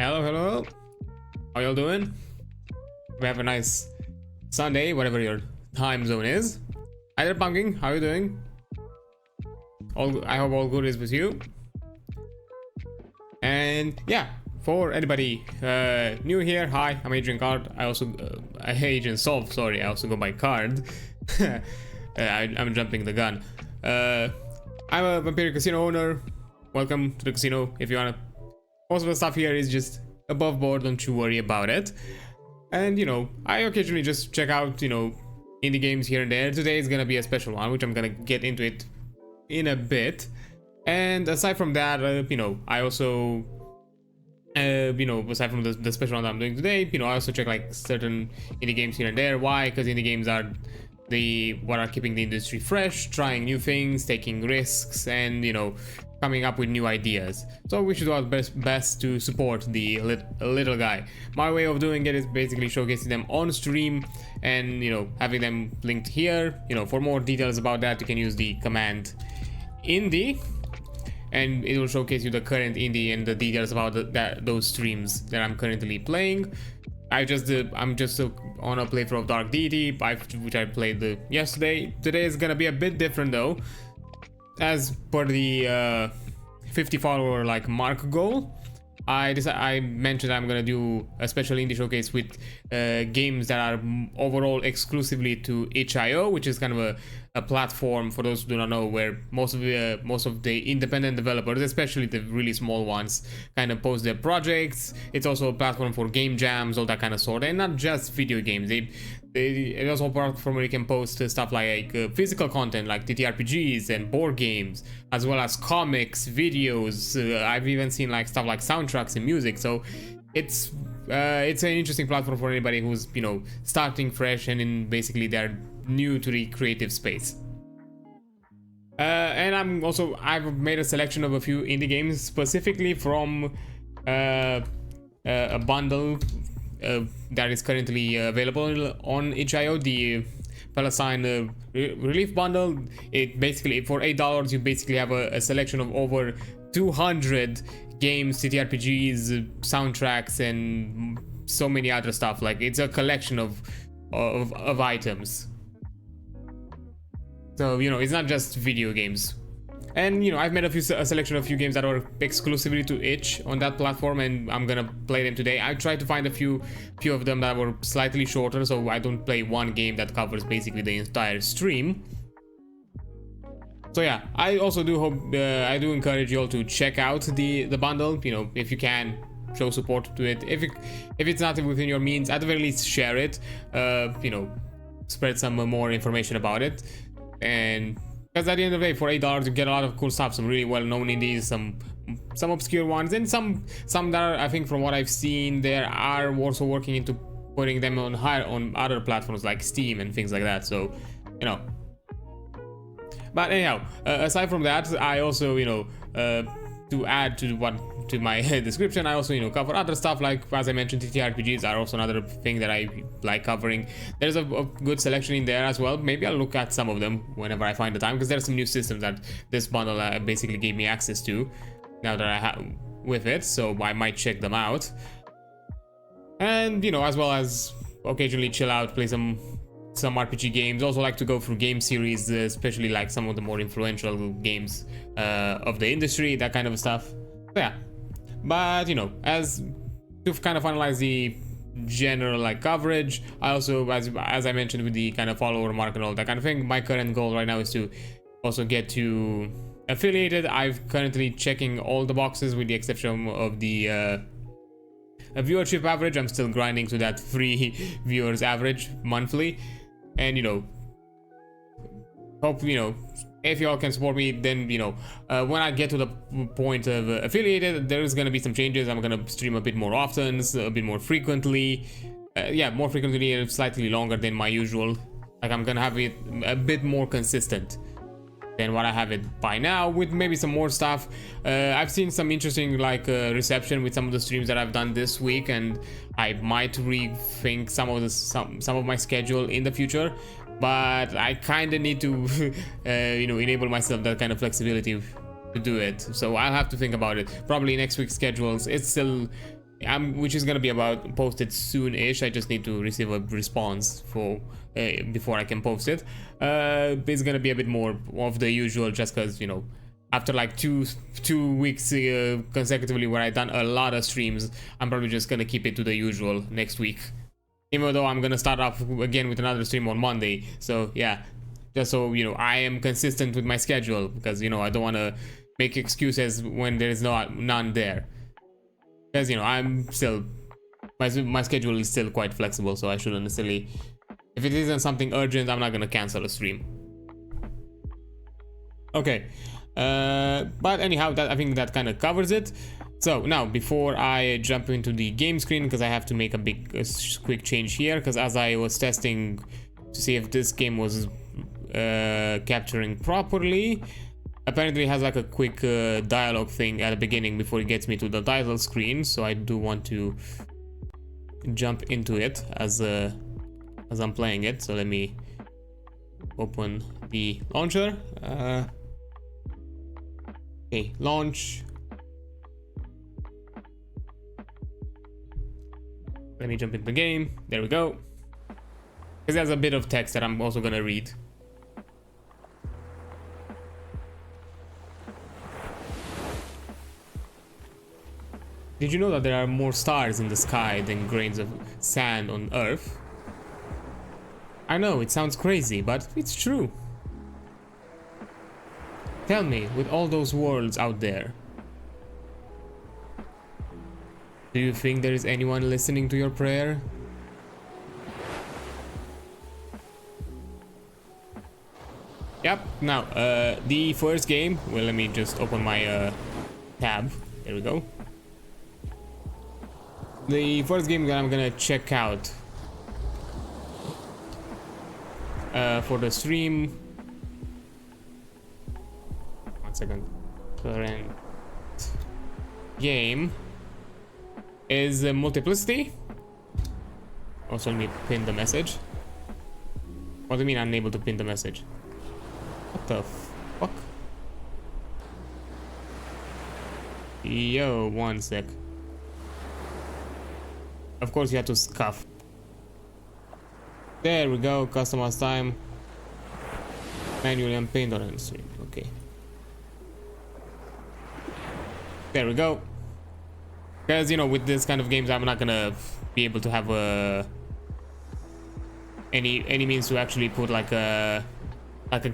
Hello, hello. How y'all doing? We have a nice Sunday, whatever your time zone is. Hi there, Pumpkin. How are you doing? I hope all good is with you. And yeah, for anybody new here, hi, I'm Agent Card. I also Agent Solve. Sorry, I also go by Card. I'm jumping the gun. I'm a Vampiric Casino owner. Welcome to the casino. If you wanna, most of the stuff here is just above board. Don't you worry about it. And you know, I occasionally just check out, you know, indie games here and there. Today is gonna be a special one, which I'm gonna get into it in a bit. And aside from that, you know, I also, you know, aside from the special one that I'm doing today, you know, I also check like certain indie games here and there. Why? Because indie games are what are keeping the industry fresh, trying new things, taking risks, and you know, coming up with new ideas. So we should do our best to support the little guy. My way of doing it is basically showcasing them on stream and, you know, having them linked here. You know, for more details about that, you can use the command indie, and it will showcase you the current indie and the details about those streams that I'm currently playing. I'm just on a playthrough of Dark Deity, which I played yesterday. Today is gonna be a bit different though, as per the 50 follower like mark goal. I mentioned I'm gonna do a special indie showcase with games that are overall exclusively to itch.io, which is kind of a platform, for those who do not know, where most of the independent developers, especially the really small ones, kind of post their projects. It's also a platform for game jams, all that kind of sort, and not just video games. It's also a platform where you can post stuff like physical content like TTRPGs and board games, as well as comics, videos. I've even seen like stuff like soundtracks and music. So it's an interesting platform for anybody who's, you know, starting fresh and in basically they're new to the creative space. And I've made a selection of a few indie games specifically from a bundle that is currently available on itch.io, the Palestine Relief Bundle. It basically, for $8, you basically have a selection of over 200 games, TTRPGs, soundtracks, and so many other stuff. Like, it's a collection of items. So, you know, it's not just video games. And, you know, I've made a selection of a few games that are exclusively to itch on that platform, and I'm gonna play them today. I tried to find a few of them that were slightly shorter, so I don't play one game that covers basically the entire stream. So yeah, I also do hope, I do encourage you all to check out the bundle. You know, if you can, show support to it. If it's not within your means, at the very least share it. You know, spread some more information about it. And because at the end of the day, for $8 you get a lot of cool stuff, some really well-known indies, some obscure ones, and some that are, I think from what I've seen, there are also working into putting them on other platforms like Steam and things like that. So, you know. But anyhow, aside from that, I also, you know, to add to my description, I also, you know, cover other stuff like, as I mentioned, TTRPGs are also another thing that I like covering. There's a good selection in there as well. Maybe I'll look at some of them whenever I find the time, because there's some new systems that this bundle basically gave me access to now that I have with it, so I might check them out. And, you know, as well as occasionally chill out, play some RPG games. Also like to go through game series, especially like some of the more influential games of the industry, that kind of stuff. So yeah, but you know, as to kind of finalize the general like coverage, I also, as I mentioned with the kind of follower mark and all that kind of thing, my current goal right now is to also get to affiliated. I'm currently checking all the boxes with the exception of the a viewership average. I'm still grinding to that 3 viewers average monthly, and you know, hope, you know, if y'all can support me, then, you know, when I get to the point of affiliated, there's gonna be some changes. I'm gonna stream a bit more often, a bit more frequently, yeah, more frequently and slightly longer than my usual. Like, I'm gonna have it a bit more consistent than what I have it by now, with maybe some more stuff. I've seen some interesting like reception with some of the streams that I've done this week, and I might rethink some of my schedule in the future, but I kind of need to you know, enable myself that kind of flexibility to do it. So I'll have to think about it. Probably next week's schedules, it's still which is gonna be about posted soon-ish. I just need to receive a response for before I can post it. It's gonna be a bit more of the usual, just because, you know, after like two weeks consecutively where I've done a lot of streams, I'm probably just gonna keep it to the usual next week. Even though I'm gonna start off again with another stream on Monday. So yeah, just so you know, I am consistent with my schedule, because, you know, I don't want to make excuses when there is none there. Because, you know, I'm still, my schedule is still quite flexible, so I shouldn't necessarily, if it isn't something urgent, I'm not gonna cancel a stream. Okay, but anyhow, I think that kind of covers it. So now, before I jump into the game screen, because I have to make a quick change here, because as I was testing to see if this game was capturing properly, apparently it has like a quick dialogue thing at the beginning before it gets me to the title screen. So I do want to jump into it as I'm playing it. So let me open the launcher. Okay, launch. Let me jump into the game. There we go. Because there's a bit of text that I'm also gonna read. Did you know that there are more stars in the sky than grains of sand on Earth? I know, it sounds crazy, but it's true. Tell me, with all those worlds out there, do you think there is anyone listening to your prayer? Yep, now, the first game, well, let me just open my tab. There we go. The first game that I'm gonna check out for the stream. One second. Current game is Multiplicity. Also, let me pin the message. What do you mean unable to pin the message? What the fuck? Yo, one sec. Of course you have to scuff. There we go, customize time. Manually unpinned on stream. Okay. There we go. Because, you know, with this kind of games, I'm not gonna be able to have any means to actually put like a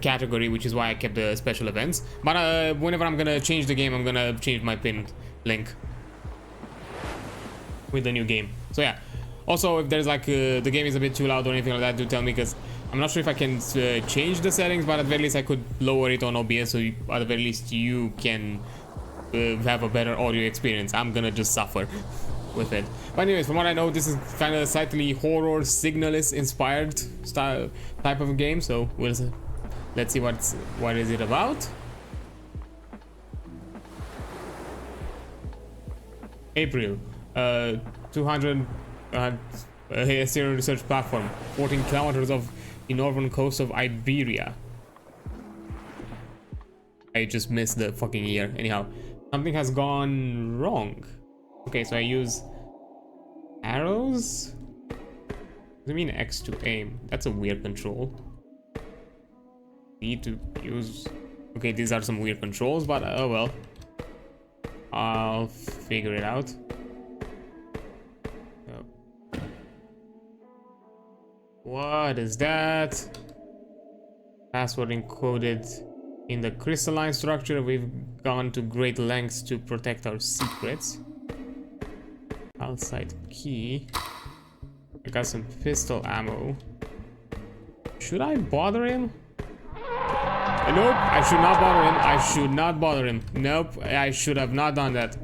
category, which is why I kept the special events. But whenever I'm gonna change the game, I'm gonna change my pinned link with the new game. So yeah, also if there's like the game is a bit too loud or anything like that, do tell me, because I'm not sure if I can change the settings, but at the very least I could lower it on OBS, so at the very least you can have a better audio experience. I'm gonna just suffer with it. But anyways, from what I know, this is kind of slightly horror signalist inspired style type of a game, so let's see what is it about. April. 200 serial research platform, 14 kilometers of the northern coast of Iberia. I just missed the fucking year. Anyhow, something has gone wrong. Okay, so I use arrows. What do you mean X to aim? That's a weird control. Need to use. Okay, these are some weird controls, but oh well. I'll figure it out. What is that? Password encoded in the crystalline structure. We've gone to great lengths to protect our secrets. Outside key. I got some pistol ammo. Should I bother him? Nope, I should not bother him. I should not bother him. Nope, I should have not done that.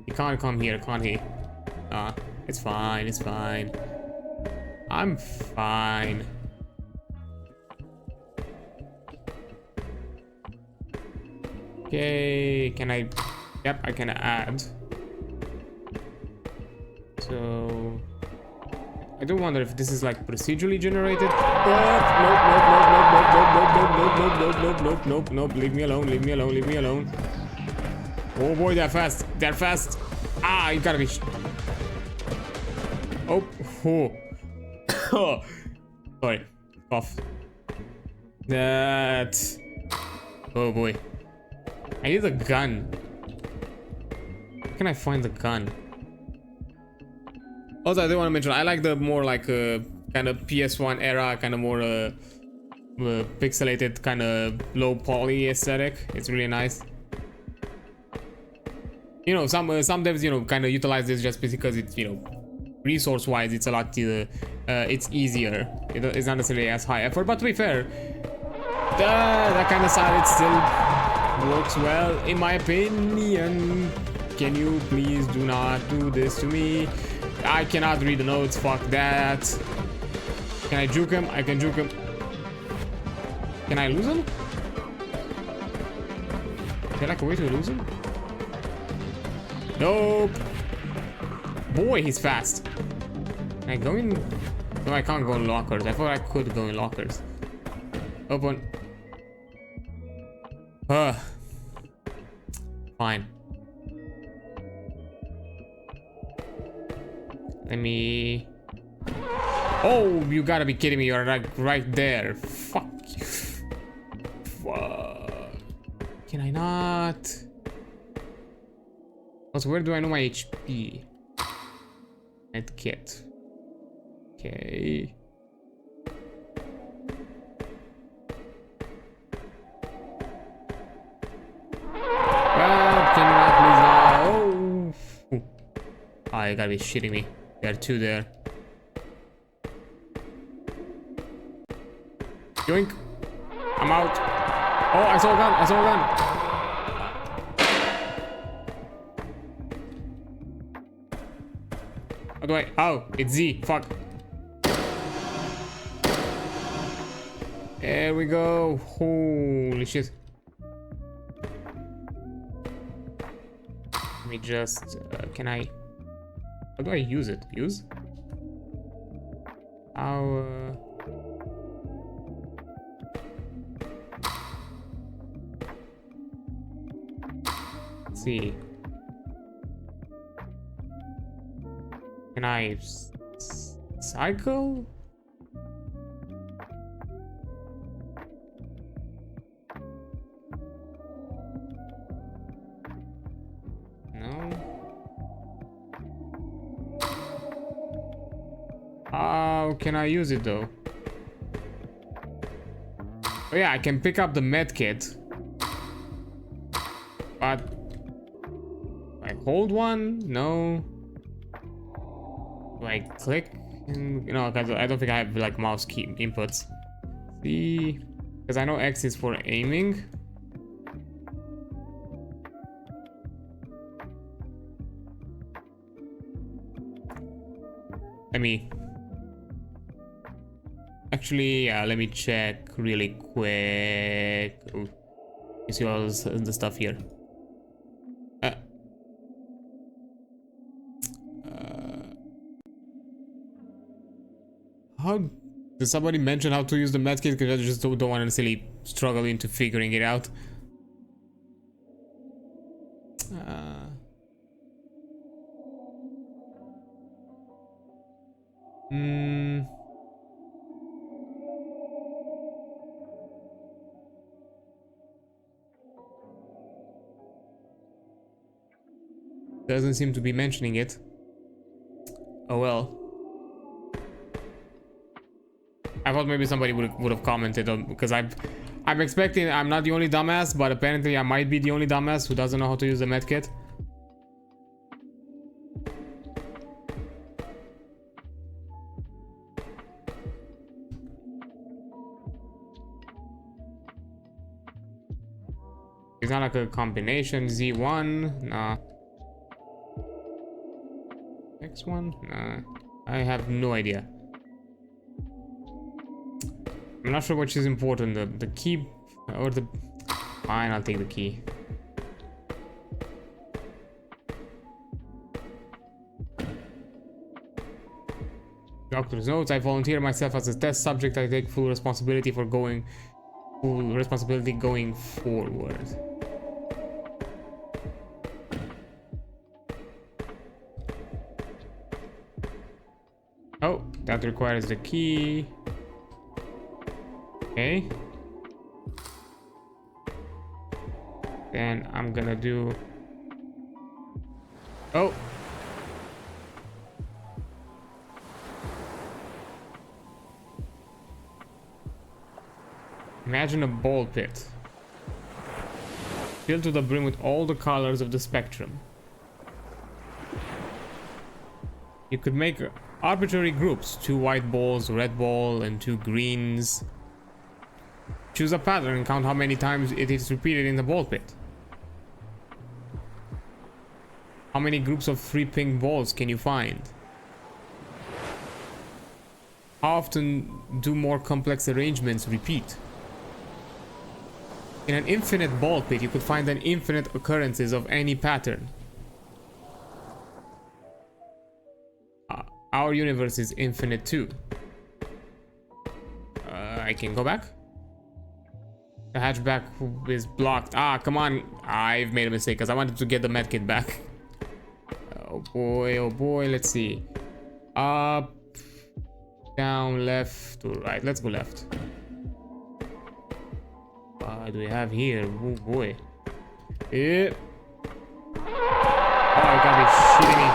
He can't come here, can't he? It's fine, it's fine. I'm fine. Okay, can I? Yep, I can add. So I do wonder if this is like procedurally generated. Nope. Leave me alone, leave me alone, leave me alone. Oh boy, they're fast. They're fast. Ah, you gotta be. Oh. Oh. Sorry. Cough. That. Oh boy. I need a gun. Where can I find the gun? Also, I do want to mention I like the more like kind of PS1 era, kind of more pixelated, kind of low poly aesthetic. It's really nice. You know, some devs, you know, kind of utilize this just because it's, you know, resource-wise, it's a lot it's easier. It's not necessarily as high effort, but to be fair, that kind of style it still works well, in my opinion. Can you please do not do this to me? I cannot read the notes. Fuck that. Can I juke him? I can juke him. Can I lose him? Is there like a way to lose him? Nope. Boy, he's fast. Can I go in? No, I can't go in lockers. I thought I could go in lockers. Open. Fine. Let me. Oh, you gotta be kidding me! You're like right there. Fuck you. Fuck. Can I not? Also, where do I know my HP? Med kit. Okay. Can you not please now? Oh, you gotta be shitting me. There are two there. Yoink. I'm out. Oh, I saw a gun. I saw a gun. How do I? Oh, it's Z. Fuck. There we go. Holy shit. Let me just. Can I? How do I use it? Use? How? Let's see. Can I cycle? No. How can I use it though? Oh yeah, I can pick up the med kit. But I hold one? No. Do I click? No, because I don't think I have like mouse key inputs. See, because I know X is for aiming. Let me actually, let me check really quick. Ooh, you see all the stuff here. How did somebody mention how to use the medkit? Because I just don't want to necessarily struggle into figuring it out. Doesn't seem to be mentioning it. Oh well. I thought maybe somebody would have commented on, because I'm expecting I'm not the only dumbass, but apparently I might be the only dumbass who doesn't know how to use the medkit. It's not like a combination. Z1, nah. X1, nah. I have no idea. I'm not sure which is important, the key or the... Fine, I'll take the key. Doctor's notes, I volunteer myself as a test subject. I take full responsibility going forward. that requires the key. Okay. Then I'm gonna do... Oh! Imagine a ball pit. Filled to the brim with all the colors of the spectrum. You could make arbitrary groups, 2 white balls, red ball, and 2 greens. Choose a pattern and count how many times it is repeated in the ball pit. How many groups of 3 pink balls can you find? How often do more complex arrangements repeat? In an infinite ball pit, you could find an infinite occurrences of any pattern. Our universe is infinite too. I can go back? The hatchback is blocked. Ah, come on. I've made a mistake because I wanted to get the medkit back. Oh boy, let's see. Up, down, left, to right. Let's go left. What do we have here? Oh boy. Yeah. Oh, you gotta be shitting me.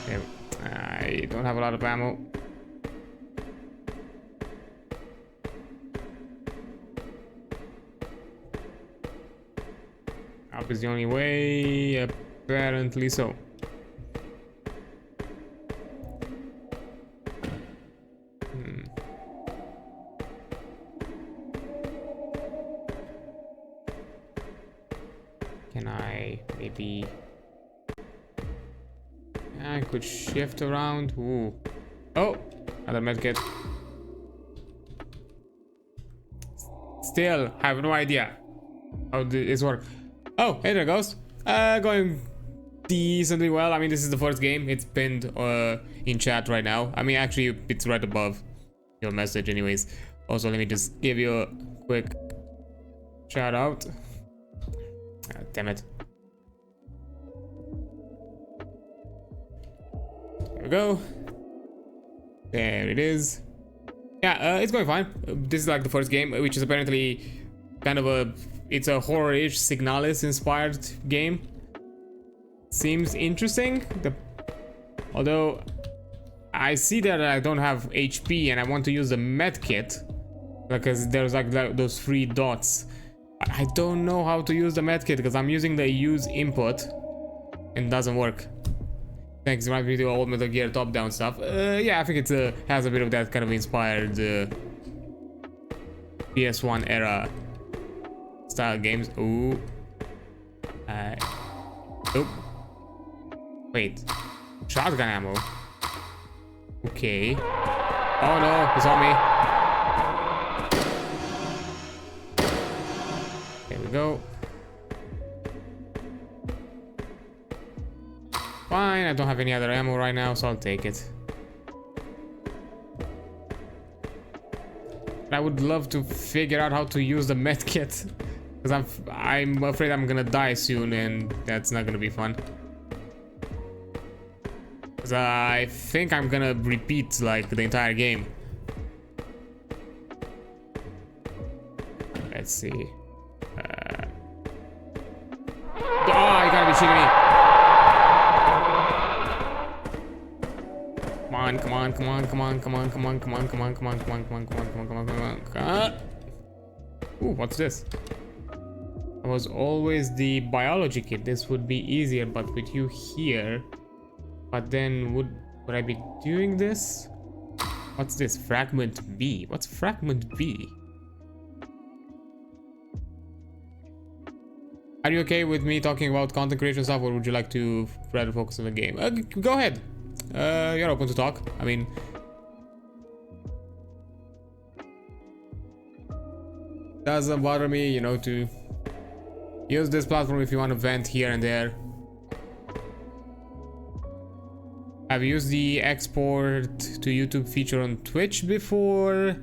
Okay. I don't have a lot of ammo. Up is the only way, apparently so. Can I maybe... I could shift around. Ooh. Oh, another medkit. Still have no idea how this works. Oh, hey, there it goes. Going decently well. I mean, this is the first game. It's pinned in chat right now. I mean, actually, it's right above your message anyways. Also, let me just give you a quick shout out. Damn it. There we go. There it is. Yeah, it's going fine. This is like the first game, which is apparently kind of a... It's a horror-ish Signalis inspired game. Seems interesting. Although I see that I don't have HP and I want to use the medkit because there's like those 3 dots. I don't know how to use the medkit because I'm using the use input and it doesn't work. Thanks, it might be the old Metal Gear top-down stuff. Yeah, I think it has a bit of that kind of inspired PS1 era style games. Ooh. Oh. Wait. Shotgun ammo. Okay. Oh no, he saw me. There we go. Fine, I don't have any other ammo right now, so I'll take it. I would love to figure out how to use the medkit, because I'm afraid I'm gonna die soon, and that's not gonna be fun. Because I think I'm gonna repeat like the entire game. Let's see. Oh, you gotta be shitting me! Come on, come on, come on, come on, come on, come on, come on, come on, come on, come on, come on, come on, come on, come on, come on. Ooh, what's this? It was always the biology kit. This would be easier, but with you here. But then would I be doing this? What's this? Fragment B. What's fragment B? Are you okay with me talking about content creation stuff, or would you like to rather focus on the game? Go ahead. You're open to talk. I mean, doesn't bother me, you know, to use this platform if you want to vent here and there. Have you used the export to YouTube feature on Twitch before?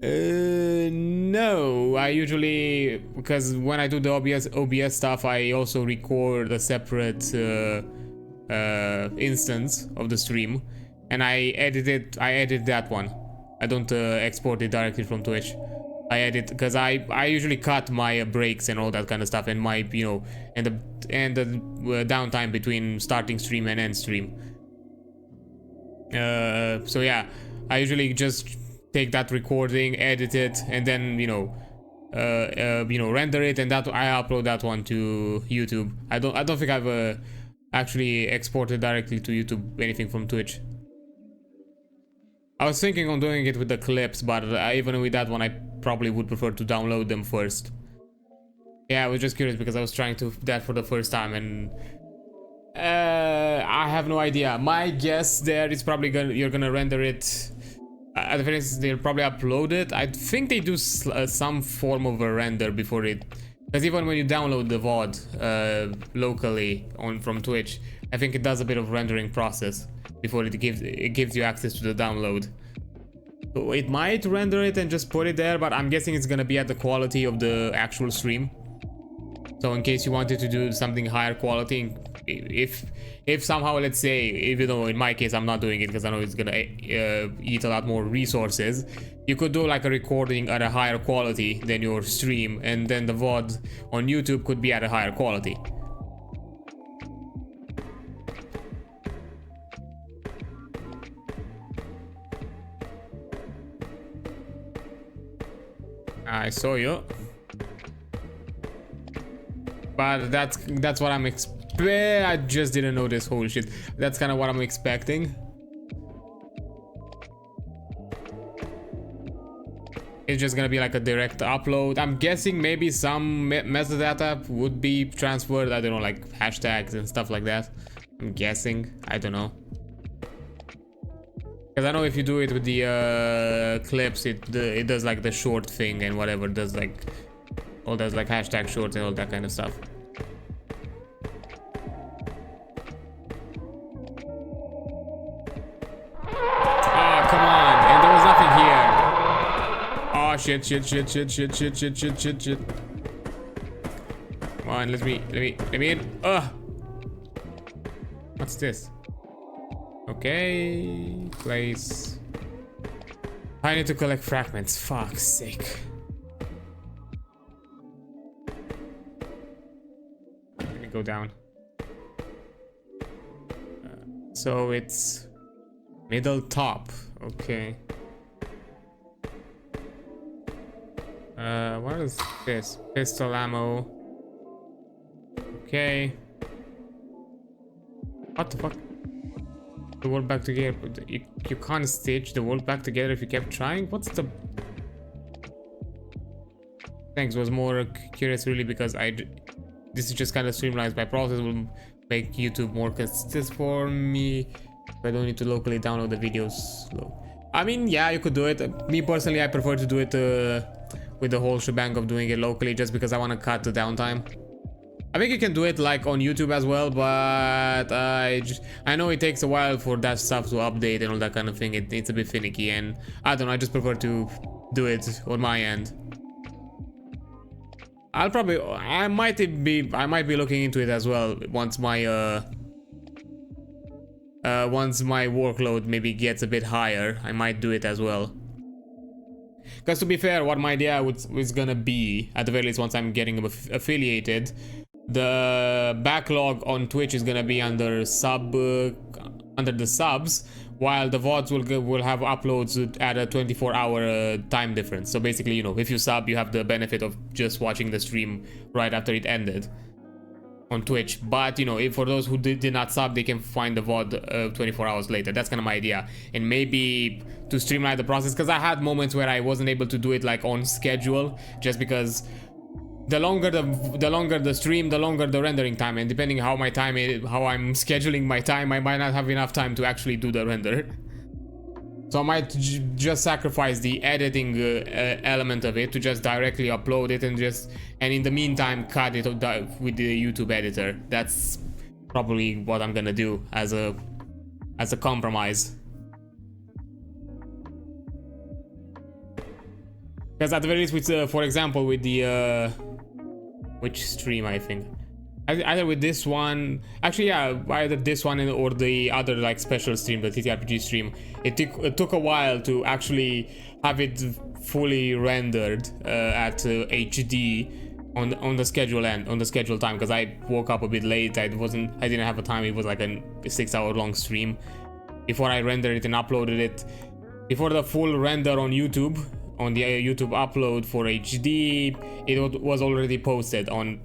No, I usually, because when I do the OBS stuff, I also record a separate instance of the stream, and I edit that one. I don't export it directly from Twitch. I edit because I usually cut my breaks and all that kind of stuff, and my and the downtime between starting stream and end stream. So yeah, I usually just take that recording, edit it, and then render it, and that I upload that one to YouTube. I don't think I've actually exported directly to YouTube anything from Twitch. I was thinking on doing it with the clips, but even with that one, I probably would prefer to download them first. Yeah, I was just curious because I was trying to that for the first time, and I have no idea. My guess there is probably you're gonna render it. At the very least, they'll probably upload it. I think they do some form of a render before it, because even when you download the VOD locally from Twitch, I think it does a bit of rendering process before it gives you access to the download. So it might render it and just put it there, but I'm guessing it's gonna be at the quality of the actual stream. So in case you wanted to do something higher quality, if somehow, let's say, even though in my case I'm not doing it because I know it's gonna eat a lot more resources, you could do like a recording at a higher quality than your stream, and then the VOD on YouTube could be at a higher quality. I saw you, but that's what I'm I just didn't notice. Holy shit, that's kind of what I'm expecting. It's just gonna be like a direct upload. I'm guessing maybe some metadata would be transferred. I don't know, like hashtags and stuff like that. I'm guessing. I don't know. Because I know if you do it with the clips, it does like the short thing and whatever, does like all those like hashtag shorts and all that kind of stuff. Oh, come on, and there was nothing here. Oh shit. Come on, let me in. Ugh. What's this? Okay, place. I need to collect fragments. Fuck's sake. Let me go down. So it's middle top. Okay. What is this? Pistol ammo. Okay. What the fuck? The world back together. You can't stitch the world back together if you kept trying. What's the... Thanks, was more curious really because this is just kind of streamlines my process, will make YouTube more consistent for me. I don't need to locally download the videos slow. I mean, yeah, you could do it. Me personally, I prefer to do it with the whole shebang of doing it locally, just because I want to cut the downtime. I think you can do it like on YouTube as well, but I know it takes a while for that stuff to update and all that kind of thing. It's a bit finicky, and I don't know, I just prefer to do it on my end. I might be looking into it as well once my workload maybe gets a bit higher. I might do it as well. Because to be fair, what my idea was gonna be, at the very least once I'm getting affiliated, the backlog on Twitch is gonna be under the subs, while the VODs will have uploads at a 24-hour time difference. So basically, if you sub, you have the benefit of just watching the stream right after it ended on Twitch. But if for those who did not sub, they can find the VOD 24 hours later. That's kind of my idea, and maybe to streamline the process, because I had moments where I wasn't able to do it like on schedule, just because the longer the stream, the longer the rendering time, and depending how I'm scheduling my time, I might not have enough time to actually do the render. So I might just sacrifice the editing element of it to just directly upload it, and in the meantime cut it with the YouTube editor. That's probably what I'm gonna do as a compromise. Because at the very least, with for example, with the which stream, I think Either with this one, actually, yeah, either this one or the other like special stream, the TTRPG stream. It took a while to actually have it fully rendered at HD on the schedule time, because I woke up a bit late. I didn't have a time. It was like a 6-hour long stream before I rendered it and uploaded it. Before the full render on YouTube, on the YouTube upload for HD, it was already posted on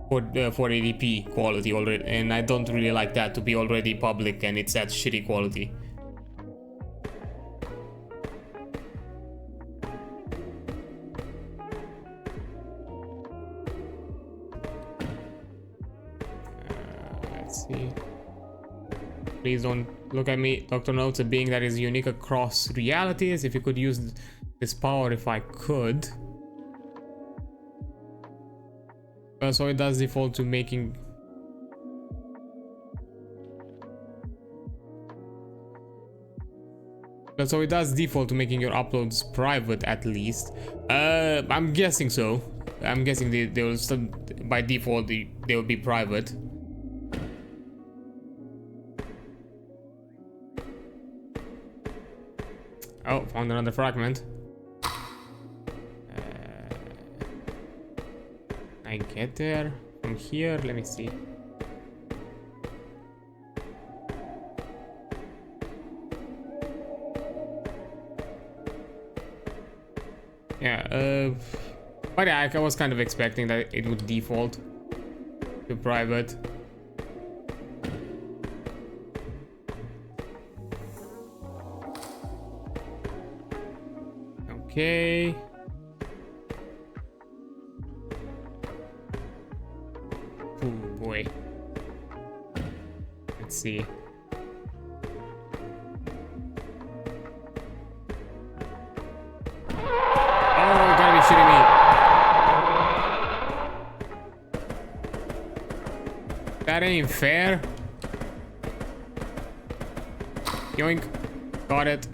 480p quality already, and I don't really like that to be already public and it's at shitty quality. Let's see. Please don't look at me. Doctor notes a being that is unique across realities. If you could use this power, if I could. So it does default to making. So it does default to making your uploads private, at least. I'm guessing so. I'm guessing they will still, by default, they will be private. Oh, found another fragment. I get there from here. Let me see. Yeah, but yeah, I was kind of expecting that it would default to private. Okay. Oh boy. Let's see. Shitting me. That ain't fair. Yoink. Got it.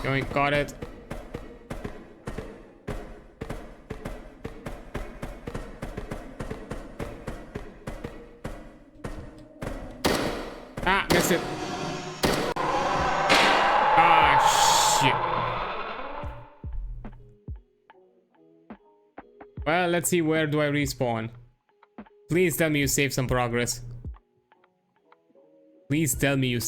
Yoink. Got it. Ah, missed it. Ah, shit. Well, let's see, where do I respawn? Please tell me you saved some progress. Please tell me you...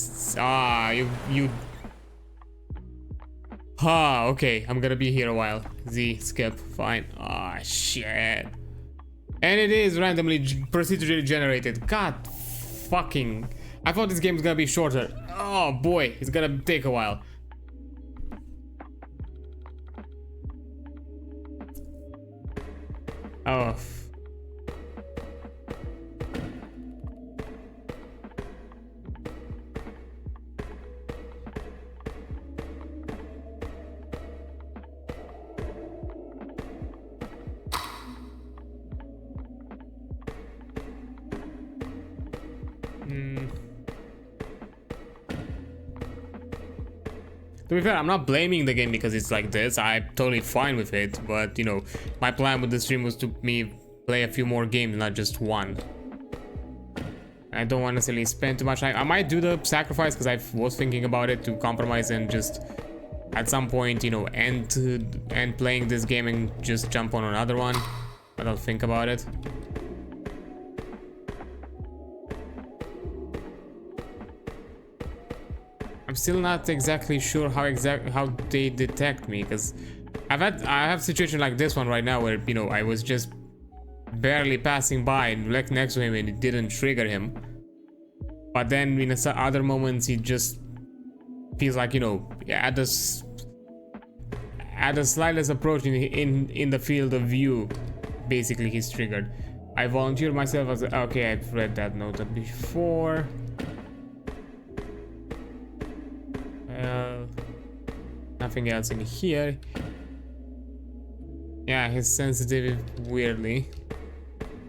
okay, I'm gonna be here a while. Z, skip, fine. Ah, shit. And it is randomly procedurally generated. God fucking... I thought this game was gonna be shorter. Oh boy, it's gonna take a while. Oh. To be fair, I'm not blaming the game because it's like this. I'm totally fine with it, but you know, my plan with the stream was to play a few more games, not just one. I don't want to necessarily spend too much time. I might do the sacrifice because I was thinking about it, to compromise and just at some point, you know, end playing this game and just jump on another one. But I'll think about it. I'm still not exactly sure how they detect me, because I have a situation like this one right now where, you know, I was just barely passing by and next to him and it didn't trigger him, but then in other moments he just feels like, you know, at the slightest approach in the field of view, basically he's triggered. I volunteered myself as okay, I've read that note before. Nothing else in here. Yeah, he's sensitive weirdly.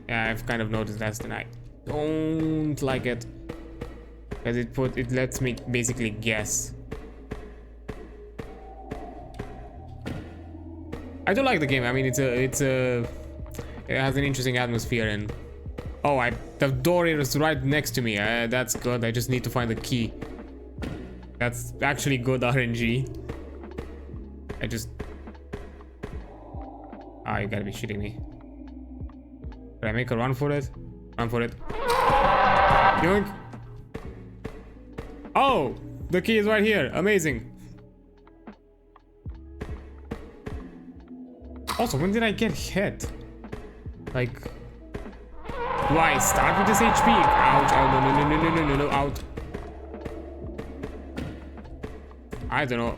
Yeah, I've kind of noticed that, and I don't like it because it lets me basically guess. I do like the game. I mean, it has an interesting atmosphere, and oh, the door is right next to me. That's good. I just need to find the key. That's actually good RNG. Ah, you gotta be shitting me. Did I make a run for it? Run for it. Yoink. Oh, the key is right here. Amazing. Also, when did I get hit? Like, do I start with this HP? Ouch! Oh, no, out. I don't know,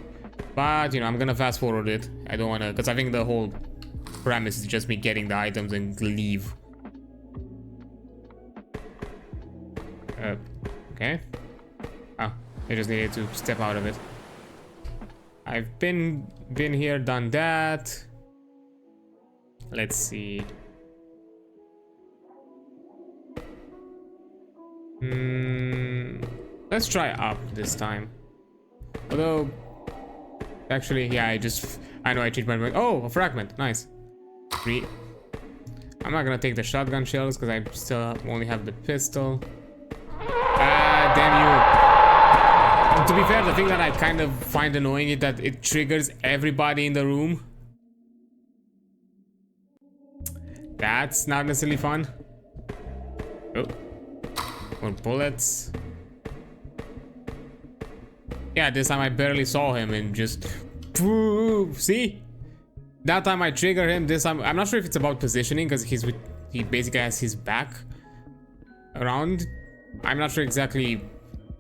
but you know, I'm gonna fast forward it. I don't wanna, because I think the whole premise is just me getting the items and leave. Okay. Oh, I just needed to step out of it. I've been here, done that. Let's see. Let's try up this time. Although, actually, yeah, I know I changed my mind. Oh, a fragment, nice. 3. I'm not gonna take the shotgun shells because I still only have the pistol. Ah, damn you. To be fair, the thing that I kind of find annoying is that it triggers everybody in the room. That's not necessarily fun. Oh, more bullets. Yeah, this time I barely saw him and just... See? That time I trigger him, this time... I'm not sure if it's about positioning because he basically has his back around. I'm not sure exactly...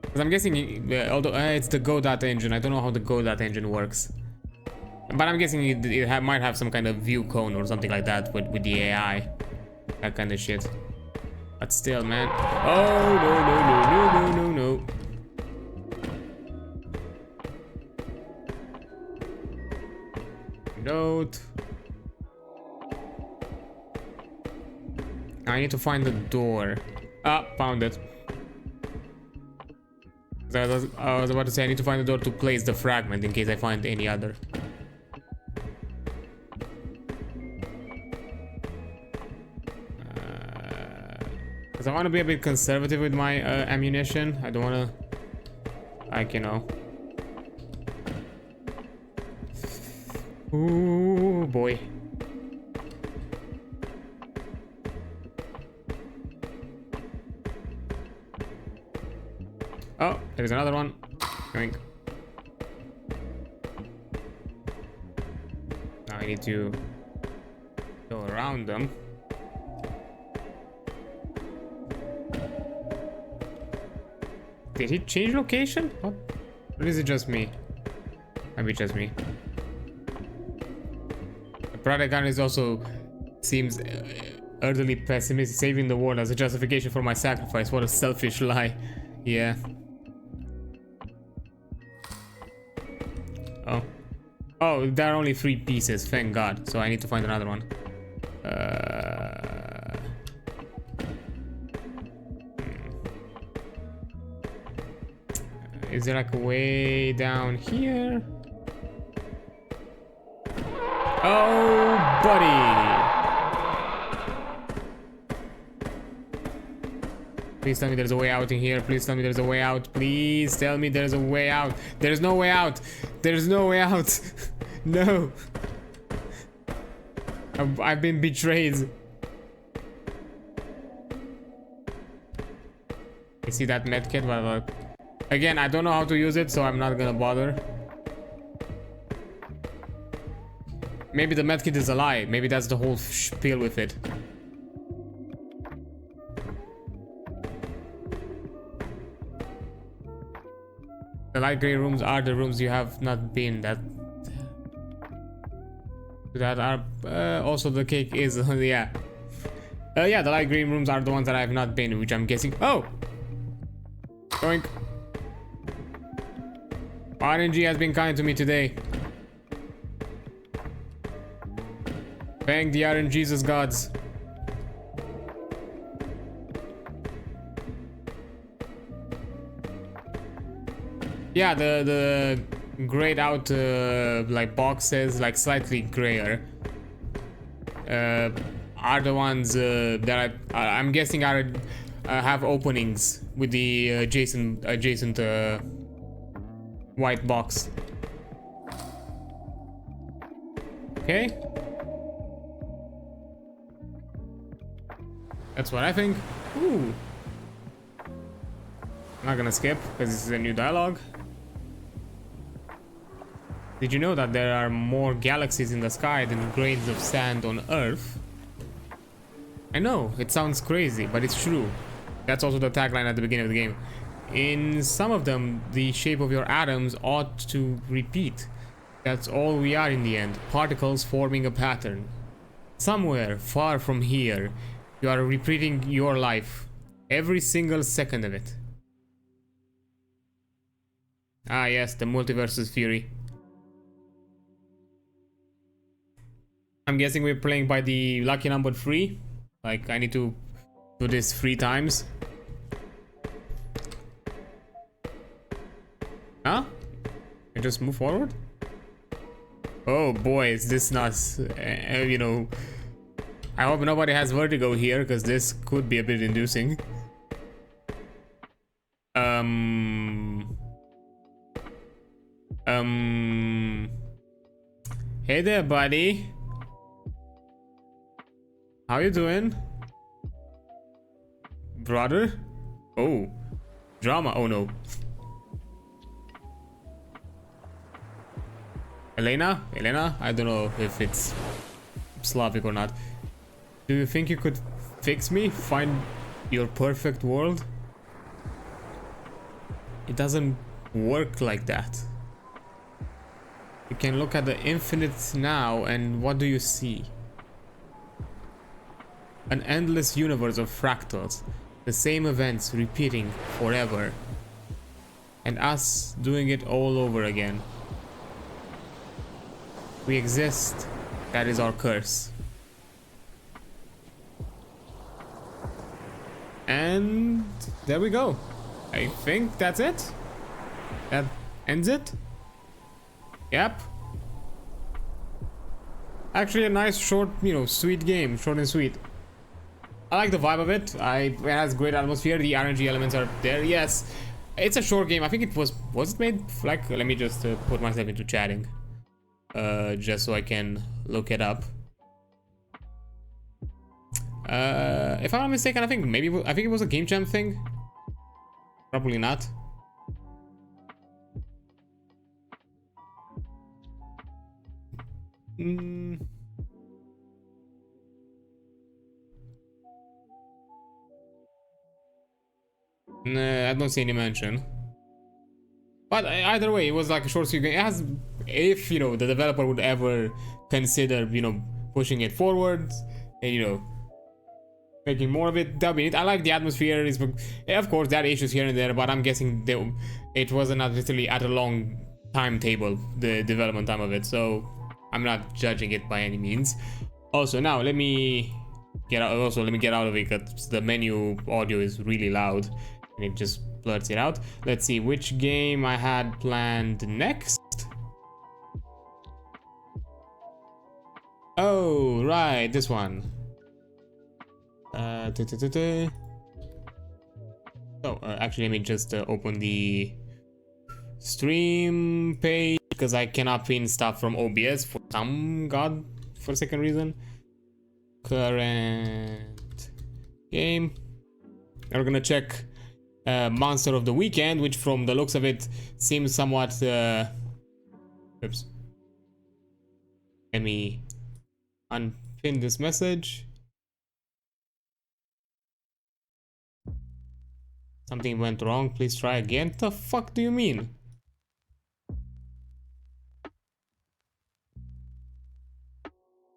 Because I'm guessing... although it's the Godot engine. I don't know how the Godot engine works. But I'm guessing it might have some kind of view cone or something like that with the AI. That kind of shit. But still, man. Oh, no. Note. I need to find the door. Ah, found it. I was about to say I need to find the door to place the fragment in case I find any other. Because I want to be a bit conservative with my ammunition. I don't want to, like, you know. Ooh, boy. Oh, there's another one. Yoink. Now I need to go around them. Did he change location? What? Or is it just me? Maybe just me. The product gun is also seems utterly pessimistic, saving the world as a justification for my sacrifice. What a selfish lie. Yeah. Oh. Oh, there are only 3 pieces, thank God. So I need to find another one. Is there like a way down here? Oh, buddy! Please tell me there's a way out in here. Please tell me there's a way out. Please tell me there's a way out. There's no way out. There's no way out. No. I've been betrayed. You see that medkit? Well, again, I don't know how to use it, so I'm not gonna bother. Maybe the medkit is a lie. Maybe that's the whole spiel with it. The light gray rooms are the rooms you have not been. That are also the cake is yeah. Yeah, the light green rooms are the ones that I have not been, which I'm guessing. Oh, Doink. RNG has been kind to me today. Thank the RNGesus gods. Yeah, the grayed out like boxes, like slightly grayer. are the ones that I'm guessing are have openings with the adjacent white box. Okay, that's what I think. Ooh, I'm not gonna skip because this is a new dialogue. Did you know that there are more galaxies in the sky than grains of sand on Earth? I know, it sounds crazy, but it's true. That's also the tagline at the beginning of the game. In some of them, the shape of your atoms ought to repeat. That's all we are in the end, particles forming a pattern. Somewhere far from here, you are repeating your life, every single second of it. Ah yes, the multiverse's fury. I'm guessing we're playing by the lucky number 3. Like, I need to do this 3 times. Huh? I just move forward? Oh boy, is this nuts. You know, I hope nobody has vertigo here, because this could be a bit inducing. Hey there, buddy. How you doing? Brother? Oh. Drama. Oh no. Elena? Elena? I don't know if it's Slavic or not. Do you think you could fix me? Find your perfect world? It doesn't work like that. You can look at the infinite now, and what do you see? An endless universe of fractals, the same events repeating forever, and us doing it all over again. We exist, that is our curse. And there we go. I think that's it. That ends it. Yep. Actually a nice short, you know, sweet game, short and sweet. I like the vibe of it. It has great atmosphere. The RNG elements are there. Yes, it's a short game. I think it was it made like, let me just put myself into chatting, just so I can look it up. If I'm not mistaken, I think it was a Game Jam thing. Probably not. Nah, I don't see any mention. But either way, it was like a short sweet game. It has, if, you know, the developer would ever consider, you know, pushing it forward and, you know, making more of it, that'd be it. I like the atmosphere. Of course, there are issues here and there, but I'm guessing it wasn't necessarily at a long timetable, the development time of it, so I'm not judging it by any means. Also, now let me get out. Let me get out of it because the menu audio is really loud and it just blurts it out. Let's see which game I had planned next. Oh, right, this one. Actually, let me just open the stream page because I cannot pin stuff from OBS for some godforsaken reason. Current game. We're gonna check Monster of the Weekend, which from the looks of it seems somewhat oops. Let me unpin this message. Something went wrong, please try again. What the fuck do you mean?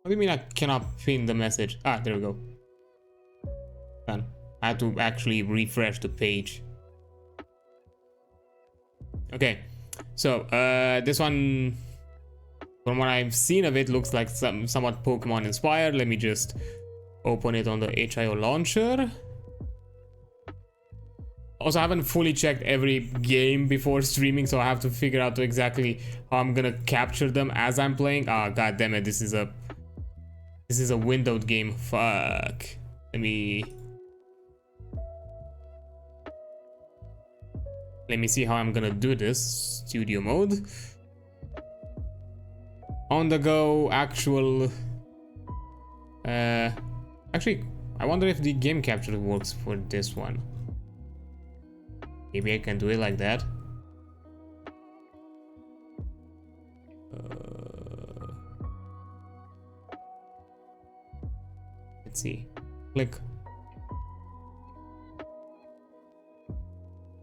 What do you mean I cannot pin the message? Ah, there we go. Done. I had to actually refresh the page. Okay, so this one, from what I've seen of it, looks like somewhat Pokemon inspired. Let me just open it on the HIO launcher. Also, I haven't fully checked every game before streaming, so I have to figure out exactly how I'm gonna capture them as I'm playing. Ah, god damn it, this is This is a windowed game. Fuck. Let me see how I'm gonna do this. Studio mode. On the go, actual. Actually, I wonder if the game capture works for this one. Maybe I can do it like that. Let's see. Click.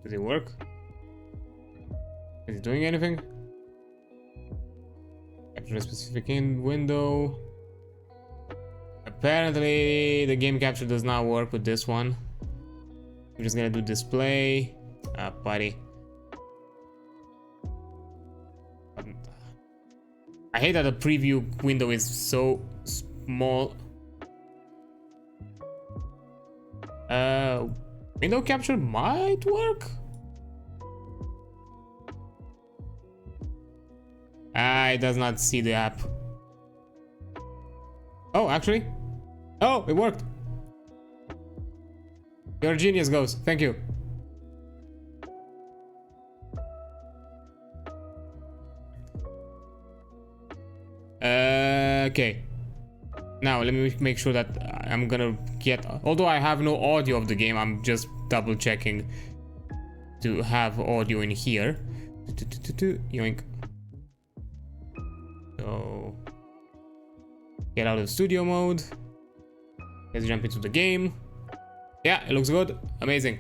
Does it work? Is it doing anything? Capture a specific window. Apparently, the game capture does not work with this one. I'm just gonna do display. Ah, buddy. I hate that the preview window is so small. Window capture might work. It does not see the app. Oh, actually. Oh, it worked. You're a genius, Ghost. Thank you. Okay. Now let me make sure that I'm gonna get. Although I have no audio of the game, I'm just double checking to have audio in here. Yoink. So get out of studio mode. Let's jump into the game. Yeah, it looks good. Amazing.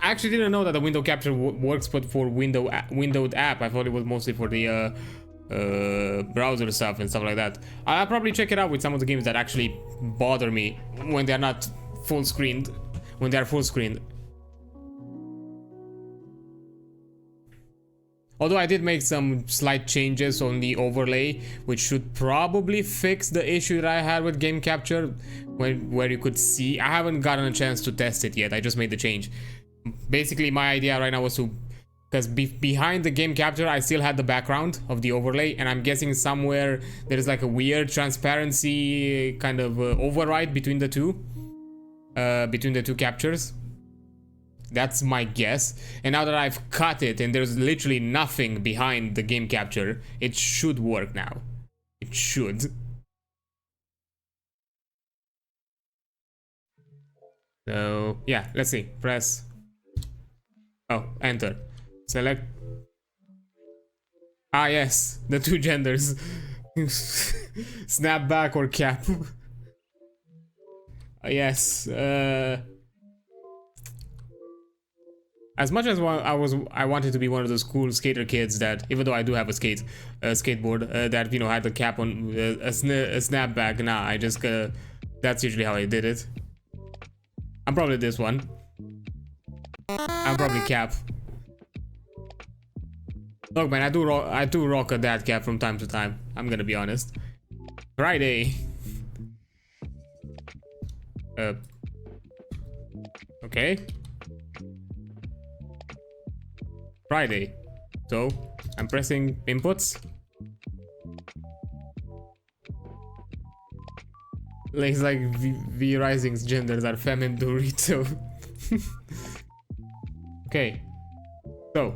I actually didn't know that the window capture works, but for windowed app. I thought it was mostly for the browser stuff and stuff like that. I'll probably check it out with some of the games that actually bother me when they're not full screened. When they are full screened. Although I did make some slight changes on the overlay, which should probably fix the issue that I had with game capture, where you could see. I haven't gotten a chance to test it yet. I just made the change. Basically, my idea right now was to, because behind the game capture, I still had the background of the overlay, and I'm guessing somewhere there's like a weird transparency kind of override between the two captures. That's my guess. And now that I've cut it and there's literally nothing behind the game capture, it should work now. It should. So yeah, let's see. Press. Oh, enter. Select. Ah yes, the two genders. Snapback or cap. Yes. As much as I wanted to be one of those cool skater kids that, even though I do have a skateboard, that, you know, had the cap on a snapback. Nah, I just that's usually how I did it. I'm probably this one. I'm probably cap. Look, man, I do rock a dad cap from time to time. I'm gonna be honest. Friday. Okay. Friday. So I'm pressing inputs. It's like V Rising's genders are femme and Dorito. Okay. So.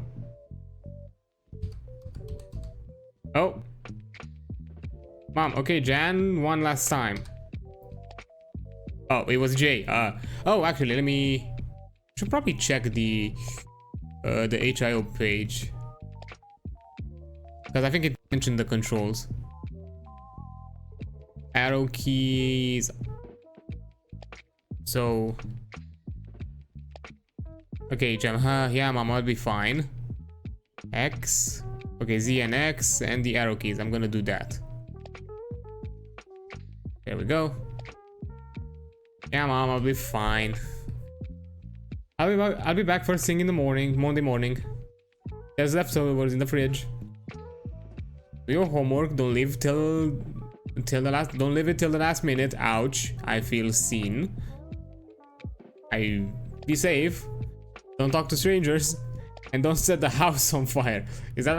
Oh. Mom, okay, Jan, one last time. Oh, it was J. Oh, actually, let me. Should probably check the HIO page, because I think it mentioned the controls. Arrow keys. So. Okay, Jam. Yeah, Mom, I'll be fine. X. Okay, Z and X and the arrow keys. I'm gonna do that. There we go. Yeah, Mom, I'll be fine. I'll be back first thing in the morning, Monday morning. There's leftovers in the fridge. Do your homework. Don't leave till the last. Don't leave it till the last minute. Ouch! I feel seen. Be safe. Don't talk to strangers, and don't set the house on fire. Is that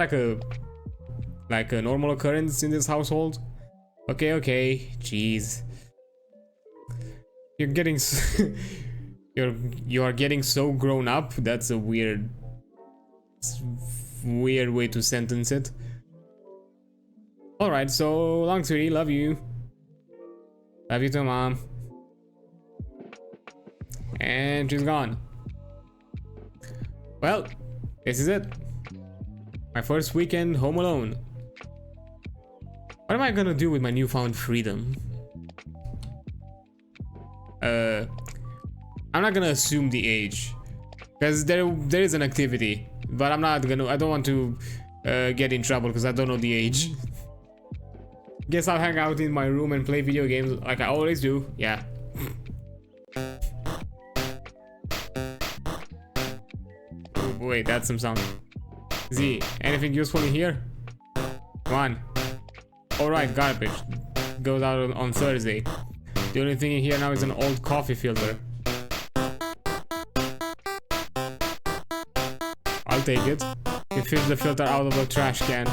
like a normal occurrence in this household? Okay, okay. Jeez. You're getting you are getting so grown up. That's a weird way to sentence it. All right, so long, sweetie. Love you. Love you too, mom. And she's gone. Well, this is it. My first weekend home alone. What am I gonna do with my newfound freedom? I'm not gonna assume the age, because there is an activity, but I don't want to get in trouble because I don't know the age. Guess I'll hang out in my room and play video games like I always do. Yeah. Oh, wait, that's some sound. Z, anything useful in here? Come on. Alright, garbage. Goes out on Thursday. The only thing in here now is an old coffee filter. I'll take it. You filled the filter out of a trash can.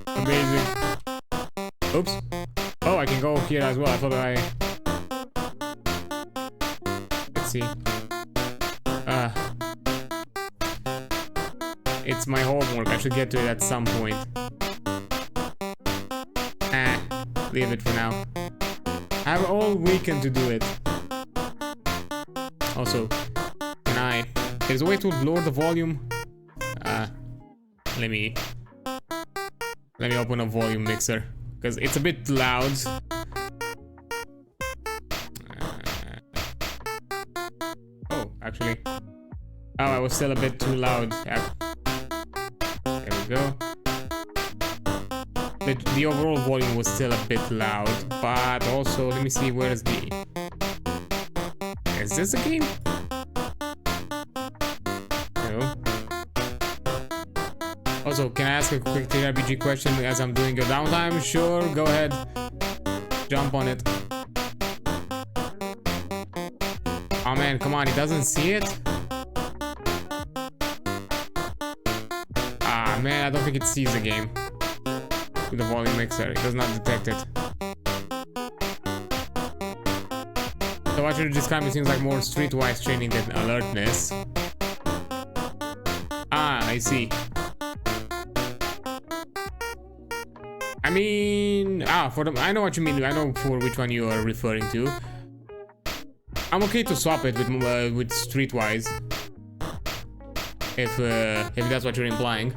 Amazing. Oops. Oh, I can go here as well. I thought Let's see. It's my homework. I should get to it at some point. Leave it for now. I have all weekend to do it. Also, there's a way to lower the volume. Let me open a volume mixer because it's a bit loud. Oh, actually. Oh, I was still a bit too loud. There we go. The overall volume was still a bit loud, but also, let me see, where's the... Is this a game? No. Also, can I ask a quick TRPG question as I'm doing your downtime? Sure, go ahead. Jump on it. Oh man, come on, he doesn't see it? Ah man, I don't think it sees the game. With the volume mixer, it does not detect it. So what you describe it seems like more streetwise training than alertness. Ah, I see. I mean, I know what you mean. I know for which one you are referring to. I'm okay to swap it with streetwise, if that's what you're implying.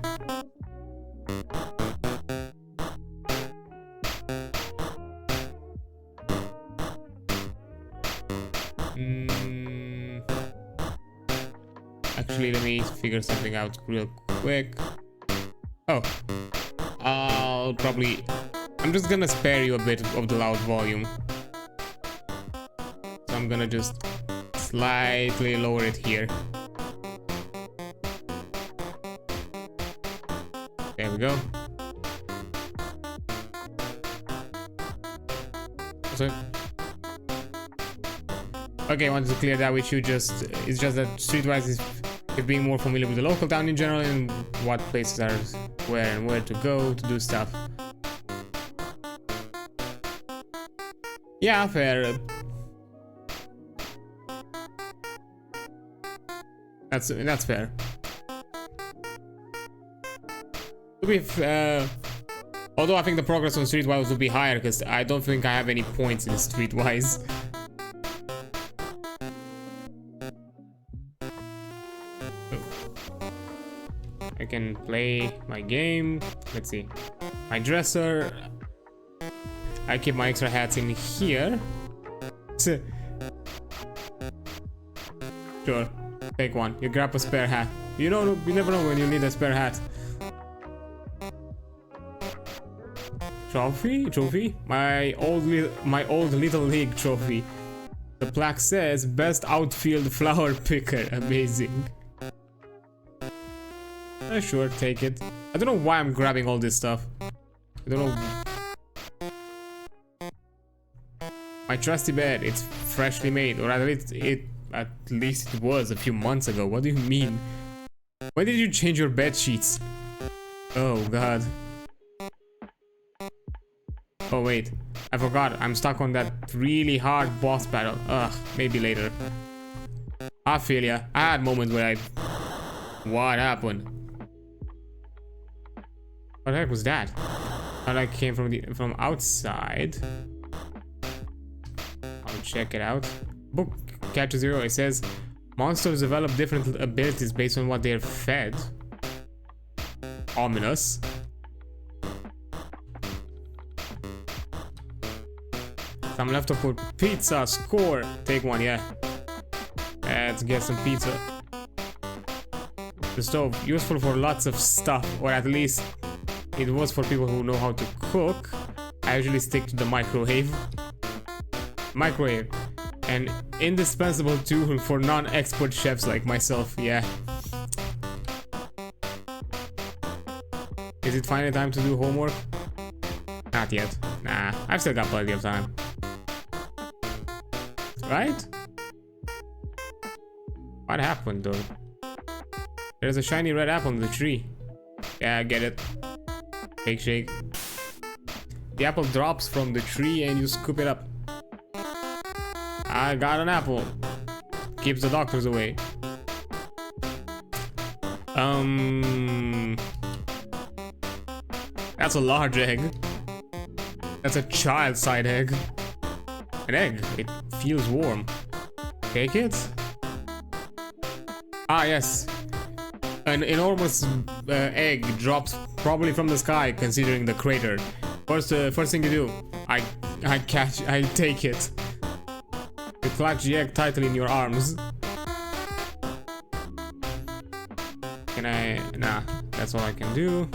Actually, let me figure something out real quick. Oh, I'm just gonna spare you a bit of the loud volume. So I'm gonna just slightly lower it here. There we go. So, okay, I wanted to clear that with you. It's just that streetwise is being more familiar with the local town in general and what places are where to go to do stuff. Yeah, fair. That's fair. Although I think the progress on streetwise will be higher because I don't think I have any points in streetwise. I can play my game. Let's see. My dresser. I keep my extra hats in here. Sure. Take one. You grab a spare hat. You never know when you need a spare hat. Trophy? My old little league trophy. The plaque says best outfield flower picker. Amazing. Sure, take it. I don't know why I'm grabbing all this stuff. I don't know. My trusty bed, it's freshly made, or at least it was a few months ago. What do you mean? When did you change your bed sheets? Oh god. Oh wait, I forgot. I'm stuck on that really hard boss battle. Ugh, maybe later. I feel ya. I had moments where I... What happened? What the heck was that? Oh, that came from outside. I'll check it out. Book Catcher Zero. It says monsters develop different abilities based on what they're fed. Ominous. Some leftover pizza. Score. Take one. Yeah. Let's get some pizza. The stove, useful for lots of stuff, or at least it was for people who know how to cook. I usually stick to the microwave. An indispensable tool for non-expert chefs like myself, yeah. Is it finally time to do homework? Not yet. Nah, I've still got plenty of time. Right? What happened though? There's a shiny red apple on the tree. Yeah, I get it. Shake. The apple drops from the tree and you scoop it up. I got an apple. Keeps the doctors away. That's a large egg. That's a child-sized egg. An egg. It feels warm. Take it? Ah, yes. An enormous egg drops probably from the sky, considering the crater. First thing you do, I take it. You clutch the egg tightly in your arms. Can I? Nah, that's all I can do.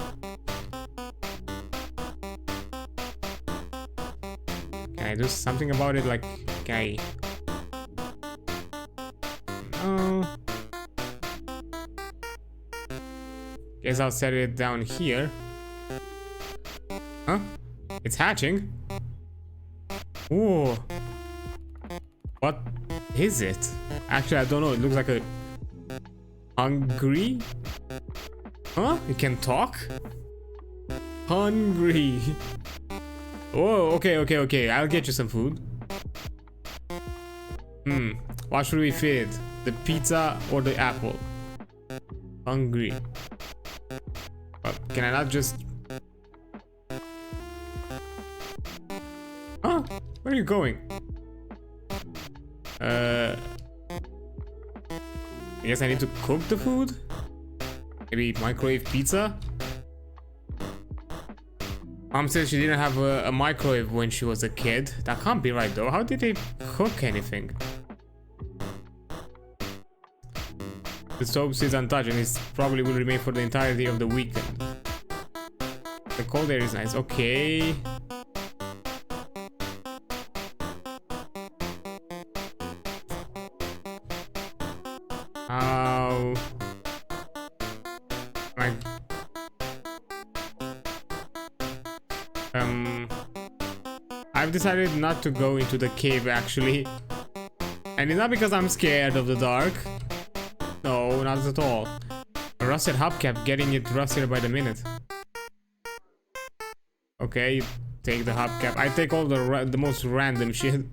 Can I do something about it? Like, can I? No. Guess I'll set it down here. Huh? It's hatching. Ooh. What is it? Actually, I don't know. It looks like a... Hungry? Huh? It can talk? Hungry. Oh, okay. I'll get you some food. What should we feed? The pizza or the apple? Hungry. Can I not just... Huh? Where are you going? I guess I need to cook the food? Maybe microwave pizza? Mom said she didn't have a microwave when she was a kid. That can't be right though. How did they cook anything? The stove sits untouched and it probably will remain for the entirety of the weekend. The cold air is nice. Okay. I've decided not to go into the cave actually. And it's not because I'm scared of the dark. No, not at all. A rusted hubcap, getting it rustier by the minute. Okay, take the hubcap. I take all the most random shit.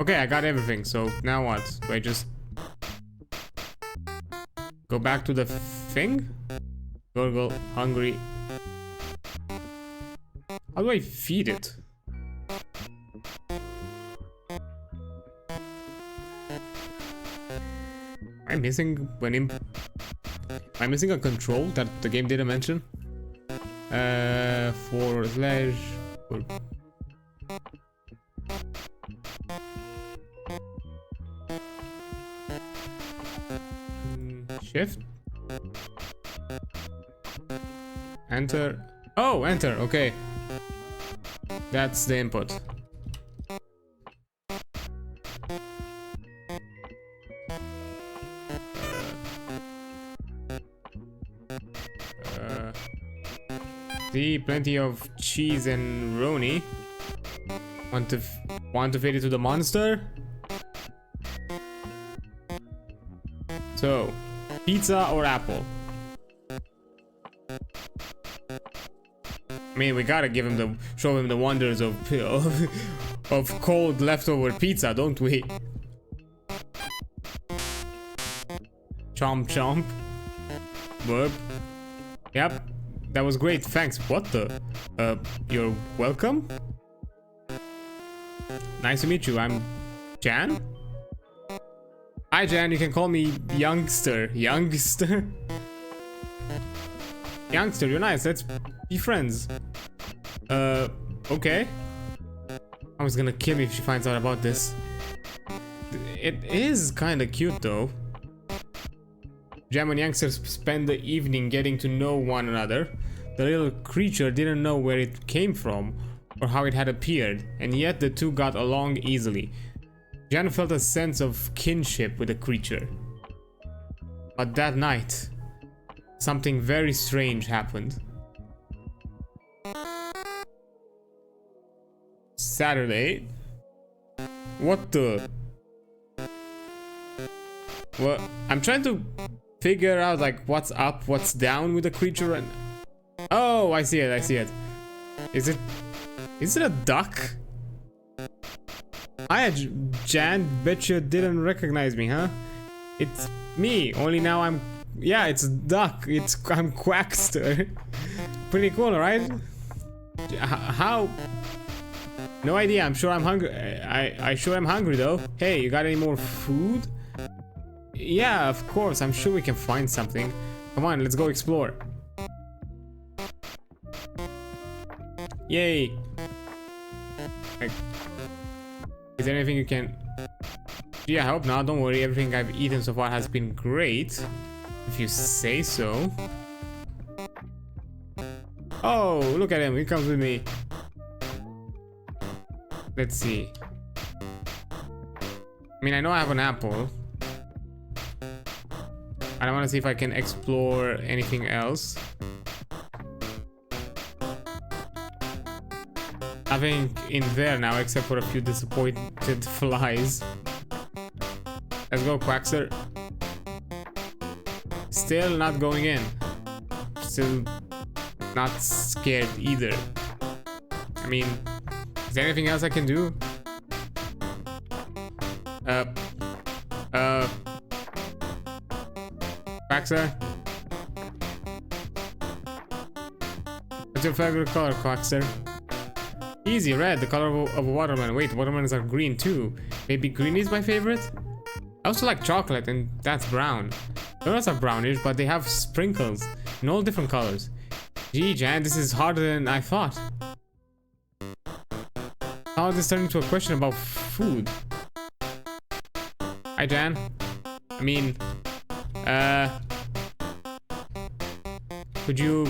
Okay, I got everything, so now what? Do I just go back to the thing? Go, hungry. How do I feed it? I'm missing am I missing a control that the game didn't mention? Forward slash. Shift. Enter. Oh, enter. Okay. That's the input. See, plenty of cheese and roni. Want to feed it to the monster? So, pizza or apple? I mean, we gotta show him the wonders of cold leftover pizza, don't we? Chomp chomp. Burp. Yep, that was great. Thanks. What the? You're welcome. Nice to meet you. I'm Jan. Hi, Jan. You can call me Youngster. Youngster. Youngster, you're nice. Let's be friends. Okay. I was gonna kill me if she finds out about this. It is kind of cute though. Jam and Youngster spend the evening getting to know one another. The little creature didn't know where it came from or how it had appeared, and yet the two got along easily. Jan felt a sense of kinship with the creature. But that night, something very strange happened. Saturday? What the? Well, I'm trying to figure out like what's up, what's down with the creature and... Oh, I see it, I see it. Is it a duck? Jan, bet you didn't recognize me, huh? It's me, only now I'm... Yeah, it's a duck. I'm Quackster. Pretty cool, right? How? No idea. I'm sure I'm hungry. I sure am hungry though. Hey, you got any more food? Yeah, of course. I'm sure we can find something. Come on, let's go explore. Yay. Like, is there anything you can... Yeah, I hope not. Don't worry. Everything I've eaten so far has been great. If you say so. Oh, look at him. He comes with me. Let's see. I mean, I know I have an apple. I want to see if I can explore anything else. Nothing in there now except for a few disappointed flies. Let's go, Quackster. Still not going in. Still not scared either. I mean, is there anything else I can do? Quackster? What's your favorite color, Quackster? Easy, red, the color of a watermelon. Wait, watermelons are green too. Maybe green is my favorite? I also like chocolate, and that's brown. Donuts are brownish, but they have sprinkles in all different colors. Gee, Jan, this is harder than I thought. How is this turning into a question about food? Hi, Jan. I mean, could you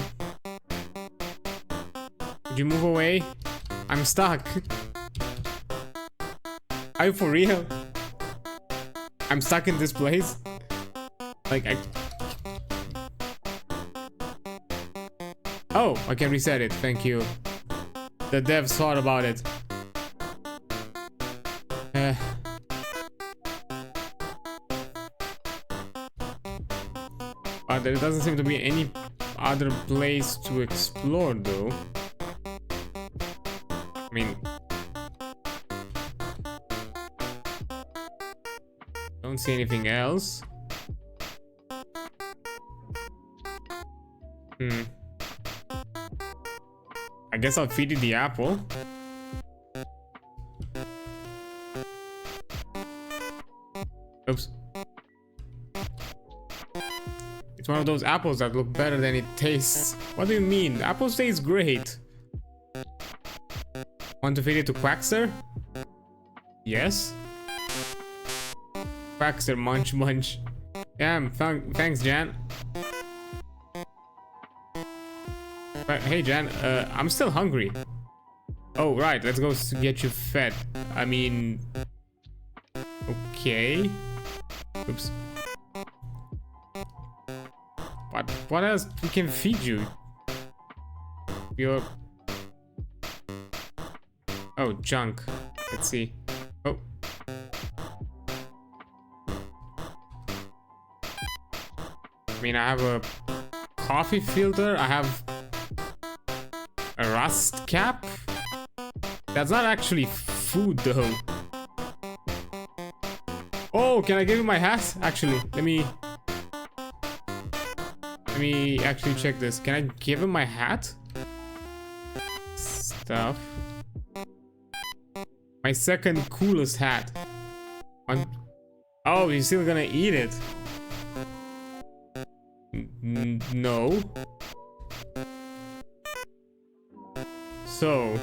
move away? I'm stuck. Are you for real? I'm stuck in this place. Like, Oh, I can reset it. Thank you. The devs thought about it. But there doesn't seem to be any other place to explore, though. I mean, don't see anything else. I guess I'll feed you the apple. Oops. It's one of those apples that look better than it tastes. What do you mean? Apples taste great. Want to feed it to Quackster? Yes. Quackster, munch, munch. Damn, thanks, Jan. But hey, Jan, I'm still hungry. Oh, right, let's go get you fed. I mean... Okay. Oops. What else we can feed you? Your... Oh, junk. Let's see. Oh. I mean, I have a coffee filter. I have A rust cap? That's not actually food though. Oh, can I give you my hat? Actually, let me actually check this. Can I give him my hat? Stuff. My second coolest hat. Oh, he's still gonna eat it. No. So,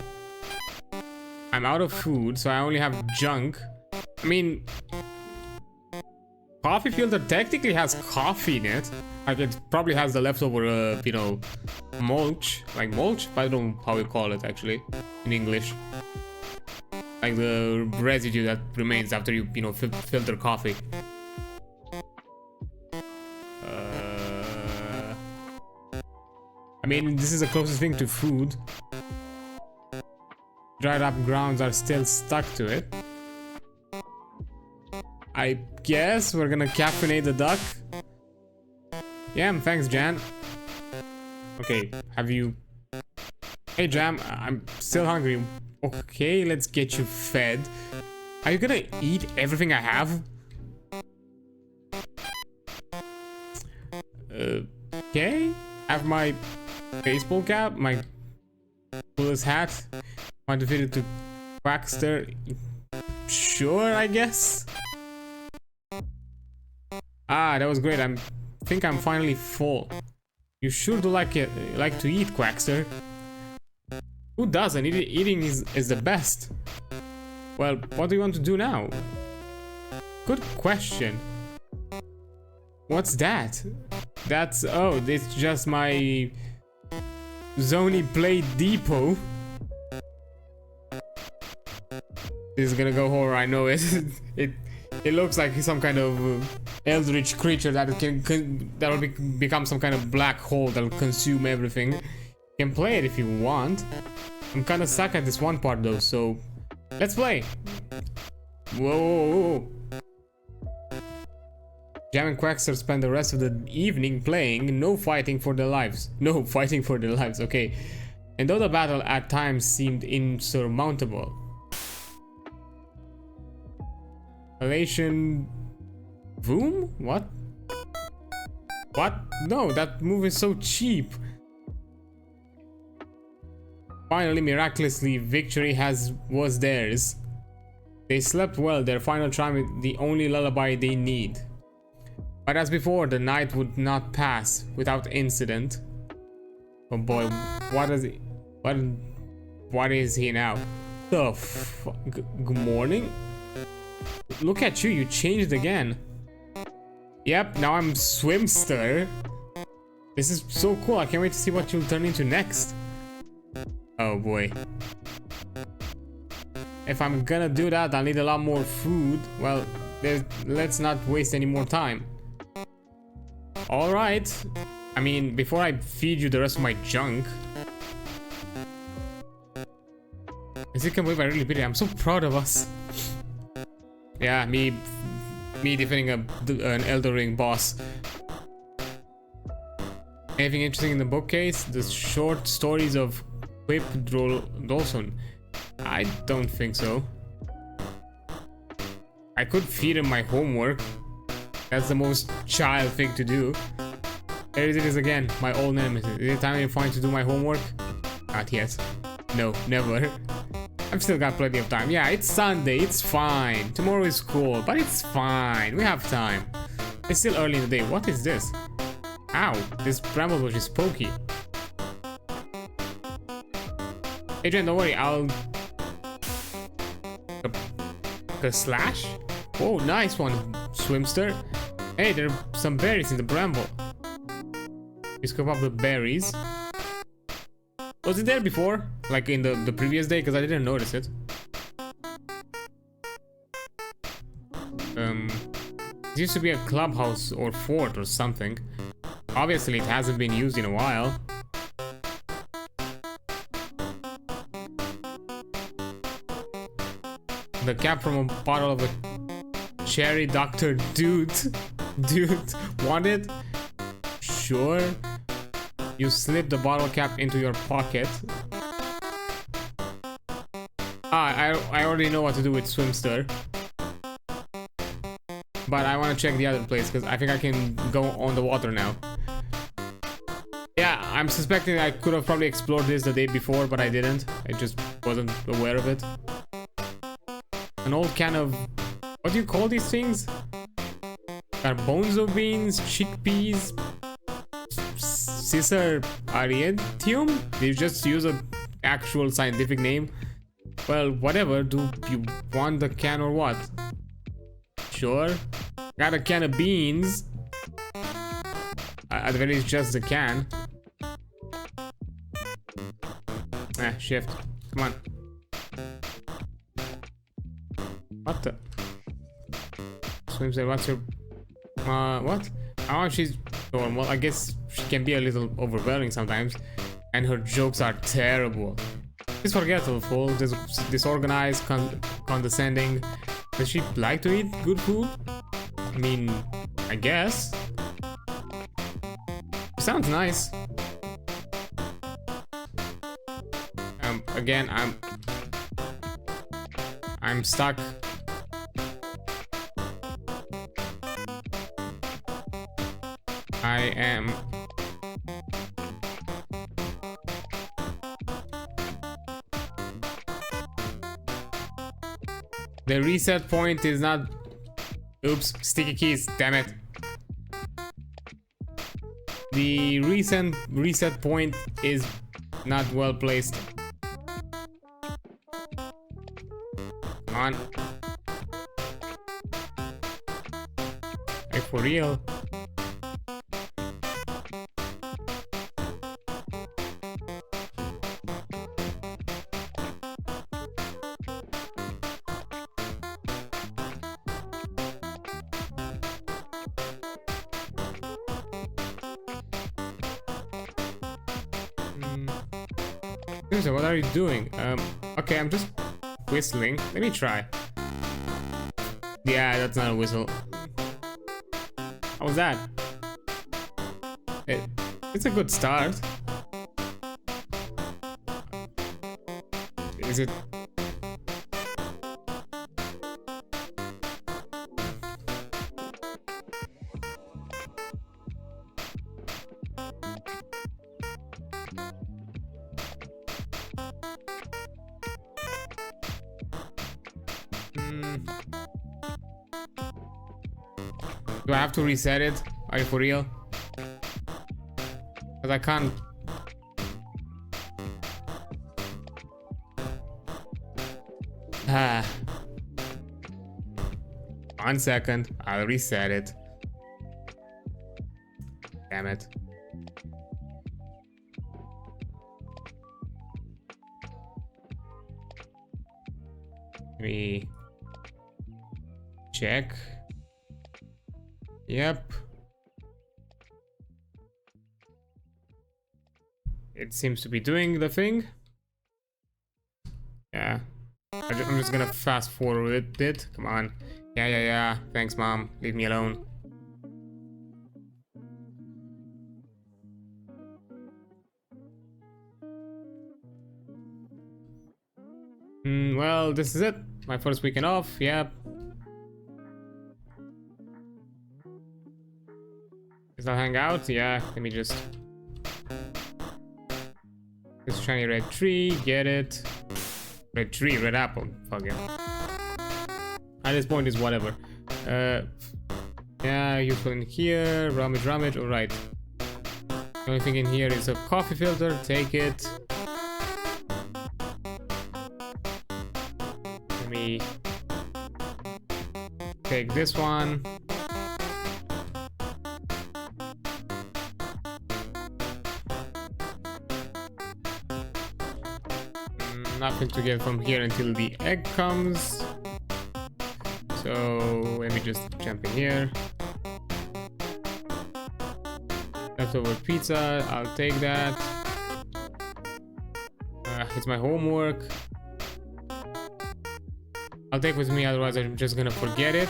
I'm out of food, so I only have junk. I mean, coffee filter technically has coffee in it. Like, it probably has the leftover, you know, mulch. Like mulch? I don't know how you call it actually in English. Like the residue that remains after you know, filter coffee. I mean, this is the closest thing to food. Dried up grounds are still stuck to it. I guess we're gonna caffeinate the duck. Yeah, thanks, Jan. Okay, have you... Hey, Jam, I'm still hungry. Okay, let's get you fed. Are you gonna eat everything I have? Okay. Have my baseball cap, my coolest hat. Want to fit it to Quackster? Sure, I guess. Ah, that was great. I think I'm finally full. You sure do like to eat, Quackster. Who doesn't? Eating is the best. Well, what do you want to do now? Good question. What's that? That's... oh, it's just my... Zony Play Depot. This is gonna go horror, I know it. It looks like some kind of eldritch creature that will become some kind of black hole that will consume everything. You can play it if you want. I'm kind of stuck at this one part though, so let's play. Whoa. Jam and Quackster spend the rest of the evening playing. No fighting for their lives. No fighting for their lives, okay. And though the battle at times seemed insurmountable. Elation... Boom? What? What? No, that move is so cheap. Finally, miraculously, victory was theirs. They slept well, their final triumph is the only lullaby they need. But as before, the night would not pass without incident. Oh boy, what is he? What is he now? Good morning? Look at you, you changed again. Yep, now I'm Swimster. This is so cool, I can't wait to see what you'll turn into next. Oh boy. If I'm gonna do that, I'll need a lot more food. Well, let's not waste any more time. Alright. I mean, before I feed you the rest of my junk. As you can believe, I really beat it. I'm so proud of us. Yeah, me defending an Elden Ring boss. Anything interesting in the bookcase? The short stories of Quip Dolson. I don't think so. I could feed him my homework. That's the most child thing to do. There it is again, my old nemesis. Is it time for me to do my homework? Not yet. No, never. I've still got plenty of time. Yeah, it's Sunday, it's fine. Tomorrow is cool, but it's fine. We have time. It's still early in the day. What is this? Ow, this bramble bush is pokey. Adrian, don't worry, I'll... A slash? Oh, nice one, Swimster. Hey, there are some berries in the bramble. We scoop up the berries. Was it there before? Like in the previous day? Because I didn't notice it. It used to be a clubhouse or fort or something. Obviously, it hasn't been used in a while. The cap from a bottle of a cherry Dr. Dude. Dude, want it? Sure. You slip the bottle cap into your pocket. I already know what to do with Swimster. But I want to check the other place because I think I can go on the water now. Yeah, I'm suspecting I could have probably explored this the day before, but I didn't. I just wasn't aware of it. An old can of... what do you call these things? Garbanzo beans, chickpeas, Cicer arietium? Did you just use an actual scientific name? Well, whatever. Do you want the can or what? Sure. Got a can of beans. At the very least, just the can. Shift. Come on. What the? Swimster, what's your... what? Oh, she's normal. I guess she can be a little overwhelming sometimes. And her jokes are terrible. She's forgetful, disorganized, condescending. Does she like to eat good food? I mean, I guess. Sounds nice. Again, I'm stuck. I am... the reset point is not... oops, sticky keys, damn it. The reset point is not well placed. Come on. Like for real. What are you doing? Okay, I'm just whistling. Let me try. Yeah, that's not a whistle. How was that? It's a good start. Is it? Do I have to reset it? Are you for real? Because I can't. Ah. 1 second. I'll reset it. Damn it. Let me check. Yep. It seems to be doing the thing. Yeah. I'm just gonna fast forward it. Come on. Yeah. Thanks, Mom. Leave me alone. Well, this is it. My first weekend off. Yep. Is that hang out? Yeah, let me just... this shiny red tree, get it. Red tree, red apple, fuck yeah. At this point is whatever. Yeah, useful in here, rummage, alright. The only thing in here is a coffee filter, take it. Let me take this one. Nothing to get from here until the egg comes. So let me just jump in here. Leftover pizza, I'll take that. It's my homework. I'll take with me, otherwise I'm just gonna forget it.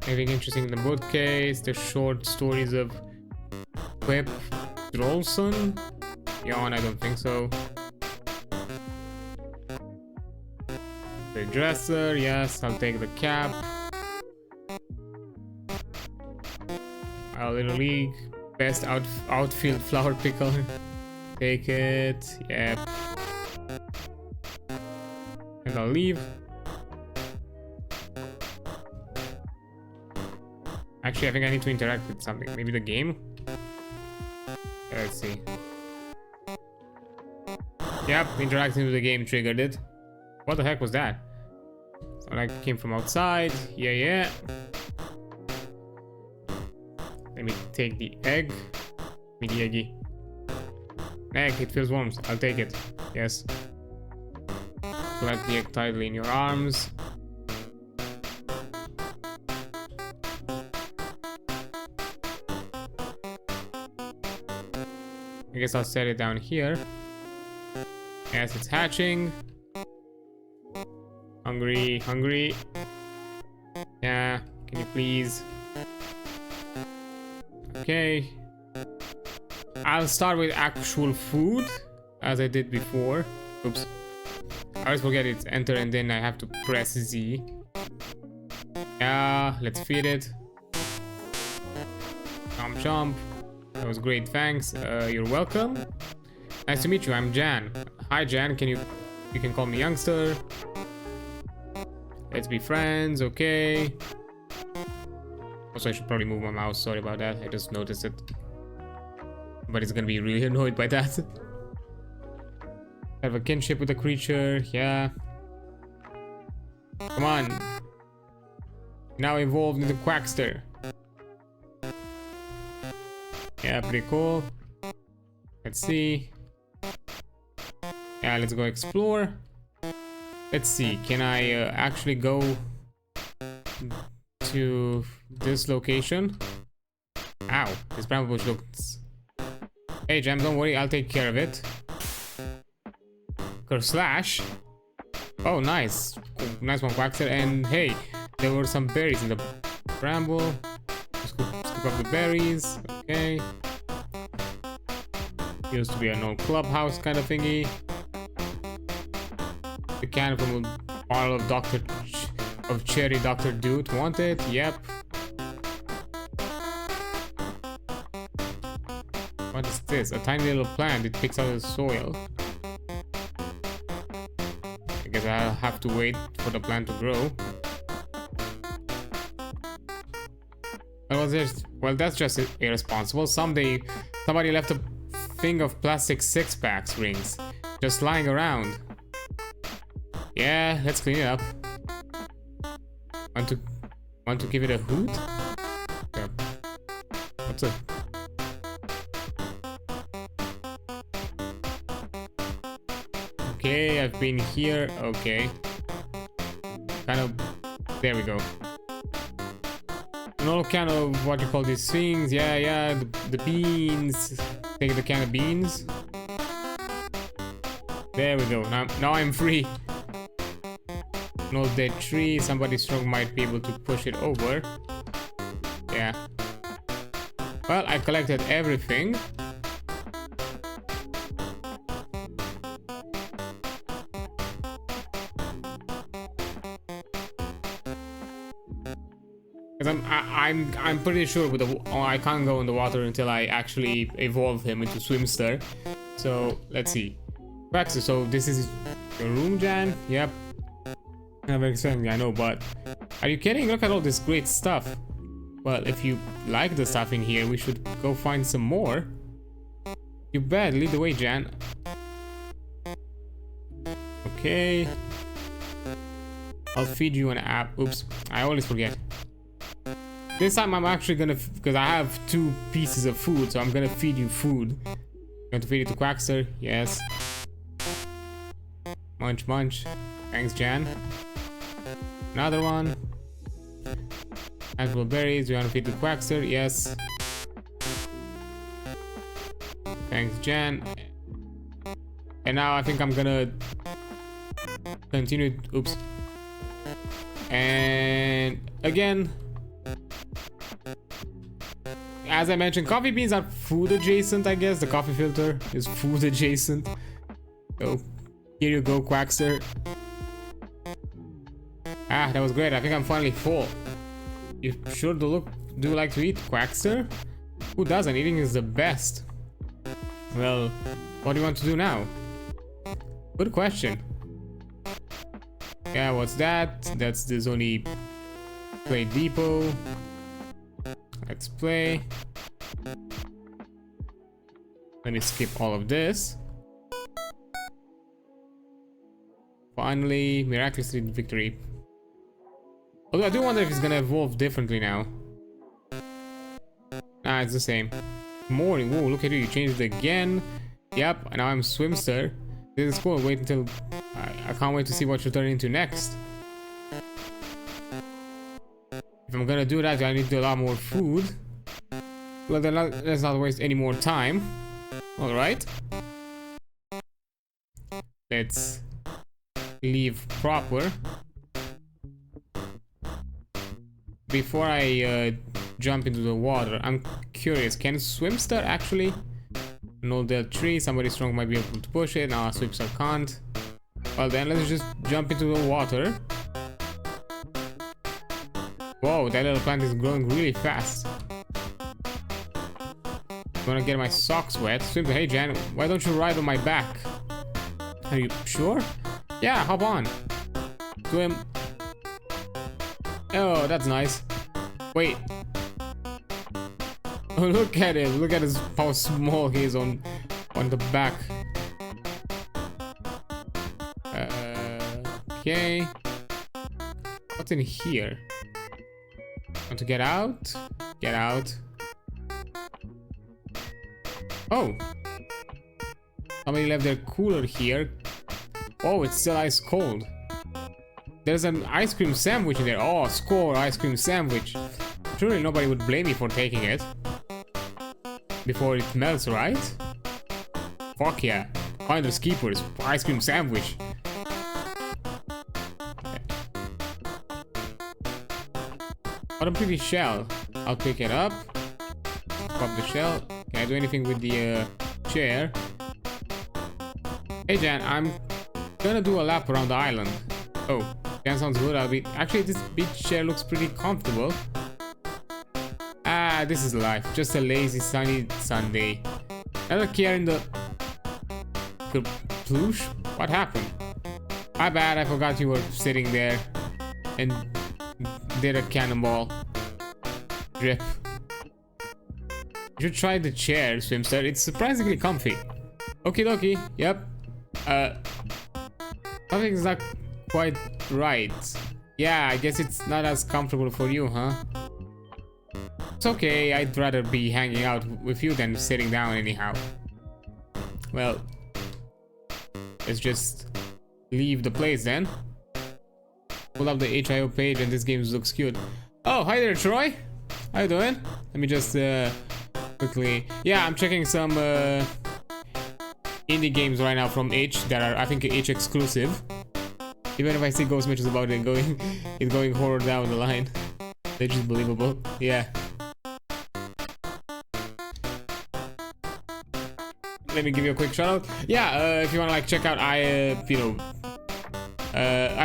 Anything interesting in the bookcase? The short stories of Pep Drolson? Yawn, I don't think so. The dresser, yes, I'll take the cap. Our little league. Best outfield flower picker. Take it. Yep. And I'll leave. Actually, I think I need to interact with something. Maybe the game? Let's see. Yep, interacting with the game triggered it. What the heck was that? So like came from outside. Yeah. Let me take the egg. Give me the eggy. Egg, it feels warm. I'll take it. Yes. Collect the egg tightly in your arms. I guess I'll set it down here. Yes, it's hatching. Hungry. Yeah, can you please? Okay. I'll start with actual food, as I did before. Oops. I always forget it's enter and then I have to press Z. Yeah, let's feed it. Chomp. That was great, thanks. You're welcome. Nice to meet you, I'm Jan. Hi Jan, you can call me youngster. Let's be friends, okay. Also, I should probably move my mouse, sorry about that, I just noticed it. But it's gonna be really annoyed by that. Have a kinship with the creature, yeah. Come on. Now evolved into Quackster. Yeah, pretty cool. Let's see. Yeah, let's go explore. Let's see, can I actually go to this location? Ow, this bramble bush looks... Hey Jam, don't worry, I'll take care of it. Slash. Oh, nice. Cool. Nice one, Quackster. And hey, there were some berries in the bramble. Scoop up the berries. Okay. Used to be an old clubhouse kind of thingy. The can from a bottle of cherry Dr. Dude. Want it? Yep. What is this? A tiny little plant. It picks out the soil. I guess I'll have to wait for the plant to grow. Well, that's just irresponsible. Somebody left a thing of plastic six-packs rings just lying around. Yeah, let's clean it up. Want to give it a hoot? Yeah. What's a... Okay, I've been here. Okay. Kind of... There we go. An old can of what you call these things. Yeah, the beans. Take the can of beans. There we go. Now I'm free. An old dead tree. Somebody strong might be able to push it over. Yeah. Well, I collected everything. I'm pretty sure with the I can't go in the water until I actually evolve him into Swimster. So let's see. Quackster, so this is your room, Jan? Yep. Not very exciting, I know, but are you kidding? Look at all this great stuff. Well, if you like the stuff in here, we should go find some more. You bet. Lead the way, Jan. Okay. I'll feed you an app. Oops, I always forget. This time I'm actually gonna, because I have 2 pieces of food, so I'm gonna feed you food. Going to feed it to Quackster, yes. Munch, munch. Thanks, Jan. Another one. Handful of berries. We want to feed the Quackster, yes. Thanks, Jan. And now I think I'm gonna continue. Oops. And again. As I mentioned, coffee beans are food adjacent, I guess. The coffee filter is food adjacent. So, here you go, Quackster. Ah, that was great. I think I'm finally full. You sure do like to eat, Quackster? Who doesn't? Eating is the best. Well, what do you want to do now? Good question. Yeah, what's that? That's the Zony Play Depot. Let's play. Let me skip all of this. Finally, miraculously victory. Although I do wonder if it's gonna evolve differently now. Nah, it's the same. Morning. Whoa, look at you. You changed it again. Yep, now I'm Swimster. This is cool. Wait until... I can't wait to see what you turn into next. If I'm gonna do that, I need a lot more food. Well, then let's not waste any more time. Alright. Let's leave proper. Before I jump into the water, I'm curious, can Swimster actually? No dead tree, somebody strong might be able to push it. No, Swimster can't. Well then, let's just jump into the water. Whoa, that little plant is growing really fast. I'm gonna get my socks wet. Swimster, hey Jan, why don't you ride on my back? Are you sure? Yeah, hop on. Swim. Oh, that's nice. Wait. Oh, look at him. Look at how small he is on the back. Okay. What's in here? Want to get out? Get out. Oh. Somebody left their cooler here. Oh, it's still ice cold. There's an ice cream sandwich in there. Oh, score ice cream sandwich. Surely nobody would blame me for taking it. Before it melts, right? Fuck yeah. Finders keepers. Ice cream sandwich. What a pretty shell. I'll pick it up. Pop the shell. Can I do anything with the chair? Hey Jan, I'm gonna do a lap around the island. Oh, that sounds good. Actually, this beach chair looks pretty comfortable. Ah, this is life. Just a lazy sunny Sunday. Another care in the... Ploosh? What happened? My bad, I forgot you were sitting there. And did a cannonball. Drip. You should try the chair, Swimster. It's surprisingly comfy. Okie dokie. Yep. Something's not quite right. Yeah, I guess it's not as comfortable for you, huh? It's okay, I'd rather be hanging out with you than sitting down anyhow. Well, let's just leave the place then. Pull up the HIO page and this game looks cute. Oh, hi there, Troy. How you doing? Let me just quickly... Yeah, I'm checking some indie games right now from H that are, I think, H exclusive. Even if I see ghost matches about it going horror down the line. They're just believable. Yeah. Let me give you a quick shout out. Yeah, if you wanna like check out, I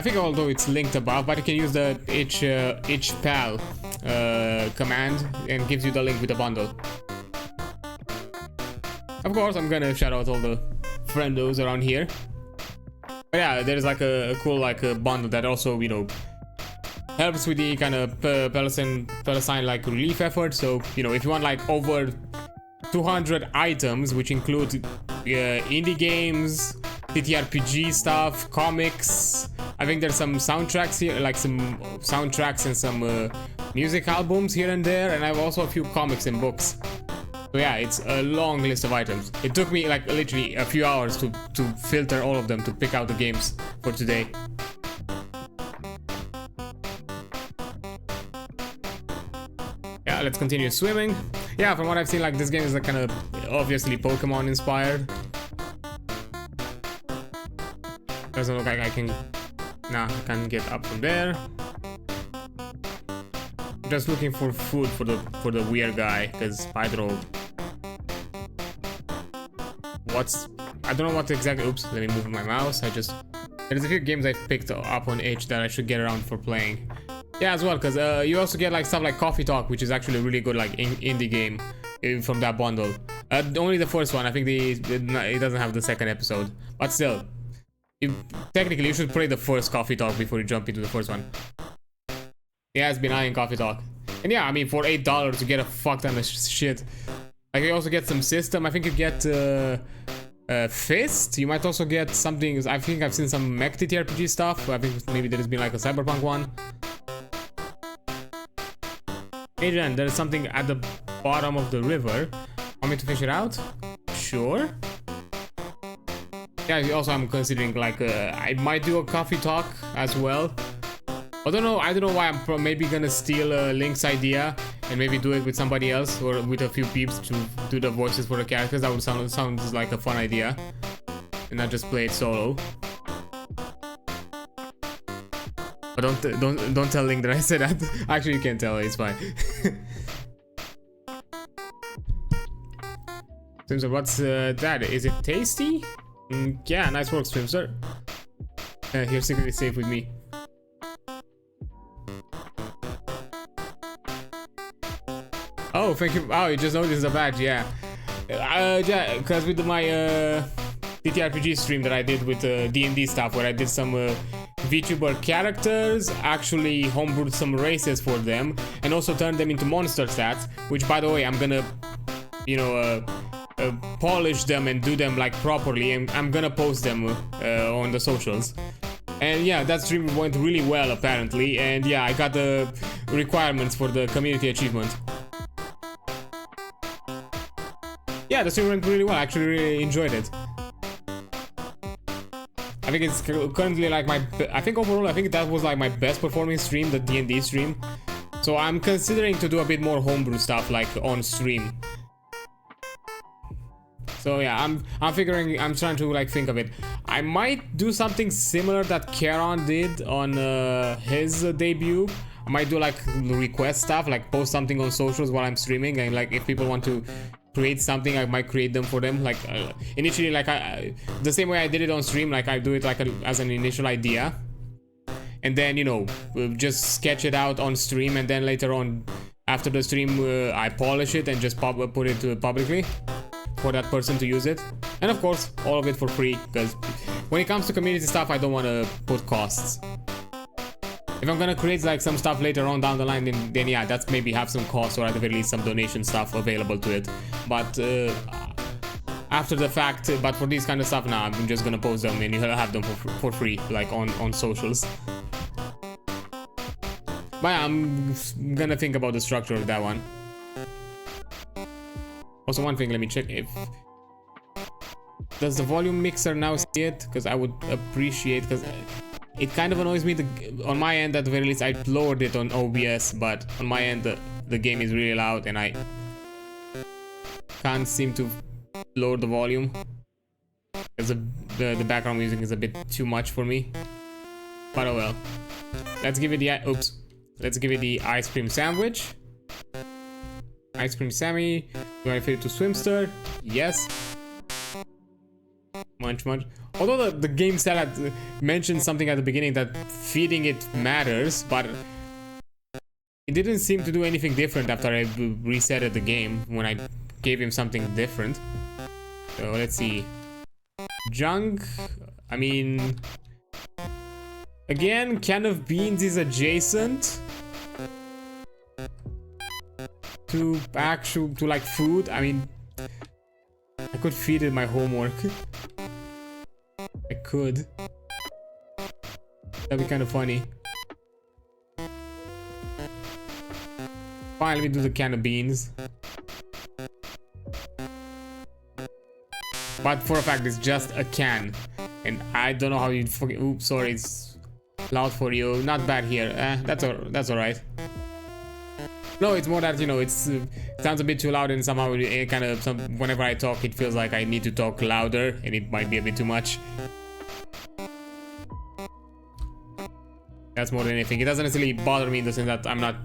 think although it's linked above, but you can use the hpal command and gives you the link with the bundle. Of course, I'm gonna shout out all the friendos around here. But yeah, there's like a cool like a bundle that also helps with the kind of Palestine like relief effort. So if you want like over 200 items, which include indie games, TTRPG stuff, comics. I think there's some soundtracks here, like some soundtracks and some music albums here and there, and I have also a few comics and books. So yeah, it's a long list of items. It took me like literally a few hours to filter all of them to pick out the games for today. Yeah, let's continue swimming. Yeah, from what I've seen, like this game is like kind of obviously Pokemon inspired. Doesn't look like I can... Nah, I can't get up from there. I'm just looking for food for the weird guy, because I don't know I don't know what exactly... Oops, let me move my mouse. I just There's a few games I've picked up on itch that I should get around for playing. Yeah, as well, because you also get like stuff like Coffee Talk, which is actually a really good like indie game from that bundle. Only the first one. I think it doesn't have the second episode, but still, technically you should play the first Coffee Talk before you jump into the first one. Yeah, it's been eyeing Coffee Talk, and yeah, I mean for $8 you get a fuck ton of shit. Like you also get some system. I think you get Fist. You might also get something. I think I've seen some mech TTRPG stuff. I think maybe there's been like a cyberpunk one. Adrian, there's something at the bottom of the river. Want me to fish it out? Sure. Yeah, also I'm considering like I might do a Coffee Talk as well. I don't know why I'm maybe gonna steal Link's idea and maybe do it with somebody else or with a few peeps to do the voices for the characters. That would sound like a fun idea, and not just play it solo. But don't tell Link that I said that. Actually, you can't tell. It's fine. Swimster, what's that? Is it tasty? Yeah, nice work, Swimster. Here, secretly safe with me. Oh, thank you. Oh, you just noticed the badge, yeah. Yeah, because with my TTRPG stream that I did with D&D stuff, where I did some VTuber characters, actually homebrewed some races for them, and also turned them into monster stats, which, by the way, I'm gonna, you know, polish them and do them like properly, and I'm gonna post them on the socials. And yeah, that stream went really well apparently, and yeah, I got the requirements for the community achievement. Yeah, the stream went really well. I actually really enjoyed it. I think it's currently like I think overall, I think that was like my best performing stream, the D&D stream. So I'm considering to do a bit more homebrew stuff like on stream. So yeah, I'm figuring, I'm trying to like think of it. I might do something similar that Karen did on his debut. I might do like request stuff, like post something on socials while I'm streaming, and like if people want to create something, I might create them for them. Like initially, like the same way I did it on stream, like I do it like as an initial idea, and then you know just sketch it out on stream, and then later on after the stream I polish it and just put it publicly for that person to use it. And of course all of it for free, because when it comes to community stuff I don't want to put costs. If I'm gonna create like some stuff later on down the line, then yeah, that's maybe have some costs, or at the very least some donation stuff available to it. But after the fact, but for these kind of stuff now, I'm just gonna post them and you'll have them for free, like on socials. But yeah, I'm gonna think about the structure of that one. Also, one thing, let me check if does the volume mixer now see it, because I would appreciate, because it kind of annoys me on my end at the very least. I lowered it on OBS, but on my end the game is really loud and I can't seem to lower the volume because the background music is a bit too much for me. But oh well. Let's give it the ice cream sandwich. Ice cream Sammy. Do I feed it to Swimster? Yes. Munch. Although the game said mentioned something at the beginning that feeding it matters, but it didn't seem to do anything different after I resetted the game when I gave him something different. So let's see. Junk. I mean, again, can of beans is adjacent to like food. I mean, I could feed it my homework. I could. That'd be kind of funny. Fine, let me do the can of beans. But for a fact, it's just a can. And I don't know how you'd fucking... Oops, sorry, it's loud for you. Not bad here. That's alright. No, it's more that, you know, it sounds a bit too loud, and somehow it kind of... whenever I talk, it feels like I need to talk louder, and it might be a bit too much. That's more than anything. It doesn't necessarily bother me in the sense that I'm not...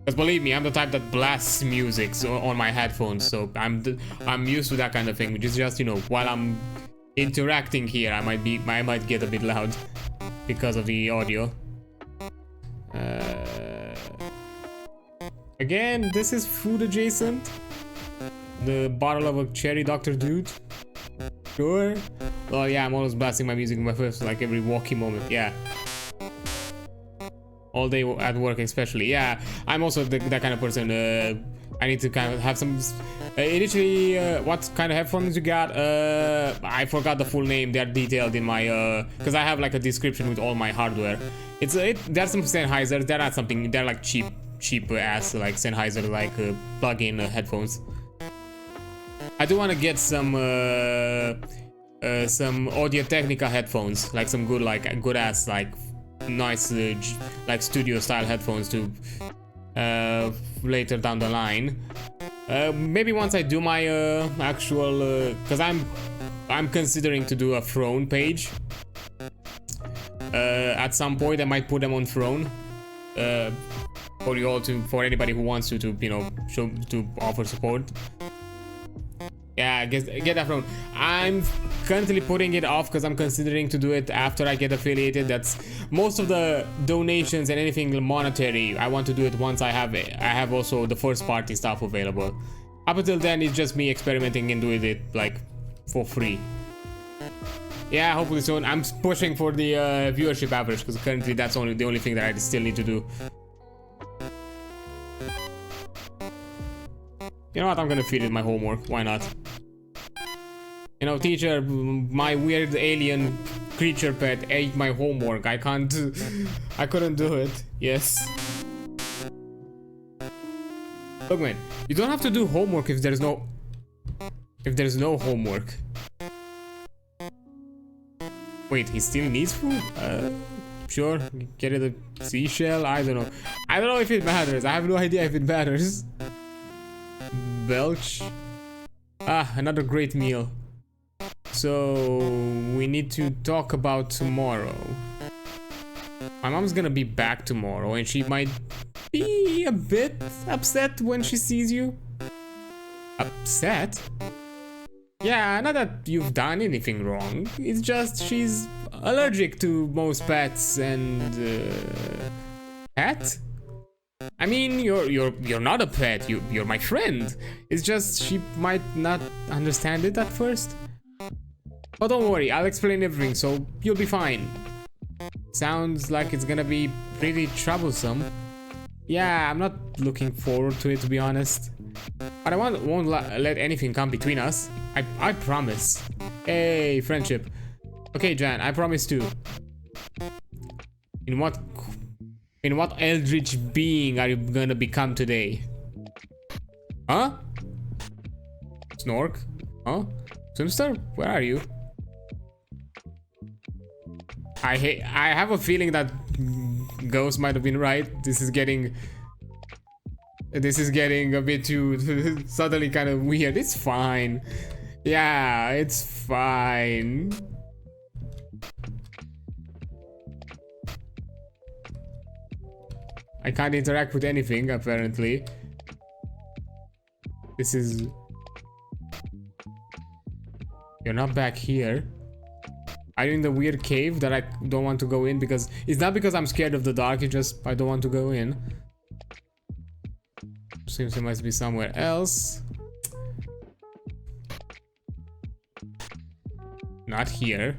Because believe me, I'm the type that blasts music on my headphones, so I'm used to that kind of thing, which is just, you know, while I'm interacting here. I might get a bit loud because of the audio. Again, this is food adjacent. The bottle of a cherry Dr. Dude. Sure. Oh yeah, I'm always blasting my music in my first, like every walking moment. Yeah. All day at work, especially. Yeah, I'm also that kind of person. I need to kind of have some. Initially, what kind of headphones you got? I forgot the full name. They're detailed in my because I have like a description with all my hardware. There's some Sennheisers. They're not something. They're like cheap ass like Sennheiser like plug-in headphones. I do want to get some Audio-Technica headphones, like some good ass like nice like studio style headphones to later down the line. Maybe once I do my actual because I'm considering to do a Throne page. At some point I might put them on Throne for you all for anybody who wants to you know to offer support. Yeah, get that Throne. I'm currently putting it off because I'm considering to do it after I get affiliated. That's most of the donations and anything monetary. I want to do it once I have it. I have also the first party stuff available. Up until then, it's just me experimenting and doing it like for free. Yeah, hopefully soon. I'm pushing for the viewership average because currently that's the only thing that I still need to do. You know what? I'm gonna feed it my homework. Why not? You know, teacher, my weird alien creature pet ate my homework. I couldn't do it. Yes. Look, man, you don't have to do homework if there's no homework. Wait, he still needs food? Sure, get it a seashell? I don't know. I don't know if it matters. I have no idea if it matters. Belch. Ah, another great meal. So we need to talk about tomorrow. My mom's gonna be back tomorrow and she might be a bit upset when she sees you. Upset? Yeah, not that you've done anything wrong. It's just she's allergic to most pets and pet? I mean, you're not a pet. You're my friend. It's just she might not understand it at first. But don't worry, I'll explain everything, so you'll be fine. Sounds like it's gonna be pretty troublesome. Yeah, I'm not looking forward to it, to be honest. But I won't let anything come between us. I promise. Hey, friendship. Okay, Jan, I promise too. In what eldritch being are you gonna become today? Huh? Snork? Huh? Swimster? Where are you? I have a feeling that Ghost might have been right. This is getting a bit too suddenly kind of weird. It's fine. Yeah, it's fine. I can't interact with anything, apparently. This is... You're not back here. Are you in the weird cave that I don't want to go in? Because it's not because I'm scared of the dark, it's just I don't want to go in. Seems it must be somewhere else. Not here.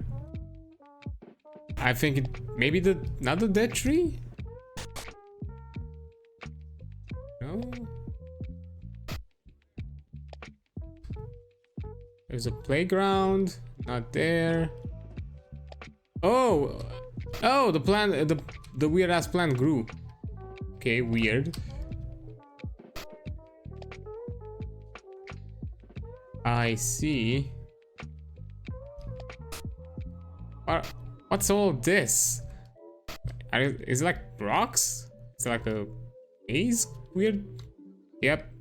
I think it... Maybe not the dead tree? No. There's a playground. Not there. Oh, the plant, the weird ass plant grew. Okay, weird. I see. What's all this? Is it like rocks? Is it like a maze? Weird. Yep.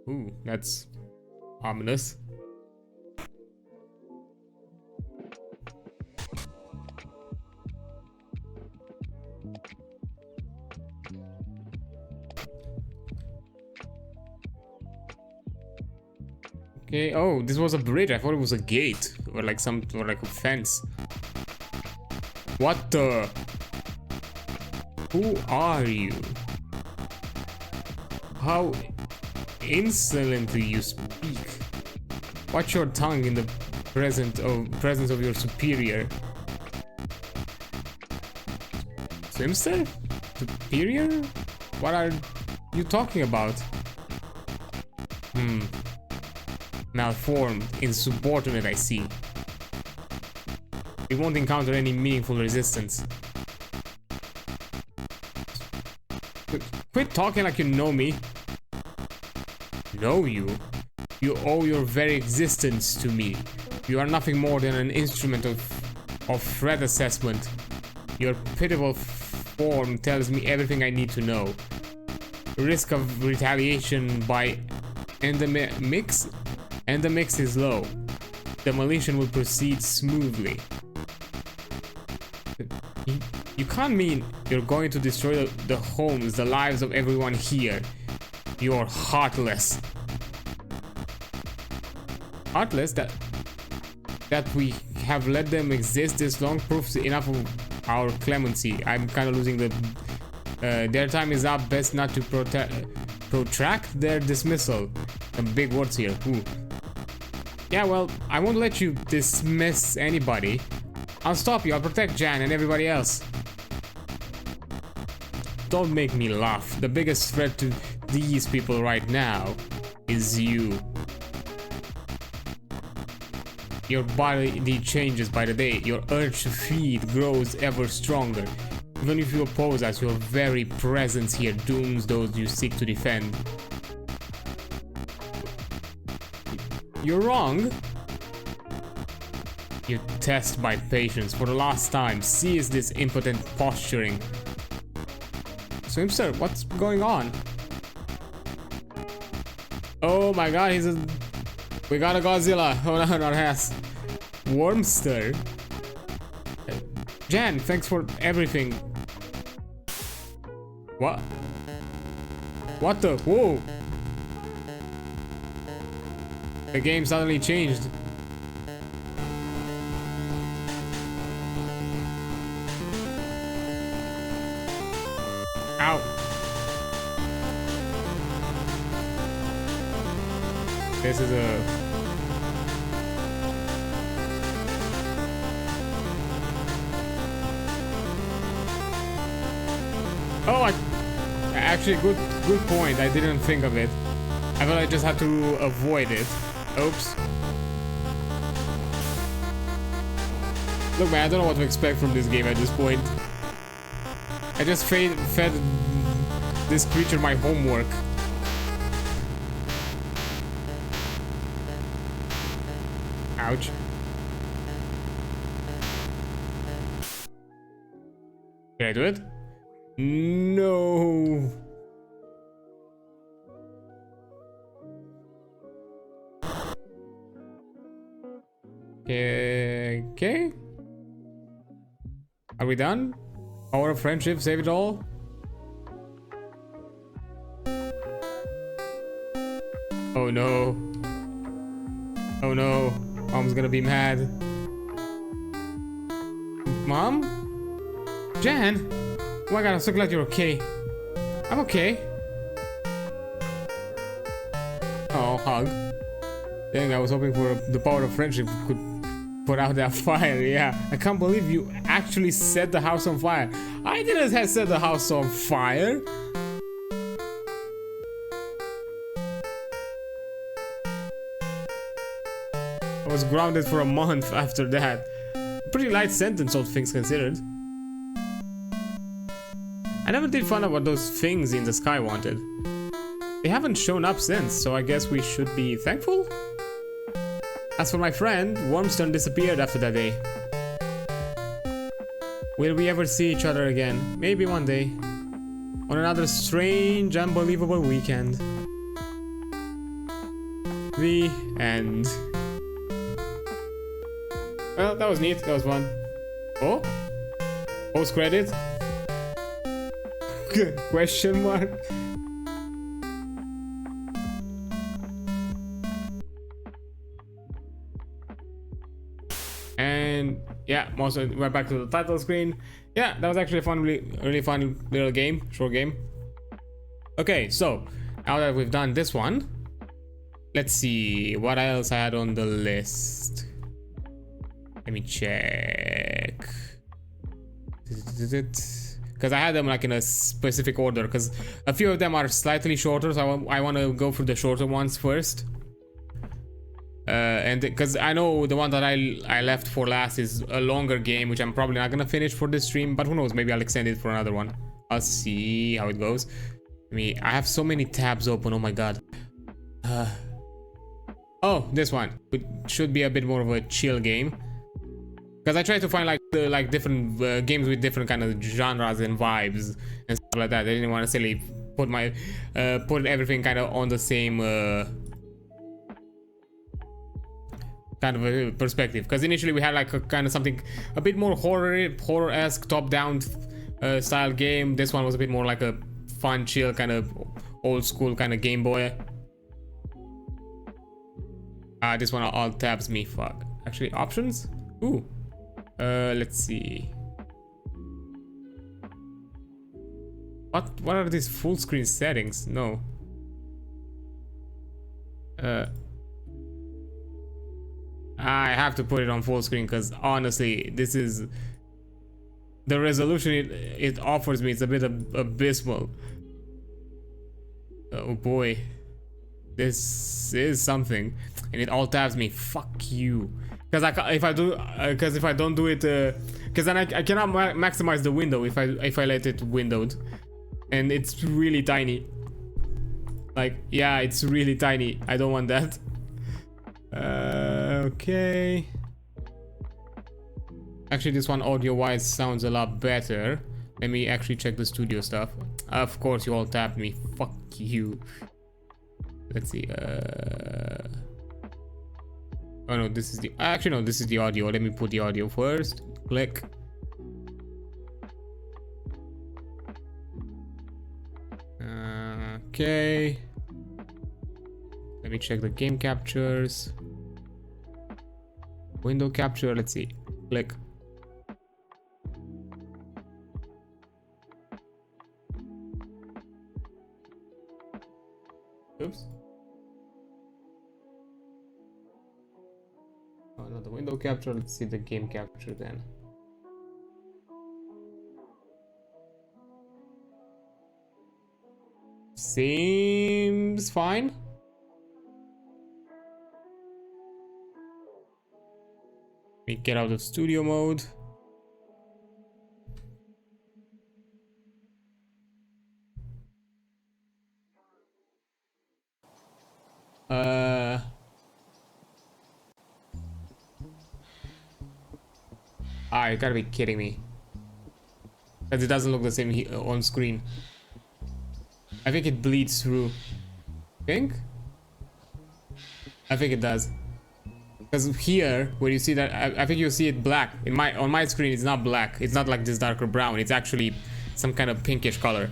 Ooh, that's ominous. Okay, oh, this was a bridge. I thought it was a gate or like like a fence. What the? Who are you? How insolently you speak. Watch your tongue in the presence of your superior. Swimster? Superior? What are you talking about? Malformed, insubordinate, I see. We won't encounter any meaningful resistance. Quit talking like you know me. Know you? You owe your very existence to me. You are nothing more than an instrument of threat assessment. Your pitiable form tells me everything I need to know. Risk of retaliation by endemics is low. Demolition will proceed smoothly. You can't mean you're going to destroy the homes, the lives of everyone here. You're heartless. Heartless? That we have let them exist this long proves enough of our clemency. I'm kind of losing the... their time is up. Best not to protract their dismissal. Some big words here. Ooh. Yeah, well, I won't let you dismiss anybody. I'll stop you. I'll protect Jan and everybody else. Don't make me laugh. The biggest threat to these people right now is you. Your body changes by the day. Your urge to feed grows ever stronger. Even if you oppose us, your very presence here dooms those you seek to defend. You're wrong. You test my patience for the last time. Cease this impotent posturing. Swimster, what's going on? Oh my god, we got a Godzilla. Oh no, not Hass. Wormster. Jan, thanks for everything. What? What the? Whoa! The game suddenly changed. Ow. This is a... Oh, actually, good point. I didn't think of it. I thought I just had to avoid it. Oops. Look, man, I don't know what to expect from this game at this point. I just fed this creature my homework. Ouch. Can I do it? No. Okay. Are we done? Power of friendship, save it all? Oh no. Oh no. Mom's gonna be mad. Mom? Jan? Oh my god, I'm so glad you're okay. I'm okay. Oh, hug. Dang, I was hoping for the power of friendship could put out that fire. Yeah, I can't believe you actually set the house on fire. I didn't have set the house on fire. I was grounded for a month after that. Pretty light sentence, all things considered. I never did find out what those things in the sky wanted. They haven't shown up since, so I guess we should be thankful? As for my friend, Wormstone disappeared after that day. Will we ever see each other again? Maybe one day. On another strange, unbelievable weekend. The end. Well, that was neat. That was fun. Oh? Post credit? Question mark? yeah, mostly went back to the title screen. Yeah, that was actually a fun, really fun little game, short game. Okay, so now that we've done this one, let's see what else I had on the list. Let me check. Because I had them like in a specific order, because a few of them are slightly shorter, so I want to go for the shorter ones first. And because I know the one that I left for last is a longer game, which I'm probably not gonna finish for this stream, but who knows, maybe I'll extend it for another one. I'll see how it goes. I have so many tabs open, oh my god. Oh, this one, it should be a bit more of a chill game. Because I try to find like different games with different kind of genres and vibes and stuff like that. I didn't want to silly put my put everything kind of on the same kind of a perspective. Because initially we had like a kind of something a bit more horror-esque top-down style game. This one was a bit more like a fun, chill kind of old school kind of Game Boy. This one all tabs me. Fuck. Actually, options. Ooh. Let's see. What are these full screen settings? No. I have to put it on full screen because honestly, this is the resolution it offers me. It's a bit abysmal. Oh boy, this is something, and it all tabs me. Fuck you. Because if I don't do it, because then I cannot maximize the window if I let it windowed, and it's really tiny. Like, yeah, it's really tiny. I don't want that. Okay. Actually, this one audio-wise sounds a lot better. Let me actually check the studio stuff. Of course, you all tapped me. Fuck you. Let's see. Oh no, this is the. Actually, no, this is the audio. Let me put the audio first. Click. Okay. Let me check the game captures. Window capture. Let's see. Click. Oops. Oh, not the window capture. Let's see the game capture then. Seems fine. Let me get out of studio mode. You gotta be kidding me. Because it doesn't look the same on screen. I think it bleeds through. I think it does. Because here, where you see that, I think you'll see it black. On my screen, it's not black. It's not like this darker brown. It's actually some kind of pinkish color.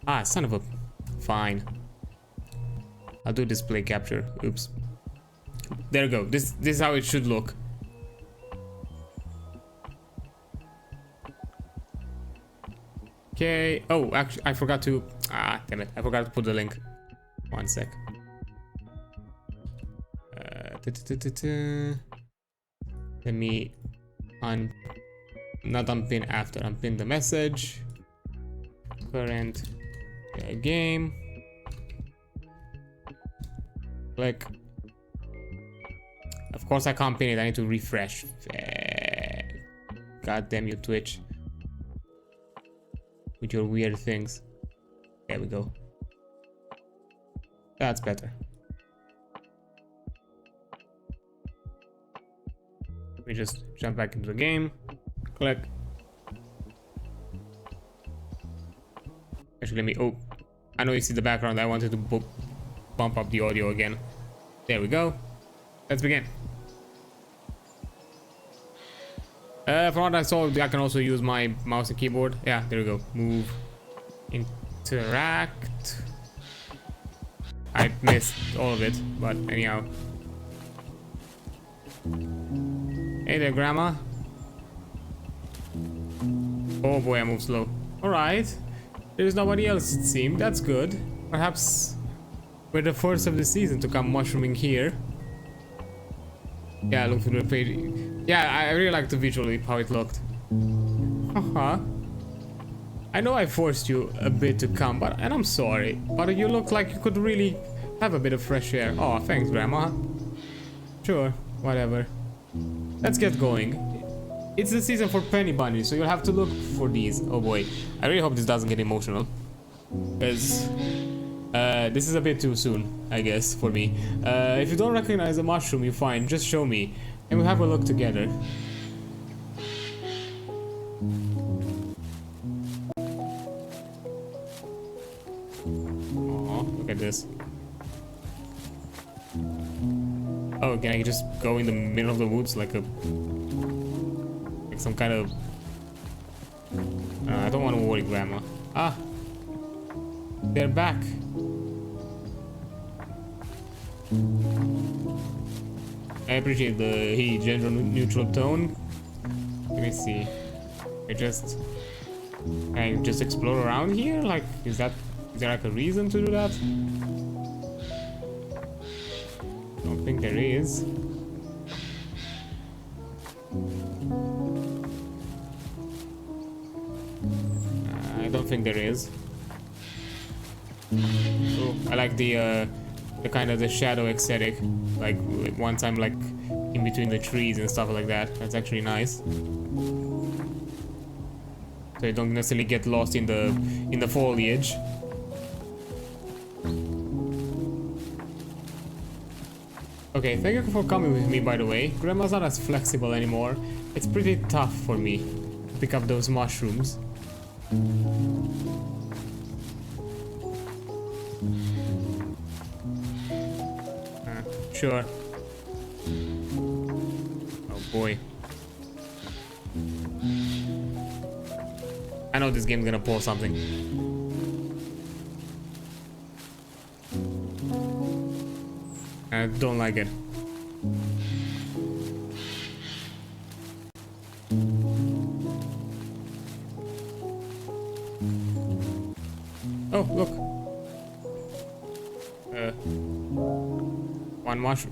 Ah, son of a... Fine. I'll do display capture. Oops. There we go. This is how it should look. Okay. Oh, actually, I forgot to... Ah, damn it. I forgot to put the link. One sec. Let me not unpin after. Unpin the message. Current game. Click. Of course I can't pin it. I need to refresh. God damn you, Twitch. With your weird things. There we go. That's better. Let me just jump back into the game. Click. Actually, let me... Oh, I know you see the background. I wanted to bump up the audio again. There we go. Let's begin. From what I saw, I can also use my mouse and keyboard. Yeah, there we go. Move. Interact. I missed all of it, but anyhow. Hey there, Grandma. Oh boy, I move slow. Alright. There's nobody else, it seemed. That's good. Perhaps we're the first of the season to come mushrooming here. Yeah, look through the page. Yeah, I really liked the visually how it looked. Haha. I know I forced you a bit to come, and I'm sorry. But you look like you could really have a bit of fresh air. Oh, thanks, Grandma. Sure, whatever. Let's get going. It's the season for penny bunnies, so you'll have to look for these. Oh boy, I really hope this doesn't get emotional, because this is a bit too soon, I guess, for me. If you don't recognize a mushroom you find, just show me, and we'll have a look together. Oh, look at this. Oh, can I just go in the middle of the woods like some kind of... I don't want to worry, Grandma. Ah! They're back. I appreciate the gender neutral tone. Let me see. Can I just explore around here? Like, is there like a reason to do that? I don't think there is. I don't think there is. Oh, I like the kind of the shadow aesthetic. Like once I'm like in between the trees and stuff like that. That's actually nice. So you don't necessarily get lost in the foliage. Okay, thank you for coming with me, by the way. Grandma's not as flexible anymore. It's pretty tough for me to pick up those mushrooms. Sure. Oh boy. I know this game's gonna pull something. I don't like it. Oh, look.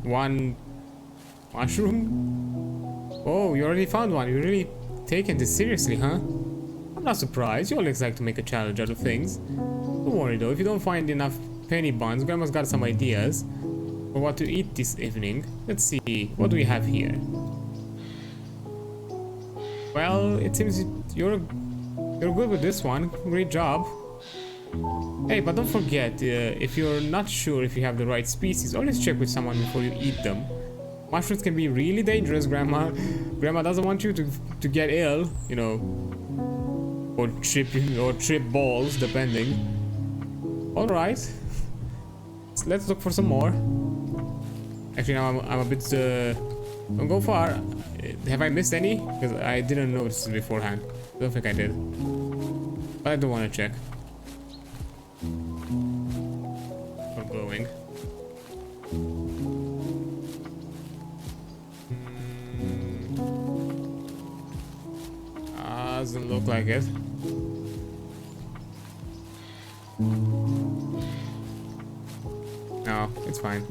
One mushroom? Oh, you already found one. You're really taking this seriously, huh? I'm not surprised. You always like to make a challenge out of things. Don't worry though, if you don't find enough penny buns, Grandma's got some ideas for what to eat this evening. Let's see, what do we have here? Well, it seems you're good with this one. Great job. Hey, but don't forget, if you're not sure if you have the right species, always check with someone before you eat them. Mushrooms can be really dangerous, Grandma. Grandma doesn't want you to get ill, you know, or trip balls, depending. All right, let's look for some more. Actually, now I'm a bit. Don't go far. Have I missed any? Because I didn't notice this beforehand. I don't think I did, but I do want to check. We're going. Doesn't look like it. No, it's fine.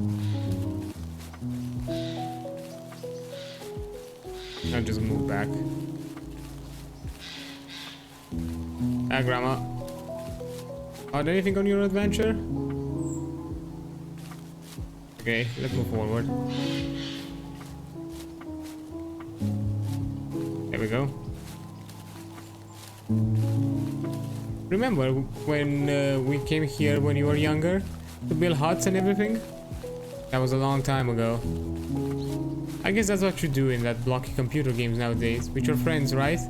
I'll just move back. Ah, Grandma. Heard anything on your adventure? Okay, let's move forward. There we go. Remember when we came here when you were younger to build huts and everything? That was a long time ago. I guess that's what you do in that blocky computer games nowadays with your friends, right?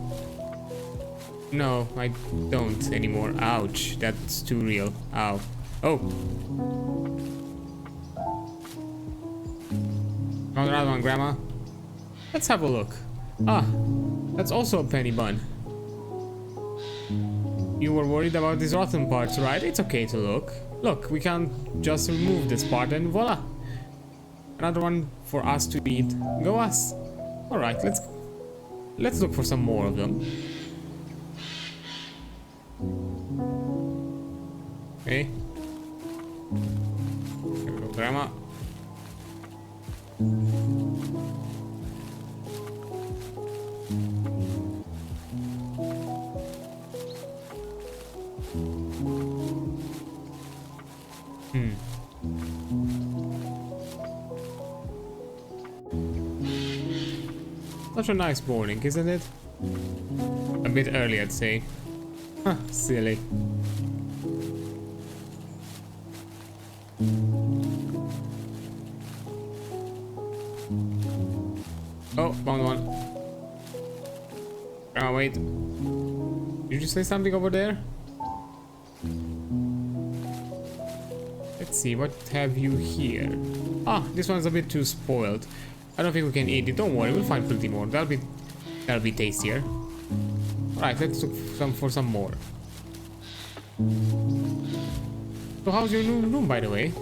No, I don't anymore. Ouch, that's too real. Ow. Oh! Found another one, Grandma. Let's have a look. Ah, that's also a penny bun. You were worried about these rotten parts, right? It's okay to look. Look, we can just remove this part and voila! Another one for us to eat. Go us! Alright, let's look for some more of them. Okay. Here we go, Grandma. Such a nice morning, isn't it? A bit early, I'd say. Huh, silly. Oh, found one. Oh, wait. Did you say something over there? Let's see, what have you here? Ah, this one's a bit too spoiled. I don't think we can eat it. Don't worry, we'll find plenty more. That'll be tastier. Alright, let's look for some more. So how's your new room, by the way?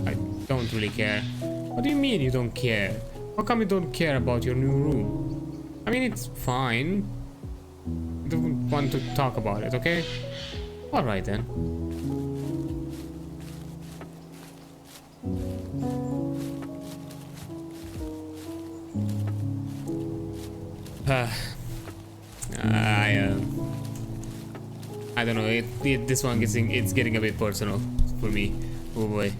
I don't really care. What do you mean you don't care? How come you don't care about your new room? I mean, it's fine. I don't want to talk about it, okay? Alright then. I don't know. This one it's getting a bit personal for me. Oh boy.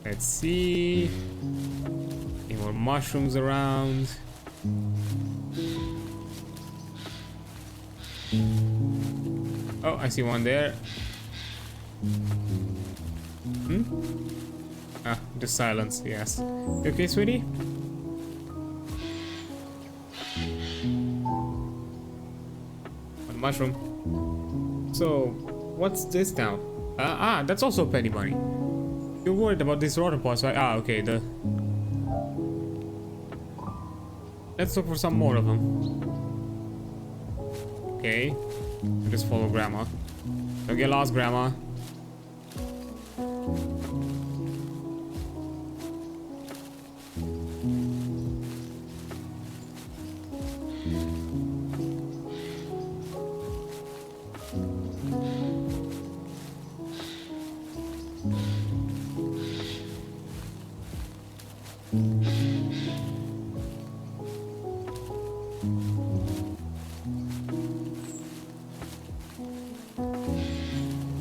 Let's see. Any more mushrooms around? Oh, I see one there. Ah, just silence, yes. You okay, sweetie? One mushroom. So, what's this now? That's also a penny bunny. You're worried about this rotter pods, right? Ah, okay, let's look for some more of them. Okay. Just follow Grandma. Don't get lost, Grandma.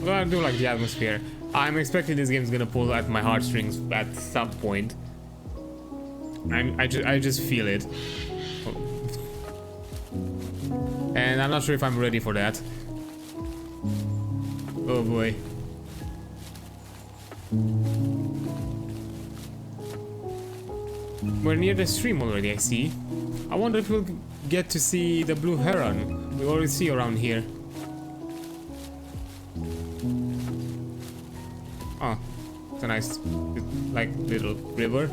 I do like the atmosphere. I'm expecting this game's gonna pull at my heartstrings at some point. I just feel it. And I'm not sure if I'm ready for that. Oh boy. We're near the stream already, I see. I wonder if we'll get to see the blue heron we already see around here. Oh, it's a nice, like, little river.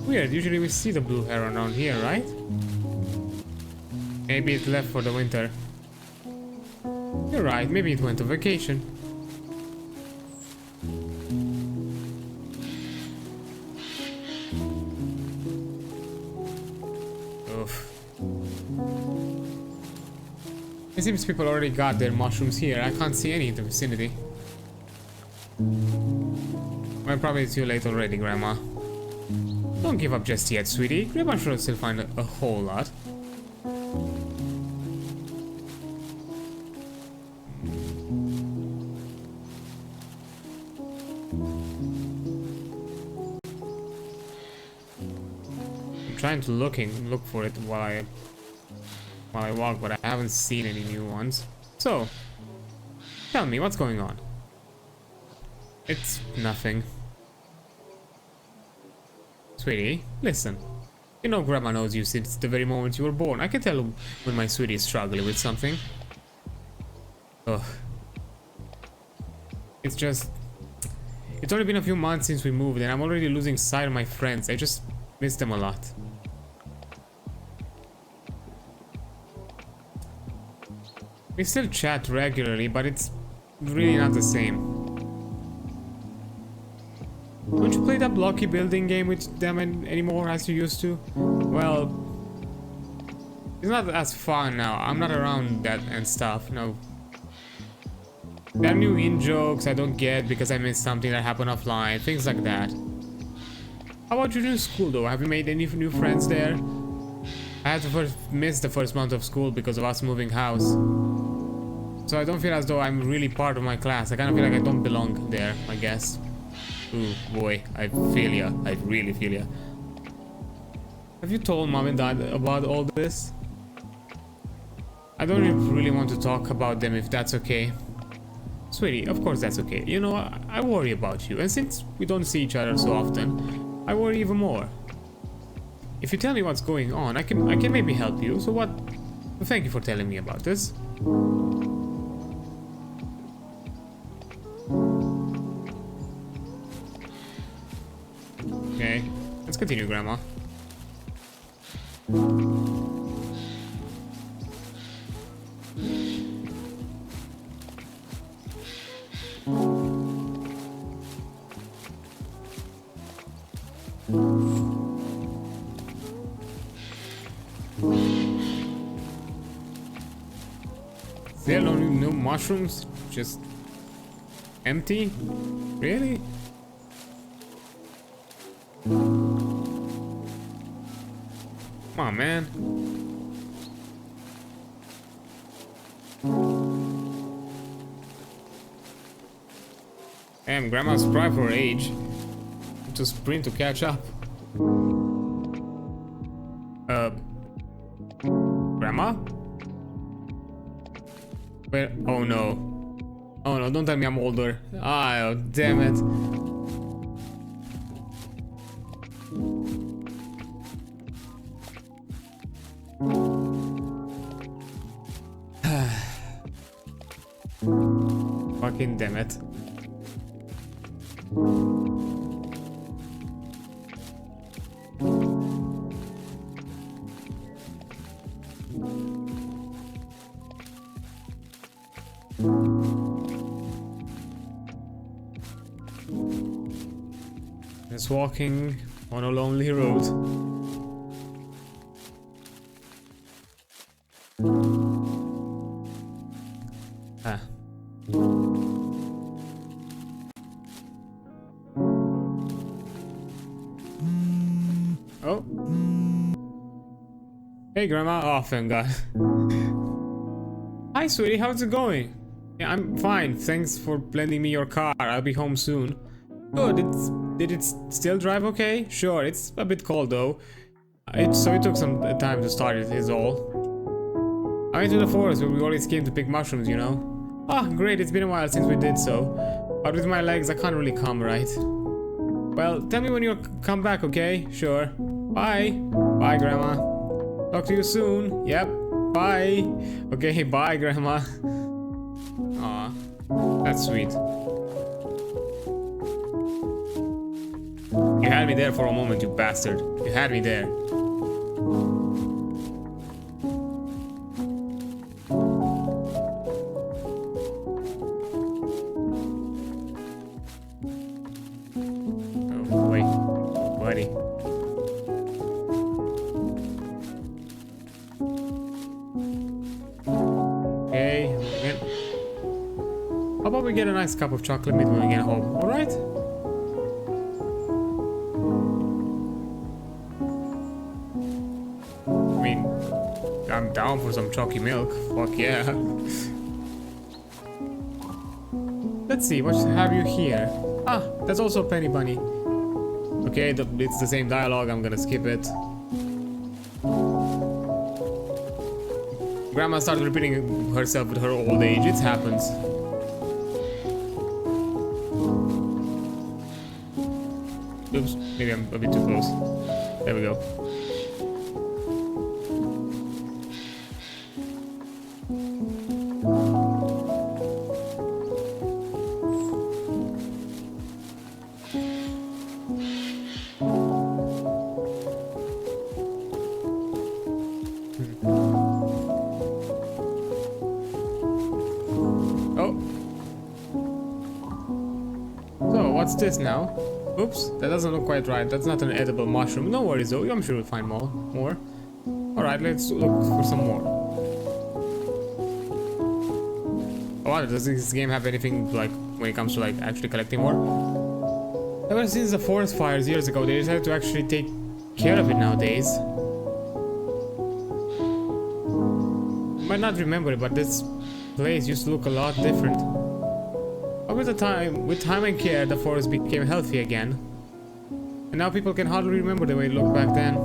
Weird, usually we see the blue heron around here, right? Maybe it left for the winter. You're right, maybe it went on vacation. It seems people already got their mushrooms here. I can't see any in the vicinity. Well, probably too late already, Grandma. Don't give up just yet, sweetie. Grandma should still find a whole lot. I'm trying to look for it while I walk, but I haven't seen any new ones. So, tell me, what's going on? It's nothing. Sweetie, listen. You know Grandma knows you since the very moment you were born. I can tell when my sweetie is struggling with something. Ugh. It's just... It's only been a few months since we moved and I'm already losing sight of my friends. I just miss them a lot. We still chat regularly, but it's really not the same. Don't you play that blocky building game with them anymore as you used to? Well, it's not as fun now. I'm not around that and stuff, no. There are new in-jokes I don't get because I missed something that happened offline, things like that. How about your new school though? Have you made any new friends there? I had to miss the first month of school because of us moving house. So I don't feel as though I'm really part of my class. I kind of feel like I don't belong there, I guess. Ooh, boy, I feel ya. I really feel ya. Have you told mom and dad about all this? I don't really want to talk about them if that's okay. Sweetie, of course that's okay. You know, I worry about you. And since we don't see each other so often, I worry even more. If you tell me what's going on, I can maybe help you. So what? Well, thank you for telling me about this. Okay, let's continue, Grandma. There are no mushrooms, just empty? Really? Come on, man. Damn, Grandma's spry for her age. To sprint to catch up. Grandma? Where? Oh no. Oh no, don't tell me I'm older. Ah, oh, damn it. Fucking damn it. Just walking on a lonely road. Ah. Oh. Hey, Grandma. Oh, thank God. Hi, sweetie. How's it going? Yeah, I'm fine. Thanks for lending me your car. I'll be home soon. Good. Did it still drive okay? Sure. It's a bit cold though. So it took some time to start it. Is all. I went to the forest where we always came to pick mushrooms, you know. Ah, great. It's been a while since we did so. But with my legs, I can't really come, right? Well, tell me when you come back, okay? Sure. Bye. Bye, Grandma. Talk to you soon. Yep. Bye. Okay, bye, Grandma. Aw, that's sweet. You had me there for a moment, you bastard. You had me there. Oh boy, buddy. Okay, how about we get a nice cup of chocolate mint when we get home, alright? I'm down for some chalky milk. Fuck yeah. Let's see, what have you here? Ah, that's also Penny Bunny. Okay, it's the same dialogue, I'm gonna skip it. Grandma started repeating herself with her old age, it happens. Oops, maybe I'm a bit too close. There we go. what's this now? Oops, that doesn't look quite right. That's not an edible mushroom. No worries though, I'm sure we'll find more. Alright, let's look for some more. Oh wow, does this game have anything like when it comes to like actually collecting more? Ever since the forest fires years ago, they decided to actually take care of it nowadays. You might not remember it, but this place used to look a lot different. But with time and care, the forest became healthy again. And now people can hardly remember the way it looked back then.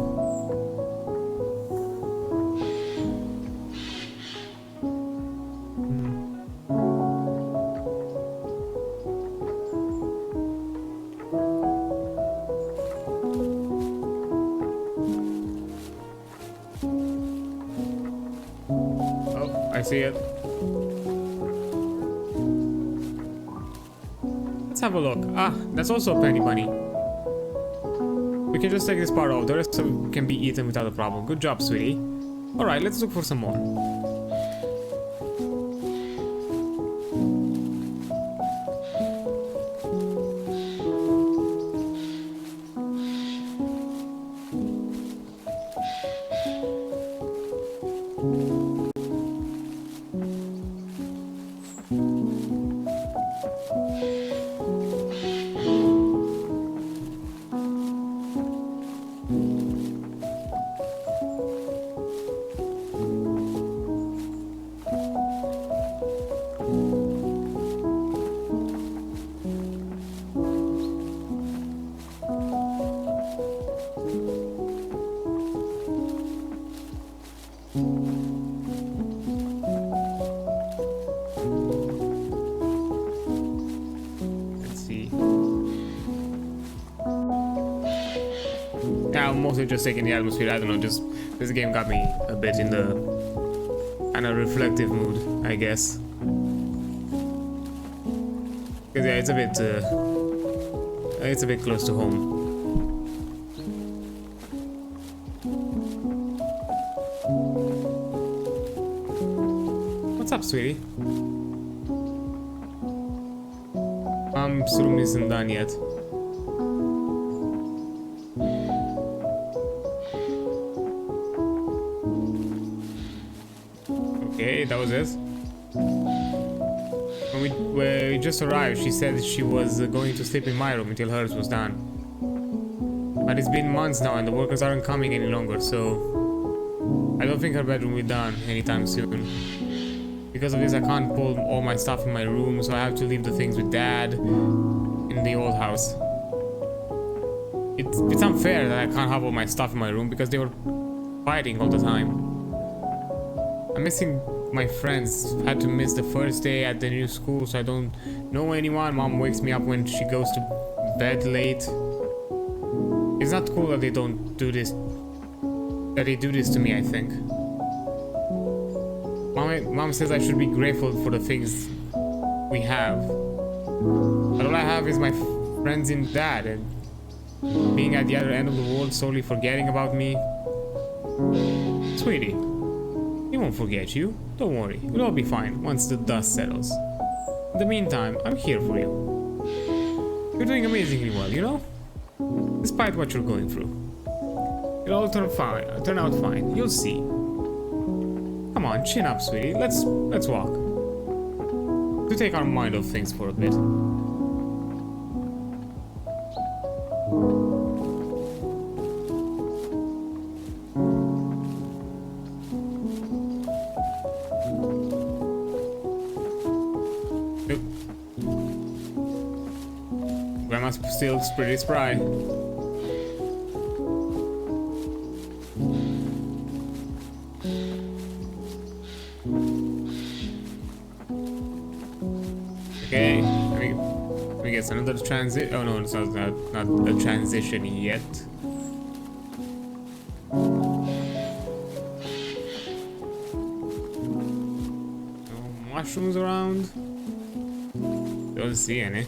Oh, I see it. Let's have a look. Ah, that's also a penny bunny. We can just take this part off. The rest can be eaten without a problem. Good job, sweetie. Alright, let's look for some more. I'm mostly just taking the atmosphere. I don't know, just this game got me a bit in the kind of reflective mood, I guess. Because yeah, it's a bit close to home. What's up, sweetie? Room isn't done yet. Okay, that was it. When we just arrived, she said she was going to sleep in my room until hers was done. But it's been months now and the workers aren't coming any longer, so I don't think her bedroom will be done anytime soon. Because of this, I can't pull all my stuff in my room, so I have to leave the things with Dad in the old house. It's unfair that I can't have all my stuff in my room because they were fighting all the time. I'm missing my friends. Had to miss the first day at the new school, so I don't know anyone. Mom wakes me up when she goes to bed late. It's not cool that they don't do this. That they do this to me, I think. Mom says I should be grateful for the things we have. But all I have is my friends and Dad, and being at the other end of the world, solely forgetting about me. Sweetie, he won't forget you. Don't worry, it'll all be fine once the dust settles. In the meantime, I'm here for you. You're doing amazingly well, you know? Despite what you're going through. It'll all turn out fine. You'll see. Come on, chin up, sweetie. Let's walk. To take our mind off things for a bit. Grandma's still pretty spry. Okay, let me guess, another transit. Oh no, it's not a transition yet. No mushrooms around. Don't see any.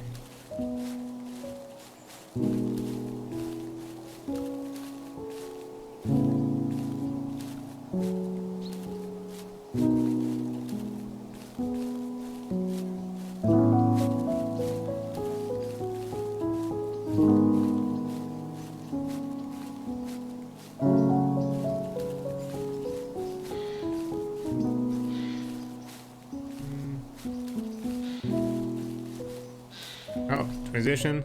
transition.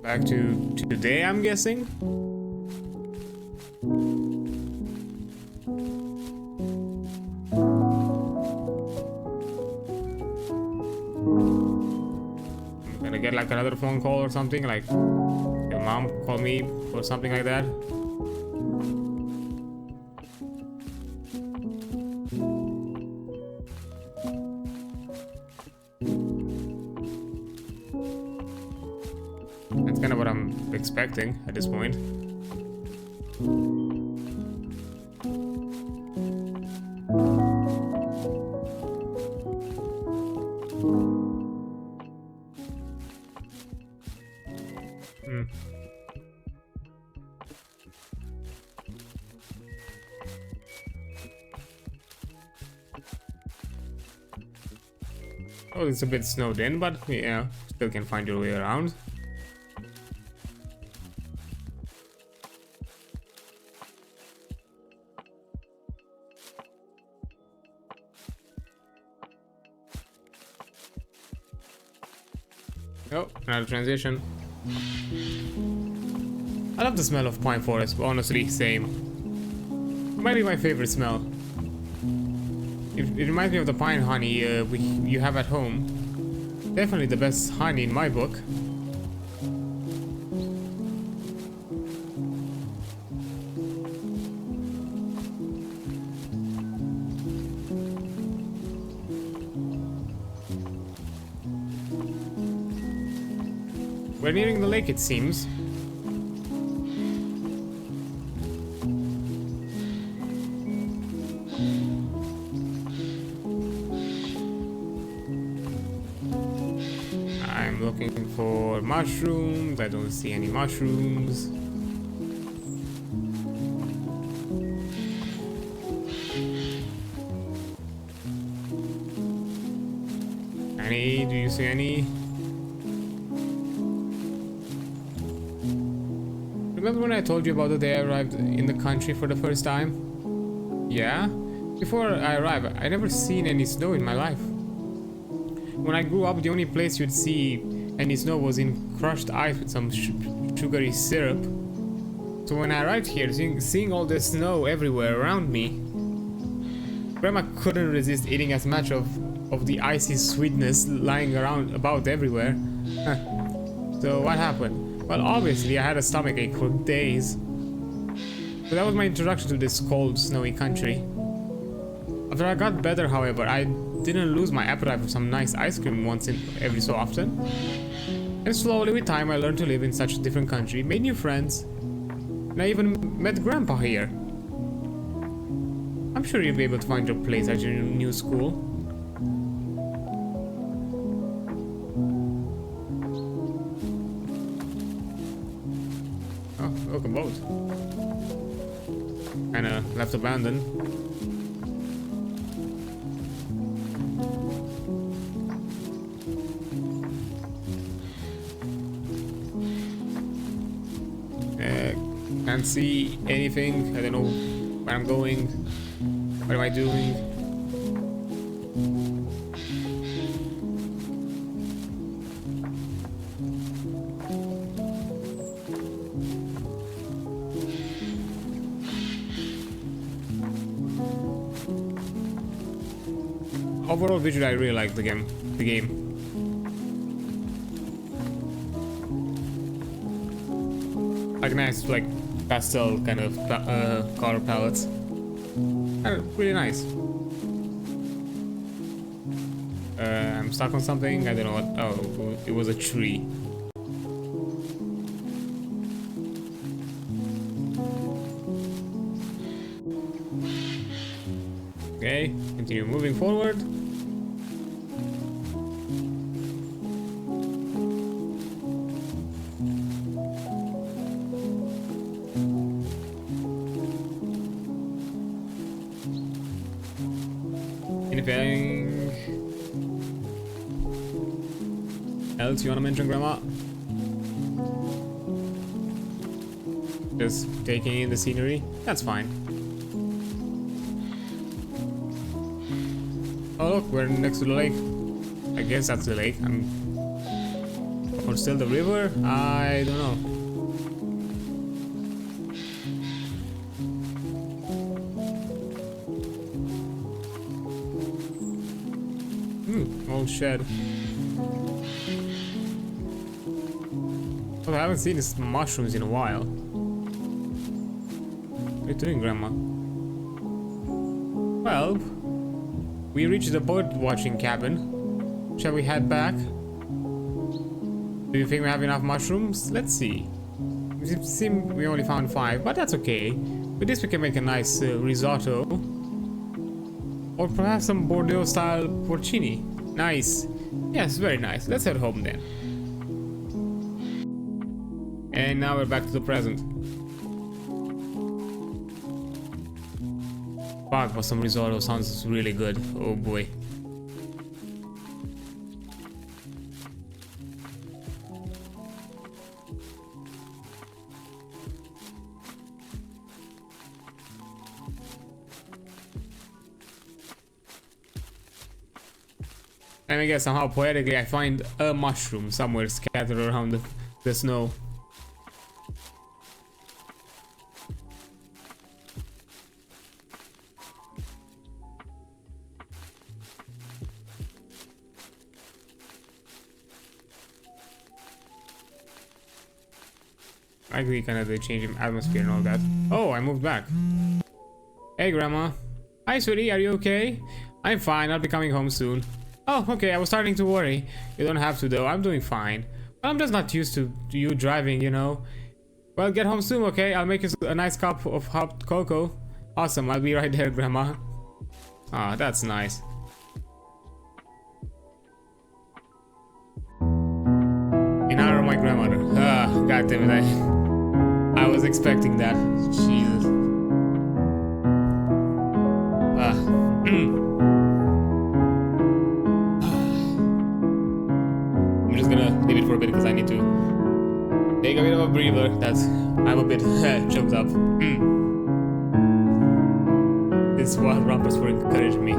Back to today, I'm guessing. I'm gonna get like another phone call or something, like your mom call me or something like that. That's kind of what I'm expecting at this point. Oh, it's a bit snowed in, but yeah, still can find your way around. Oh, another transition. I love the smell of pine forest, honestly, same. It might be my favorite smell. It reminds me of the pine honey you have at home. Definitely the best honey in my book. We're nearing the lake, it seems. I'm looking for mushrooms. I don't see any mushrooms. Any? Do you see any? Remember when I told you about the day I arrived in the country for the first time? Yeah? Before I arrived, I never seen any snow in my life. When I grew up, the only place you'd see any snow was in crushed ice with some sugary syrup. So when I arrived here, seeing all the snow everywhere around me, Grandma couldn't resist eating as much of the icy sweetness lying around about everywhere. So what happened? Well, obviously I had a stomachache for days. So that was my introduction to this cold, snowy country. After I got better, however, I didn't lose my appetite for some nice ice cream once in every so often. And slowly with time I learned to live in such a different country, made new friends, and I even met Grandpa here. I'm sure you'll be able to find your place at your new school. Oh, look, a boat. Kinda left abandoned. Can't see anything. I don't know where I'm going. What am I doing? Overall, visually, I really like the game. Like nice, like pastel kind of color palettes. Really nice. I'm stuck on something. I don't know what. Oh, it was a tree. Okay, continue moving forward. Anything else you want to mention, Grandma? Just taking in the scenery? That's fine. Oh look, we're next to the lake. I guess that's the lake. Or still the river? I don't know. Old shed. What I haven't seen is mushrooms in a while. What are you doing, Grandma? Well, we reached the bird watching cabin. Shall we head back? Do you think we have enough mushrooms? Let's see. It seems we only found 5, but that's okay. With this we can make a nice risotto. Or perhaps some Bordeaux style porcini. Nice. Yes, very nice. Let's head home then. And now we're back to the present. Fuck, but some risotto sounds really good. Oh boy. And I guess somehow poetically I find a mushroom somewhere scattered around the snow. I agree, kind of the change in atmosphere and all that. Oh, I moved back. Hey, Grandma. Hi, sweetie. Are you okay? I'm fine. I'll be coming home soon. Oh, okay. I was starting to worry. You don't have to, though. I'm doing fine. But I'm just not used to you driving, you know. Well, get home soon, okay? I'll make you a nice cup of hot cocoa. Awesome. I'll be right there, Grandma. Ah, that's nice. In honor of my grandmother. Ah, god damn it. I was expecting that. Jesus. I'm just gonna leave it for a bit because I need to take a bit of a breather. I'm a bit choked up. This is what Rumpus for encouraging me.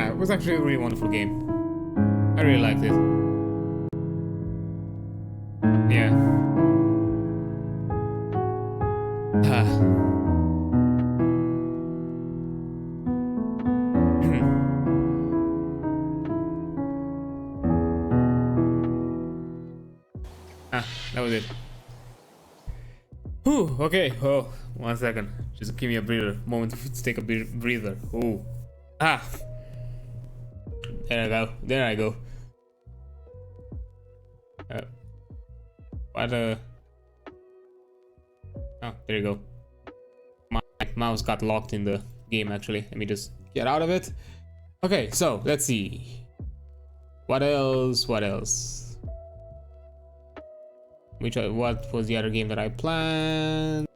It was actually a really wonderful game. I really liked it. Yeah. That was it. Whew, okay. Oh, 1 second. Just give me a breather. Moment to take a breather. Ooh. Ah. There I go. There I go. What oh, there you go. My mouse got locked in the game actually. Let me just get out of it. Okay, so let's see. What else? What else? What was the other game that I planned?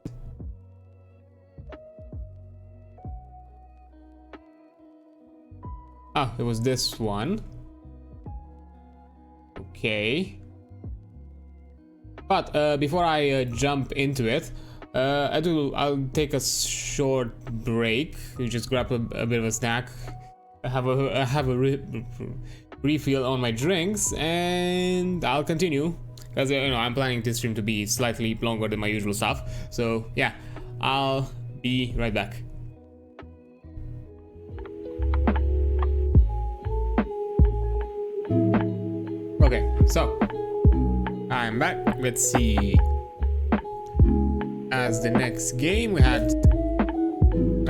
Ah, it was this one. Okay. But before I jump into it, I'll take a short break. You just grab a bit of a snack, have a refill on my drinks, and I'll continue. Because you know I'm planning this stream to be slightly longer than my usual stuff. So yeah, I'll be right back. Okay, so I'm back. Let's see. As the next game, we're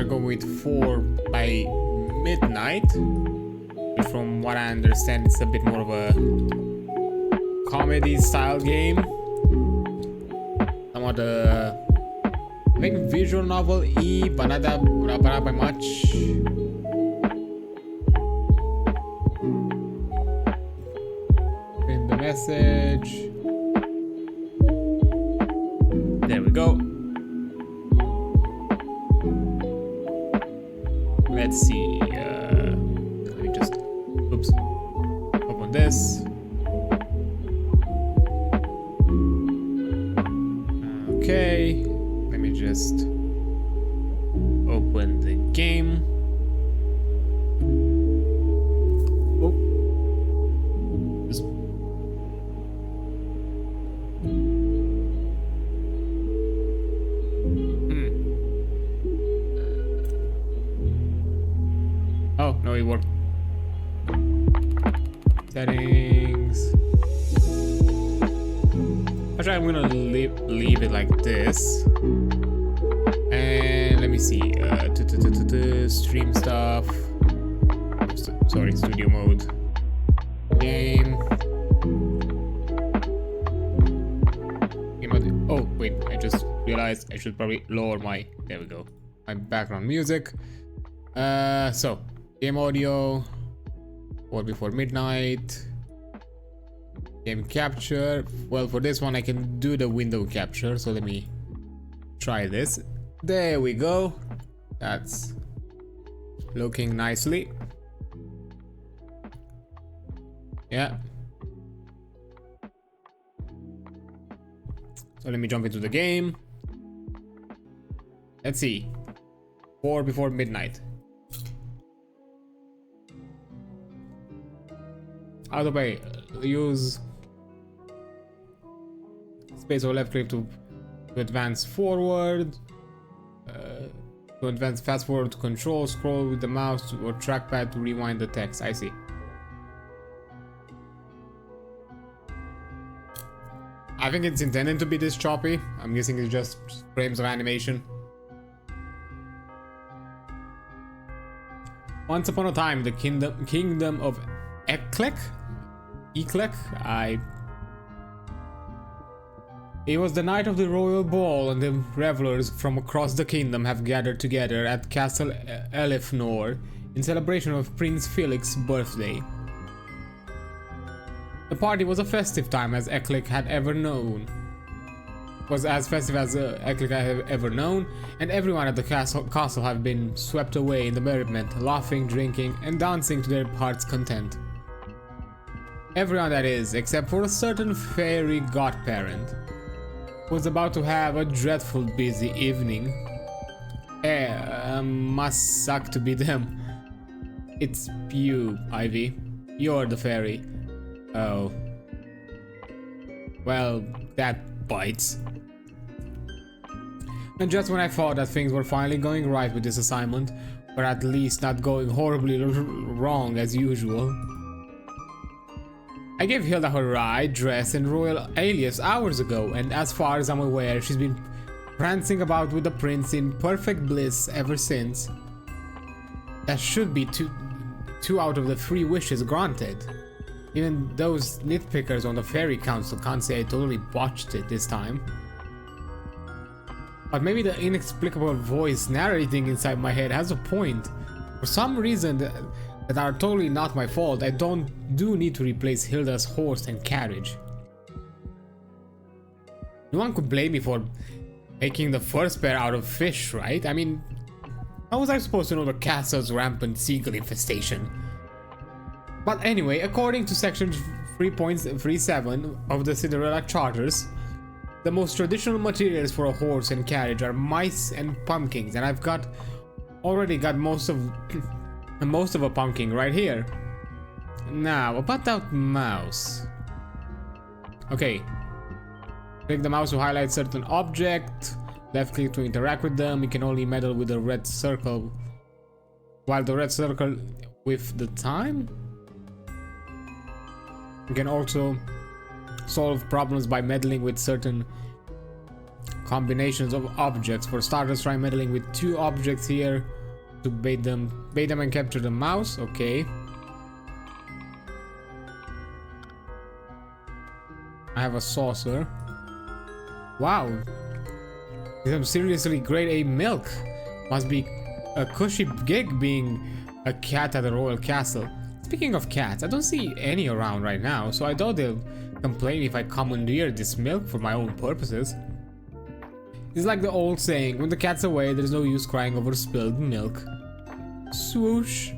going with 4 by midnight. From what I understand, it's a bit more of a comedy style game. Somewhat I think visual novel-y, but not by much. In the message. There we go. Let's see. Let me just this. Okay, let me just open the game. Oh. Oh, no, it worked. Settings. Actually, I'm gonna leave it like this. And let me see. Stream stuff. Sorry, studio mode. Game. Oh, wait, I just realized I should probably lower my. There we go. My background music. So, game audio. Or before midnight. Game capture. Well, for this one I can do the window capture, so let me try this. There we go. That's looking nicely. Yeah. So let me jump into the game. Let's see. 4 before midnight. Out of the way, use space or left click to advance forward, to advance fast forward to control, scroll with the mouse or trackpad to rewind the text. I see. I think it's intended to be this choppy. I'm guessing it's just frames of animation. Once upon a time, the kingdom of Eklek? It was the night of the royal ball, and the revelers from across the kingdom have gathered together at Castle Elifnor in celebration of Prince Felix's birthday. The party was a festive time as Eklek had ever known. Was as festive as Eklek had ever known, and everyone at the castle have been swept away in the merriment, laughing, drinking, and dancing to their heart's content. Everyone, that is, except for a certain fairy godparent, was about to have a dreadful busy evening. Must suck to be them. It's you, Ivy. You're the fairy. Oh. Well, that bites. And just when I thought that things were finally going right with this assignment, or at least not going horribly wrong as usual, I gave Hilda her ride, dress, and royal alias hours ago, and as far as I'm aware, she's been prancing about with the prince in perfect bliss ever since. That should be two out of the 3 wishes granted. Even those nitpickers on the fairy council can't say I totally botched it this time. But maybe the inexplicable voice narrating inside my head has a point. For some reason that are totally not my fault, I do need to replace Hilda's horse and carriage. No one could blame me for making the first pair out of fish, right? I mean, how was I supposed to know the castle's rampant seagull infestation? But anyway, according to section 3.37 of the Cinderella Charters, the most traditional materials for a horse and carriage are mice and pumpkins, and I've already got most of a pumpkin right here. Now, about that mouse. Okay. Click the mouse to highlight certain object. Left click to interact with them. You can only meddle with the red circle. While the red circle with the time. You can also solve problems by meddling with certain combinations of objects. For starters, try meddling with 2 objects here to bait them and capture the mouse. Okay. I have a saucer. Wow. Some seriously grade A milk. Must be a cushy gig being a cat at the royal castle. Speaking of cats, I don't see any around right now, so I doubt they'll complain if I commandeer this milk for my own purposes. It's like the old saying, when the cat's away, there's no use crying over spilled milk. Swoosh.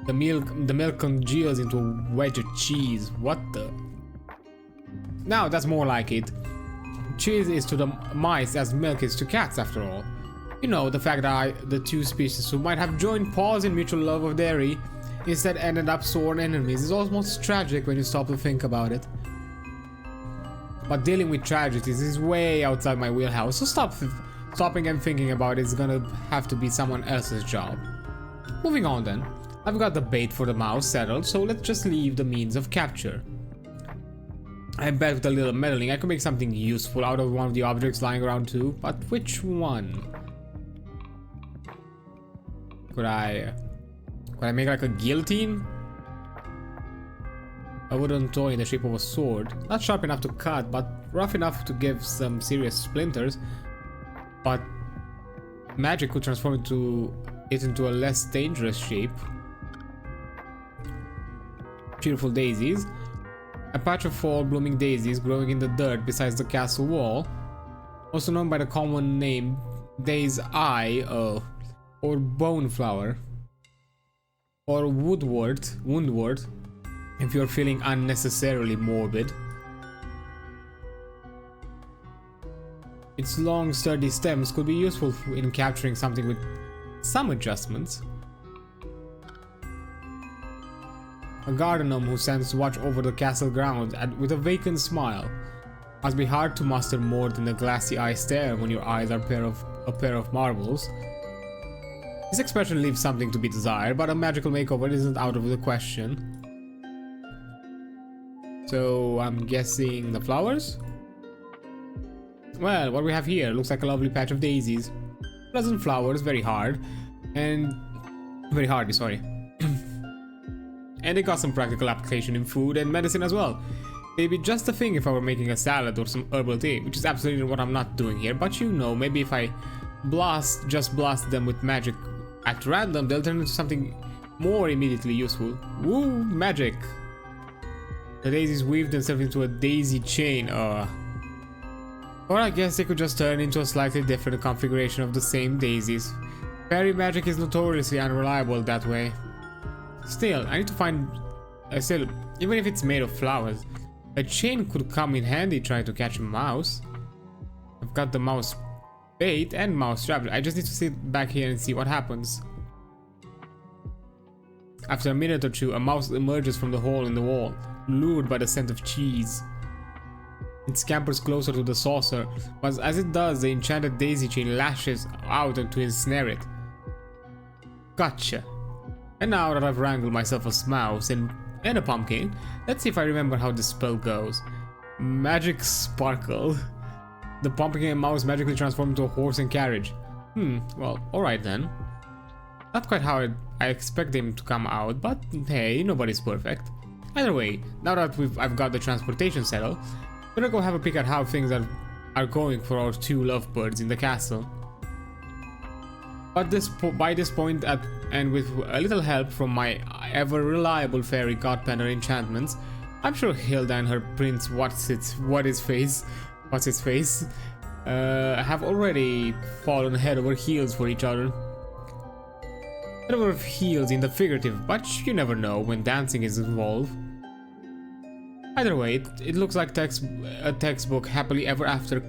The milk congeals into a wedge of cheese. What the? Now that's more like it. Cheese is to the mice as milk is to cats, after all. You know, the fact that the two species who might have joined paws in mutual love of dairy instead ended up sworn enemies is almost tragic when you stop to think about it. But dealing with tragedies is way outside my wheelhouse, so stopping and thinking about it is gonna have to be someone else's job. Moving on then. I've got the bait for the mouse settled, so let's just leave the means of capture. I bet with a little meddling I could make something useful out of one of the objects lying around too, but which one? Could I make like a guillotine? A wooden toy in the shape of a sword. Not sharp enough to cut, but rough enough to give some serious splinters. But magic could transform it into a less dangerous shape. Beautiful daisies. A patch of fall blooming daisies growing in the dirt beside the castle wall. Also known by the common name Daisy Eye or Bone Flower. Or Woundwort if you're feeling unnecessarily morbid. Its long sturdy stems could be useful in capturing something with some adjustments. A garden gnome who stands to watch over the castle grounds with a vacant smile. Must be hard to muster more than a glassy eye stare when your eyes are a pair of marbles. His expression leaves something to be desired, but a magical makeover isn't out of the question. So I'm guessing the flowers? Well, what we have here looks like a lovely patch of daisies. Pleasant flowers, very hardy, sorry. And they got some practical application in food and medicine as well. They'd be just the thing if I were making a salad or some herbal tea, which is absolutely what I'm not doing here, but you know, maybe if I just blast them with magic at random, they'll turn into something more immediately useful. Woo, magic! The daisies weave themselves into a daisy chain, or I guess they could just turn into a slightly different configuration of the same daisies. Fairy magic is notoriously unreliable that way. Still, I need to find even if it's made of flowers, a chain could come in handy trying to catch a mouse. I've got the mouse bait and mouse trap. I just need to sit back here and see what happens. After a minute or two, a mouse emerges from the hole in the wall, lured by the scent of cheese. It scampers closer to the saucer, but as it does, the enchanted daisy chain lashes out to ensnare it. Gotcha. And now that I've wrangled myself a mouse and a pumpkin, let's see if I remember how this spell goes. Magic sparkle. The pumpkin and mouse magically transform into a horse and carriage. Well, alright then. Not quite how I expect them to come out, but hey, nobody's perfect. Either way, now that I've got the transportation settled, we're gonna go have a peek at how things are going for our two lovebirds in the castle. But by this point, and with a little help from my ever-reliable fairy godparent enchantments, I'm sure Hilda and her prince what's his face, have already fallen head over heels for each other. Head over heels in the figurative, but you never know when dancing is involved. Either way, it looks like a textbook happily ever after,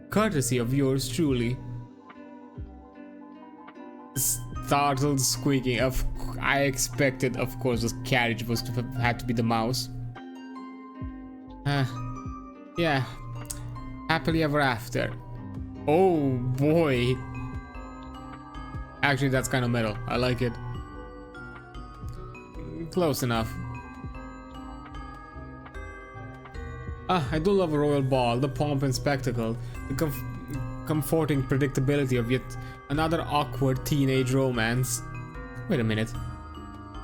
courtesy of yours truly. Startled squeaking. I expected, of course, the carriage had to be the mouse. Yeah. Happily ever after. Oh boy. Actually, that's kind of metal. I like it. Close enough. I do love a royal ball, the pomp and spectacle, the comforting predictability of yet another awkward teenage romance. Wait a minute.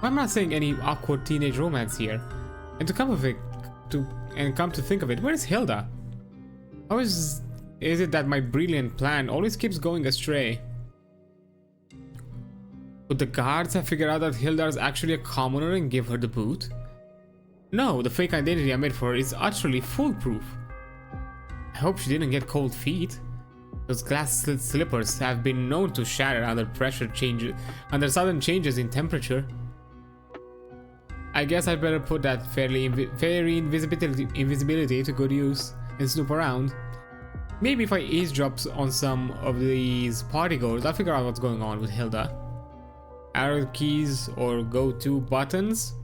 I'm not saying any awkward teenage romance here. And come to think of it, where is Hilda? How is it that my brilliant plan always keeps going astray? Would the guards have figured out that Hilda is actually a commoner and give her the boot? No, the fake identity I made for her is utterly foolproof. I hope she didn't get cold feet. Those glass slippers have been known to shatter under sudden changes in temperature. I guess I'd better put that fairy invisibility to good use and snoop around. Maybe if I eavesdrop on some of these partygoers, I'll figure out what's going on with Hilda. Arrow keys or go-to buttons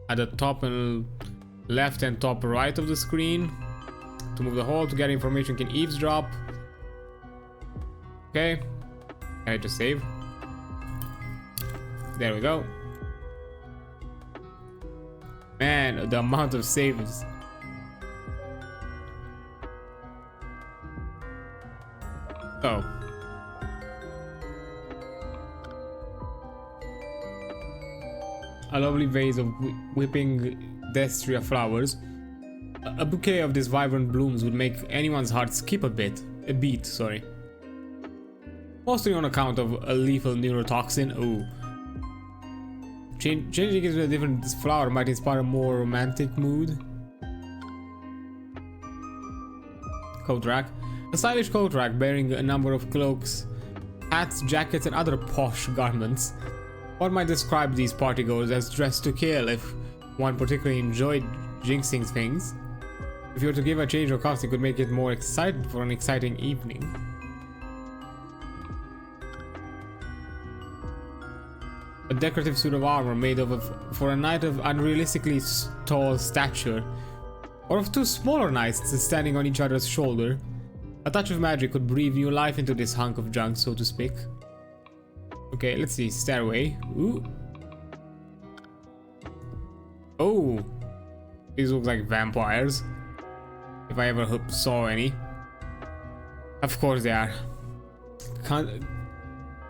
at the top and left and top right of the screen. To move the hole, to get information, can eavesdrop. Okay. I just save. There we go. Man, the amount of saves. Oh. A lovely vase of whipping Destria flowers. A bouquet of these vibrant blooms would make anyone's heart skip a beat, sorry. Mostly on account of a lethal neurotoxin. Ooh. Changing it to a different flower might inspire a more romantic mood. Coat rack. A stylish coat rack bearing a number of cloaks, hats, jackets, and other posh garments. One might describe these partygoers as dressed to kill if one particularly enjoyed jinxing things. If you were to give a change of costume, it could make it more exciting for an exciting evening. A decorative suit of armor made for a knight of unrealistically tall stature, or of two smaller knights standing on each other's shoulder. A touch of magic could breathe new life into this hunk of junk, so to speak. Okay, let's see. Stairway. Ooh. Oh. These look like vampires. If I ever saw any. Of course they are.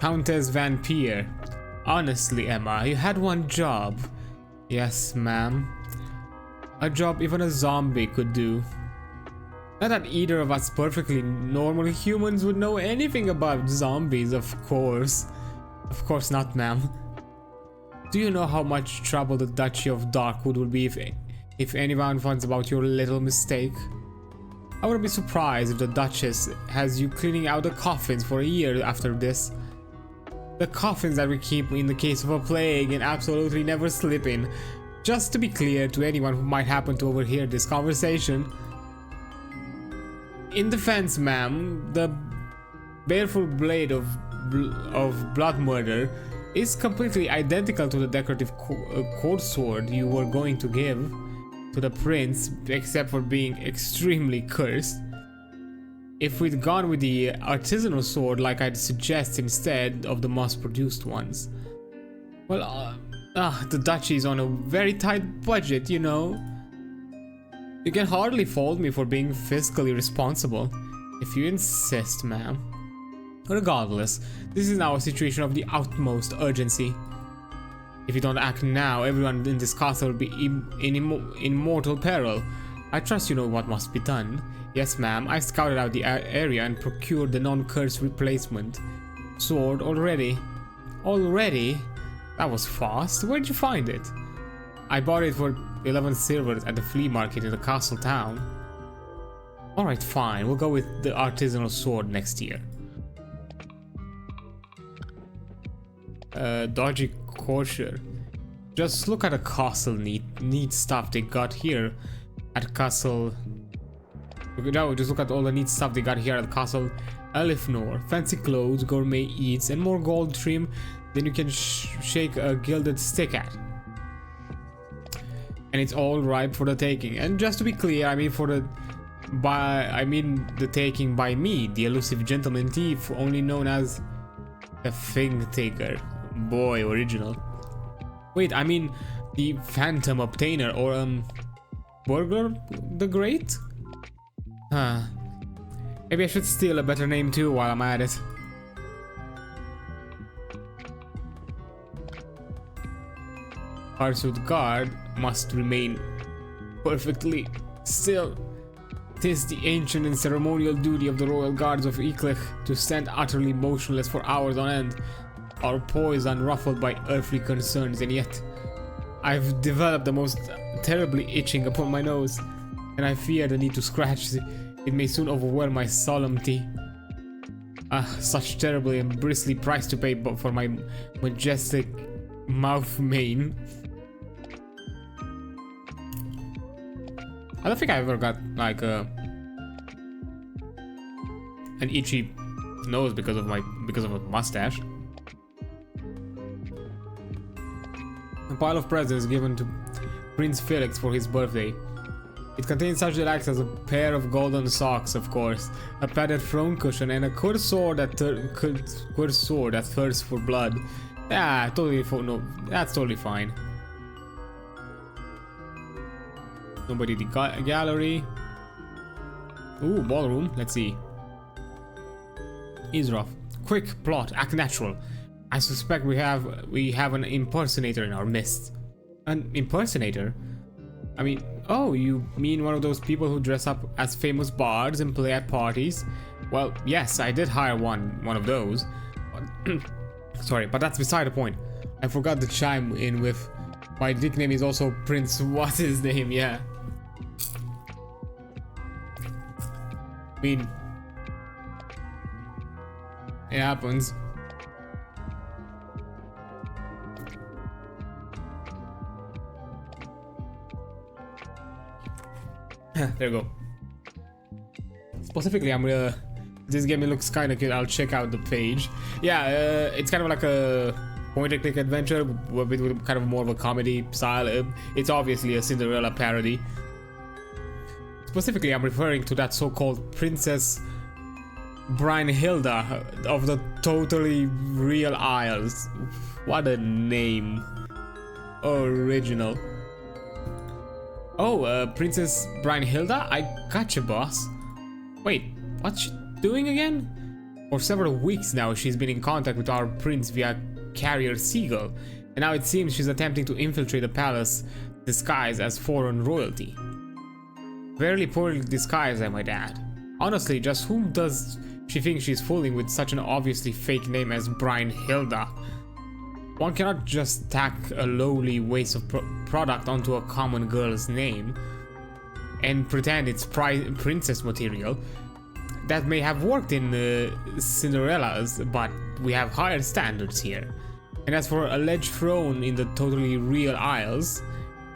Countess Van Pier. Honestly, Emma, you had one job. Yes, ma'am. A job even a zombie could do. Not that either of us perfectly normal humans would know anything about zombies, of course. Of course not, ma'am. Do you know how much trouble the Duchy of Darkwood would be if anyone finds about your little mistake? I wouldn't be surprised if the Duchess has you cleaning out the coffins for a year after this. The coffins that we keep in the case of a plague and absolutely never slip in. Just to be clear to anyone who might happen to overhear this conversation. In defense, ma'am, the baleful blade of blood murder is completely identical to the decorative court sword you were going to give to the prince, except for being extremely cursed. If we'd gone with the artisanal sword like I'd suggest instead of the mass-produced ones. Well, the duchy's on a very tight budget, you know. You can hardly fault me for being fiscally responsible, if you insist, ma'am. Regardless, this is now a situation of the utmost urgency. If you don't act now, everyone in this castle will be in mortal peril. I trust you know what must be done. Yes, ma'am, I scouted out the area and procured the non-cursed replacement sword already. Already? That was fast. Where'd you find it? I bought it for 11 silvers at the flea market in the castle town. Alright, fine. We'll go with the artisanal sword next year. Dodgy courtier. Just look at the castle neat stuff they got here at castle. No, just look at all the neat stuff they got here at Castle Elifnor. Fancy clothes, gourmet eats, and more gold trim than you can shake a gilded stick at. And it's all ripe for the taking. And just to be clear, I mean the taking by me, the elusive gentleman thief, only known as the Thing Taker. Boy, original. Wait, I mean the Phantom Obtainer, or Burglar the Great? Huh. Maybe I should steal a better name too while I'm at it. Hirsute Guard must remain perfectly still. 'Tis the ancient and ceremonial duty of the royal guards of Eclech to stand utterly motionless for hours on end, our poise unruffled by earthly concerns, and yet I've developed the most terribly itching upon my nose, and I fear the need to scratch it may soon overwhelm my solemnity. Such terribly and bristly price to pay for my majestic mouth mane. I don't think I ever got like an itchy nose because of a mustache. A pile of presents given to Prince Felix for his birthday. It contains such delights as a pair of golden socks, of course, a padded throne cushion, and a cursed sword that thirsts for blood. Yeah, no, that's totally fine. Nobody in the gallery. Ooh, ballroom. Let's see. Isroff. Quick, plot, act natural. I suspect we have an impersonator in our midst. An impersonator? I mean, oh, you mean one of those people who dress up as famous bards and play at parties? Well, yes, I did hire one of those. Sorry, but that's beside the point. I forgot to chime in with my nickname is also Prince what's his name, yeah. I mean, it happens. There you go. Specifically, this game, it looks kind of cute. I'll check out the page. Yeah, it's kind of like a point-and-click adventure with kind of more of a comedy style. It's obviously a Cinderella parody. Specifically, I'm referring to that so-called Princess Brynhilda of the Totally Real Isles. What a name. Original. Oh, Princess Brynhilda? I gotcha, boss. Wait, what's she doing again? For several weeks now, she's been in contact with our prince via carrier Seagull, and now it seems she's attempting to infiltrate the palace disguised as foreign royalty. Very poorly disguised, I might add. Honestly, just whom does she think she's fooling with such an obviously fake name as Brynhilda? One cannot just tack a lowly waste of product onto a common girl's name and pretend it's princess material. That may have worked in Cinderella's, but we have higher standards here. And as for alleged throne in the Totally Real Isles,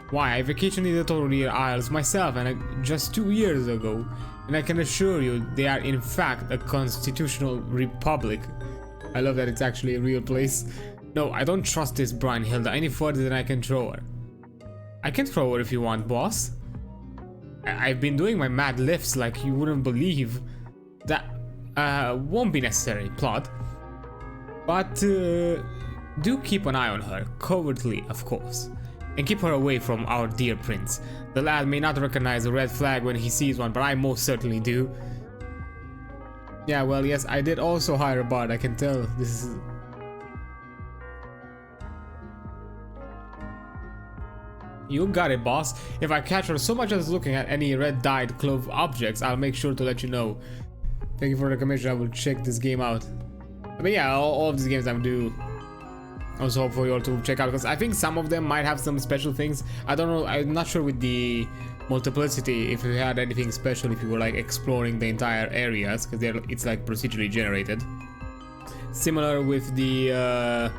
why, I vacationed in the Totally Real Isles myself just 2 years ago, and I can assure you they are in fact a constitutional republic. I love that it's actually a real place. No, I don't trust this Brynhilda any further than I can throw her. I can throw her if you want, boss. I've been doing my mad lifts like you wouldn't believe. That won't be necessary, plot. But do keep an eye on her, covertly of course. And keep her away from our dear prince. The lad may not recognize a red flag when he sees one, but I most certainly do. Yeah, well, yes, I did also hire a bard, I can tell. This is... You got it, boss. If I catch her so much as looking at any red-dyed clove objects, I'll make sure to let you know. Thank you for the commission. I will check this game out. But yeah, all of these games I do also hope for you all to check out, because I think some of them might have some special things. I don't know. I'm not sure with the Multiplicity if you had anything special if you were like exploring the entire areas, because it's like procedurally generated. Similar with the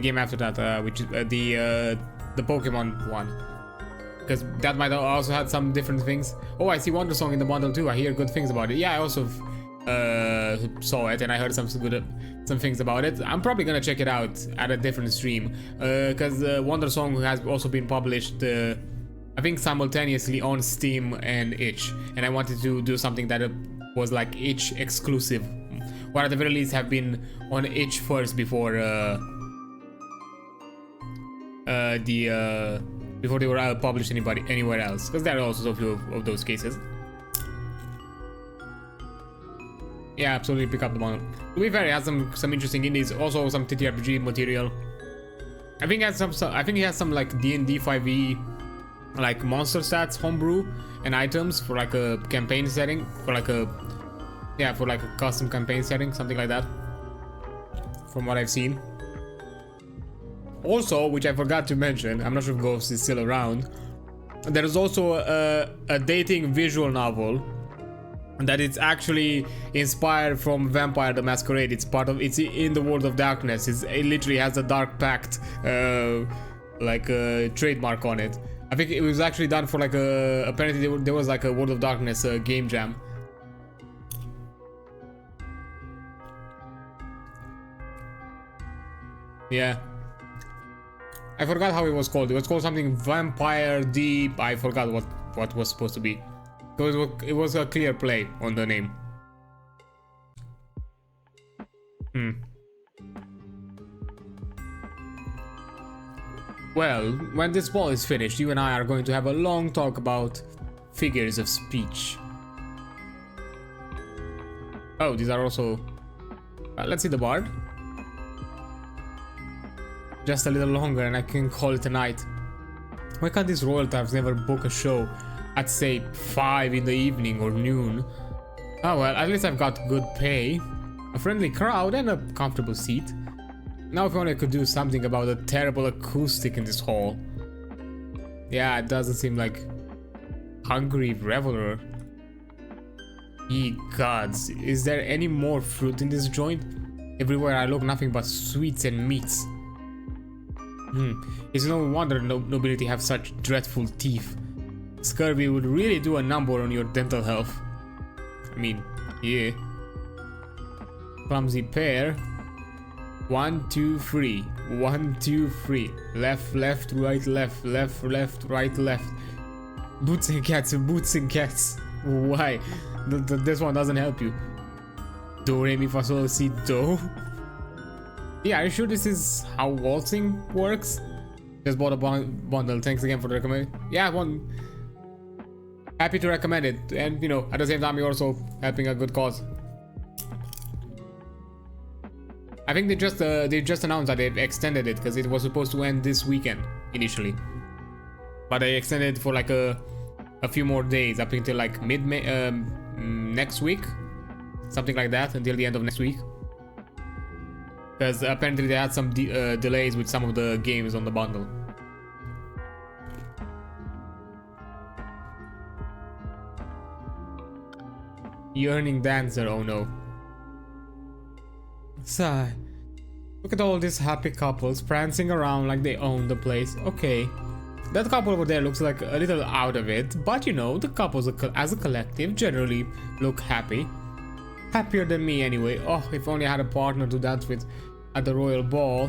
game after that, which is the Pokemon one, because that might also have some different things. Oh, I see Wonder Song in the bundle too. I hear good things about it. Yeah, I also saw it and I heard some things about it. I'm probably gonna check it out at a different stream, because Wonder Song has also been published I think simultaneously on Steam and itch, and I wanted to do something that was like itch exclusive, or at the very least have been on itch first before before they were published anywhere else, because there are also a few of those cases. Yeah, absolutely pick up the bundle. To be fair, it has some interesting indies, also some TTRPG material. I think he has some like D&D 5e like monster stats, homebrew, and items for like a campaign setting, for like a custom campaign setting, something like that, from what I've seen. Also, which I forgot to mention, I'm not sure if Ghost is still around, there is also a dating visual novel that it's actually inspired from Vampire the Masquerade. It's in the World of Darkness. It literally has a Dark Pact like trademark on it. I think it was actually done for like a, apparently there was like a World of Darkness game jam. Yeah. I forgot how it was called. It was called something Vampire Deep. I forgot what was supposed to be. It was a clear play on the name. Well, when this ball is finished, you and I are going to have a long talk about figures of speech. Oh, these are also... let's see the bard. Just a little longer and I can call it a night. Why can't these royal types never book a show at say 5 in the evening or noon? Oh well, at least I've got good pay, a friendly crowd and a comfortable seat. Now if only I could do something about the terrible acoustic in this hall. Yeah, it doesn't seem like hungry reveler. Ye gods, is there any more fruit in this joint? Everywhere I look, nothing but sweets and meats. It's no wonder nobility have such dreadful teeth. Scurvy would really do a number on your dental health. I mean, yeah. Clumsy pear. 1, 2, 3. 1, 2, 3. Left, left, right, left, left, left, right, left. Boots and cats, boots and cats. Why? This one doesn't help you. Do, re, mi, fa, sol, si, do. Yeah, are you sure this is how waltzing works? Just bought a bundle. Thanks again for the recommend. Yeah, one. Happy to recommend it, and you know, at the same time, you're also helping a good cause. I think they just announced that they've extended it because it was supposed to end this weekend initially, but they extended it for like a few more days up until like mid-May, next week, something like that, until the end of next week. Because apparently they had some delays with some of the games on the bundle. Yearning dancer, oh no. Sigh. Look at all these happy couples prancing around like they own the place. Okay. That couple over there looks like a little out of it, but you know, the couples as a collective generally look happy. Happier than me anyway. Oh, if only I had a partner to dance with at the royal ball.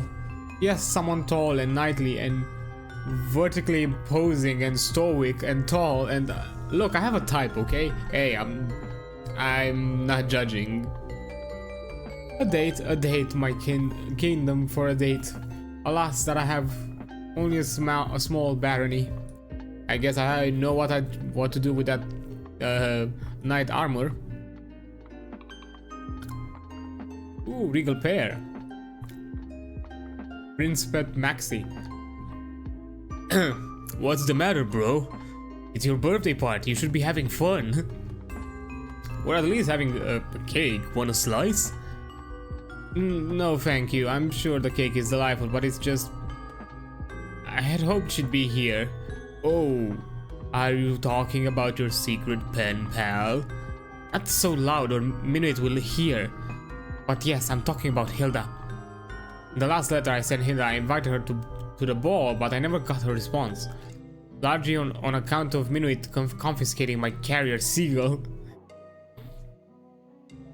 Yes, someone tall and knightly and vertically imposing and stoic and tall and look, I have a type, okay? Hey, I'm not judging. A date, my kingdom for a date. Alas, that I have only a small barony. I guess I know what to do with that knight armor. Ooh, regal pear. Prince Pet Maxi. What's the matter, bro? It's your birthday party, you should be having fun. Or at least having a cake. Want a slice? No thank you, I'm sure the cake is delightful, but it's just... I had hoped she'd be here. Oh, are you talking about your secret pen pal? Not so loud or Minuit will hear. But yes, I'm talking about Hilda. In the last letter I sent Hilda, I invited her to the ball, but I never got her response. Largely on account of Minuit confiscating my carrier seagull.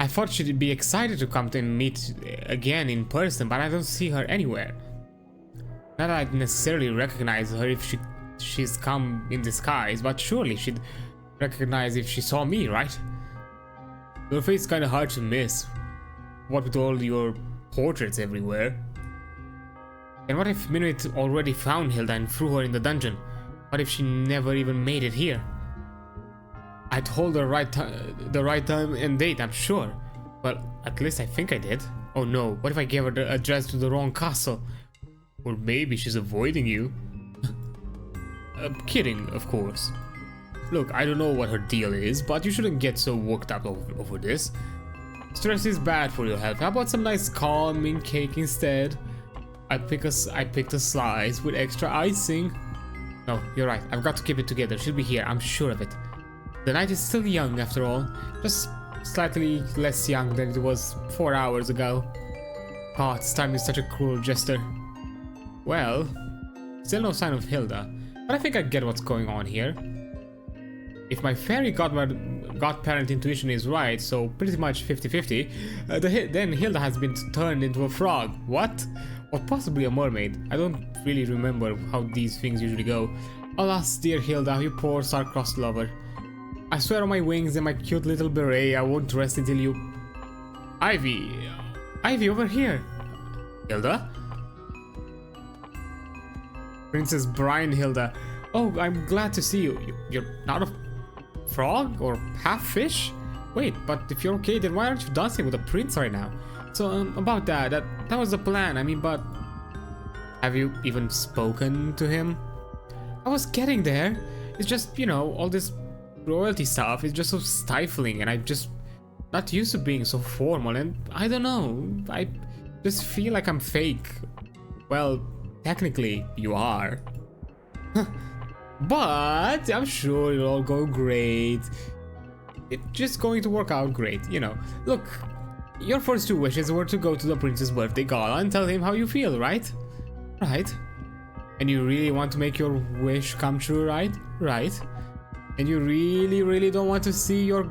I thought she'd be excited to come to meet again in person, but I don't see her anywhere. Not that I'd necessarily recognize her if she's come in disguise, but surely she'd recognize if she saw me, right? Your face is kinda hard to miss. What with all your portraits everywhere. And what if Minuit already found Hilda and threw her in the dungeon? What if she never even made it here? I told her the right time and date, I'm sure. Well, at least I think I did. Oh no, what if I gave her the address to the wrong castle? Or maybe she's avoiding you. Kidding, of course. Look, I don't know what her deal is, but you shouldn't get so worked up over this. Stress is bad for your health. How about some nice calming cake instead? I picked a slice with extra icing. No, you're right. I've got to keep it together. She'll be here. I'm sure of it. The night is still young after all. Just slightly less young than it was 4 hours ago. God, this time is such a cruel jester. Well, still no sign of Hilda. But I think I get what's going on here. If my fairy godparent intuition is right, so pretty much 50-50, then Hilda has been turned into a frog. What? Or possibly a mermaid. I don't really remember how these things usually go. Alas, dear Hilda, you poor star-crossed lover. I swear on my wings and my cute little beret, I won't rest until you... Ivy! Ivy, over here! Hilda? Princess Brian Hilda. Oh, I'm glad to see you. You're not a frog or half fish? Wait, but if you're okay, then why aren't you dancing with the prince right now? So, about that was the plan. I mean, but have you even spoken to him? I was getting there. It's just, you know, all this royalty stuff is just so stifling, and I'm just not used to being so formal, and I don't know, I just feel like I'm fake. Well, technically, you are. But I'm sure it'll all go great. It's just going to work out great, you know. Look, your first 2 wishes were to go to the prince's birthday gala and tell him how you feel, right? Right. And you really want to make your wish come true, right? Right. And you really don't want to see your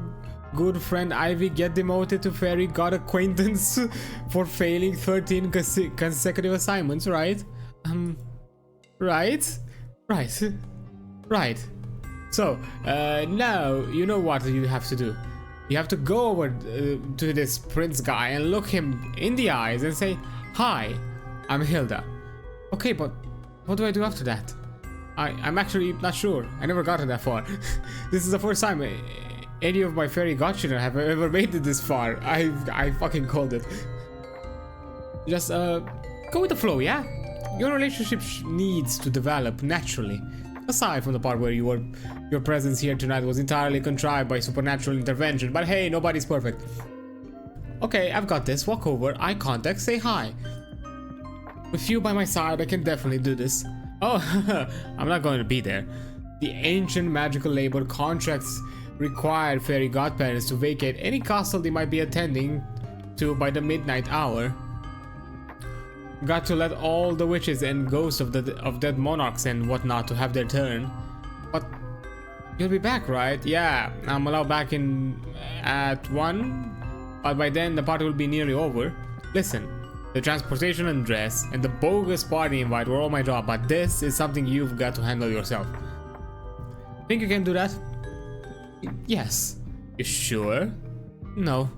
good friend Ivy get demoted to fairy god acquaintance for failing 13 consecutive assignments, right? Right? Right. Right. So, now you know what you have to do. You have to go over to this prince guy and look him in the eyes and say, "Hi, I'm Hilda." Okay, but what do I do after that? I'm actually not sure. I never gotten that far. This is the first time any of my fairy godchildren have ever made it this far. I fucking called it. Just go with the flow, yeah? Your relationship needs to develop naturally. Aside from the part where your presence here tonight was entirely contrived by supernatural intervention, but hey, nobody's perfect. Okay, I've got this. Walk over, eye contact, say hi. With you by my side, I can definitely do this. Oh, I'm not going to be there. The ancient magical labor contracts required fairy godparents to vacate any castle they might be attending to by the midnight hour. Got to let all the witches and ghosts of dead monarchs and whatnot to have their turn. But you'll be back, right? Yeah, I'm allowed back in at 1, but by then the party will be nearly over. Listen, the transportation and dress and the bogus party invite were all my job, but this is something you've got to handle yourself. Think you can do that? Yes. You sure? No.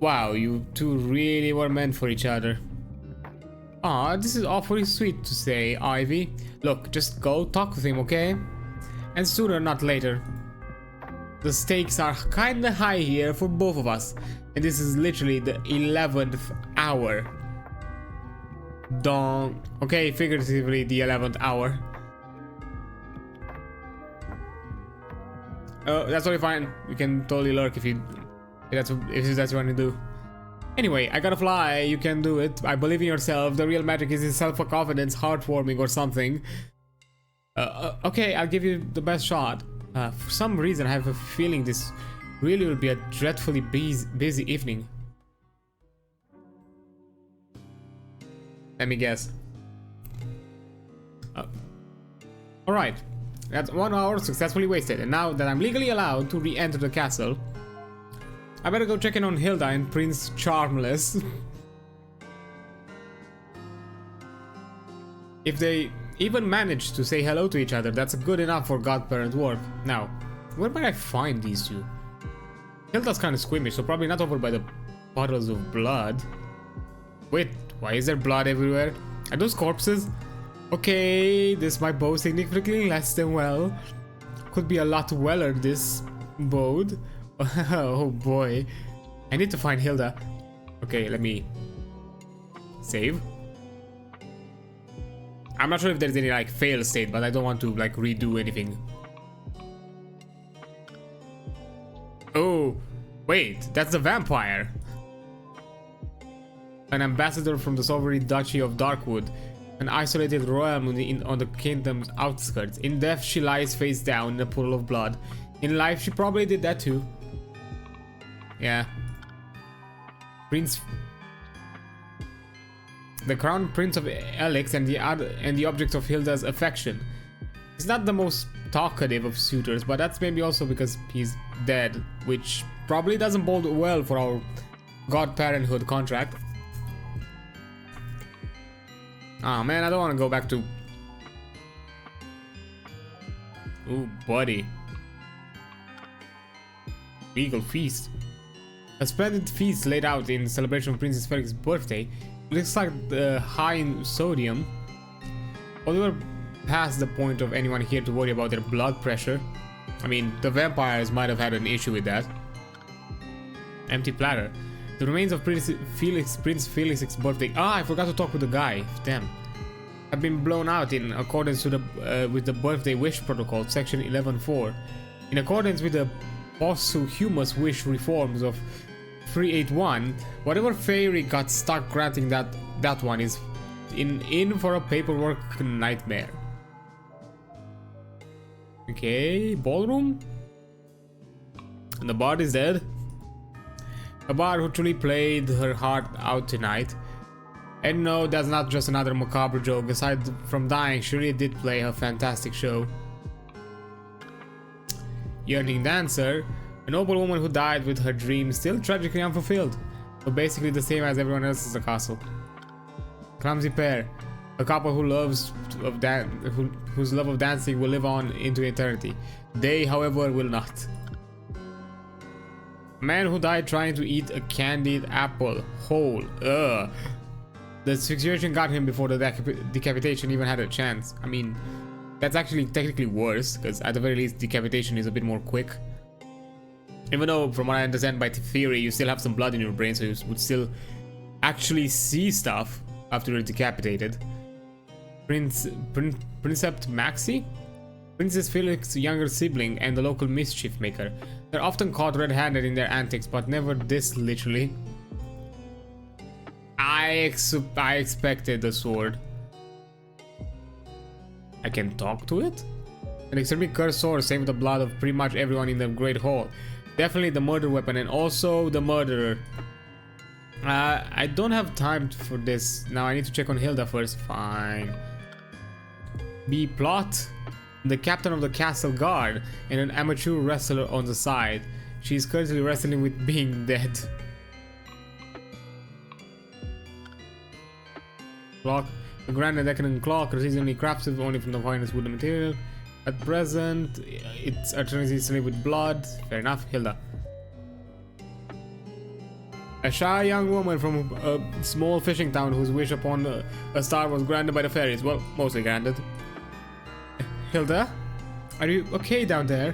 Wow, you two really were meant for each other. Aw, this is awfully sweet to say, Ivy. Look, just go talk with him, okay? And sooner, not later. The stakes are kinda high here for both of us. And this is literally the 11th hour. Don't... Okay, figuratively the 11th hour. Oh, that's totally fine. You can totally lurk if that's what you want to do. Anyway, I gotta fly. You can do it. I believe in yourself. The real magic is in self-confidence, heartwarming or something. Okay, I'll give you the best shot. For some reason, I have a feeling this really will be a dreadfully busy evening. Let me guess. Alright. That's 1 hour successfully wasted. And now that I'm legally allowed to re-enter the castle, I better go check in on Hilda and Prince Charmless. If they even manage to say hello to each other, that's good enough for godparent work. Now, where might I find these two? Hilda's kind of squeamish, so probably not over by the puddles of blood. Wait, why is there blood everywhere? Are those corpses? Okay, this might bode significantly less than well. Could be a lot weller, this bode. Oh boy. I need to find Hilda. Okay, let me save. I'm not sure if there's any like fail state, but I don't want to like redo anything. Oh, wait, that's the vampire. An ambassador from the sovereign duchy of Darkwood, an isolated realm on the kingdom's outskirts. In death, she lies face down in a pool of blood. In life, she probably did that too. Yeah. Prince... the crown prince of Alex and the object of Hilda's affection. He's not the most talkative of suitors, but that's maybe also because he's dead, which probably doesn't bode well for our godparenthood contract. Oh man, I don't want to go back to... Ooh, buddy. Regal feast. A splendid feast laid out in celebration of Princess Felix's birthday. Looks like high in sodium. Although we're past the point of anyone here to worry about their blood pressure. I mean, the vampires might have had an issue with that. Empty platter. The remains of Prince Felix's birthday. Ah, I forgot to talk with the guy. Damn. Have been blown out in accordance with the birthday wish protocol, section 11.4. In accordance with the posthumous wish reforms of 381, whatever fairy got stuck granting that one is in for a paperwork nightmare. Okay, ballroom. And the bard is dead. A bard who truly played her heart out tonight. And no, that's not just another macabre joke. Aside from dying, she really did play a fantastic show. Yearning dancer, a noble woman who died with her dreams still tragically unfulfilled, but basically the same as everyone else in the castle. Clumsy pair, a couple whose love of dancing will live on into eternity. They, however, will not. A man who died trying to eat a candied apple whole. Ugh. The asphyxiation got him before the decapitation even had a chance. I mean, that's actually technically worse, because at the very least decapitation is a bit more quick. Even though, from what I understand by theory, you still have some blood in your brain, so you would still actually see stuff after you're decapitated. Princept Maxi? Princess Felix's younger sibling and the local mischief maker. They're often caught red-handed in their antics, but never this literally. I expected the sword. I can talk to it? An extremely cursed sword, saving the blood of pretty much everyone in the Great Hall. Definitely the murder weapon and also the murderer. I don't have time for this. Now I need to check on Hilda first. Fine. B plot. The captain of the castle guard and an amateur wrestler on the side. She's currently wrestling with being dead. Clock. The grand and decadent clock, seasonally crafted only from the finest wooden material. At present, it's eternally slave with blood. Fair enough, Hilda. A shy young woman from a small fishing town whose wish upon a star was granted by the fairies. Well, mostly granted. Hilda? Are you okay down there?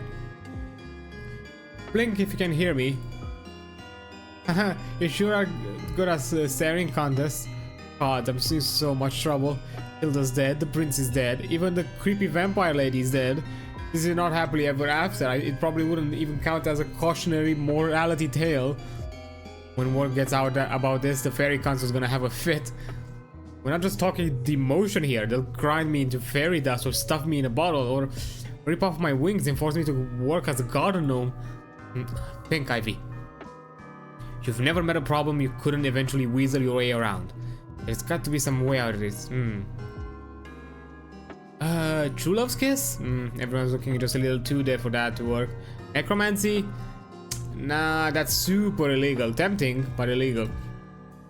Blink if you can hear me. Haha, you sure are good at staring contests. God, I'm seeing so much trouble. Hilda's dead, the prince is dead, even the creepy vampire lady is dead. This is not happily ever after. It probably wouldn't even count as a cautionary morality tale. When word gets out about this, the fairy council is gonna have a fit. We're not just talking demotion here. They'll grind me into fairy dust or stuff me in a bottle or rip off my wings and force me to work as a garden gnome. Think, Ivy. You've never met a problem you couldn't eventually weasel your way around. There's got to be some way out of this. True love's kiss? Everyone's looking just a little too dead for that to work. Necromancy? Nah, that's super illegal. Tempting, but illegal.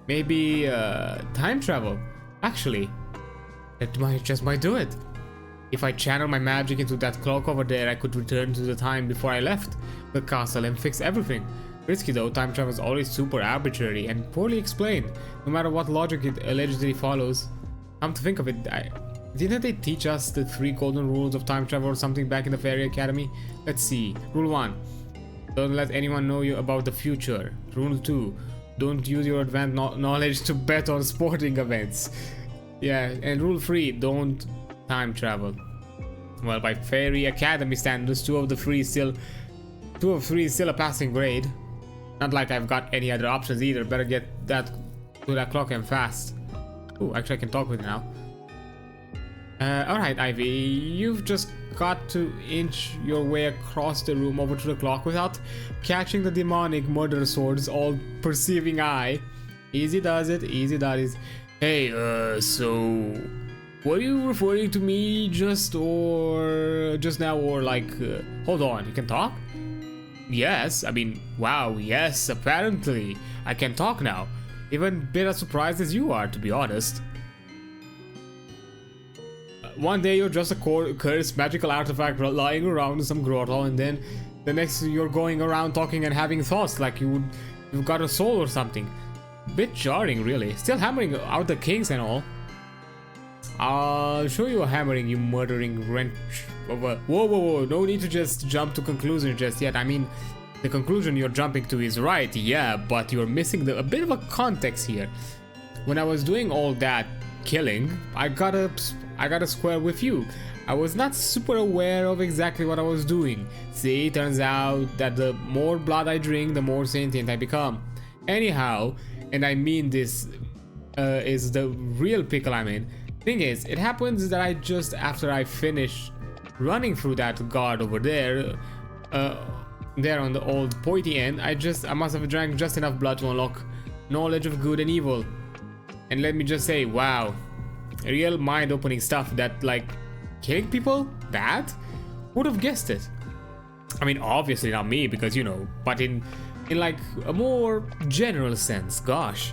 Maybe, time travel. Actually, that might do it. If I channel my magic into that clock over there, I could return to the time before I left the castle and fix everything. Risky though, time travel is always super arbitrary and poorly explained, no matter what logic it allegedly follows. Come to think of it, didn't they teach us the 3 golden rules of time travel or something back in the Fairy Academy? Let's see. Rule 1. Don't let anyone know you about the future. Rule 2. Don't use your advanced knowledge to bet on sporting events. Yeah, and rule 3. Don't time travel. Well, by Fairy Academy standards, 2 of 3 is still a passing grade. Not like I've got any other options either. Better get that to that clock and fast. Ooh, actually I can talk with it now. Alright, Ivy, you've just got to inch your way across the room over to the clock without catching the demonic murder sword's all-perceiving eye. Easy does it, easy that is. Hey, so were you referring to me just now, or like, hold on, you can talk? Yes, I mean, wow, yes, apparently I can talk now. Even bit as surprised as you are, to be honest. One day you're just a cursed magical artifact lying around in some grotto, and then the next you're going around talking and having thoughts like you've got a soul or something. Bit jarring, really. Still hammering out the kings and all. I'll show you a hammering, you murdering wrench of a... Whoa, no need to just jump to conclusions just yet. I mean, the conclusion you're jumping to is right, yeah, but you're missing a bit of a context here. When I was doing all that killing, I got a square with you. I was not super aware of exactly what I was doing. See, turns out that the more blood I drink, the more sentient I become. Anyhow, and I mean this is the real pickle I'm in. Thing is, it happens that after I finished running through that guard over there, there on the old pointy end, I must have drank just enough blood to unlock knowledge of good and evil. And let me just say, wow, real mind-opening stuff. That, like, killing people? That? Would have guessed it. I mean, obviously not me, because, you know, but in like a more general sense. Gosh,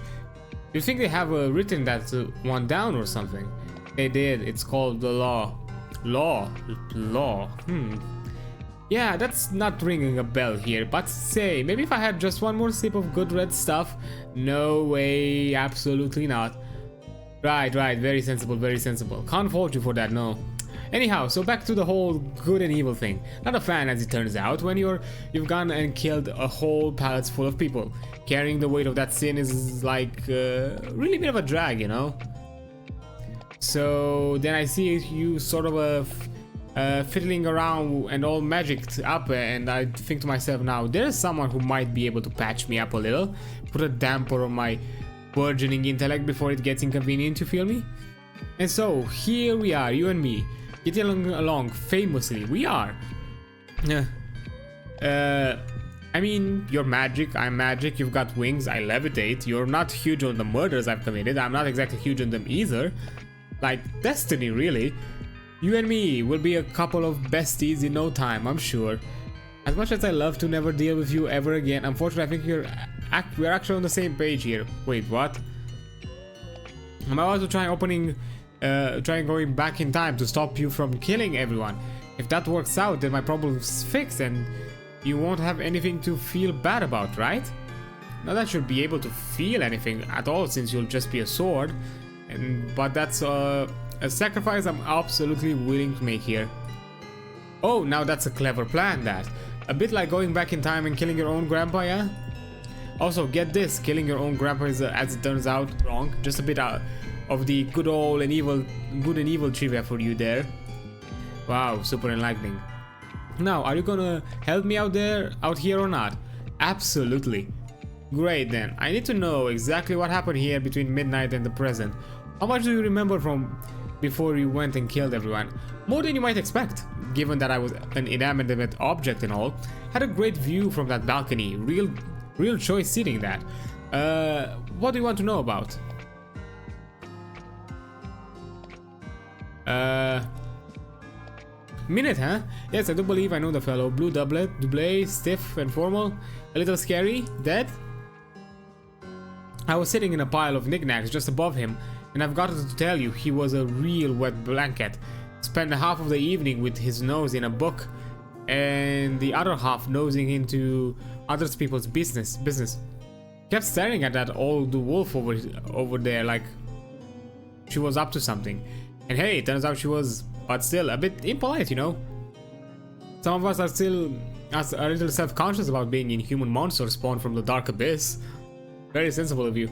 you think they have written that one down or something? They did. It's called the law. Yeah, that's not ringing a bell here, but say, maybe if I had just one more sip of good red stuff. No way, absolutely not. Right, very sensible, very sensible. Can't fault you for that, no. Anyhow, so back to the whole good and evil thing. Not a fan, as it turns out, when you've gone and killed a whole palace full of people. Carrying the weight of that sin is like really a bit of a drag, you know. So then I see you sort of fiddling around and all magicked up, and I think to myself, now there's someone who might be able to patch me up a little, put a damper on my burgeoning intellect before it gets inconvenient, you feel me? And so here we are, you and me, getting along famously. We are. I mean, you're magic, I'm magic, you've got wings, I levitate. You're not huge on the murders I've committed, I'm not exactly huge on them either. Like destiny, really. You and me will be a couple of besties in no time, I'm sure. As much as I love to never deal with you ever again, unfortunately I think we're actually on the same page here. Wait, what? I'm about to try going back in time to stop you from killing everyone. If that works out, then my problem's fixed and you won't have anything to feel bad about, right? Now that should be able to feel anything at all, since you'll just be a sword. But that's a sacrifice I'm absolutely willing to make here. Oh, now that's a clever plan, that. A bit like going back in time and killing your own grandpa, yeah? Also, get this, killing your own grandpa is, as it turns out, wrong. Just a bit of the good and evil trivia for you there. Wow, super enlightening. Now, are you gonna help me out here or not? Absolutely. Great then, I need to know exactly what happened here between midnight and the present. How much do you remember from before you went and killed everyone? More than you might expect, given that I was an inanimate object and all. Had a great view from that balcony, real choice seating that. What do you want to know about? Minute, huh? Yes, I do believe I know the fellow. Blue doublet, double, stiff and formal. A little scary. Dead? I was sitting in a pile of knickknacks just above him, and I've got to tell you, he was a real wet blanket. Spent half of the evening with his nose in a book, and the other half nosing into other people's business. Kept staring at that old wolf over there like she was up to something. And hey, it turns out she was, but still a bit impolite, you know. Some of us are still a little self-conscious about being inhuman monsters spawned from the dark abyss. Very sensible of you.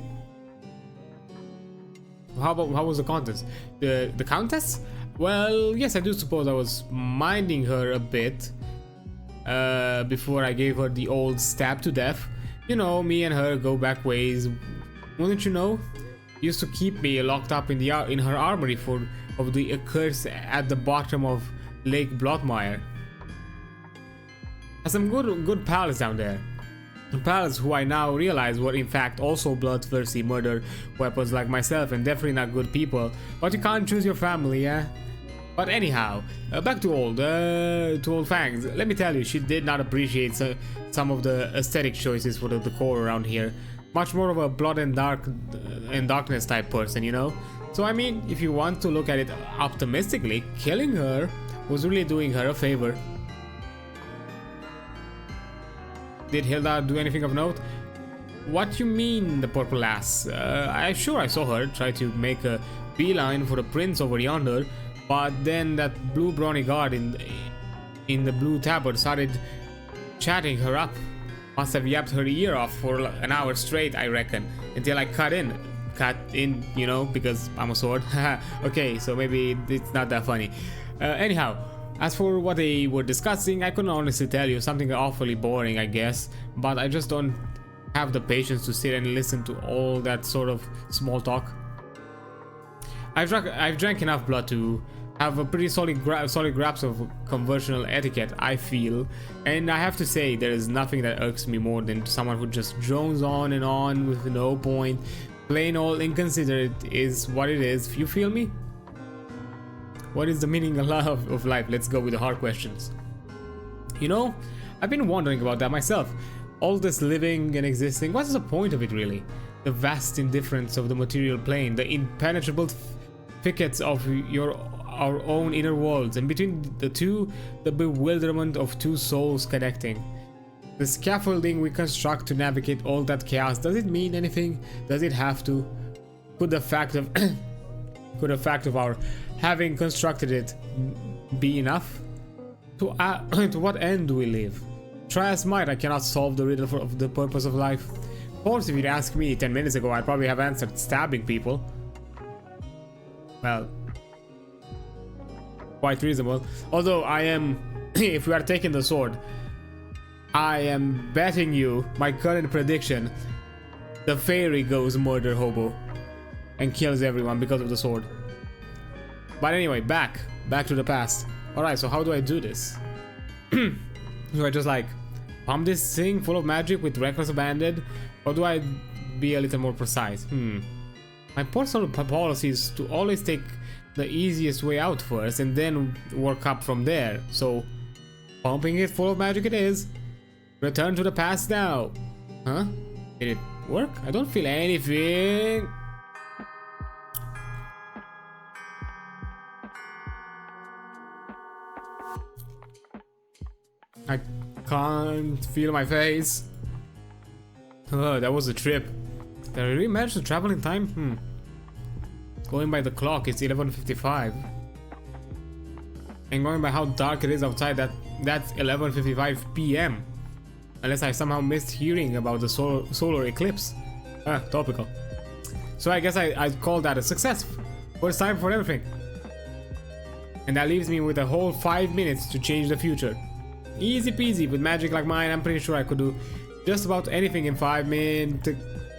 How was the contest? The countess? Well, yes, I do suppose I was minding her a bit before I gave her the old stab to death. You know, me and her go back ways. Wouldn't you know? Used to keep me locked up in her armory of the curse at the bottom of Lake Bloodmire. Has some good pals down there. pals who I now realize were in fact also bloodthirsty murder weapons like myself and definitely not good people. But you can't choose your family, yeah? But anyhow, back to old Fangs. Let me tell you, she did not appreciate some of the aesthetic choices for the decor around here. Much more of a blood and darkness type person, you know? So I mean, if you want to look at it optimistically, killing her was really doing her a favor. Did Hilda do anything of note? What you mean, the purple ass? I'm sure I saw her try to make a beeline for the prince over yonder, but then that blue brawny guard in the blue tabard started chatting her up. Must have yapped her ear off for an hour straight, I reckon, until I cut in, you know, because I'm a sword. Okay, so maybe it's not that funny. Anyhow, as for what they were discussing, I couldn't honestly tell you. Something awfully boring, I guess, but I just don't have the patience to sit and listen to all that sort of small talk. I've drank enough blood to have a pretty solid grasp of conversational etiquette, I feel, and I have to say there is nothing that irks me more than someone who just drones on and on with no point. Plain old inconsiderate is what it is. You feel me? What is the meaning of life? Let's go with the hard questions. You know, I've been wondering about that myself. All this living and existing, what's the point of it really? The vast indifference of the material plane, the impenetrable thickets of our own inner worlds, and between the two, the bewilderment of two souls connecting. The scaffolding we construct to navigate all that chaos, does it mean anything? Does it have to? Could the fact of our having constructed it be enough? To what end do we live? Try as might, I cannot solve the riddle of the purpose of life. Of course, if you'd asked me 10 minutes ago, I'd probably have answered stabbing people. Well, quite reasonable. Although I am, if we are taking the sword, I am betting you my current prediction, the fairy goes murder hobo and kills everyone because of the sword. But anyway, back to the past. Alright, so how do I do this? Do I just like pump this thing full of magic with reckless abandon, or do I be a little more precise? My personal policy is to always take the easiest way out first and then work up from there. So pumping it full of magic it is. Return to the past now. Huh? Did it work? I don't feel anything. I can't feel my face. Oh, that was a trip. Did I really manage to travel in time? Going by the clock, it's 11:55. And going by how dark it is outside, that's 11:55 p.m. Unless I somehow missed hearing about the solar eclipse. Topical. So I guess I'd call that a success. First time for everything. And that leaves me with a whole 5 minutes to change the future. Easy peasy. With magic like mine, I'm pretty sure I could do just about anything in 5 minutes.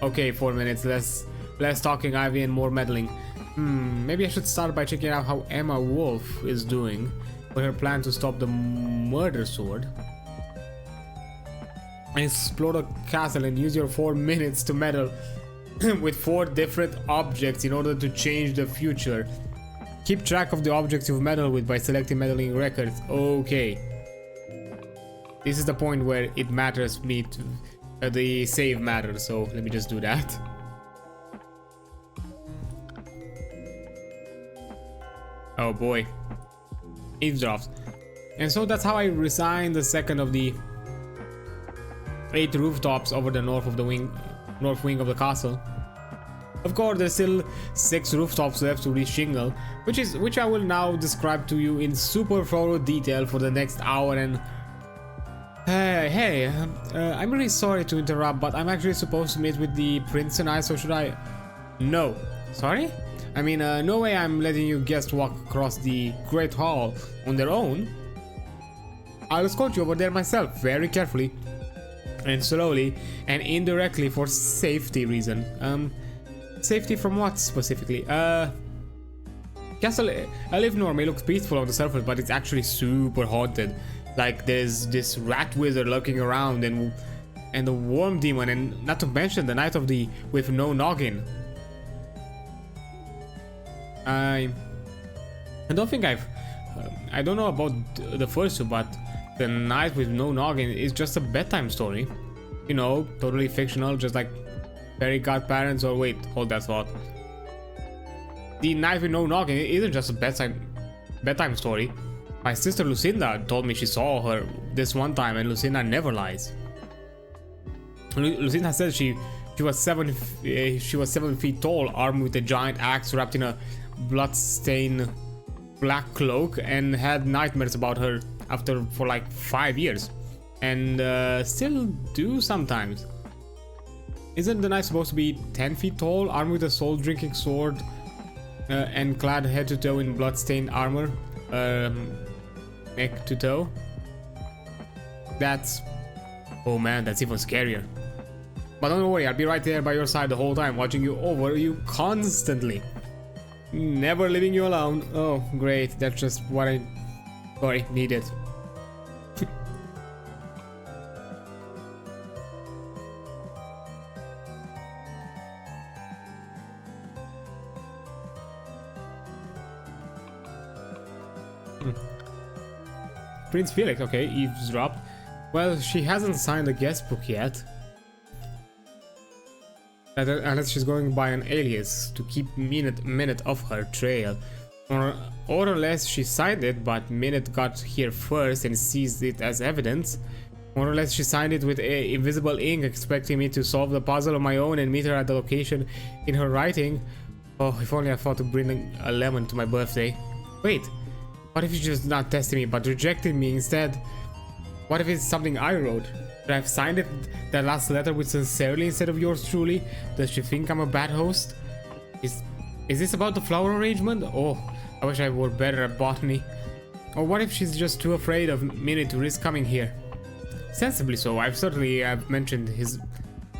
Okay, 4 minutes. Less talking, Ivy, and more meddling. Maybe I should start by checking out how Emma Wolf is doing with her plan to stop the murder sword. Explore the castle and use your 4 minutes to meddle with 4 different objects in order to change the future. Keep track of the objects you've meddled with by selecting meddling records. Okay. This is the point where it matters me to the save matters, so let me just do that. Oh boy. Eavesdrops. And so that's how I resigned the second of the 8 rooftops over the north wing of the castle. Of course, there's still 6 rooftops left to reshingle, which I will now describe to you in super thorough detail for the next hour. And hey, I'm really sorry to interrupt, but I'm actually supposed to meet with the prince and I, so should I? No. Sorry? I mean, no way I'm letting you guests walk across the Great Hall on their own. I'll escort you over there myself, very carefully and slowly and indirectly for safety reason. Safety from what specifically? Castle Elifnor may look peaceful on the surface, but it's actually super haunted. Like there's this rat wizard lurking around, and and the worm demon, and not to mention the knight of the with no noggin. I don't think I don't know about the first two, but the knight with no noggin is just a bedtime story. You know, totally fictional, just like fairy godparents. Or wait, hold that thought. The knight with no noggin isn't just a bedtime story. My sister Lucinda told me she saw her this one time, and Lucinda never lies. Lucinda said she was 7 feet tall, armed with a giant axe wrapped in a blood-stained black cloak, and had nightmares about her for like 5 years, and still do sometimes. Isn't the knight supposed to be 10 feet tall, armed with a soul-drinking sword, and clad head to toe in blood-stained armor, neck to toe? That's... oh man, that's even scarier. But don't worry, I'll be right there by your side the whole time, watching you over you constantly. Never leaving you alone. Oh, great, that's just what I... sorry, needed. Prince Felix, okay, eavesdropped. Well, she hasn't signed the guest book yet. Unless she's going by an alias to keep Minute off her trail. Or unless she signed it, but Minute got here first and seized it as evidence. More or less she signed it with invisible ink, expecting me to solve the puzzle on my own and meet her at the location in her writing. Oh, if only I thought to bring a lemon to my birthday. Wait. What if she's just not testing me, but rejected me instead? What if it's something I wrote? Should I have signed it, that last letter with sincerely instead of yours truly? Does she think I'm a bad host? Is this about the flower arrangement? Oh, I wish I were better at botany. Or what if she's just too afraid of Minute to risk coming here? Sensibly so. I've mentioned his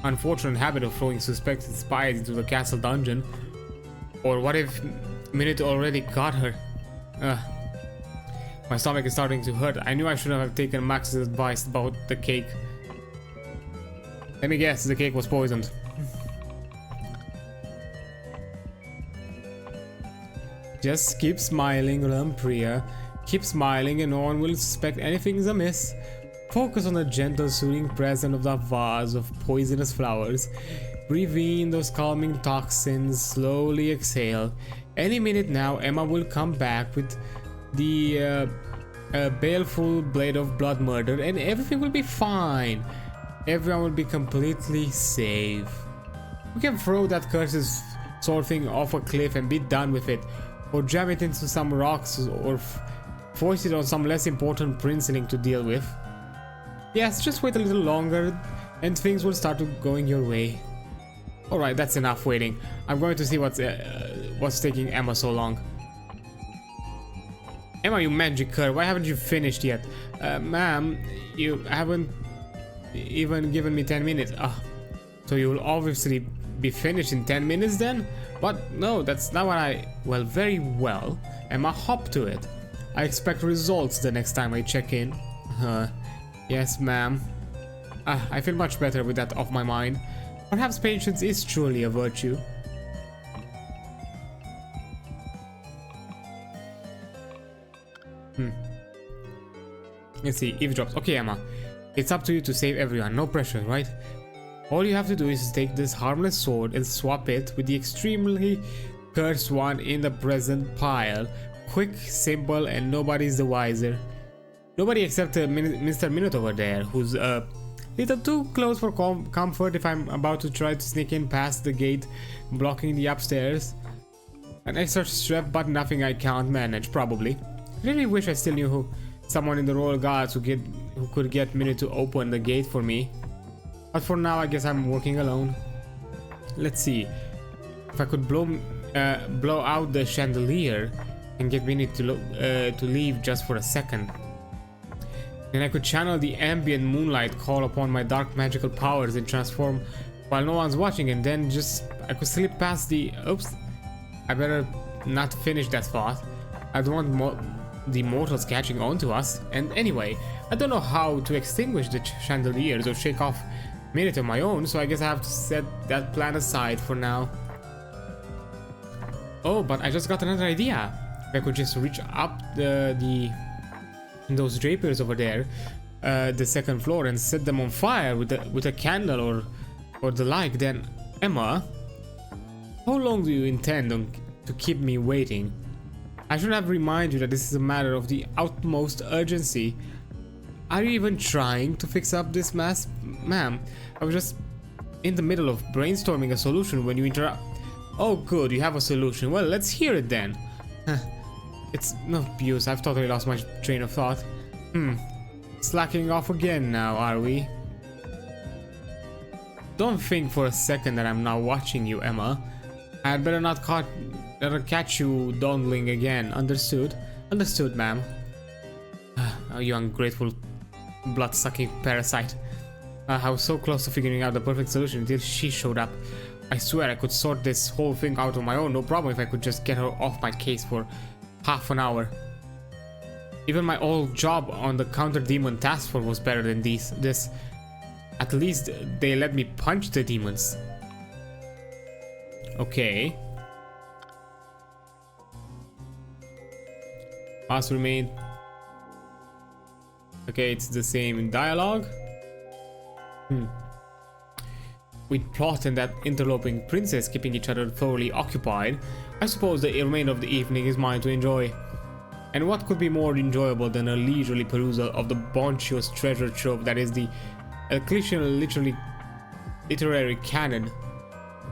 unfortunate habit of throwing suspected spies into the castle dungeon. Or what if Minute already got her? My stomach is starting to hurt. I knew I shouldn't have taken Max's advice about the cake. Let me guess, the cake was poisoned. Just keep smiling, Lampriya. Keep smiling and no one will suspect anything's amiss. Focus on the gentle, soothing presence of that vase of poisonous flowers. Breathe in those calming toxins, slowly exhale. Any minute now, Emma will come back with the baleful blade of blood murder, and everything will be fine. Everyone will be completely safe. We can throw that cursed sword thing off a cliff and be done with it, or jam it into some rocks, or force it on some less important princeling to deal with. Yes, just wait a little longer and things will start going your way. Alright, that's enough waiting. I'm going to see what's taking Emma so long. Emma, you magic cur, why haven't you finished yet? Ma'am, you haven't even given me 10 minutes. So you'll obviously be finished in 10 minutes then? But no, that's not what well, very well. Emma, hop to it. I expect results the next time I check in. Yes, ma'am. I feel much better with that off my mind. Perhaps patience is truly a virtue. Let's see, eavesdrops. Okay, Emma. It's up to you to save everyone, no pressure, right? All you have to do is take this harmless sword and swap it with the extremely cursed one in the present pile. Quick, simple, and nobody's the wiser. Nobody except Mr. Minute over there, who's little too close for comfort if I'm about to try to sneak in past the gate blocking the upstairs. An extra strap, but nothing I can't manage, probably. Really wish I still knew someone in the Royal Guards who could get Minute to open the gate for me. But for now, I guess I'm working alone. Let's see. If I could blow out the chandelier and get Minute to leave just for a second. Then I could channel the ambient moonlight, call upon my dark magical powers and transform while no one's watching, and then I could slip past the... Oops. I better not finish that thought. I don't want the mortals catching on to us. And anyway, I don't know how to extinguish the chandeliers or shake off made it on my own, so I guess I have to set that plan aside for now. Oh, but I just got another idea. If I could just reach up those drapers over there, the second floor, and set them on fire with a candle or the like, then Emma, how long do you intend to keep me waiting? I should have reminded you that this is a matter of the utmost urgency. Are you even trying to fix up this mess, ma'am? I was just in the middle of brainstorming a solution when you interrupt. Oh good, you have a solution. Well, let's hear it then. It's no use, I've totally lost my train of thought. Slacking off again now, are we? Don't think for a second that I'm not watching you, Emma. I'd better not catch you dawdling again. Understood? Understood, ma'am. Oh, you ungrateful, blood-sucking parasite. I was so close to figuring out the perfect solution until she showed up. I swear I could sort this whole thing out on my own, no problem, if I could just get her off my case for half an hour. Even my old job on the counter-demon task force was better than this. At least they let me punch the demons. Okay. Past remain. Okay, it's the same in dialogue. With plot and that interloping princess keeping each other thoroughly occupied, I suppose the remainder of the evening is mine to enjoy. And what could be more enjoyable than a leisurely perusal of the bounteous treasure trove that is the Eclesian literary canon?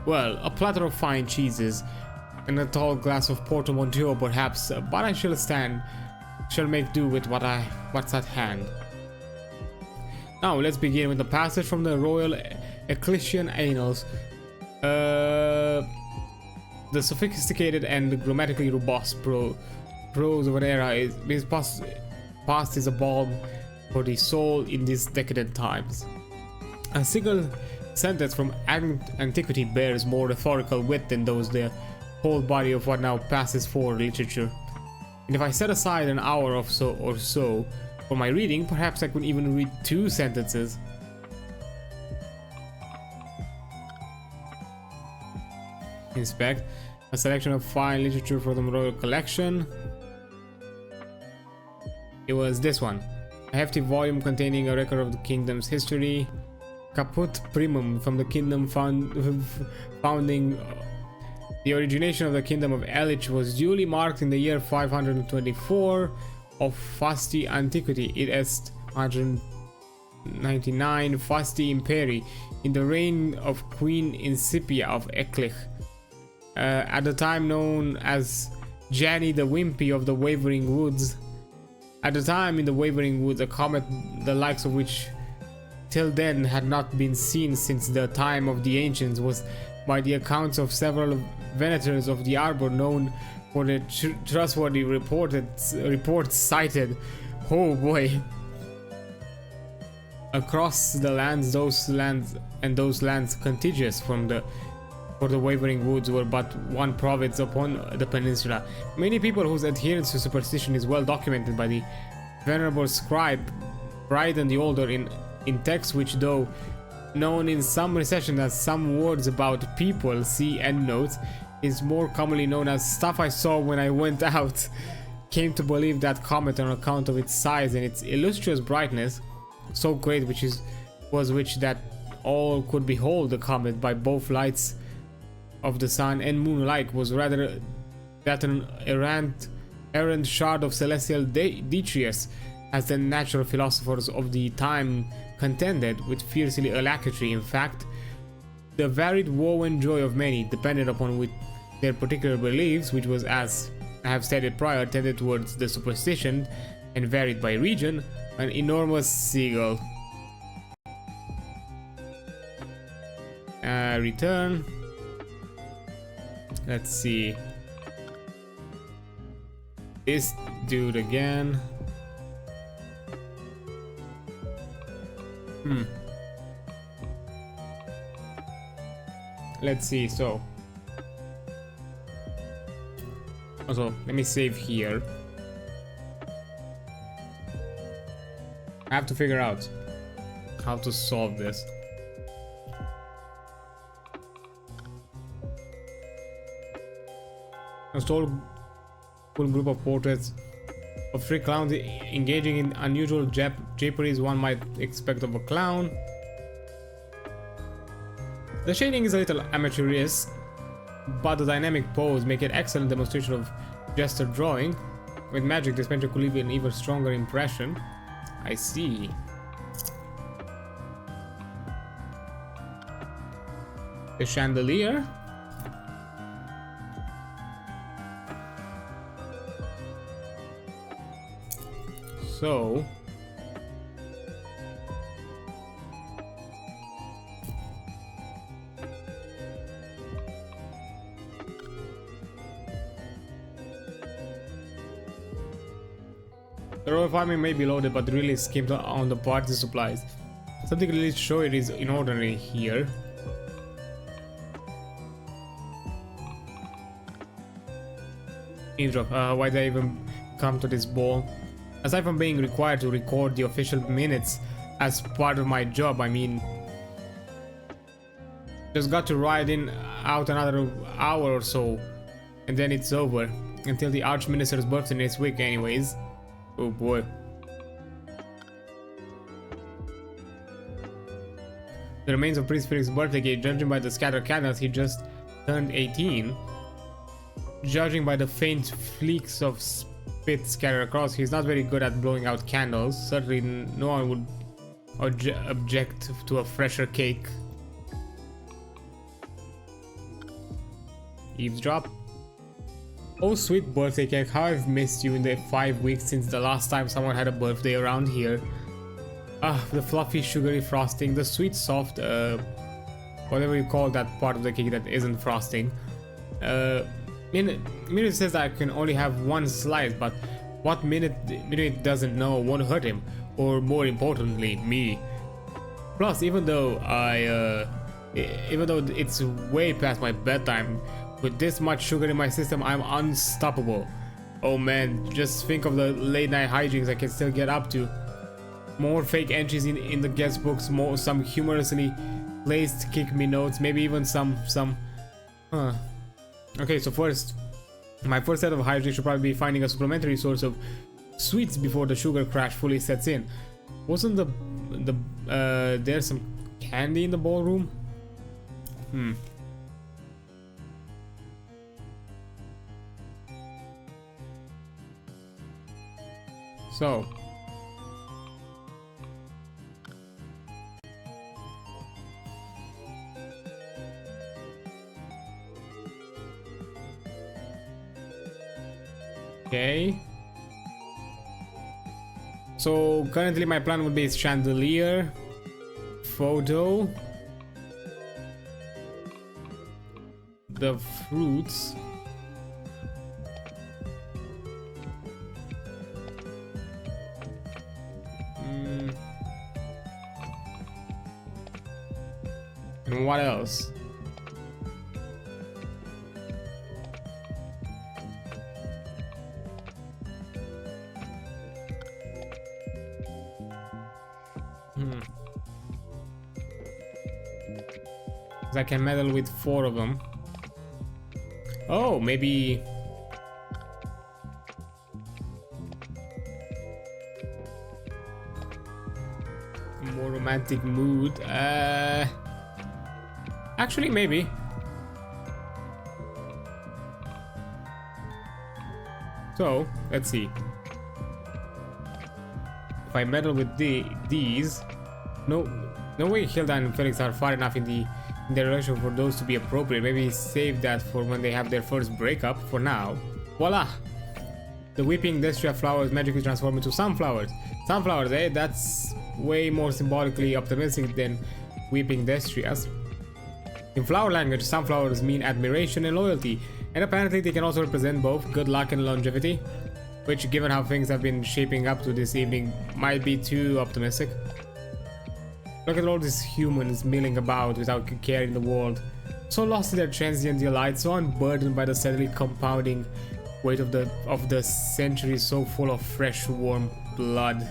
Well, a platter of fine cheeses and a tall glass of portmanteau perhaps, but I shall make do with what's at hand. Now let's begin with the passage from the Royal Ecclesian Annals. The sophisticated and grammatically robust prose of an era is past is a balm for the soul in these decadent times. A single sentence from antiquity bears more rhetorical wit than those the whole body of what now passes for literature. And if I set aside an hour or so for my reading, perhaps I could even read 2 sentences. Inspect a selection of fine literature from the Royal Collection. It was this one. A hefty volume containing a record of the kingdom's history. Caput primum from the kingdom founding. The origination of the kingdom of Elich was duly marked in the year 524 of Fasti antiquity. It est 199 Fasti imperi, in the reign of Queen Incipia of Eklich, at the time known as Janny the Wimpy of the Wavering Woods. At the time in the Wavering Woods, a comet the likes of which till then had not been seen since the time of the ancients was, by the accounts of several venators of the arbor, known for their trustworthy reports cited, oh boy, across the lands. Those lands contiguous for the Wavering Woods were but one province upon the peninsula. Many people whose adherence to superstition is well documented by the venerable scribe Bryden the Older in texts which, though known in some recession as some words about people, see endnotes, is more commonly known as stuff I saw when I went out, came to believe that comet on account of its size and its illustrious brightness, so great which that all could behold the comet by both lights of the sun and moon alike, was rather that an errant shard of celestial Detrius, as the natural philosophers of the time contended with fiercely alacrity. In fact, the varied woe and joy of many depended upon with their particular beliefs, which was, as I have stated prior, tended towards the superstition and varied by region, an enormous seagull. Return. Let's see. This dude again. Let's see, so also let me save here. I have to figure out how to solve this. A full group of portraits of three clowns engaging in unusual japeries one might expect of a clown. The shading is a little amateurish, but the dynamic pose make it excellent demonstration of gesture drawing. With magic, this painter could leave an even stronger impression. I see. The chandelier. So the royal farming may be loaded, but really skimped on the party supplies. Something really show it is in ordinary here. Why did I even come to this ball? Aside from being required to record the official minutes as part of my job, I mean, just got to ride in out another hour or so, and then it's over. Until the Archminister's birthday next week anyways. Oh boy. The remains of Prince Felix's birthday cake, judging by the scattered candles, he just turned 18. Judging by the faint fleeks of spit scattered across, he's not very good at blowing out candles. Certainly no one would object to a fresher cake. Eavesdrop. Oh sweet birthday cake, how I've missed you in the 5 weeks since the last time someone had a birthday around here. The fluffy sugary frosting, the sweet soft whatever you call that part of the cake that isn't frosting. Minute says I can only have one slice, but what Minute doesn't know won't hurt him, or more importantly, me. Plus, even though it's way past my bedtime, with this much sugar in my system, I'm unstoppable. Oh man, just think of the late night hijinks I can still get up to. More fake entries in the guest books, some humorously placed kick me notes, maybe even some. Okay, so my first set of hijinks should probably be finding a supplementary source of sweets before the sugar crash fully sets in. Wasn't there's some candy in the ballroom? So okay, so currently my plan would be chandelier, photo, the fruits, and what else? I can meddle with 4 of them. Oh, maybe more romantic mood. Actually, maybe. So let's see. If I meddle with these, no way Hilda and Felix are far enough in their relationship for those to be appropriate. Maybe save that for when they have their first breakup. For now, voila! The weeping destria flowers magically transform into sunflowers. Sunflowers, eh? That's way more symbolically optimistic than weeping destrias. In flower language, sunflowers mean admiration and loyalty, and apparently they can also represent both good luck and longevity, which, given how things have been shaping up to this evening, might be too optimistic. Look at all these humans milling about without a care in the world, so lost in their transient delight, so unburdened by the steadily compounding weight of the centuries, so full of fresh, warm blood.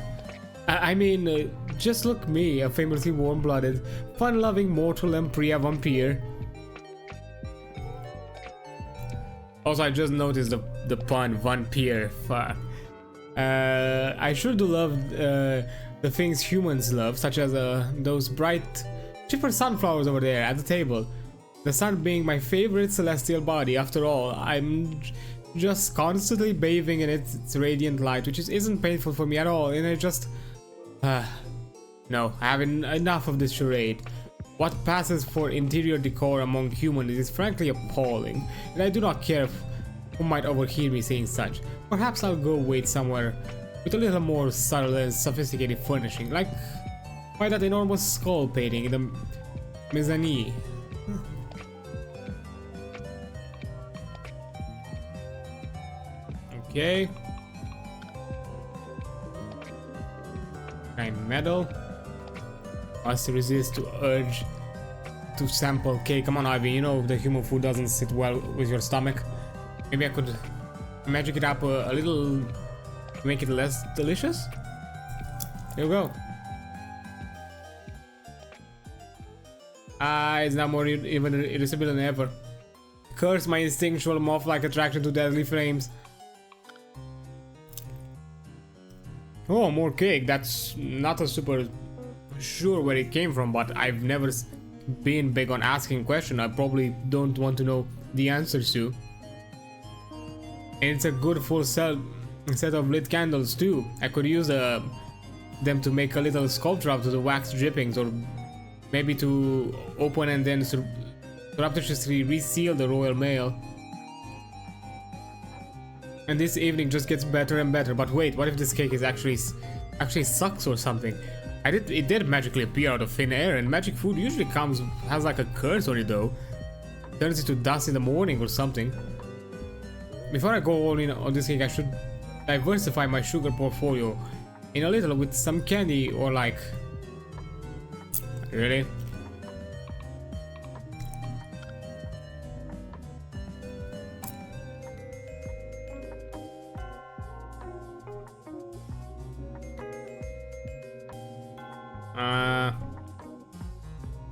I mean, just look me, a famously warm-blooded, fun-loving mortal and Priya vampire. Also, I just noticed the pun, one peer. Fuck. I sure do love the things humans love, such as those bright, chipper sunflowers over there at the table. The sun being my favorite celestial body. After all, I'm just constantly bathing in its radiant light, which isn't painful for me at all, and I just... no, I have enough of this charade. What passes for interior decor among humans is frankly appalling, and I do not care who might overhear me saying such. Perhaps I'll go wait somewhere with a little more subtle and sophisticated furnishing, like by that enormous skull painting in the mezzanine. Okay. Kind medal. Must resist to urge to sample cake. Come on, Ivy, you know the human food doesn't sit well with your stomach. Maybe I could magic it up a little to make it less delicious? Here we go. It's now more even irresistible than ever. Curse my instinctual moth-like attraction to deadly flames. Oh, more cake. That's not a super sure where it came from, but I've never been big on asking questions I probably don't want to know the answers to. And it's a good full set of lit candles too. I could use them to make a little sculpture out of the wax drippings, or maybe to open and then surreptitiously reseal the royal mail. And this evening just gets better and better. But wait, what if this cake is actually sucks or something? It did magically appear out of thin air, and magic food usually has like a curse on it though. Turns into dust in the morning or something. Before I go all in on this cake, I should diversify my sugar portfolio in a little with some candy or like... Really?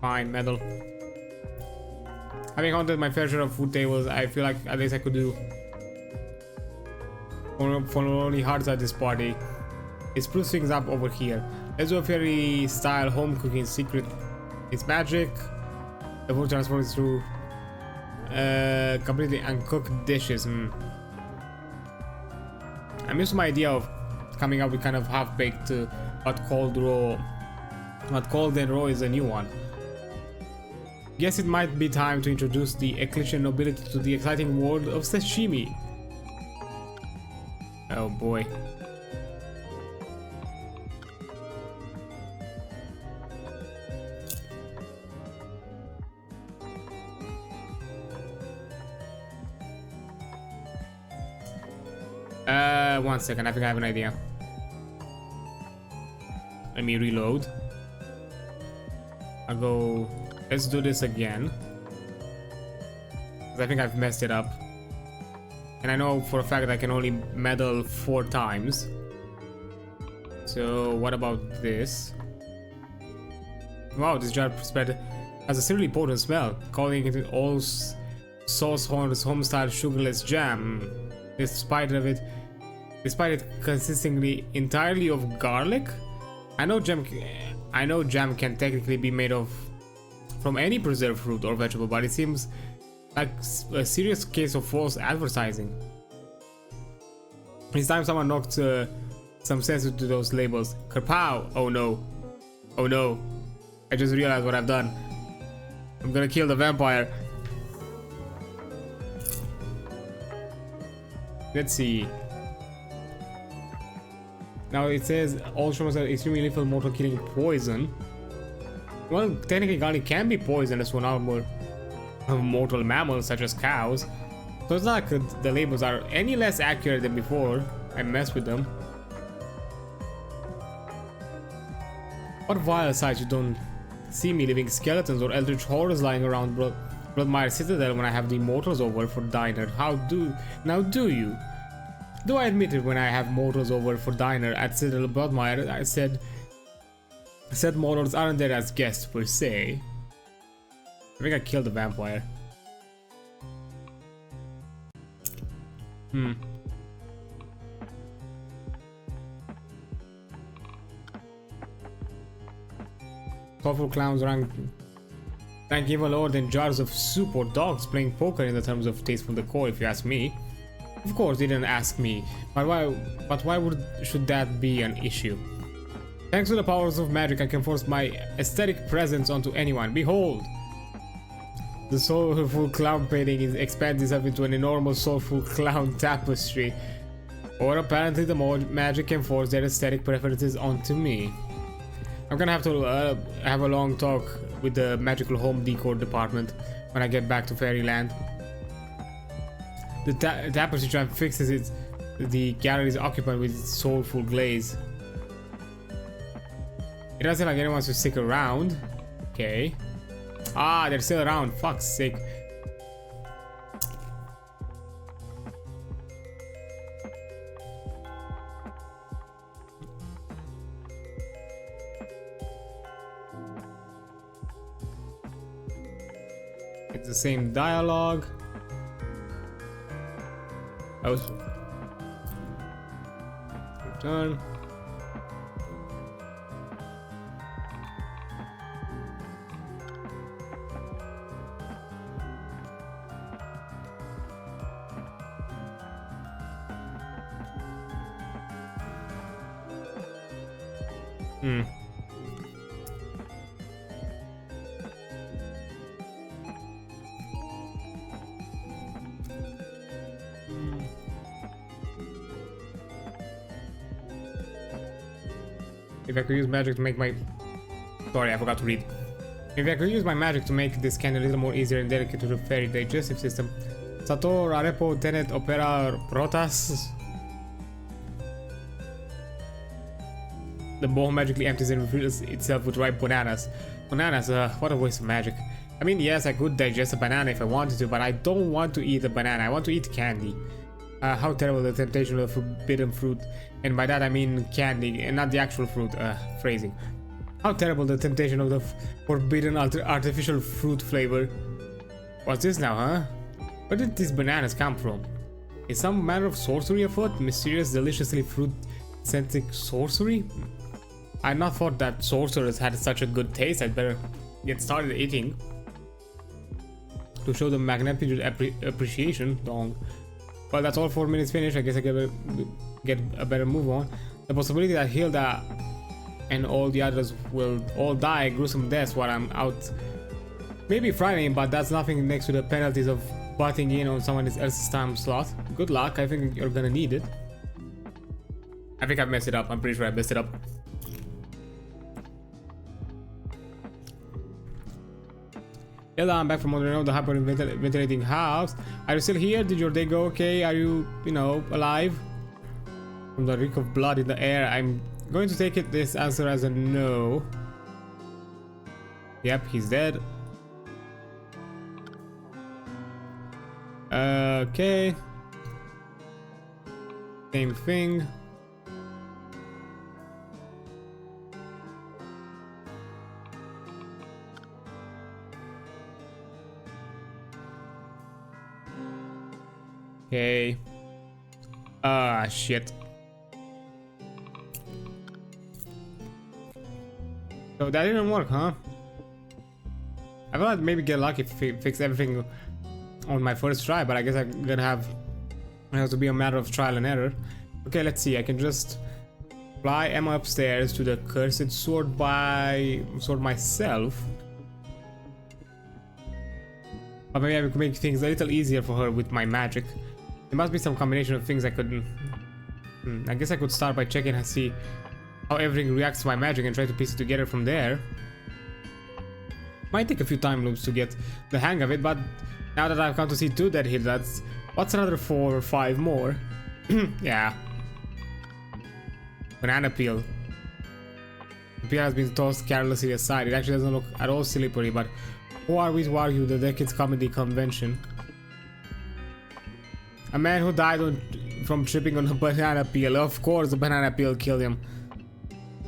Fine, medal. Having haunted my fair share of food tables, I feel like at least I could do for only hearts at this party. Let's spruce things up over here. Let's do a fairy style home cooking secret. It's magic. The food transforms through completely uncooked dishes. I'm used to my idea of coming up with kind of half-baked hot cold and raw is a new one. Guess it might be time to introduce the Ecliptian nobility to the exciting world of sashimi. Oh boy. One second, I think I have an idea. Let me reload. I'll go... Let's do this again. I think I've messed it up. And I know for a fact that I can only medal 4 times. So what about this? Wow, this jar spread has a seriously potent smell, calling it all sauce horns home-style sugarless jam. Despite it consisting entirely of garlic. I know jam can technically be made from any preserved fruit or vegetable, but it seems like a serious case of false advertising. It's time someone knocked some sense into those labels. Kerpow! Oh no. Oh no. I just realized what I've done. I'm gonna kill the vampire. Let's see. Now it says all shrooms are extremely lethal, mortal, killing poison. Well, technically garlic can be poisonous to normal mortal mammals such as cows. So it's not like the labels are any less accurate than before I messed with them. What vile sight you don't see me leaving skeletons or eldritch horrors lying around Bloodmire Citadel when I have the mortals over for diner. Do you? Though I admit it, when I have mortals over for diner at Citadel Bloodmire, I said mortals aren't there as guests per se. I think I killed the vampire. Hmm. Colorful clowns rank even lower than jars of soup or dogs playing poker in the terms of tasteful decor, if you ask me. Of course, they didn't ask me, but why should that be an issue? Thanks to the powers of magic, I can force my aesthetic presence onto anyone. Behold! The soulful clown painting expands itself into an enormous soulful clown tapestry. Or apparently the magic can force their aesthetic preferences onto me. I'm gonna have to have a long talk with the magical home decor department when I get back to Fairyland. The tapestry tram fixes it. The gallery is occupied with its soulful glaze. It doesn't seem like anyone wants to stick around. Okay. Ah, they're still around. Fuck's sake. It's the same dialogue. I was return. If I could use magic to make my... Sorry, I forgot to read. If I could use my magic to make this can a little more easier and delicate to the fairy digestive system. Sator, arepo, tenet, opera, rotas. The bowl magically empties and refills itself with ripe bananas. Bananas, what a waste of magic. I mean, yes, I could digest a banana if I wanted to, but I don't want to eat a banana. I want to eat candy. How terrible the temptation of forbidden fruit. And by that I mean candy and not the actual fruit. Phrasing. How terrible the temptation of the forbidden artificial fruit flavor. What's this now, huh? Where did these bananas come from? Is some manner of sorcery afoot? Mysterious, deliciously fruit-scented sorcery? I had not thought that sorcerers had such a good taste. I'd better get started eating. To show them magnitude appreciation. Dong. Well, that's all 4 minutes finished. I guess I get a better move on. The possibility that Hilda and all the others will all die gruesome deaths while I'm out maybe frightening, but that's nothing next to the penalties of butting in on someone else's time slot. Good luck. I think you're gonna need it. I think I messed it up. I'm pretty sure I messed it up. Hilda, I'm back from Modern, the hyper-ventilating house. Are you still here? Did your day go okay? Are you, alive? From the reek of blood in the air, I'm going to take this answer as a no. Yep, he's dead. Okay. Same thing. Okay. Ah, shit. So that didn't work, huh? I thought I'd maybe get lucky if fix everything on my first try, but I guess I'm gonna have to be a matter of trial and error. Okay, let's see. I can just fly Emma upstairs to the cursed sword myself. But maybe I could make things a little easier for her with my magic. There must be some combination of things I could... I guess I could start by checking and see how everything reacts to my magic and try to piece it together from there. Might take a few time loops to get the hang of it, but now that I've come to see 2 dead hits, that's... What's another 4 or 5 more? Yeah. Banana peel. The peel has been tossed carelessly aside. It actually doesn't look at all slippery, but who are we to argue the Decades Comedy Convention? A man who died from tripping on a banana peel. Of course, the banana peel killed him.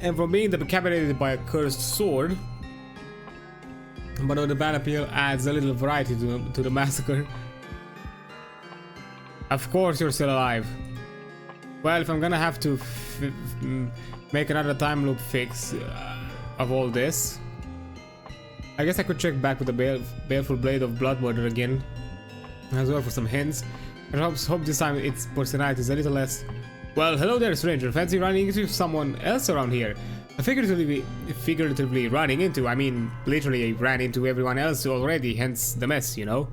And from being decapitated by a cursed sword. But the banana peel adds a little variety to the massacre. Of course you're still alive. Well, if I'm gonna have to make another time loop fix of all this, I guess I could check back with the baleful blade of blood murder again as well for some hints. And hope this time its personality is a little less. Well, hello there, stranger. Fancy running into someone else around here? Figuratively running into, I mean, literally ran into everyone else already, hence the mess, you know?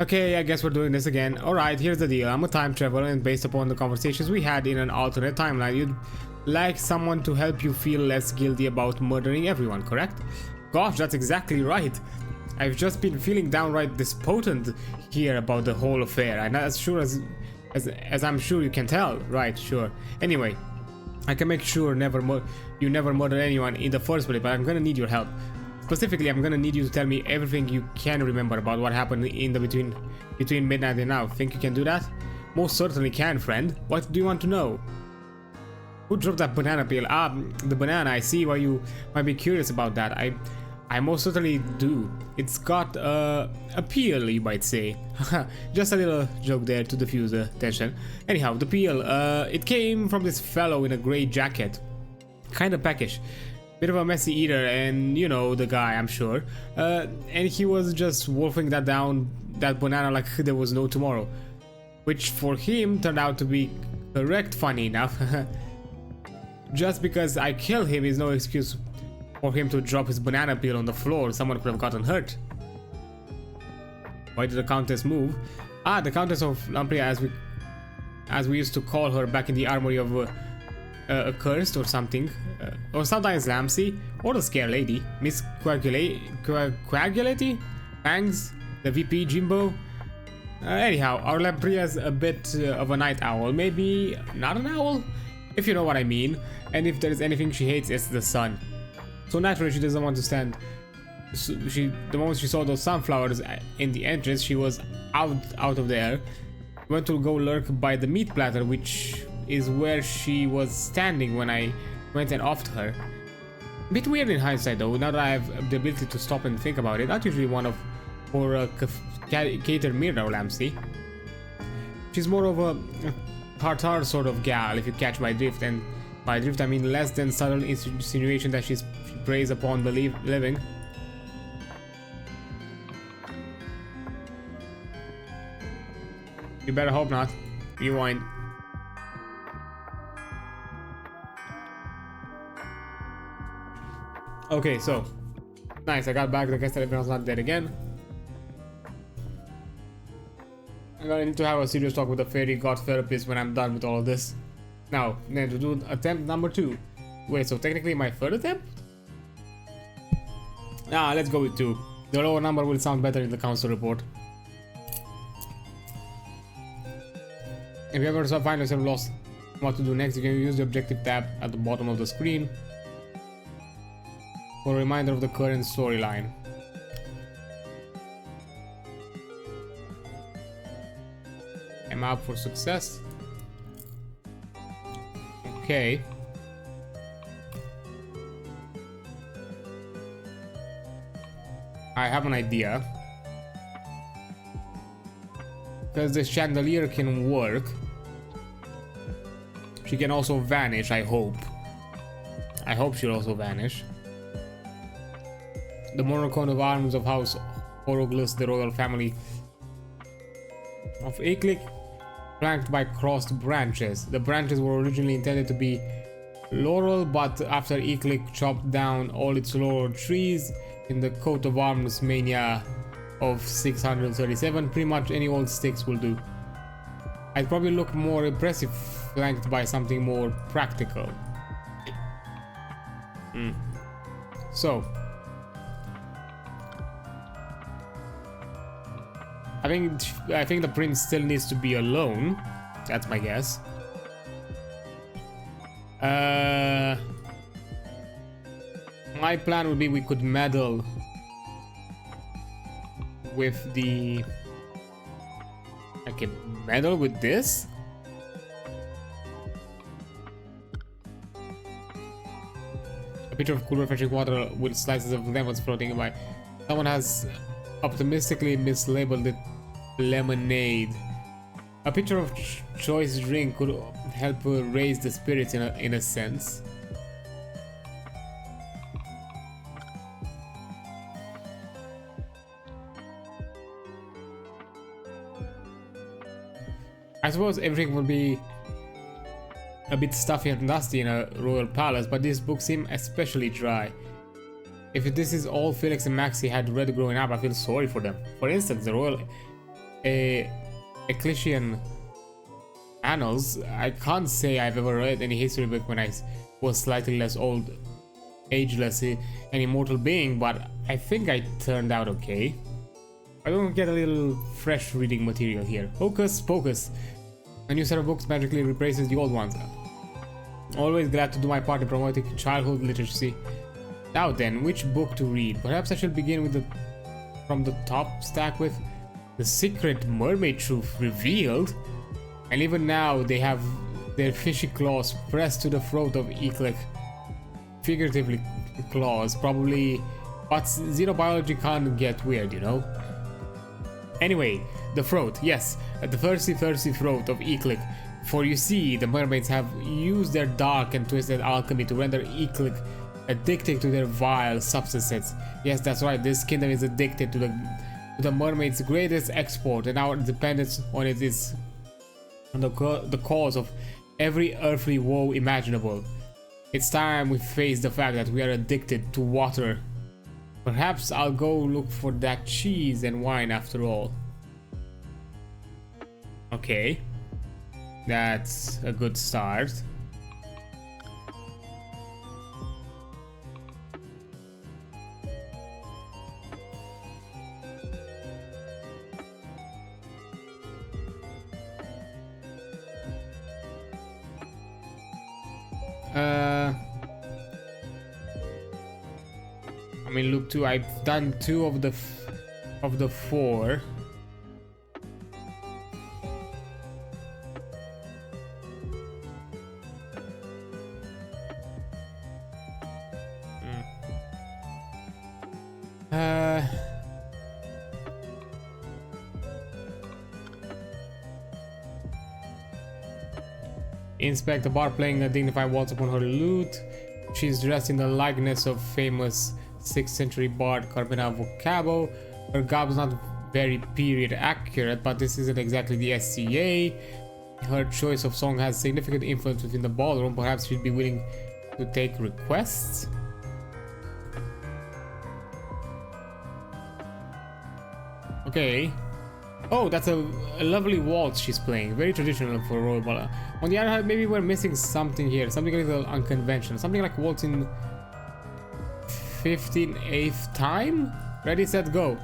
Okay, I guess we're doing this again. Alright, here's the deal. I'm a time traveler, and based upon the conversations we had in an alternate timeline, you'd like someone to help you feel less guilty about murdering everyone, correct? Gosh, that's exactly right. I've just been feeling downright despotent here about the whole affair. I'm not as sure as I'm sure you can tell. Right, sure. Anyway, I can make sure you never murder anyone in the first place, but I'm gonna need your help. Specifically, I'm gonna need you to tell me everything you can remember about what happened in the between midnight and now. Think you can do that? Most certainly can, friend. What do you want to know? Who dropped that banana peel? Ah, the banana. I see why you might be curious about that. I most certainly do. It's got a peel, you might say. Just a little joke there to diffuse the tension. Anyhow, the peel, it came from this fellow in a grey jacket. Kinda peckish. Bit of a messy eater, and you know the guy, I'm sure. And he was just wolfing that banana like there was no tomorrow. Which for him turned out to be correct, funny enough. Just because I killed him is no excuse for him to drop his banana peel on the floor. Someone could have gotten hurt. Why did the Countess move? Ah, the Countess of Lampria, as we used to call her back in the armory of Accursed or something. Or sometimes Lamsey, or the Scare Lady. Miss Coagulati? Fangs? The VP Jimbo? Anyhow, our Lampria's a bit of a night owl. Maybe not an owl? If you know what I mean. And if there's anything she hates, it's the sun. So naturally she doesn't want to stand. The moment she saw those sunflowers in the entrance, she was out of there. Went to go lurk by the meat platter, which is where she was standing when I went and offed her. Bit weird in hindsight though, now that I have the ability to stop and think about it. Not usually one of for Cater Mirror Lamsey. She's more of a tartar sort of gal, if you catch my drift, and by drift I mean less than subtle insinuation that she preys upon the living. You better hope not. Rewind. Okay, so nice, I got back. I guess that everyone's not dead again. I'm gonna need to have a serious talk with the fairy god therapist when I'm done with all of this. Now, then to do attempt number 2. Wait, so technically my third attempt? Ah, let's go with 2. The lower number will sound better in the council report. If you ever find yourself lost what to do next, you can use the objective tab at the bottom of the screen for a reminder of the current storyline. I'm up for success. Okay. I have an idea. Because this chandelier can work. She can also vanish, I hope. I hope she'll also vanish. The monochrome of arms of House Horoglyphs, the royal family of Eclick, flanked by crossed branches. The branches were originally intended to be laurel, but after Eclick chopped down all its laurel trees in the coat of arms mania of 637, pretty much any old sticks will do. I'd probably look more impressive flanked by something more practical. So I think the prince still needs to be alone. That's my guess. My plan would be we could meddle with the... I can meddle with this? A pitcher of cool refreshing water with slices of lemons floating by. Someone has optimistically mislabeled it lemonade. A picture of choice drink could help raise the spirits in a sense. I suppose everything would be a bit stuffy and dusty in a royal palace, but these books seem especially dry. If this is all Felix and Maxie had read growing up, I feel sorry for them. For instance, the royal Ecclesian Annals. I can't say I've ever read any history book when I was slightly less old, ageless, an immortal being, but I think I turned out okay. I don't get a little fresh reading material here. Hocus pocus. A new set of books magically replaces the old ones. Always glad to do my part in promoting childhood literacy. Now then, which book to read? Perhaps I should begin with from the top stack with The Secret Mermaid Truth Revealed. And even now they have their fishy claws pressed to the throat of Eclick. Figuratively claws, probably, but xenobiology can't get weird, you know? Anyway, the throat, yes, the thirsty throat of Eclick. For you see, the mermaids have used their dark and twisted alchemy to render Eclick addicted to their vile substances. Yes, that's right, this kingdom is addicted to the mermaid's greatest export, and our dependence on it is the cause of every earthly woe imaginable. It's time we face the fact that we are addicted to water. Perhaps I'll go look for that cheese and wine after all. Okay, that's a good start. I mean, look, two. I've done 2 of the 4. Inspect the bar, playing a dignified waltz upon her lute. She's dressed in the likeness of famous 6th century bard Carmina Vocabo. Her garb is not very period accurate, but this isn't exactly the SCA. Her choice of song has significant influence within the ballroom. Perhaps she'd be willing to take requests. Okay. Oh, that's a lovely waltz she's playing. Very traditional for a royal ballad. On the other hand, maybe we're missing something here. Something a little unconventional. Something like waltzing 15/8 time? Ready, set, go.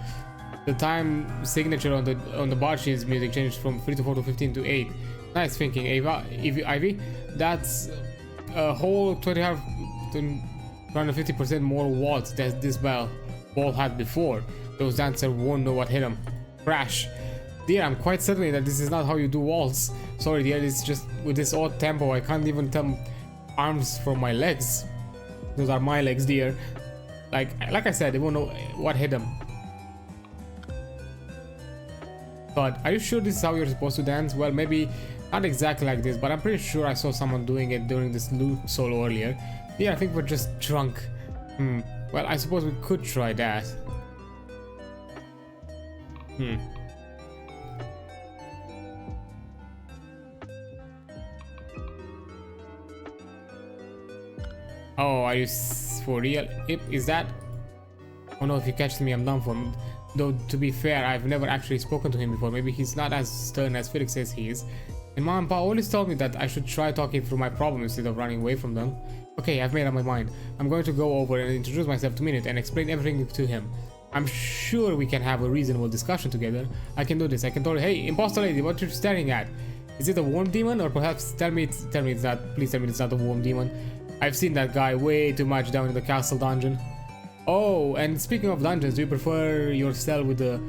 The time signature on the bar sheet's music changed from 3 to 4 to 15 to 8. Nice thinking, Ivy. That's a whole 250% more watts than this ball had before. Those dancers won't know what hit them. Crash. Dear, I'm quite certain that this is not how you do waltz. Sorry, dear, it's just with this odd tempo, I can't even tell arms from my legs. Those are my legs, dear. Like I said, they won't know what hit them. But are you sure this is how you're supposed to dance? Well, maybe not exactly like this, but I'm pretty sure I saw someone doing it during this lute solo earlier. Yeah, I think we're just drunk. Well, I suppose we could try that. Oh, are you for real? Is that? Oh no, if you catch me, I'm done for. Though, to be fair, I've never actually spoken to him before. Maybe he's not as stern as Felix says he is. And Mom and Pa always told me that I should try talking through my problems instead of running away from them. Okay, I've made up my mind. I'm going to go over and introduce myself to Minute and explain everything to him. I'm sure we can have a reasonable discussion together. I can do this. I can tell her, hey, imposter lady, what you're staring at? Is it a worm demon? Or perhaps tell me it's not. Please tell me it's not a worm demon. I've seen that guy way too much down in the castle dungeon. Oh, and speaking of dungeons, do you prefer your cell with the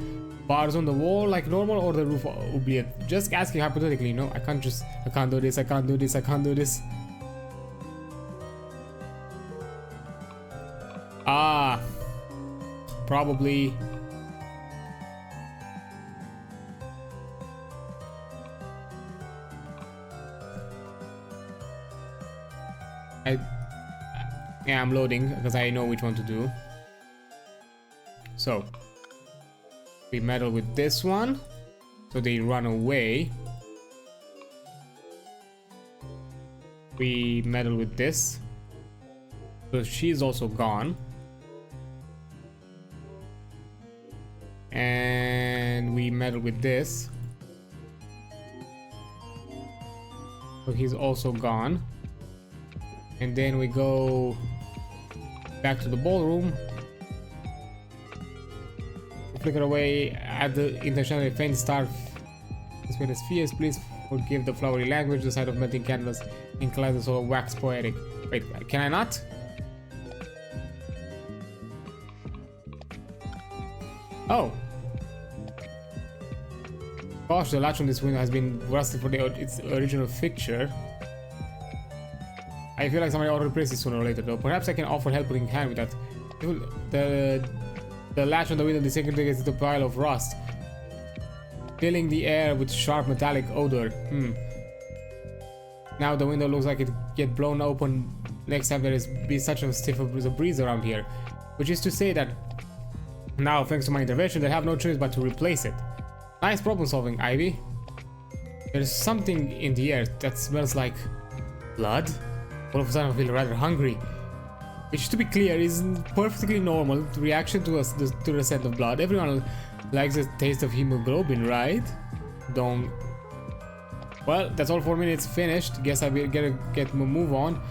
bars on the wall like normal or the roof oubliette? Just asking hypothetically, you know? I can't do this, I can't do this, I can't do this. Ah, probably. Yeah, I'm loading because I know which one to do. So we meddle with this one, so they run away. We meddle with this, so she's also gone. And we meddle with this, so he's also gone. And then we go back to the ballroom, flicker away at the intentionally faint star. This one is fierce. Please forgive the flowery language. The sight of melting candles inclines the soul of wax poetic. Wait, can I not? Oh. Gosh, the latch on this window has been rusted for its original fixture. I feel like somebody ought to replace it sooner or later, though. Perhaps I can offer a helping hand with that. The latch on the window disintegrates the pile of rust, filling the air with sharp metallic odor. Now the window looks like it get blown open next time there be such a stiff of a breeze around here. Which is to say that now, thanks to my intervention, they have no choice but to replace it. Nice problem solving, Ivy. There's something in the air that smells like blood. All of a sudden I feel rather hungry. Which, to be clear, is perfectly normal reaction to the scent of blood. Everyone likes the taste of hemoglobin, right? Don't. Well, that's all for me. It's finished. Guess I will move on.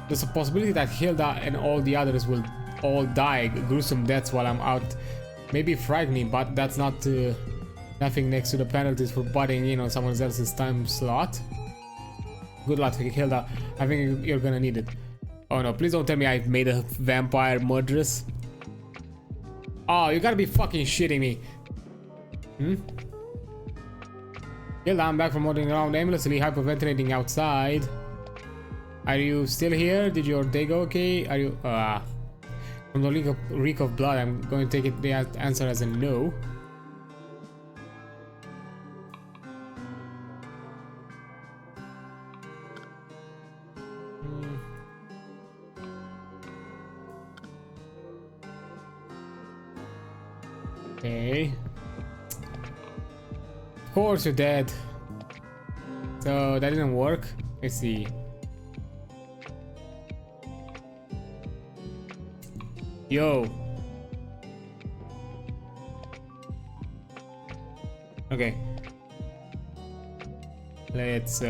There's a possibility that Hilda and all the others will all die gruesome deaths while I'm out. Maybe frightening, but that's not nothing next to the penalties for butting in on someone else's time slot. Good luck, Hilda. I think you're gonna need it. Oh no, please don't tell me I made a vampire murderess. Oh, you gotta be fucking shitting me. Hilda, I'm back from wandering around aimlessly, hyperventilating outside. Are you still here? Did your day go okay? Are you from the reek of blood, I'm going to take the answer as a no. Okay. Of course you're dead. So that didn't work. Let's see. Yo. Okay. Let's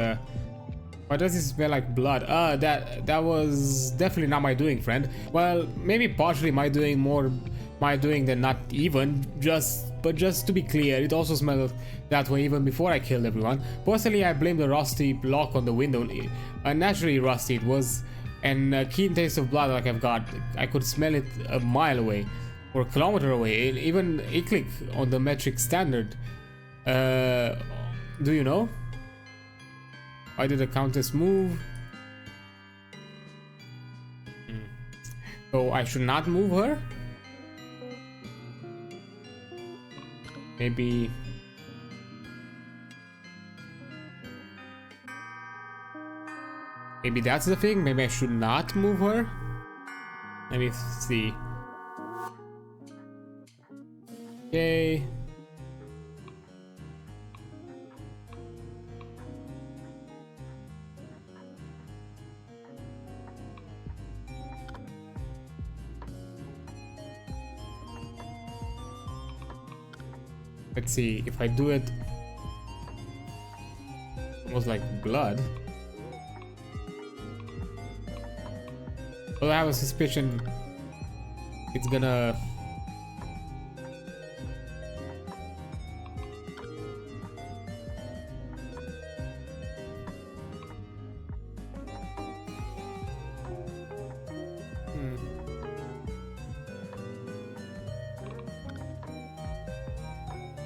why does it smell like blood? That was definitely not my doing, friend. Well, maybe partially my doing, more my doing than not even. But just to be clear, it also smelled that way even before I killed everyone. Personally, I blame the rusty lock on the window. Unnaturally rusty it was, and a keen taste of blood like I've got. I could smell it a mile away or a kilometer away, even a click on the metric standard. Do you know? Why did the countess move? So I should not move her? Maybe. Maybe that's the thing. Maybe I should not move her. Let me see. Okay. Let's see if I do it almost like blood. Well, I have a suspicion it's gonna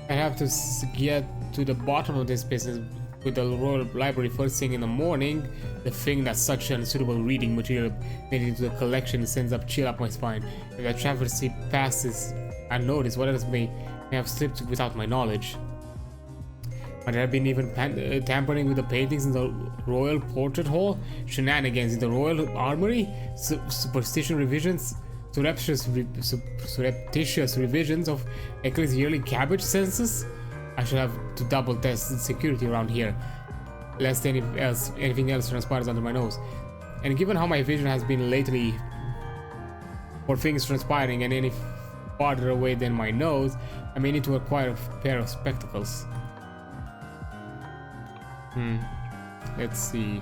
I have to get to the bottom of this business with the Royal Library first thing in the morning. The thing that such unsuitable reading material made into the collection sends up chill up my spine. If that travesty passes unnoticed, what else may have slipped without my knowledge? But there have been even tampering with the paintings in the Royal Portrait Hall, shenanigans in the Royal Armory, superstition revisions, surreptitious revisions of Eccles' yearly cabbage census. I should have to double test security around here, lest anything else transpires under my nose. And given how my vision has been lately for things transpiring and any farther away than my nose, I may need to acquire a pair of spectacles. Let's see.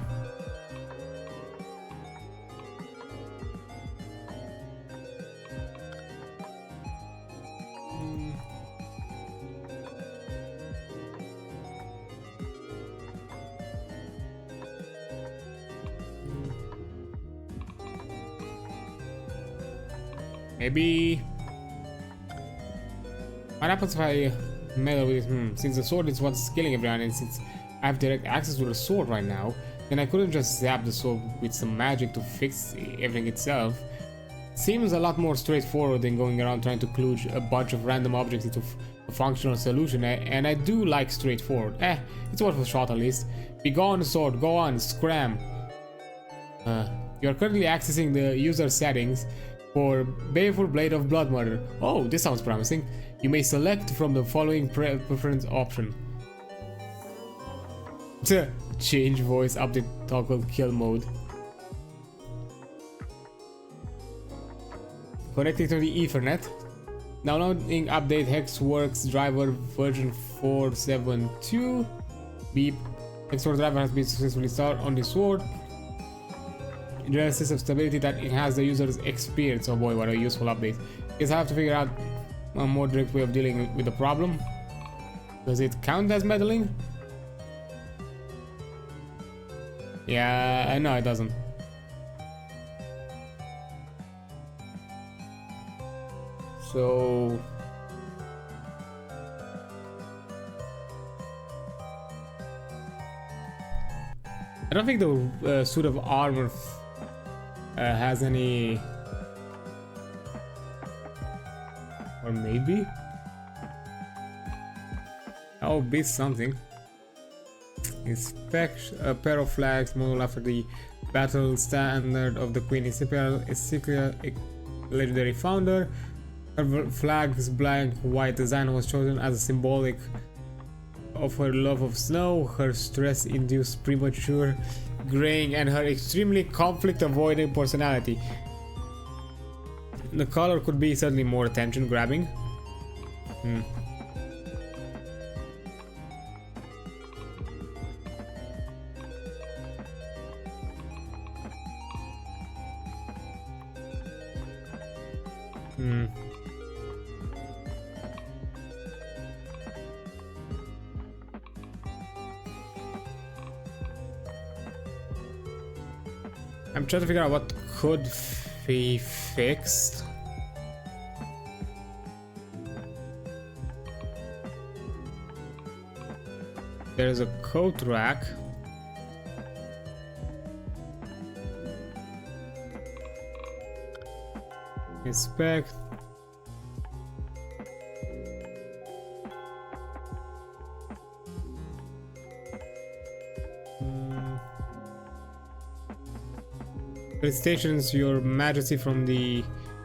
Maybe what happens if I meddle with since the sword is what's killing everyone, and since I have direct access to the sword right now, then I couldn't just zap the sword with some magic to fix everything itself. Seems a lot more straightforward than going around trying to kludge a bunch of random objects into a functional solution, and I do like straightforward. It's worth a shot at least. Be gone, sword, go on, scram. You are currently accessing the user settings for Baleful Blade of Blood Murder. Oh, this sounds promising. You may select from the following preference option. Change voice, update toggle kill mode. Connecting to the Ethernet. Downloading update Hexworks driver version 472. Beep. Hexworks driver has been successfully installed on the sword. General system stability that enhances the user's experience. Oh boy, what a useful update. Guess I have to figure out a more direct way of dealing with the problem. Does it count as meddling? Yeah, no, it doesn't. So I don't think the suit of armor has any, or maybe I'll be something. Inspect a pair of flags modeled after the battle standard of the Queen Isiclia, legendary founder. Her flag's blank white design was chosen as a symbolic of her love of snow, her stress-induced premature graying, and her extremely conflict-avoiding personality. The color could be certainly more attention-grabbing. I'm trying to figure out what could be fixed. There's a coat rack. Inspect. Felicitations, Your Majesty, from the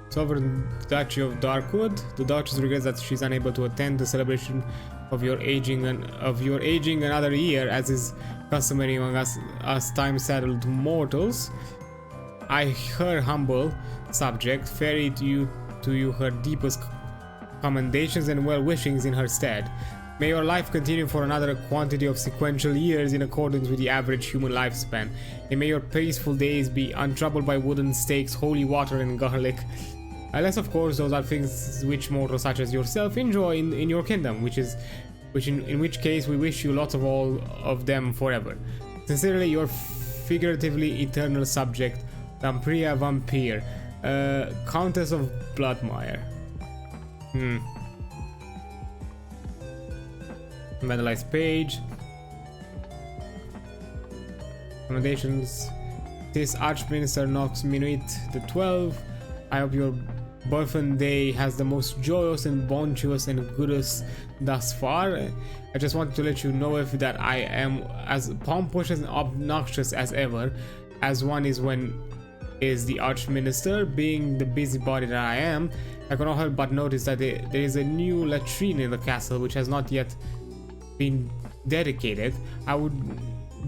Sovereign Duchy of Darkwood. The Duchess regrets that she's unable to attend the celebration of your aging another year, as is customary among us time-saddled mortals. Her humble subject, ferry to you her deepest commendations and well-wishings in her stead. May your life continue for another quantity of sequential years in accordance with the average human lifespan, and may your peaceful days be untroubled by wooden stakes, holy water, and garlic. Unless, of course, those are things which mortals such as yourself enjoy in your kingdom, in which case we wish you lots of all of them forever. Sincerely, your figuratively eternal subject, Lampriya Vampire, Countess of Bloodmire. Vandalized page. Recommendations. This Archminister Nox Minuit the 12. I hope your birthday has the most joyous and bounteous and goodest thus far. I just wanted to let you know if that I am as pompous and obnoxious as ever, as one is when is the Archminister. Being the busybody that I am, I cannot help but notice that there is a new latrine in the castle which has not yet been dedicated. I would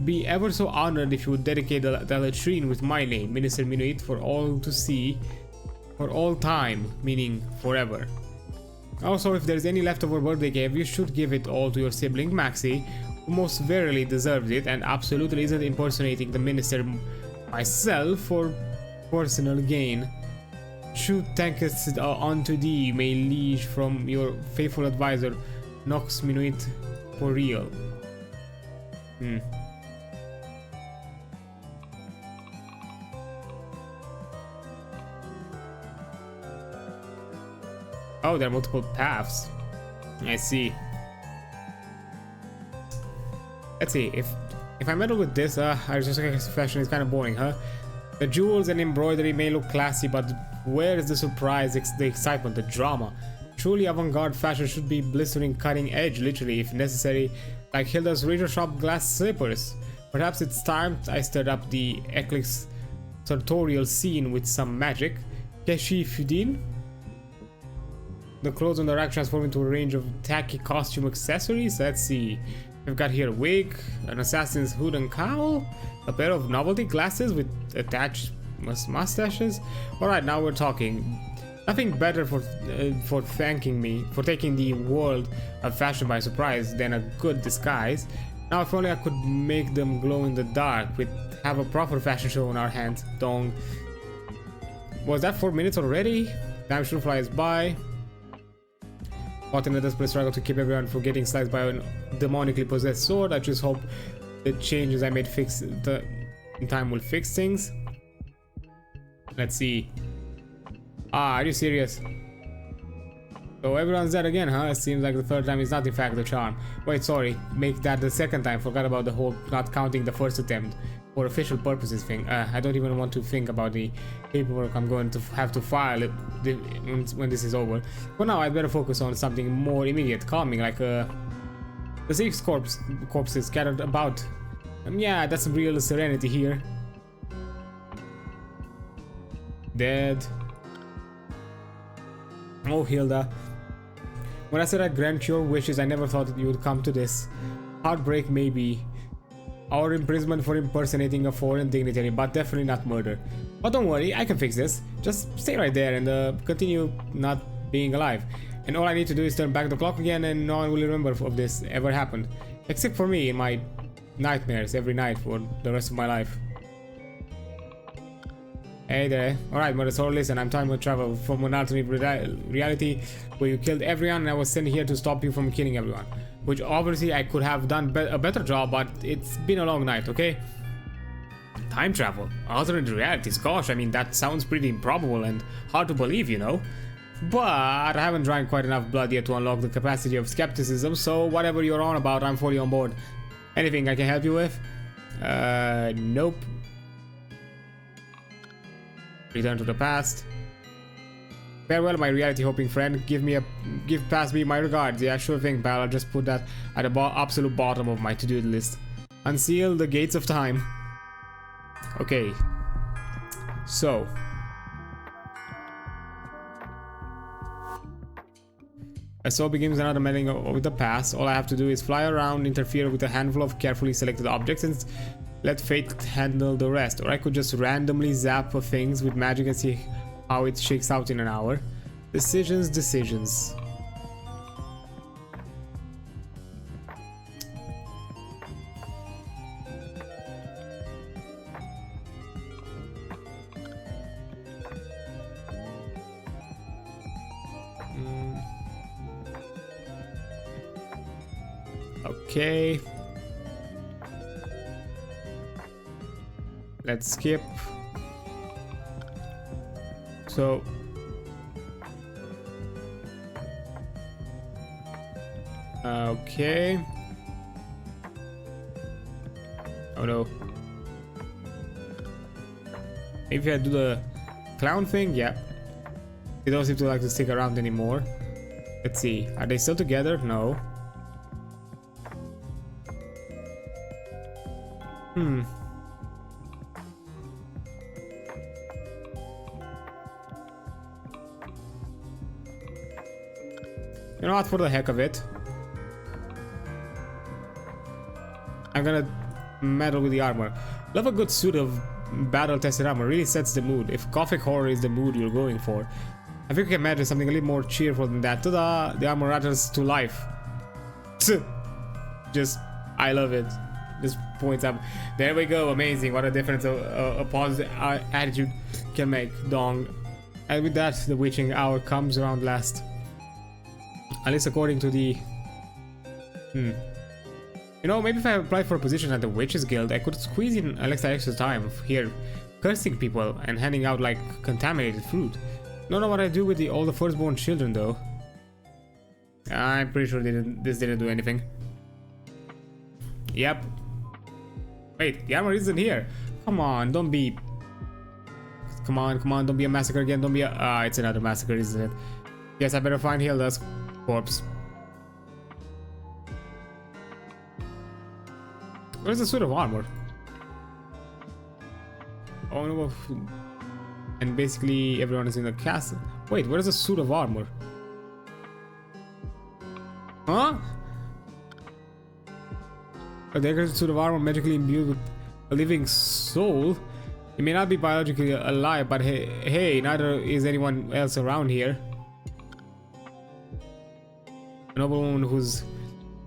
be ever so honored if you would dedicate the latrine with my name, Minister Minuit, for all to see, for all time, meaning forever. Also, if there's any leftover birthday cake, you should give it all to your sibling Maxie, who most verily deserves it and absolutely isn't impersonating the minister myself for personal gain. Should thanks unto thee, may liege, from your faithful advisor, Nox Minuit, for real. Oh, there are multiple paths. I see. Let's see, if I meddle with this, aristocratic fashion is kind of boring, huh? The jewels and embroidery may look classy, but where is the surprise, the excitement, the drama? Truly avant-garde fashion should be blistering cutting edge, literally, if necessary, like Hilda's razor sharp glass slippers. Perhaps it's time I stirred up the eclipse sartorial scene with some magic. Keshi Fudin? The clothes on the rack transform into a range of tacky costume accessories. Let's see. We've got here a wig, an assassin's hood and cowl, a pair of novelty glasses with attached mustaches. Alright, now we're talking. Nothing better for thanking me for taking the world of fashion by surprise than a good disguise. Now if only I could make them glow in the dark, we'd have a proper fashion show on our hands. Dong. Was that 4 minutes already? Time sure flies by. Caught in a desperate struggle to keep everyone from getting sliced by a demonically possessed sword. I just hope the changes I made in time will fix things. Let's see. Are you serious? So everyone's dead again, huh? It seems like the third time is not in fact the charm. Wait, sorry. Make that the second time. Forgot about the whole not counting the first attempt for official purposes thing. I don't even want to think about the paperwork I'm going to have to file when this is over. For now, I'd better focus on something more immediate, calming, like the 6 corpses scattered about. Yeah, that's some real serenity here. Dead. Oh, Hilda. When I said I'd grant your wishes, I never thought that you would come to this. Heartbreak, maybe. Or imprisonment for impersonating a foreign dignitary, but definitely not murder. But don't worry, I can fix this. Just stay right there and continue not being alive. And all I need to do is turn back the clock again and no one will remember of this ever happened. Except for me in my nightmares every night for the rest of my life. Hey there. Alright, Mother Soul, listen, I'm trying to travel from an alternate reality where you killed everyone and I was sent here to stop you from killing everyone. Which obviously I could have done a better job, but it's been a long night, okay? Time travel, alternate realities, gosh, I mean that sounds pretty improbable and hard to believe, you know? But I haven't drank quite enough blood yet to unlock the capacity of skepticism, so whatever you're on about, I'm fully on board. Anything I can help you with? Nope. Return to the past. Farewell, my reality-hoping friend. Give past me my regards. Yeah, sure thing, pal. I'll just put that at the absolute bottom of my to-do list. Unseal the gates of time. Okay. So. So begins another meddling with the past. All I have to do is fly around, interfere with a handful of carefully selected objects, and let fate handle the rest. Or I could just randomly zap things with magic and see how it shakes out in an hour. Decisions. Okay. Let's skip. So okay. Oh no. Maybe I do the clown thing, yeah. They don't seem to like to stick around anymore. Let's see. Are they still together? No. You know what? For the heck of it, I'm gonna meddle with the armor. Love a good suit of battle-tested armor. Really sets the mood. If gothic horror is the mood you're going for, I think we can imagine something a little more cheerful than that. Ta-da! The armor rattles to life. Just, I love it. Just points up. There we go. Amazing. What a difference a positive attitude can make. Dong. And with that, the witching hour comes around last. At least according to the... You know, maybe if I apply for a position at the Witches Guild, I could squeeze in extra time here, cursing people and handing out like contaminated fruit. Don't know what I do with all the firstborn children though. I'm pretty sure this didn't do anything. Yep. Wait, the armor isn't here. Come on, don't be... Come on, don't be a massacre again. Don't be a... it's another massacre, isn't it? Yes, I better find Hilda's corpse. Where's the suit of armor? Oh no. And basically everyone is in the castle. Wait, where's the suit of armor? Huh? A decorated suit of armor magically imbued with a living soul. It may not be biologically alive, but hey, neither is anyone else around here. A noblewoman whose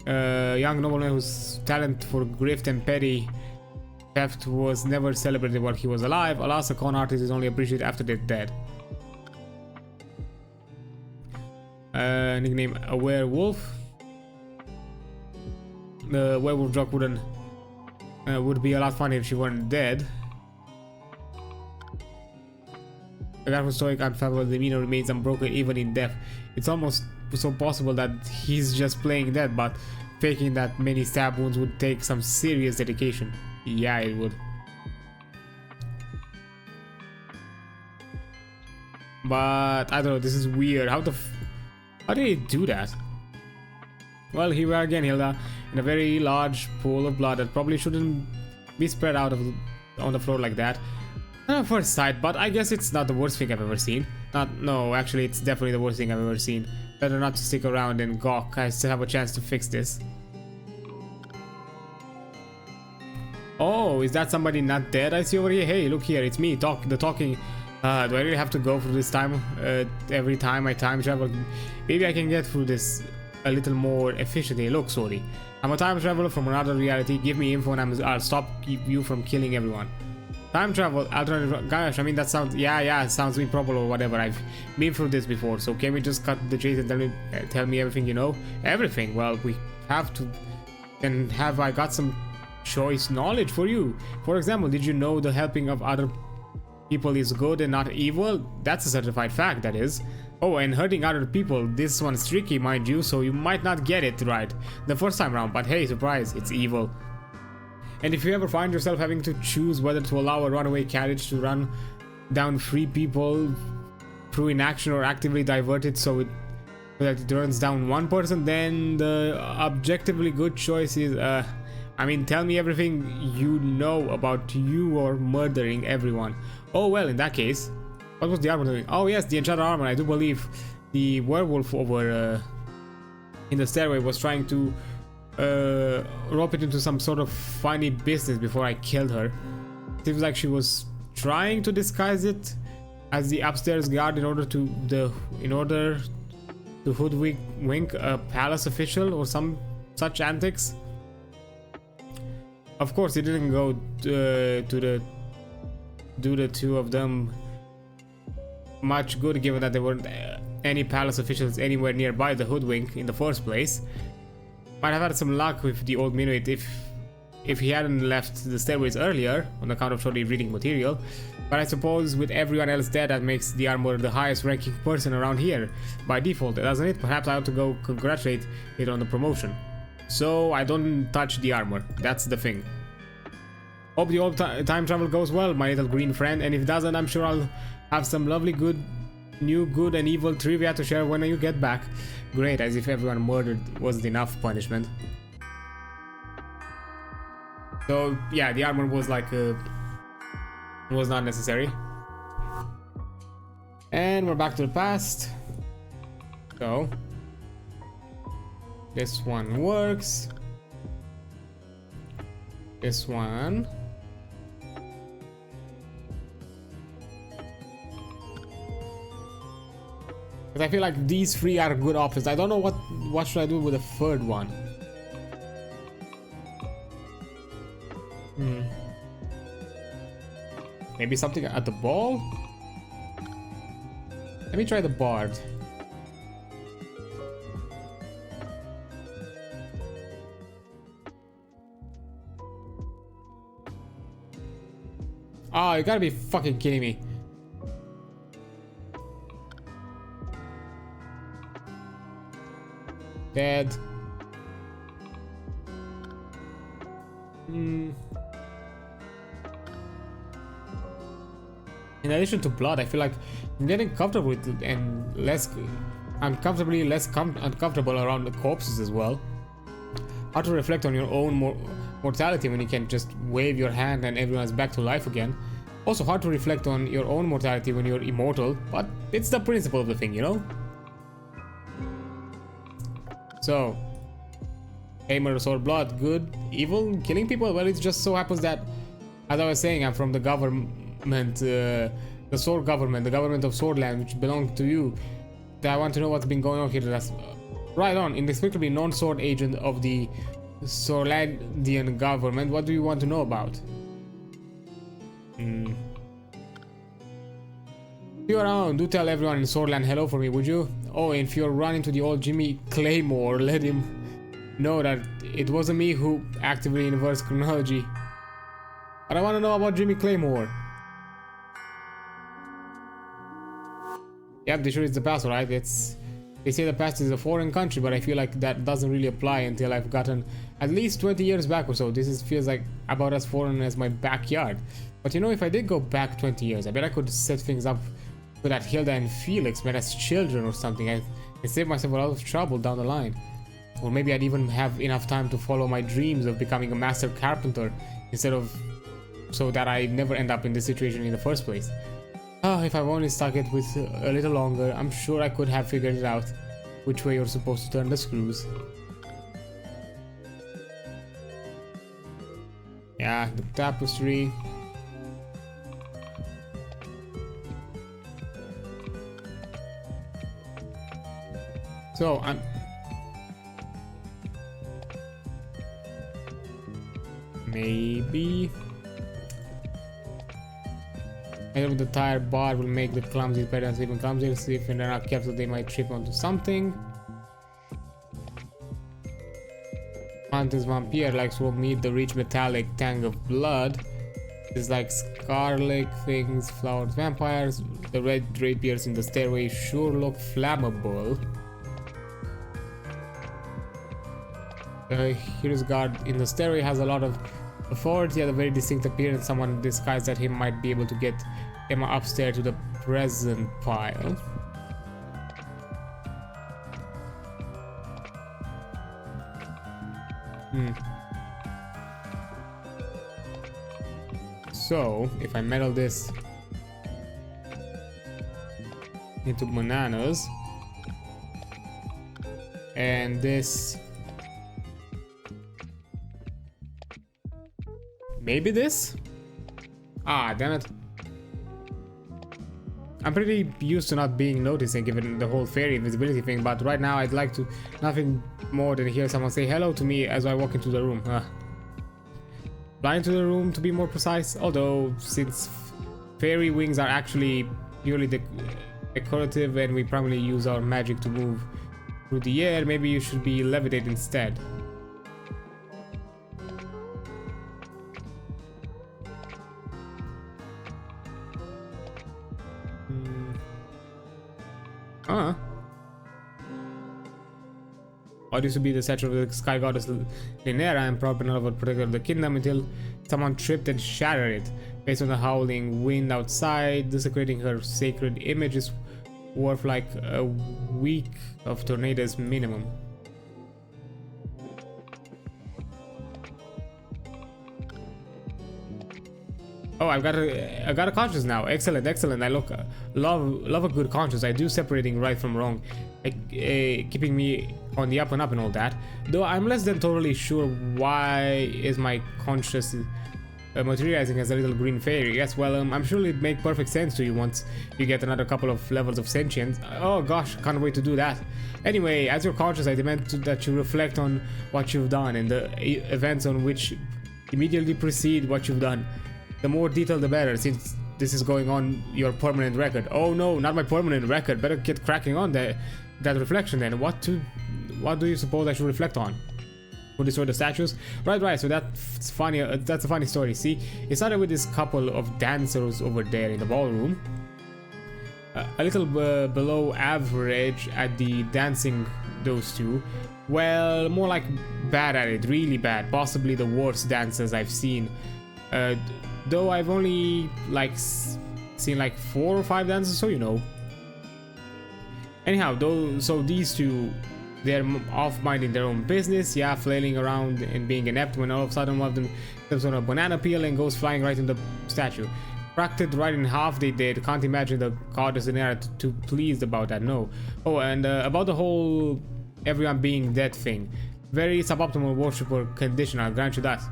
young nobleman whose talent for grift and petty theft was never celebrated while he was alive. Alas, a con artist is only appreciated after they're dead. Nickname a werewolf. The werewolf joke would be a lot funny if she weren't dead. The guy who's stoic, unfathomable demeanor remains unbroken even in death. It's almost so possible that he's just playing dead, but faking that many stab wounds would take some serious dedication. Yeah, it would. But I don't know, this is weird. How did he do that? Well, here we are again, Hilda, in a very large pool of blood that probably shouldn't be spread out on the floor like that. Not at first sight, but I guess it's not the worst thing I've ever seen. No, actually, it's definitely the worst thing I've ever seen. Better not to stick around and gawk. I still have a chance to fix this. Oh, is that somebody not dead I see over here? Hey, look here, it's me, the talking. Do I really have to go through this time every time I time travel? Maybe I can get through this a little more efficiently. Look, sorry, I'm a time traveler from another reality. Give me info and I'll stop you from killing everyone. Time travel, alternative. Gosh, I mean that sounds. Yeah, it sounds improper or whatever. I've been through this before, so can we just cut the chase and tell me everything you know? Everything. Well, we have to. And have I got some choice knowledge for you? For example, did you know the helping of other people is good and not evil? That's a certified fact, that is. Oh, and hurting other people, this one's tricky, mind you, so you might not get it right the first time round, but hey, surprise, it's evil. And if you ever find yourself having to choose whether to allow a runaway carriage to run down 3 people through inaction or actively divert it so that it runs down 1 person, then the objectively good choice is, I mean, tell me everything you know about you or murdering everyone. Oh well, in that case, what was the armor doing? Oh yes, the enchanted armor. I do believe the werewolf over in the stairway was trying to rope it into some sort of funny business before I killed her. Seems like she was trying to disguise it as the upstairs guard in order to hoodwink a palace official or some such antics. Of course, it didn't go to do the two of them much good, given that there weren't any palace officials anywhere nearby the hoodwink in the first place. Might have had some luck with the old Minuit if he hadn't left the stairways earlier on account of shortly reading material. But I suppose with everyone else dead, that makes the armor the highest ranking person around here by default, doesn't it? Perhaps I ought to go congratulate it on the promotion. So I don't touch the armor, that's the thing. Hope the old time travel goes well, my little green friend, and if it doesn't, I'm sure I'll have some lovely good new good and evil trivia to share when you get back. Great, as if everyone murdered wasn't enough punishment. So yeah, the armor was like was not necessary. And we're back to the past. So this one works. This one. But I feel like these three are good options. I don't know what should I do with the third one. Maybe something at the ball? Let me try the bard. Oh, you gotta be fucking kidding me. Dead. In addition to blood, I feel like I'm getting comfortable with it and uncomfortably less uncomfortable around the corpses as well. How to reflect on your own mortality when you can just wave your hand and everyone's back to life again. Also hard to reflect on your own mortality when you're immortal, but it's the principle of the thing, you know? So, hammer, sword, blood, good, evil, killing people? Well, it just so happens that, as I was saying, I'm from the government, the sword government, the government of Swordland, which belongs to you. I want to know what's been going on here. That's right on. Inexplicably non-sword agent of the Swordlandian government. What do you want to know about? If you're around, do tell everyone in Swordland hello for me, would you? Oh, and if you're running to the old Jimmy Claymore, let him know that it wasn't me who actively inverts chronology. But I want to know about Jimmy Claymore. Yep, this sure is the past, right? They say the past is a foreign country, but I feel like that doesn't really apply until I've gotten at least 20 years back or so. Feels like about as foreign as my backyard. But you know, if I did go back 20 years, I bet I could set things up so that Hilda and Felix met as children or something and save myself a lot of trouble down the line. Or maybe I'd even have enough time to follow my dreams of becoming a master carpenter instead of so that I never end up in this situation in the first place. Oh, if I've only stuck it with a little longer, I'm sure I could have figured it out which way you're supposed to turn the screws. Yeah, the tapestry. So I'm maybe with the tire bar will make the clumsy pedals even clumsier. See if they're not careful, they might trip onto something. Hunter's vampire likes to meet the rich metallic tang of blood. It's like scarlet things, flowers, vampires. The red drapiers in the stairway sure look flammable. The hero's guard in the stairway has a lot of authority and a very distinct appearance. Someone disguised that him might be able to get Emma upstairs to the present pile. So, if I meddle this into bananas and this, maybe this? Ah, damn it. I'm pretty used to not being noticing given the whole fairy invisibility thing, but right now I'd like to nothing more than hear someone say hello to me as I walk into the room. Flying to the room to be more precise, although since fairy wings are actually purely decorative and we primarily use our magic to move through the air, maybe you should be levitate instead. What used to be the statue of the sky goddess Linnea and proud benevolent protector of the kingdom until someone tripped and shattered it. Based on the howling wind outside, desecrating her sacred images worth like a week of tornadoes minimum. Oh, I got a conscience now. Excellent, excellent. I love a good conscience. I do separating right from wrong, keeping me on the up and up and all that. Though I'm less than totally sure why is my conscience materializing as a little green fairy. Yes, well, I'm sure it'd make perfect sense to you once you get another couple of levels of sentience. Oh gosh, can't wait to do that. Anyway, as your conscience, I demand that you reflect on what you've done and the events on which immediately precede what you've done. The more detail the better, since this is going on your permanent record. Oh no, not my permanent record. Better get cracking on that reflection then. What do you suppose I should reflect on? Who destroyed the statues? Right, so that's funny. That's a funny story. See, it started with this couple of dancers over there in the ballroom. A little below average at the dancing, those two. Well, more like bad at it, really bad. Possibly the worst dancers I've seen. Though I've only like seen like 4 or 5 dances, so you know. Anyhow, so these two, they're off minding their own business, yeah, flailing around and being inept, when all of a sudden one of them steps on a banana peel and goes flying right in the statue. Cracked it right in half. They did. Can't imagine the goddess in there too pleased about that. No. Oh, and about the whole everyone being dead thing. Very suboptimal worshipper condition, I'll grant you that.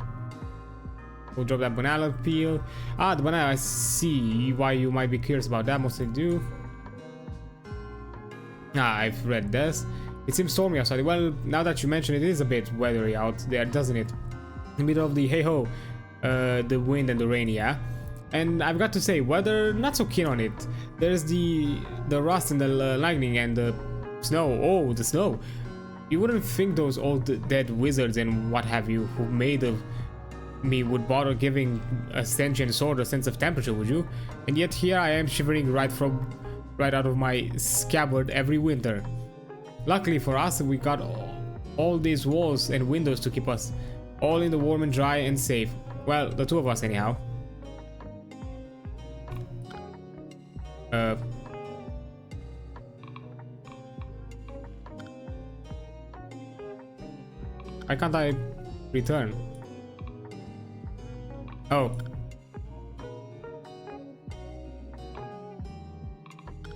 We'll drop that banana peel. Ah, the banana, I see why you might be curious about that. Mostly do. Ah, I've read this. It seems stormy outside. Well, now that you mention it, it is a bit weathery out there, doesn't it? In the middle of the hey-ho, the wind and the rain, yeah? And I've got to say, weather, not so keen on it. There's the rust and the lightning and the snow. Oh, the snow. You wouldn't think those old dead wizards and what have you who made of me would bother giving a sentient sword a sense of temperature, would you? And yet here I am shivering right out of my scabbard every winter. Luckily for us, we got all these walls and windows to keep us all in the warm and dry and safe. Well, the two of us anyhow. Why can't I return? Oh.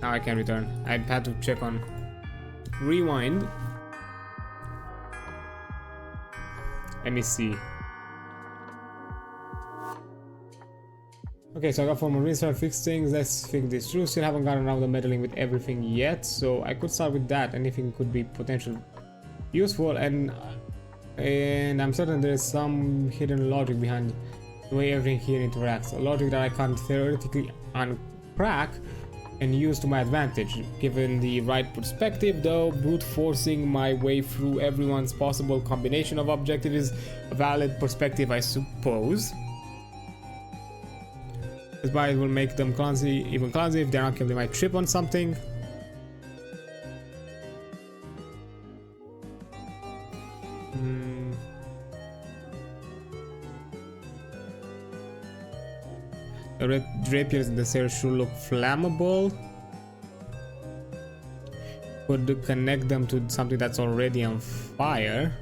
Now I can return. I had to check on rewind. Let me see. Okay, so I got 4 more research, fix things. Let's think this through. Still haven't gotten around to meddling with everything yet, so I could start with that. Anything could be potentially useful, and I'm certain there is some hidden logic behind the way everything here interacts. A logic that I can't theoretically uncrack and use to my advantage. Given the right perspective, though, brute forcing my way through everyone's possible combination of objectives is a valid perspective, I suppose. This bias will make them clumsy, even clumsy. If they're not careful, they might trip on something. The red rapiers in the stairs should look flammable. Could connect them to something that's already on fire.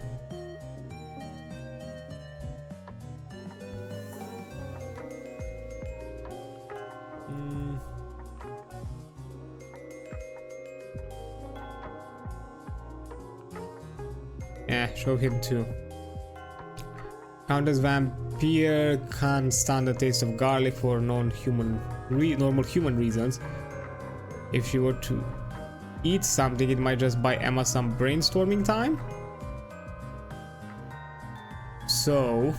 Yeah, show him too. Countess Vampire can't stand the taste of garlic for normal human reasons. If she were to eat something, it might just buy Emma some brainstorming time. So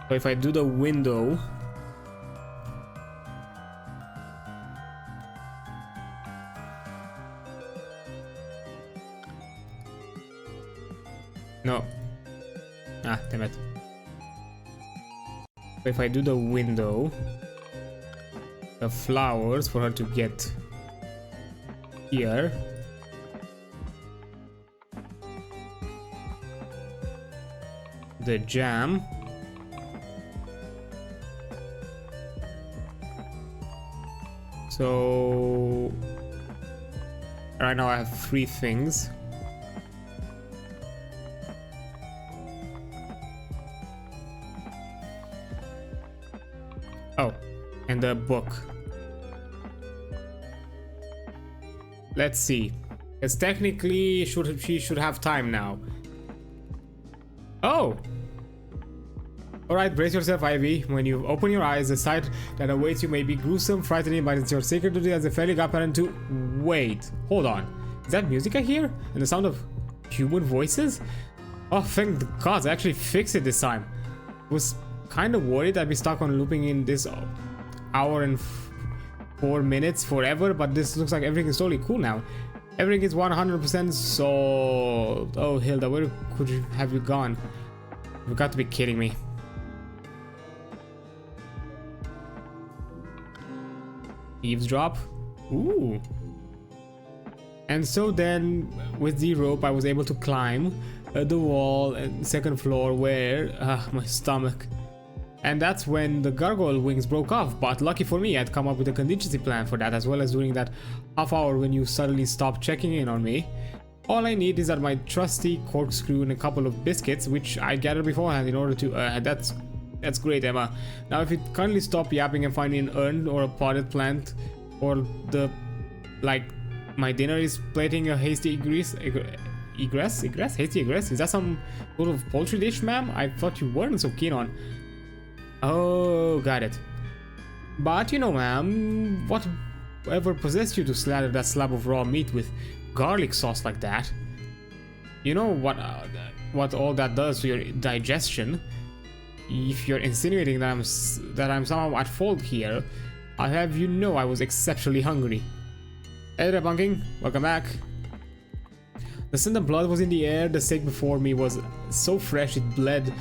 if I do the window, no. Ah, damn it. If I do the window, the flowers for her to get here. The jam. So right now I have 3 things. Oh, and the book. Let's see. Because technically she should have time now. Oh! Alright, brace yourself, Ivy. When you open your eyes, the sight that awaits you may be gruesome, frightening, but it's your sacred duty as a fairly apparent to... Wait, hold on. Is that music I hear? And the sound of human voices? Oh, thank the gods, I actually fixed it this time. I was kind of worried I'd be stuck on looping in this hour and 4 minutes forever, but this looks like everything is totally cool now. Everything is 100% solved. Oh, Hilda, where could you have you gone? You've got to be kidding me. Eavesdrop? Ooh. And so then, with the rope, I was able to climb the wall and second floor where... my stomach. And that's when the gargoyle wings broke off, but lucky for me, I'd come up with a contingency plan for that, as well as during that half hour when you suddenly stopped checking in on me. All I need is that my trusty corkscrew and a couple of biscuits, which I gathered beforehand in order to... That's great, Emma. Now if you kindly stop yapping and find me an urn or a potted plant, or the... like... my dinner is plating a hasty egress? Hasty egress? Is that some sort of poultry dish, ma'am? I thought you weren't so keen on... Oh, got it. But you know, ma'am, whatever possessed you to slather that slab of raw meat with garlic sauce like that? You know what all that does to your digestion? If you're insinuating that I'm somehow at fault here, I'll have you know I was exceptionally hungry. Hey there, Bunking. Welcome back. The scent of blood was in the air. The steak before me was so fresh it bled.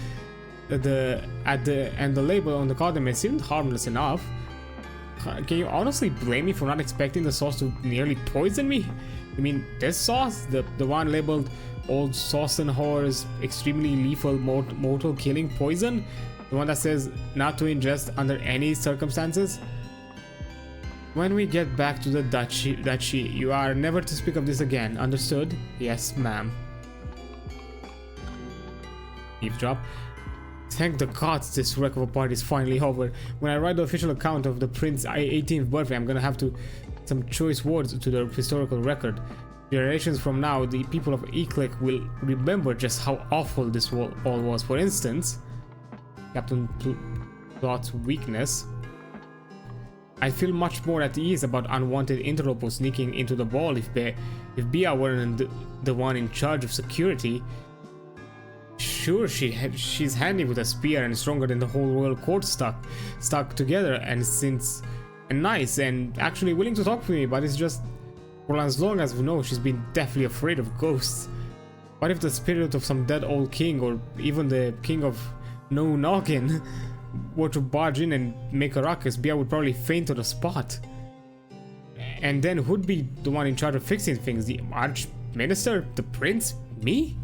And the label on the condiment seemed harmless enough. Can you honestly blame me for not expecting the sauce to nearly poison me? I mean, this sauce, the one labeled Old Sauce and Whore's extremely lethal mortal killing poison, the one that says not to ingest under any circumstances. When we get back to the duchy, you are never to speak of this again. Understood? Yes, ma'am. Eavesdrop. Thank the gods this wreck of a party is finally over. When I write the official account of the prince's 18th birthday, I'm gonna have some choice words to the historical record. Generations from now, the people of Eclick will remember just how awful this all was. For instance, Captain Plot's weakness. I feel much more at ease about unwanted interlopers sneaking into the ball if Bia weren't the one in charge of security. Sure, she's handy with a spear and stronger than the whole royal court stuck together, and nice and actually willing to talk to me, but it's just for as long as we know, she's been deathly afraid of ghosts. What if the spirit of some dead old king, or even the king of No Noggin, were to barge in and make a ruckus? Bia would probably faint on the spot. And then who'd be the one in charge of fixing things? The archminister? The prince? Me?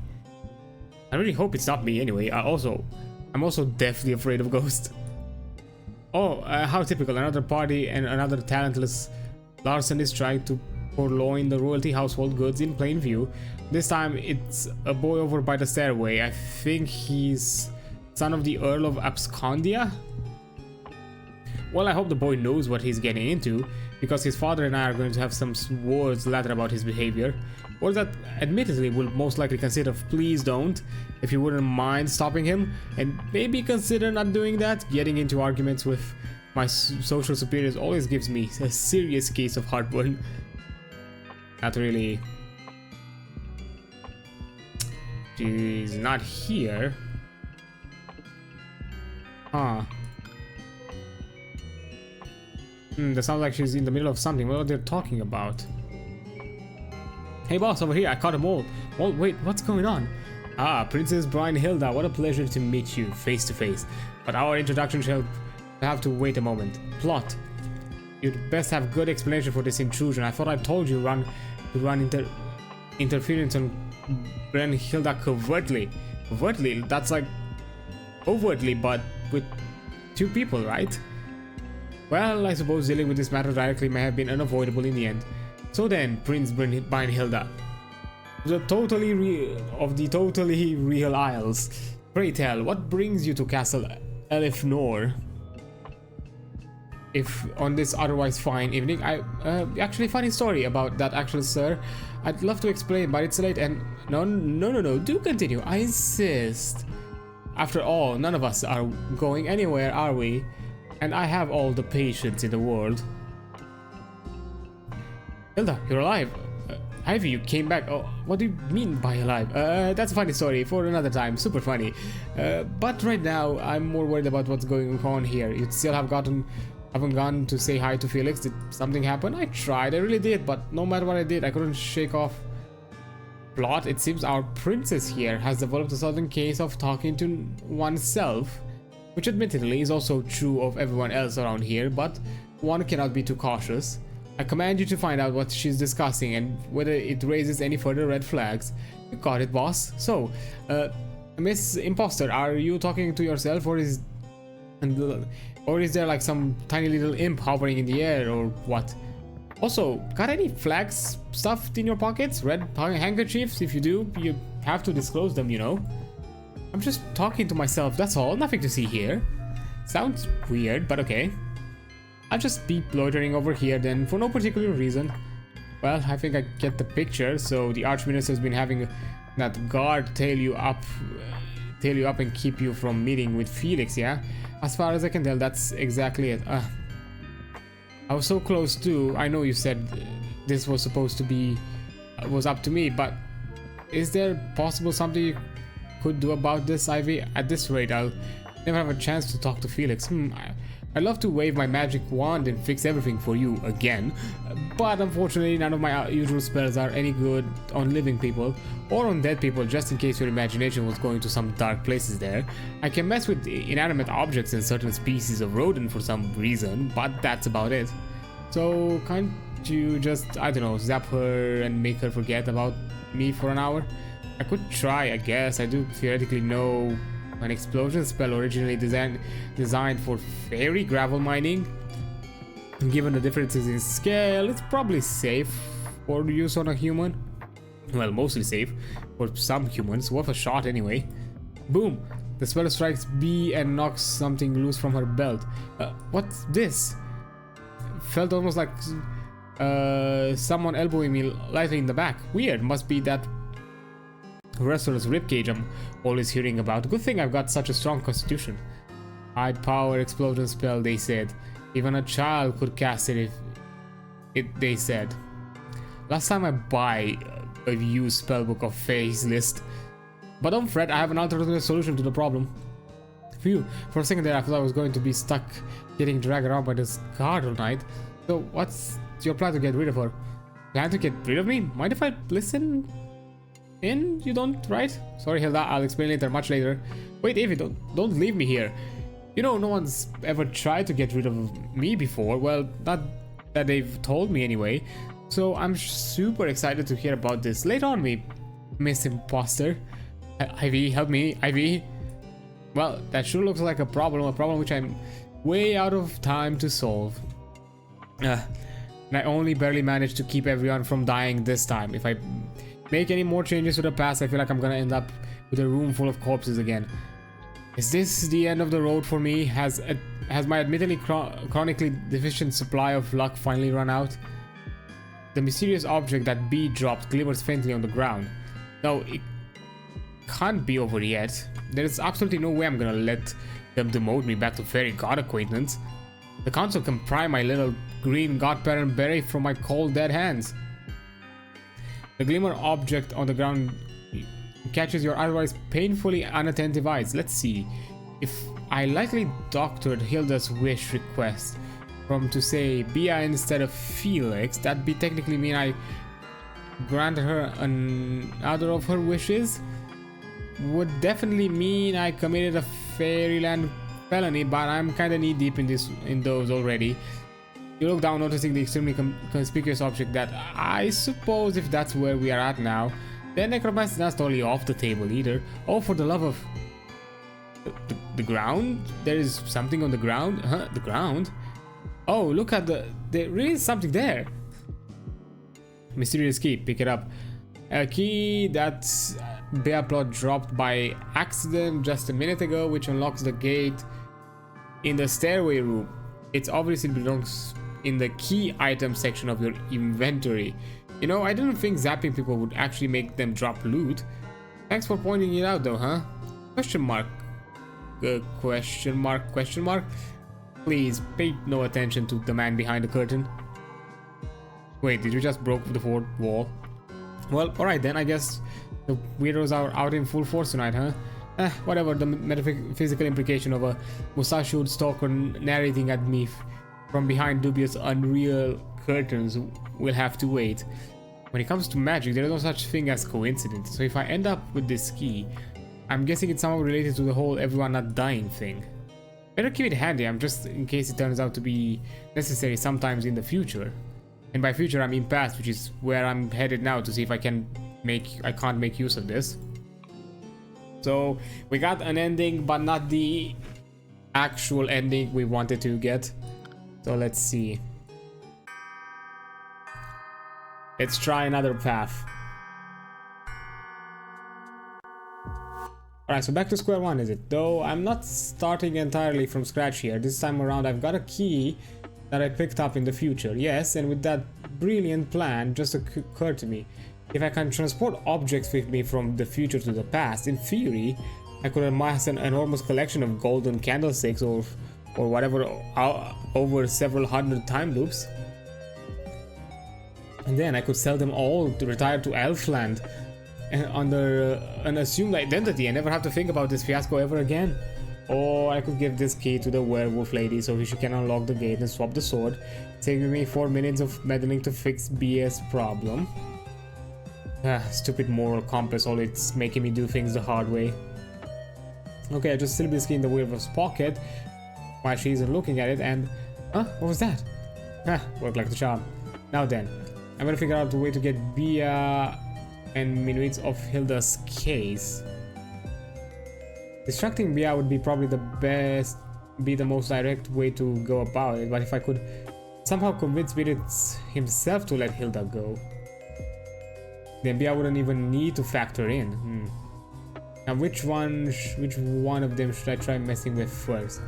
I really hope it's not me anyway. I'm also deathly afraid of ghosts. Oh, how typical. Another party and another talentless larson is trying to purloin the royalty household goods in plain view. This time it's a boy over by the stairway. I think he's son of the Earl of Abscondia. Well, I hope the boy knows what he's getting into, because his father and I are going to have some words later about his behavior. Words that admittedly will most likely consider please don't, if you wouldn't mind stopping him, and maybe consider not doing that. Getting into arguments with my social superiors always gives me a serious case of heartburn. Not really. She's not here. Huh. That sounds like she's in the middle of something. What are they talking about? Hey boss, over here, I caught a mole. Oh, wait, what's going on? Ah, Princess Brynhilda, what a pleasure to meet you face to face. But our introduction shall have to wait a moment. Plot. You'd best have good explanation for this intrusion. I thought I told you to run interference on Brynhilda covertly. Covertly? That's like overtly, but with 2 people, right? Well, I suppose dealing with this matter directly may have been unavoidable in the end. So then, Prince Brynhilda, the totally real Isles. Pray tell, what brings you to Castle Elifnor? If on this otherwise fine evening, actually funny story about that actually, sir. I'd love to explain, but it's late and no, do continue, I insist. After all, none of us are going anywhere, are we? And I have all the patience in the world. Hilda, you're alive. Ivy, you came back. Oh, what do you mean by alive? That's a funny story for another time. Super funny. But right now, I'm more worried about what's going on here. You still haven't gone to say hi to Felix. Did something happen? I tried. I really did. But no matter what I did, I couldn't shake off. Plot. It seems our princess here has developed a sudden case of talking to oneself, which admittedly is also true of everyone else around here, but one cannot be too cautious. I command you to find out what she's discussing and whether it raises any further red flags. You got it, boss. So, Miss Imposter, are you talking to yourself, or is there like some tiny little imp hovering in the air, or what? Also, got any flags stuffed in your pockets? Red handkerchiefs? If you do, you have to disclose them, you know. I'm just talking to myself, that's all. Nothing to see here. Sounds weird, but okay. I'll just be loitering over here then, for no particular reason. Well, I think I get the picture. So the Archminister's been having that guard tail you up and keep you from meeting with Felix, yeah? As far as I can tell, that's exactly it. I was so close too. I know you said this was supposed to be was up to me, but is there possible something you could do about this, Ivy? At this rate, I'll never have a chance to talk to Felix. I'd love to wave my magic wand and fix everything for you again, but unfortunately none of my usual spells are any good on living people or on dead people, just in case your imagination was going to some dark places there. I can mess with inanimate objects and certain species of rodent for some reason, but that's about it. So can't you just, I don't know, zap her and make her forget about me for an hour? I could try, I guess. I do theoretically know an explosion spell originally designed for fairy gravel mining. Given the differences in scale, it's probably safe for use on a human. Well, mostly safe for some humans, worth a shot anyway. Boom! The spell strikes B and knocks something loose from her belt. What's this? Felt almost like someone elbowing me lightly in the back. Weird, must be that wrestler's ribcage I'm always hearing about. Good thing I've got such a strong constitution. High power explosion spell, they said. Even a child could cast it if they said. Last time I buy a used spellbook of Fae's list. But don't fret, I have an alternative solution to the problem. Phew, for a second there I thought I was going to be stuck getting dragged around by this guard all night. So what's your plan to get rid of her? Plan to get rid of me? Mind if I listen in? You don't, right? Sorry Hilda, I'll explain later, much later. Wait, Evie, don't leave me here. You know, no one's ever tried to get rid of me before. Well, not that they've told me anyway. So I'm super excited to hear about this. Later on, me, Miss Imposter. Ivy, help me, Ivy. Well, that sure looks like a problem which I'm way out of time to solve. And I only barely managed to keep everyone from dying this time. If I make any more changes to the past, I feel like I'm gonna end up with a room full of corpses again. Is this the end of the road for me? Has my admittedly chronically deficient supply of luck finally run out? The mysterious object that B dropped glimmers faintly on the ground. No, it can't be over yet. There is absolutely no way I'm gonna let them demote me back to fairy god acquaintance. The council can pry my little green godparent berry from my cold dead hands. The glimmer object on the ground catches your otherwise painfully unattentive eyes. Let's see. If I likely doctored Hilda's wish request from to say Bia instead of Felix, that'd be technically mean I granted her another of her wishes. Would definitely mean I committed a fairyland felony, but I'm kinda knee deep in those already. You look down, noticing the extremely conspicuous object that I suppose if that's where we are at now, then necromancy is not totally off the table either. Oh, for the love of the ground? There is something on the ground? Huh? The ground? Oh, look at there really is something there. Mysterious key, pick it up. A key that Bear Plot dropped by accident just a minute ago, which unlocks the gate in the stairway room. It obviously belongs in the key item section of your inventory. You know, I didn't think zapping people would actually make them drop loot. Thanks for pointing it out though, huh? Question mark. Question mark, question mark. Please pay no attention to the man behind the curtain. Wait, did you just broke the fourth wall? Well, alright then, I guess the weirdos are out in full force tonight, huh? Whatever, the metaphysical implication of a mustachioed stalker narrating at me from behind dubious unreal curtains will have to wait. When it comes to magic, there is no such thing as coincidence, so if I end up with this key, I'm guessing it's somehow related to the whole everyone not dying thing. Better keep it handy, I'm just in case it turns out to be necessary sometimes in the future. And by future I mean past, which is where I'm headed now to see if I can't make use of this. So we got an ending, but not the actual ending we wanted to get. So let's see. Let's try another path. Alright, so back to square one, is it? Though I'm not starting entirely from scratch here. This time around I've got a key that I picked up in the future. Yes, and with that brilliant plan just occurred to me. If I can transport objects with me from the future to the past, in theory, I could amass an enormous collection of golden candlesticks or whatever over several hundred time loops. And then I could sell them all to retire to Elfland under an assumed identity and never have to think about this fiasco ever again. Or I could give this key to the werewolf lady so she can unlock the gate and swap the sword, saving me 4 minutes of meddling to fix BS problem. Stupid moral compass, all it's making me do things the hard way. Okay, I just slip this key in the werewolf's pocket while she isn't looking at it and... Huh? What was that? Worked like the charm. Now then, I'm gonna figure out a way to get Bia and Minuits off Hilda's case. Distracting Bia would be probably the most direct way to go about it, but if I could somehow convince Minuits himself to let Hilda go, then Bia wouldn't even need to factor in. Now which one of them should I try messing with first?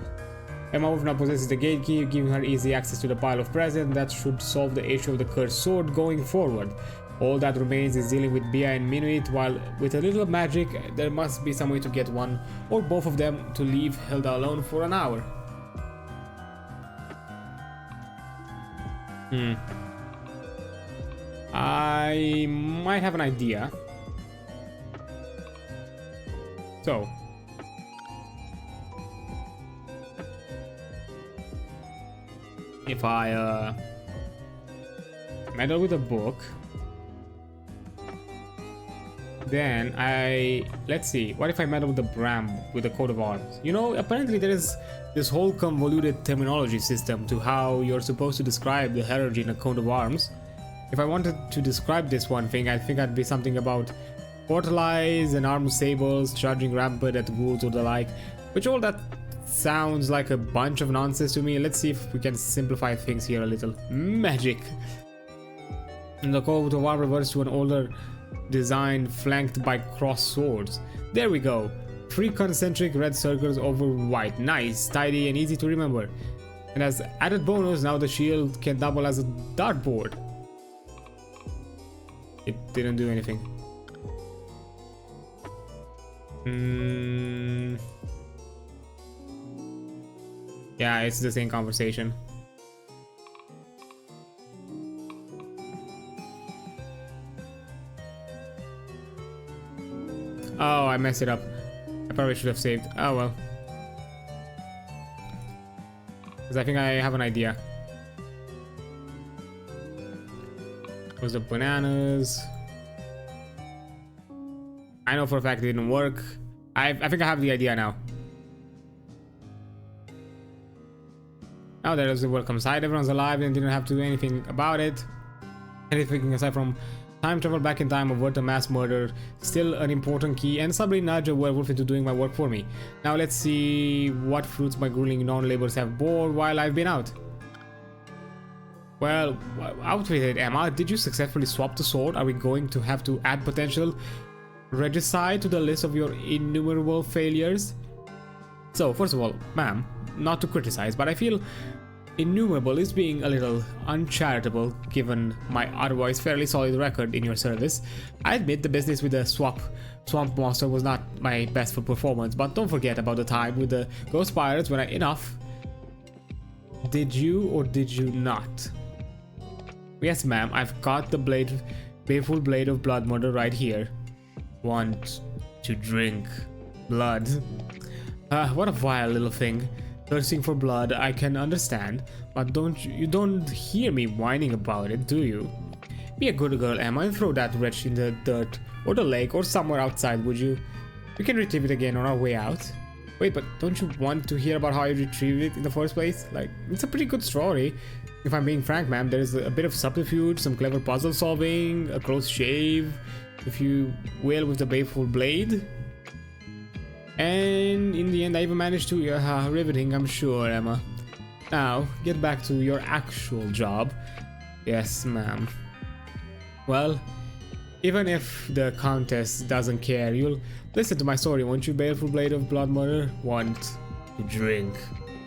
Emma Wolf now possesses the gate key, giving her easy access to the pile of presents. That should solve the issue of the cursed sword going forward. All that remains is dealing with Bia and Minuit, while with a little magic, there must be some way to get one or both of them to leave Hilda alone for an hour. I might have an idea. So, if I meddle with a book, then let's see, what if I meddle with the Bram with the coat of arms? You know, apparently there is this whole convoluted terminology system to how you're supposed to describe the heraldry in a coat of arms. If I wanted to describe this one thing, I think I'd be something about portal eyes and armed sables charging rampant at ghouls or the like, which all that sounds like a bunch of nonsense to me. Let's see if we can simplify things here a little. Magic! And the coat of arms reverts to an older design flanked by cross swords. There we go. 3 concentric red circles over white. Nice, tidy and easy to remember. And as added bonus, now the shield can double as a dartboard. It didn't do anything. Yeah, it's the same conversation. Oh, I messed it up. I probably should have saved. Oh well. Because I think I have an idea. Was the bananas? I know for a fact it didn't work. I think I have the idea now. Now there is the welcome side. Everyone's alive and didn't have to do anything about it. Anything aside from time travel back in time, avert a mass murder, still an important key, and subtly nudge a werewolf into doing my work for me. Now let's see what fruits my grueling non-labors have bore while I've been out. Well, out with it, Emma. Did you successfully swap the sword? Are we going to have to add potential regicide to the list of your innumerable failures? So, first of all, ma'am, not to criticize, but I feel innumerable is being a little uncharitable given my otherwise fairly solid record in your service. I admit the business with the swamp monster was not my best for performance, but don't forget about the time with the ghost pirates when I enough. Did you or did you not? Yes, ma'am, I've got the baleful blade of blood murder right here. Want to drink blood? What a vile little thing. Thirsting for blood, I can understand, but you don't hear me whining about it, do you? Be a good girl, Emma, and throw that wretch in the dirt, or the lake, or somewhere outside, would you? We can retrieve it again on our way out. Wait, but don't you want to hear about how you retrieved it in the first place? Like, it's a pretty good story. If I'm being frank, ma'am, there's a bit of subterfuge, some clever puzzle solving, a close shave, if you will, with the baleful blade. And in the end, I even managed to, riveting, I'm sure, Emma. Now, get back to your actual job. Yes, ma'am. Well, even if the Countess doesn't care, you'll listen to my story, won't you, baleful blade of blood murder? Want to drink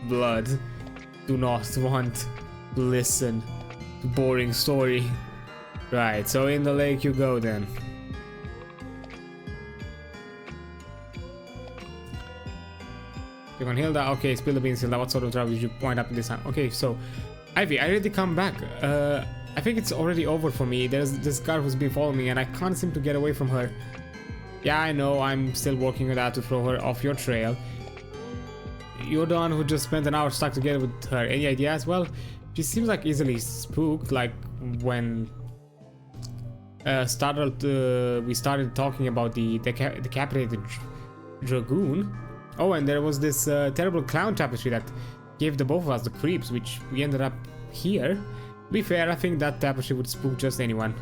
blood. Do not want to listen to boring story. Right, so in the lake you go then. You can Hilda. Okay, spill the beans, Hilda. What sort of trouble did you point up in this time? Okay, so Ivy, I already come back. I think it's already over for me. There's this girl who's been following me and I can't seem to get away from her. Yeah, I know, I'm still working on that to throw her off your trail. You're the one who just spent an hour stuck together with her. Any ideas? Well, she seems like easily spooked, like when we started talking about the decapitated dragoon. Oh, and there was this terrible clown tapestry that gave the both of us the creeps, which we ended up here. To be fair, I think that tapestry would spook just anyone.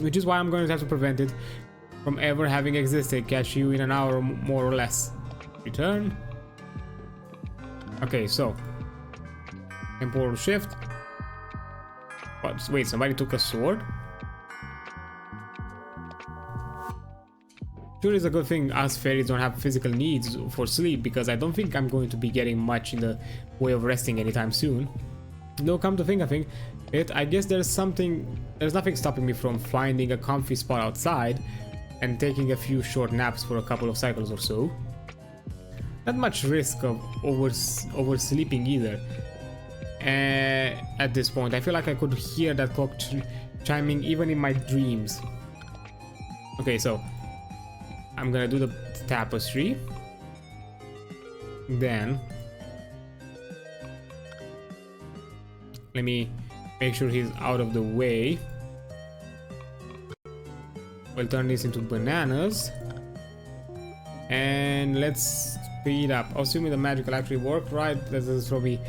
Which is why I'm going to have to prevent it from ever having existed. Catch you in an hour more or less. Return. Okay, so temporal shift. What? Wait, somebody took a sword? Sure is a good thing us fairies don't have physical needs for sleep, because I don't think I'm going to be getting much in the way of resting anytime soon. No, come to think of it, I guess there's nothing stopping me from finding a comfy spot outside and taking a few short naps for a couple of cycles or so. Not much risk of oversleeping either. At this point, I feel like I could hear that clock chiming even in my dreams. Okay, so I'm gonna do the tapestry. Then let me make sure he's out of the way. We'll turn this into bananas. And let's speed up. Assuming the magic will actually work, right? Let's throw me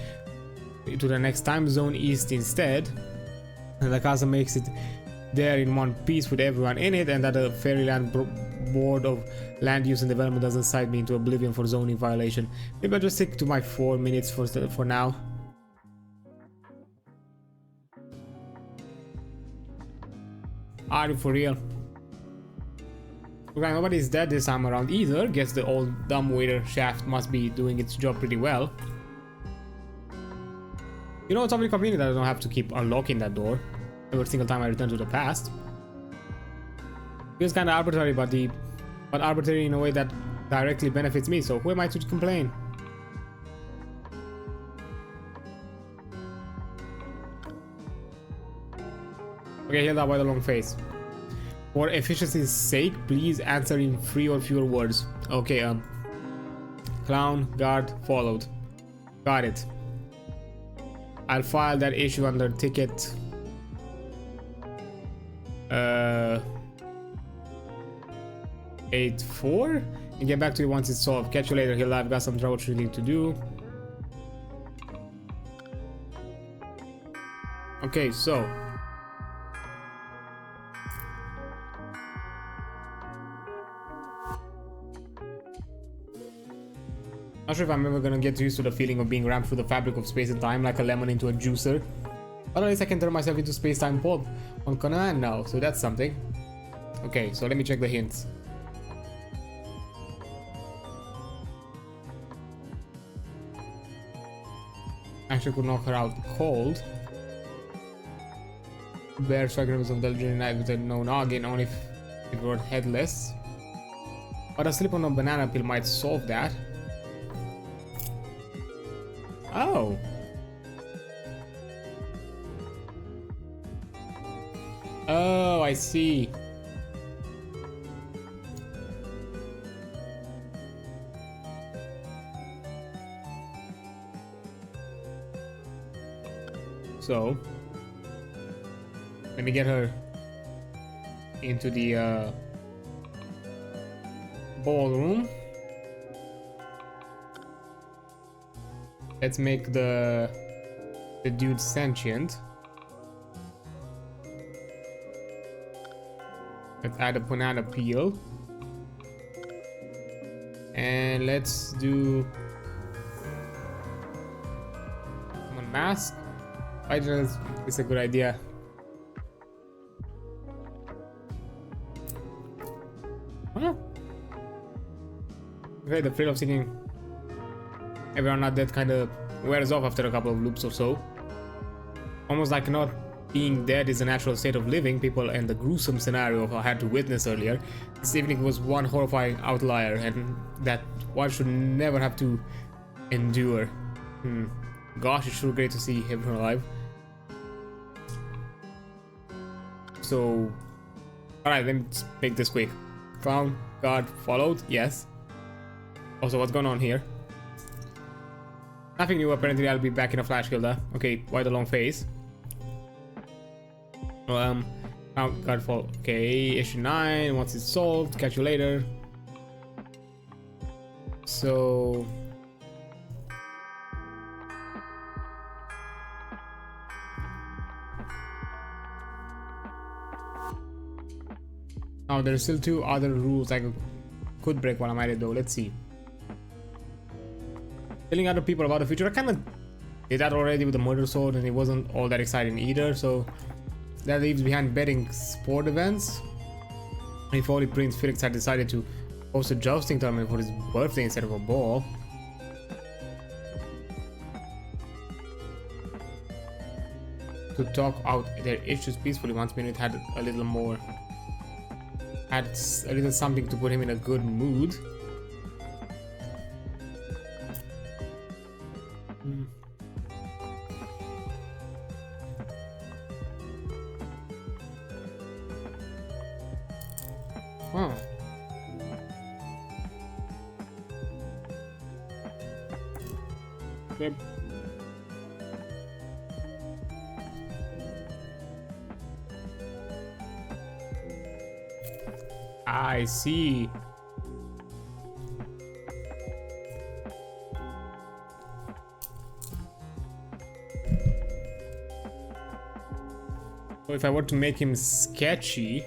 to the next time zone east instead. And the castle makes it there in one piece with everyone in it, and that the Fairyland Board of Land Use and Development doesn't cite me into oblivion for zoning violation. Maybe I'll just stick to my 4 minutes for now. Are you for real? Okay, nobody's dead this time around either. Guess the old dumbwaiter shaft must be doing its job pretty well. You know, it's awfully convenient that I don't have to keep unlocking that door every single time I return to the past. Feels kind of arbitrary, but arbitrary in a way that directly benefits me, so who am I to complain? Okay, Hilda, why the long face? For efficiency's sake, please answer in 3 or fewer words. Okay, clown, guard, followed. Got it. I'll file that issue under ticket 84 and get back to you once it's solved. Catch you later, Hilda. I've got some troubleshooting to do. Okay, so not sure if I'm ever gonna get used to the feeling of being rammed through the fabric of space and time like a lemon into a juicer. But at least I can turn myself into space-time pulp on command now, so that's something. Okay, so let me check the hints. Actually could knock her out cold. Bear fragments of the legendary knife with a no noggin, only if it were headless. But a slip on a banana peel might solve that. Oh! Oh, I see. So, let me get her into the ballroom. Let's make the dude sentient. Let's add a banana peel. And let's do one mask. I don't know, it's a good idea. Huh? Okay, the thrill of seeing everyone not dead kind of wears off after a couple of loops or so. Almost like not being dead is a natural state of living people, and the gruesome scenario I had to witness earlier this evening was one horrifying outlier, and that one should never have to endure. Gosh, it's sure great to see everyone alive. So, alright, let me make this quick. Found, guard, followed, yes. Also, what's going on here? Nothing new, apparently I'll be back in a flash, Hilda. Okay, why the long face? Found, guard, follow. Okay, issue 9, once it's solved, catch you later. So... now there's still 2 other rules I could break while I'm at it though. Let's see. Telling other people about the future. I kind of did that already with the murder sword and it wasn't all that exciting either, so that leaves behind betting sport events. If only Prince Felix had decided to host a jousting tournament for his birthday instead of a ball. To talk out their issues peacefully once Minute had a little more. Had a little something to put him in a good mood. Wow. Yep. I see. So if I were to make him sketchy,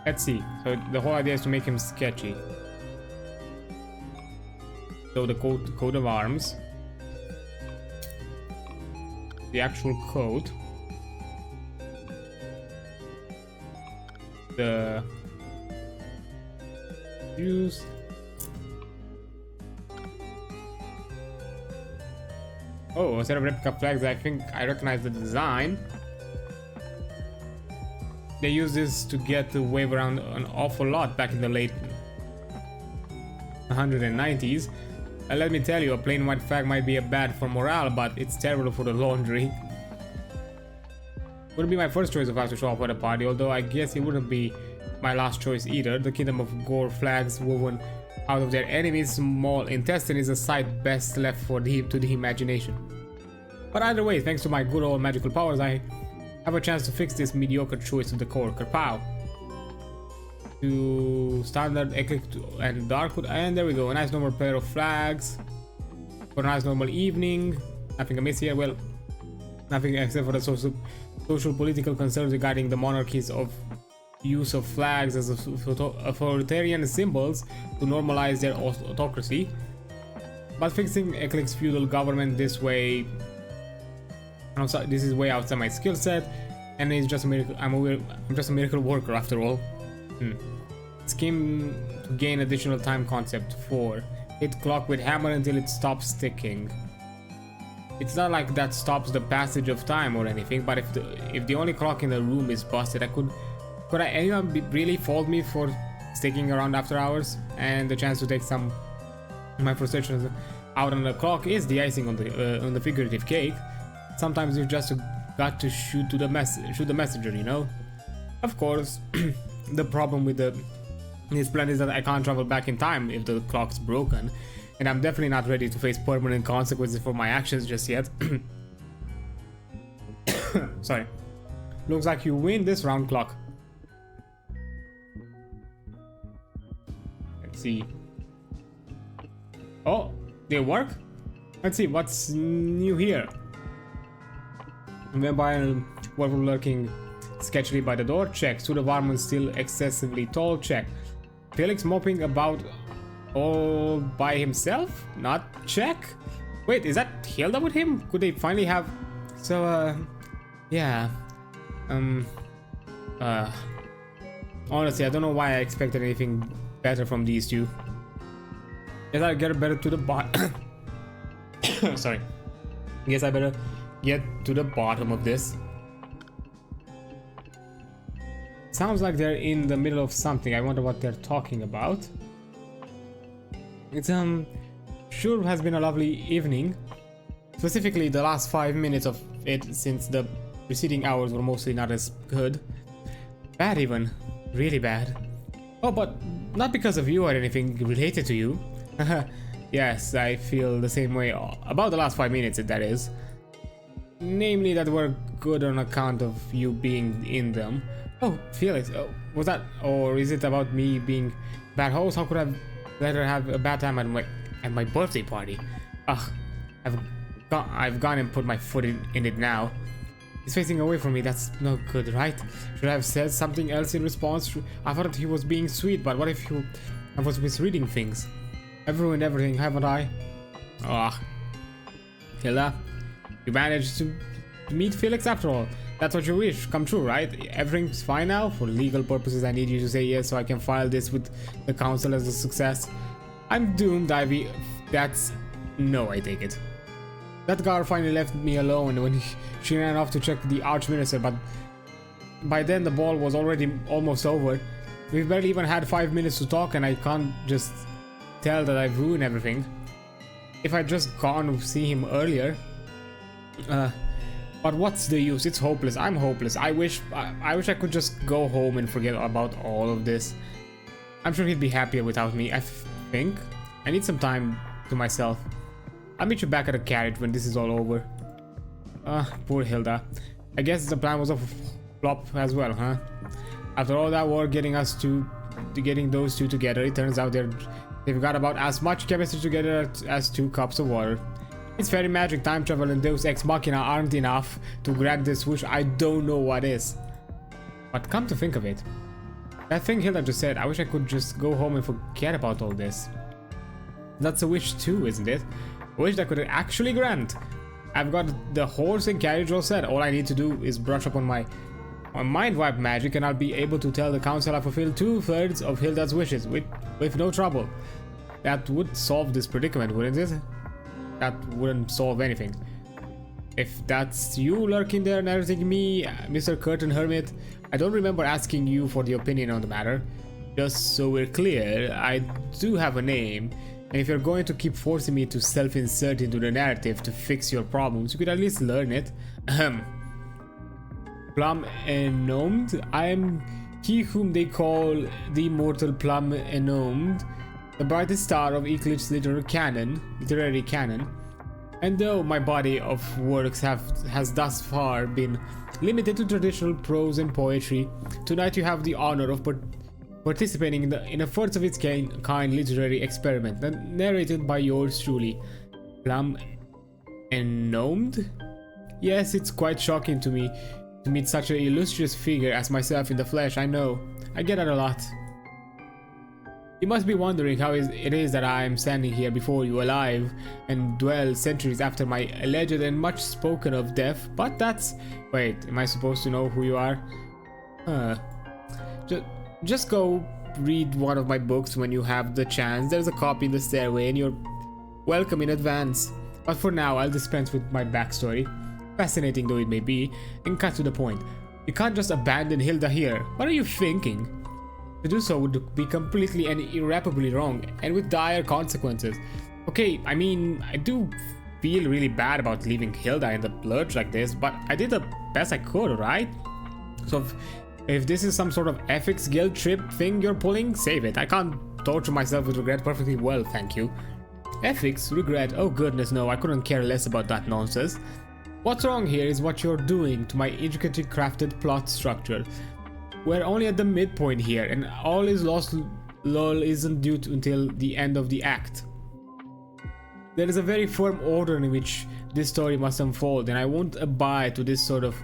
let's see. So the whole idea is to make him sketchy. So the coat of arms, the actual coat, the shoes, oh, a set of replica flags. I think I recognize the design. They used this to get the wave around an awful lot back in the late 190s. And let me tell you, a plain white flag might be bad for morale, but it's terrible for the laundry. Wouldn't be my first choice if I was to show up at a party, although I guess it wouldn't be my last choice either. The kingdom of gore flags woven out of their enemy's small intestine is a sight best left to the imagination. But either way, thanks to my good old magical powers, I have a chance to fix this mediocre choice of the core. Kerpow! to standard, eclipse, and darkwood. And there we go, a nice normal pair of flags for a nice normal evening. Nothing amiss here. Well, nothing except for the social political concerns regarding the monarchies of use of flags as authoritarian symbols to normalize their autocracy. But fixing Eclipse feudal government this way, this is way outside my skill set, and it's just a miracle. I'm just a miracle worker after all. Scheme to gain additional time concept 4. Hit clock with hammer until it stops ticking. It's not like that stops the passage of time or anything, but if the only clock in the room is busted, could anyone really fault me for sticking around after hours? And the chance to take some my frustrations out on the clock is the icing on the figurative cake. Sometimes you've just got to shoot the messenger, you know. Of course, the problem with this plan is that I can't travel back in time if the clock's broken, and I'm definitely not ready to face permanent consequences for my actions just yet. Sorry. Looks like you win this round, clock. Let's see. Oh, they work? Let's see, what's new here? Vampire werewolf lurking sketchily by the door? Check. Suit of armor still excessively tall? Check. Felix moping about all by himself? Not check. Wait, is that Hilda with him? Could they finally have... So, yeah. Honestly, I don't know why I expected anything better from these two. Guess I'll get better to the sorry. Guess I better get to the bottom of this. Sounds like they're in the middle of something. I wonder what they're talking about. It's sure has been a lovely evening. Specifically the last 5 minutes of it, since the preceding hours were mostly not as good. Bad even. Really bad. Oh, but not because of you or anything related to you. Yes, I feel the same way about the last 5 minutes, that is. Namely that we're good on account of you being in them. Oh, Felix, was that, or is it about me being bad host? How could I let her have a bad time at my birthday party? Ugh, I've gone and put my foot in it now. He's facing away from me, that's no good, right? Should I have said something else in response? I thought he was being sweet, but what if I was misreading things? I've ruined everything, haven't I? Ah, Hilda, you managed to meet Felix after all. That's what you wish come true, right? Everything's fine now? For legal purposes, I need you to say yes so I can file this with the council as a success. I'm doomed, Ivy. That's no, I take it. That girl finally left me alone when she ran off to check the Archminister, but by then the ball was already almost over. We've barely even had 5 minutes to talk, and I can't just tell that I've ruined everything. If I'd just gone to see him earlier. But what's the use? It's hopeless. I'm hopeless. I wish I could just go home and forget about all of this. I'm sure he'd be happier without me. I think I need some time to myself. I'll meet you back at the carriage when this is all over. Poor Hilda. I guess the plan was a flop as well, huh? After all that work getting those two together, it turns out they've got about as much chemistry together as 2 cups of water. It's fairy magic, time travel, and Deus Ex Machina aren't enough to grant this wish. I don't know what is. But come to think of it, that thing Hilda just said, I wish I could just go home and forget about all this. That's a wish too, isn't it? A wish that could actually grant. I've got the horse and carriage all set. All I need to do is brush up on my mind wipe magic, and I'll be able to tell the council I fulfilled 2/3 of Hilda's wishes with no trouble. That would solve this predicament, wouldn't it? That wouldn't solve anything. If that's you lurking there narrating me, Mr. Curtain Hermit, I don't remember asking you for the opinion on the matter. Just so we're clear, I do have a name, and if you're going to keep forcing me to self-insert into the narrative to fix your problems, you could at least learn it. Plum Ennomed? I am he whom they call the immortal Plum Ennomed, the brightest star of Eclipse literary canon, and though my body of works has thus far been limited to traditional prose and poetry, tonight you have the honor of participating in a first of its kind literary experiment narrated by yours truly, Plum and Gnomed? Yes, it's quite shocking to me to meet such an illustrious figure as myself in the flesh, I know. I get that a lot. You must be wondering how it is that I am standing here before you alive and dwell centuries after my alleged and much spoken of death, but that's... Wait, am I supposed to know who you are? Just go read one of my books when you have the chance. There's a copy in the stairway and you're welcome in advance. But for now, I'll dispense with my backstory, fascinating though it may be, and cut to the point. You can't just abandon Hilda here. What are you thinking? To do so would be completely and irreparably wrong, and with dire consequences. Okay, I mean, I do feel really bad about leaving Hilda in the lurch like this, but I did the best I could, right? So if this is some sort of ethics guilt trip thing you're pulling, save it. I can't torture myself with regret perfectly well, thank you. Ethics? Regret? Oh goodness no, I couldn't care less about that nonsense. What's wrong here is what you're doing to my intricately crafted plot structure. We're only at the midpoint here, and all is lost lol isn't due until the end of the act. There is a very firm order in which this story must unfold, and I won't abide to this sort of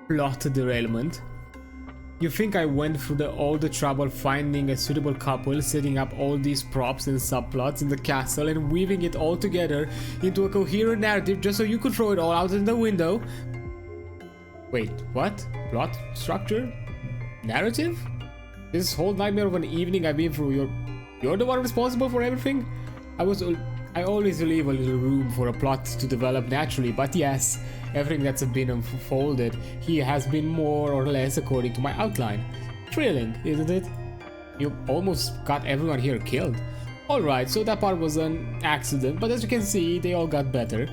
plot derailment. You think I went through all the trouble finding a suitable couple, setting up all these props and subplots in the castle and weaving it all together into a coherent narrative just so you could throw it all out in the window? Wait, what? Plot? Structure? Narrative? This whole nightmare of an evening I've been through, you're the one responsible for everything? I always leave a little room for a plot to develop naturally, but yes, everything that's been unfolded here has been more or less according to my outline. Thrilling, isn't it? You almost got everyone here killed. Alright, so that part was an accident, but as you can see, they all got better.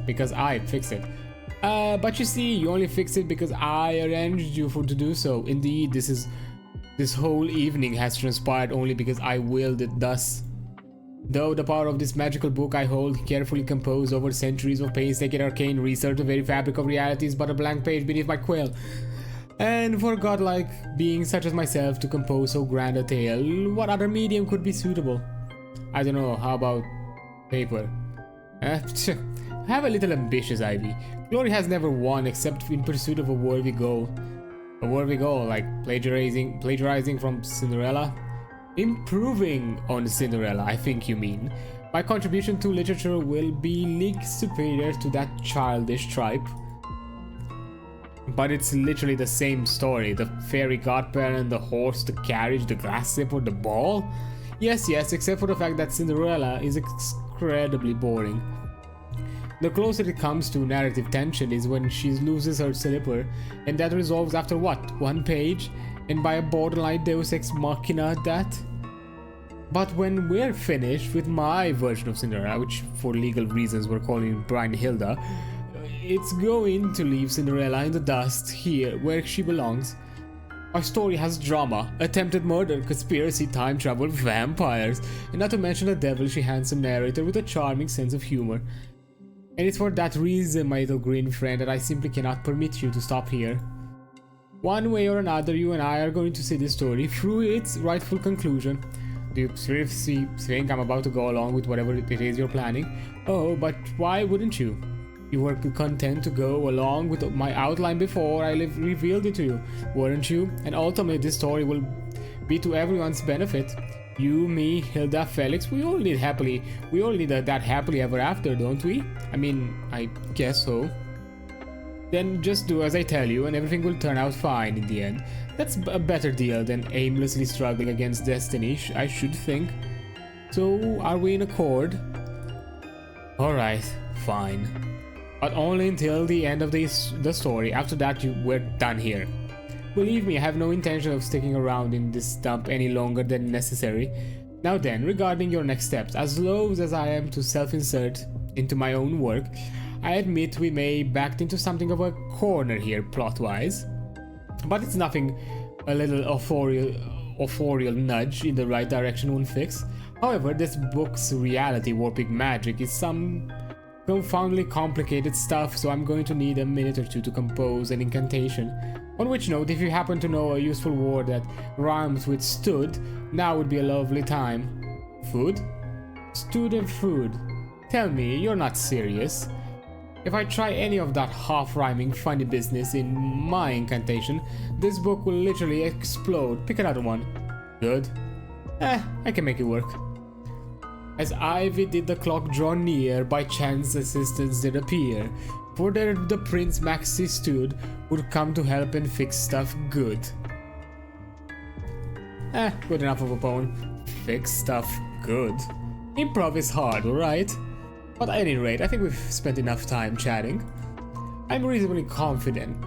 Because I fixed it. But you see, you only fixed it because I arranged you to do so. Indeed, this whole evening has transpired only because I willed it thus. Though the power of this magical book I hold, carefully composed over centuries of painstaking arcane research, the very fabric of reality is but a blank page beneath my quill. And for godlike beings such as myself to compose so grand a tale, what other medium could be suitable? I don't know, how about paper? Have a little ambitious, Ivy. Glory has never won except in pursuit of a worthy goal. A worthy goal, like plagiarizing from Cinderella? Improving on Cinderella, I think you mean. My contribution to literature will be leagues superior to that childish tripe. But it's literally the same story. The fairy godparent, the horse, the carriage, the glass slipper, the ball. Yes, except for the fact that Cinderella is incredibly boring. The closer it comes to narrative tension is when she loses her slipper, and that resolves after what, one page? And by a borderline deus ex machina at that? But when we're finished with my version of Cinderella, which for legal reasons we're calling Brynhilda, it's going to leave Cinderella in the dust here where she belongs. Our story has drama, attempted murder, conspiracy, time travel, vampires, and not to mention a devilishly handsome narrator with a charming sense of humor. And it's for that reason, my little green friend, that I simply cannot permit you to stop here. One way or another, you and I are going to see this story through its rightful conclusion. Do you seriously think I'm about to go along with whatever it is you're planning? Oh, but why wouldn't you? You were content to go along with my outline before I revealed it to you, weren't you? And ultimately, this story will be to everyone's benefit. You, me, Hilda, Felix, we all need that happily ever after, don't we? I mean, I guess so. Then just do as I tell you and everything will turn out fine in the end. That's a better deal than aimlessly struggling against destiny, I should think. So, are we in accord? Alright, fine. But only until the end of the story. After that, we're done here. Believe me, I have no intention of sticking around in this dump any longer than necessary. Now then, regarding your next steps, as loath as I am to self-insert into my own work, I admit we may backed into something of a corner here plot-wise. But it's nothing a little authorial nudge in the right direction won't fix. However, this book's reality warping magic is some confoundedly complicated stuff, so I'm going to need a minute or two to compose an incantation. On which note, if you happen to know a useful word that rhymes with stood, now would be a lovely time. Food? Stood and food. Tell me, you're not serious. If I try any of that half-rhyming funny business in my incantation, this book will literally explode. Pick another one. Good. I can make it work. As Ivy did the clock draw near, by chance assistance did appear. For there the Prince Maxi stood, would come to help and fix stuff good. Good enough of a poem. Fix stuff good. Improv is hard, alright? But at any rate, I think we've spent enough time chatting. I'm reasonably confident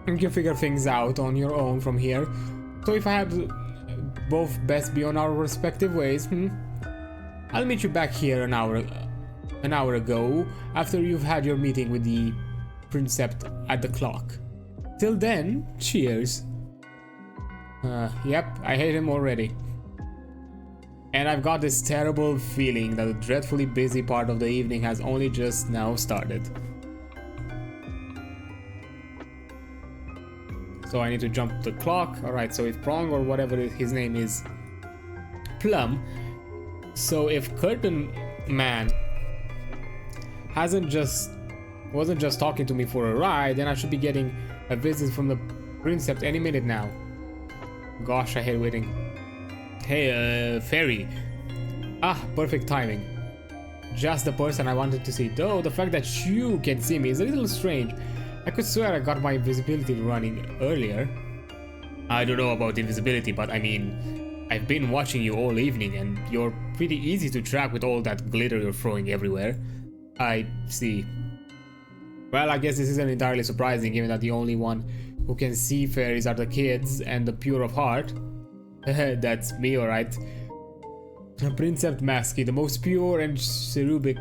you can figure things out on your own from here. So if I have to both best be on our respective ways, I'll meet you back here an hour ago, after you've had your meeting with the Princept at the clock. Till then, cheers. Yep, I hate him already. And I've got this terrible feeling that the dreadfully busy part of the evening has only just now started. So I need to jump the clock. Alright, so if Prong or whatever his name is, Plum. So if Curtain Man wasn't just talking to me for a ride, then I should be getting a visit from the Princept any minute now. Gosh, I hate waiting. Hey, Fairy. Perfect timing. Just the person I wanted to see. Though the fact that you can see me is a little strange. I could swear I got my invisibility running earlier. I don't know about invisibility, but I mean, I've been watching you all evening and you're pretty easy to track with all that glitter you're throwing everywhere. I see. Well, I guess this isn't entirely surprising given that the only one who can see fairies are the kids and the pure of heart. That's me, alright. Princept Masky, the most pure and cherubic.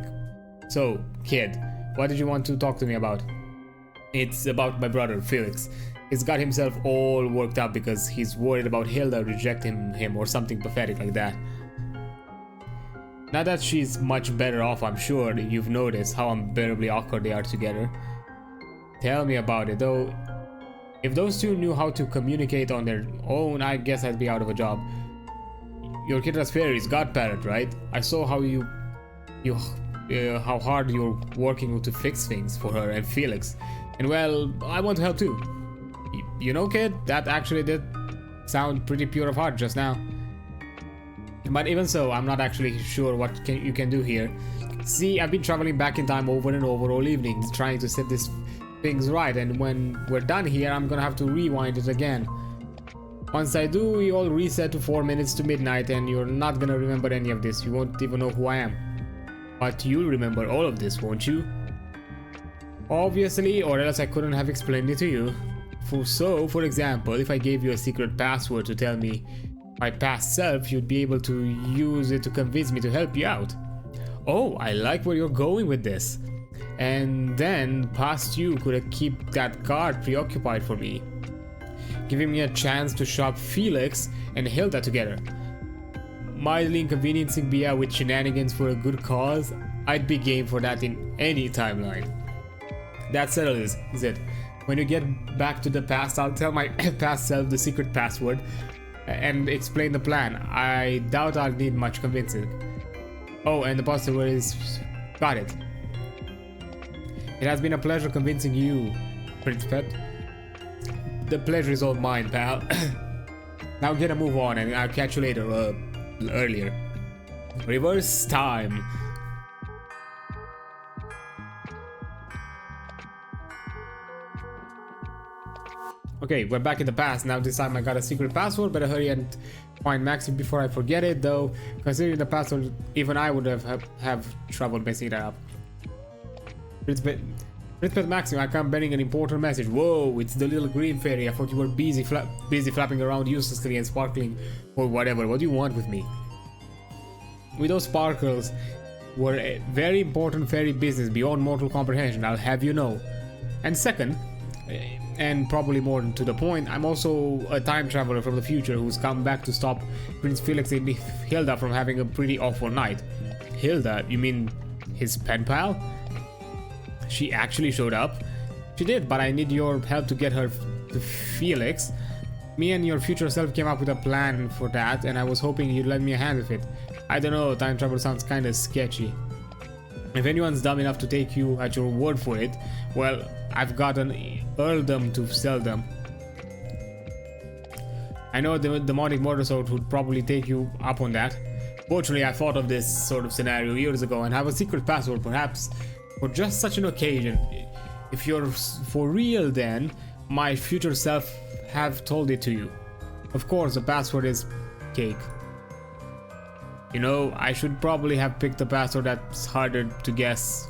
So, kid, what did you want to talk to me about? It's about my brother, Felix. He's got himself all worked up because he's worried about Hilda rejecting him or something pathetic like that. Now that she's much better off, I'm sure you've noticed how unbearably awkward they are together. Tell me about it, though. If those two knew how to communicate on their own, I guess I'd be out of a job. Your Kidra's fairy's godparent, right? I saw how how hard you're working to fix things for her and Felix. And well, I want to help too. You know, kid, that actually did sound pretty pure of heart just now. But even so, I'm not actually sure what you can do here. See, I've been traveling back in time over and over all evening, trying to set these things right, and when we're done here, I'm gonna have to rewind it again. Once I do, we all reset to 4 minutes to midnight, and you're not gonna remember any of this. You won't even know who I am. But you'll remember all of this, won't you? Obviously, or else I couldn't have explained it to you. For example, if I gave you a secret password to tell me my past self, you'd be able to use it to convince me to help you out. Oh, I like where you're going with this. And then past you could keep that guard preoccupied for me, giving me a chance to shop Felix and Hilda together. Mildly inconveniencing Bia with shenanigans for a good cause, I'd be game for that in any timeline. That settles it. When you get back to the past, I'll tell my past self the secret password and explain the plan. I doubt I'll need much convincing. Oh, and the password is... got it. It has been a pleasure convincing you, Princept. The pleasure is all mine, pal. Now get a move on and I'll catch you later, earlier. Reverse time. Okay, we're back in the past. Now this time I got a secret password. Better hurry and find Maxi before I forget it, though. Considering the password, even I would have trouble messing that up. Princept Maxi, I come bearing an important message. Whoa, it's the little green fairy. I thought you were busy flapping around uselessly and sparkling or whatever. What do you want with me? With those sparkles were a very important fairy business beyond mortal comprehension, I'll have you know. And second, and probably more to the point, I'm also a time traveler from the future who's come back to stop Prince Felix and Hilda from having a pretty awful night. Hilda? You mean his pen pal? She actually showed up? She did, but I need your help to get her to Felix. Me and your future self came up with a plan for that, and I was hoping you'd lend me a hand with it. I don't know, time travel sounds kinda sketchy. If anyone's dumb enough to take you at your word for it, well, I've got an earldom to sell them. I know the demonic motorcycle would probably take you up on that. Fortunately, I thought of this sort of scenario years ago and have a secret password, perhaps for just such an occasion. If you're for real, then my future self have told it to you. Of course, the password is cake. You know, I should probably have picked a password that's harder to guess.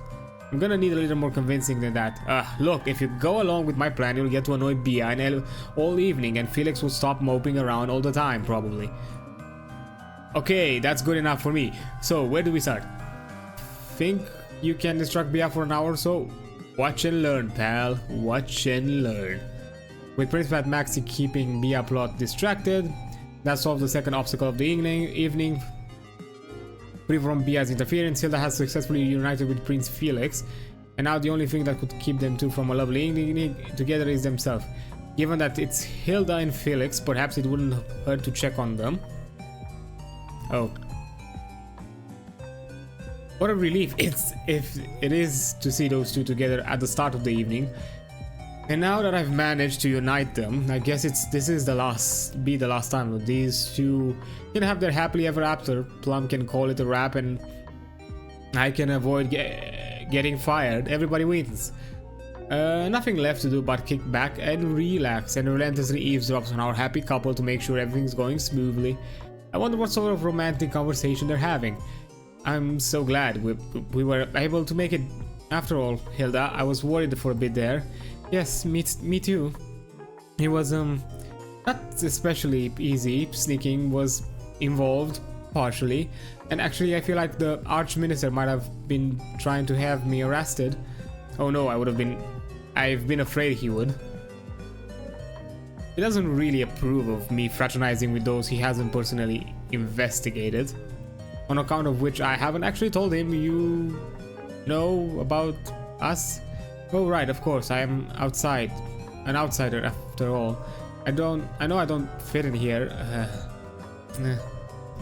I'm gonna need a little more convincing than that. Look, if you go along with my plan, you'll get to annoy Bia and all evening, and Felix will stop moping around all the time, probably. Okay, that's good enough for me. So, where do we start? Think you can distract Bia for an hour or so? Watch and learn, pal. Watch and learn. With Prince Fat Maxi keeping Bia plot distracted, that solves the second obstacle of the evening. Free from Bia's interference, Hilda has successfully united with Prince Felix, and now the only thing that could keep them two from a lovely evening together is themselves. Given that it's Hilda and Felix, perhaps it wouldn't hurt to check on them. Oh. What a relief if it is to see those two together at the start of the evening. And now that I've managed to unite them, I guess this is the last time these two can have their happily ever after. Plum can call it a wrap, and I can avoid getting fired. Everybody wins. Nothing left to do but kick back and relax, and relentlessly eavesdrops on our happy couple to make sure everything's going smoothly. I wonder what sort of romantic conversation they're having. I'm so glad we were able to make it. After all, Hilda, I was worried for a bit there. Yes, me too. It was not especially easy. Sneaking was involved partially, and actually I feel like the Archminister might have been trying to have me arrested. Oh no, I've been afraid he would. He doesn't really approve of me fraternizing with those he hasn't personally investigated, on account of which I haven't actually told him. You know about us? Oh right, of course, I am an outsider after all. I know I don't fit in here.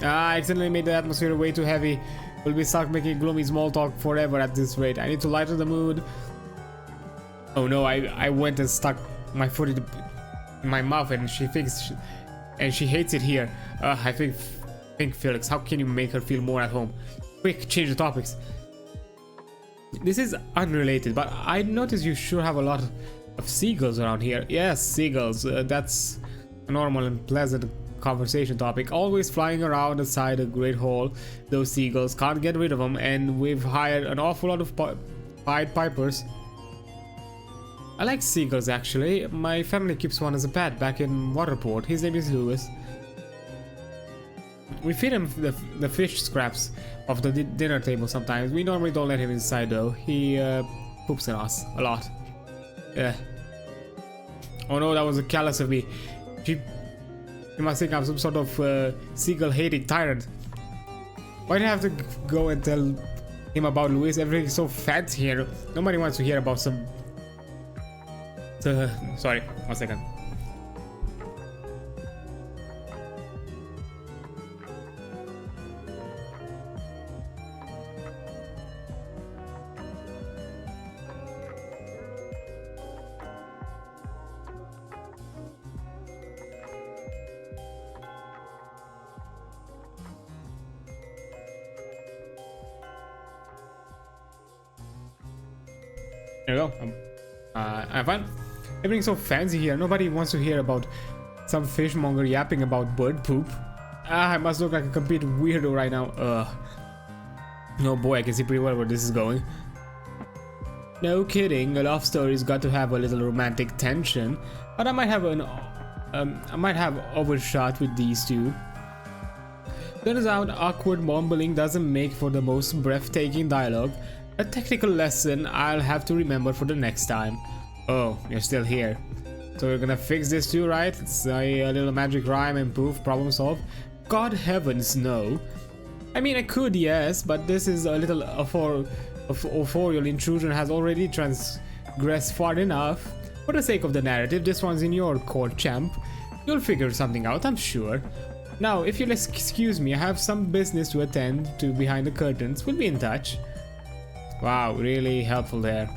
I accidentally made the atmosphere way too heavy. We'll be stuck making gloomy small talk forever at this rate. I need to lighten the mood. Oh no, I went and stuck my foot in my mouth, and she thinks she hates it here. I think Felix, how can you make her feel more at home? Quick, change the topics. This is unrelated, but I noticed you sure have a lot of seagulls around here. Yes, seagulls. That's a normal and pleasant conversation topic. Always flying around inside a great hall. Those seagulls, can't get rid of them, and we've hired an awful lot of Pied Pipers. I like seagulls actually. My family keeps one as a pet back in Waterport. His name is Lewis. We feed him the fish scraps off the dinner table sometimes. We normally don't let him inside though. He poops on us a lot. Yeah. Oh no, that was a callous of me. You must think I'm some sort of seagull-hating tyrant. Why do I have to go and tell him about Louis? Everything's so fancy here. Nobody wants to hear about some... sorry, 1 second. There we go. I'm fine. Everything's so fancy here. Nobody wants to hear about some fishmonger yapping about bird poop. I must look like a complete weirdo right now. No boy, I can see pretty well where this is going. No kidding. A love story's got to have a little romantic tension, but I might have overshot with these two. Turns out awkward mumbling doesn't make for the most breathtaking dialogue. A technical lesson I'll have to remember for the next time. Oh, you're still here. So we're gonna fix this too, right? It's a little magic rhyme and poof, problem solved. God heavens, no. I mean, I could, yes, but this is a little authorial intrusion has already transgressed far enough. For the sake of the narrative, this one's in your court, champ. You'll figure something out, I'm sure. Now, if you'll excuse me, I have some business to attend to behind the curtains. We'll be in touch. Wow, really helpful there.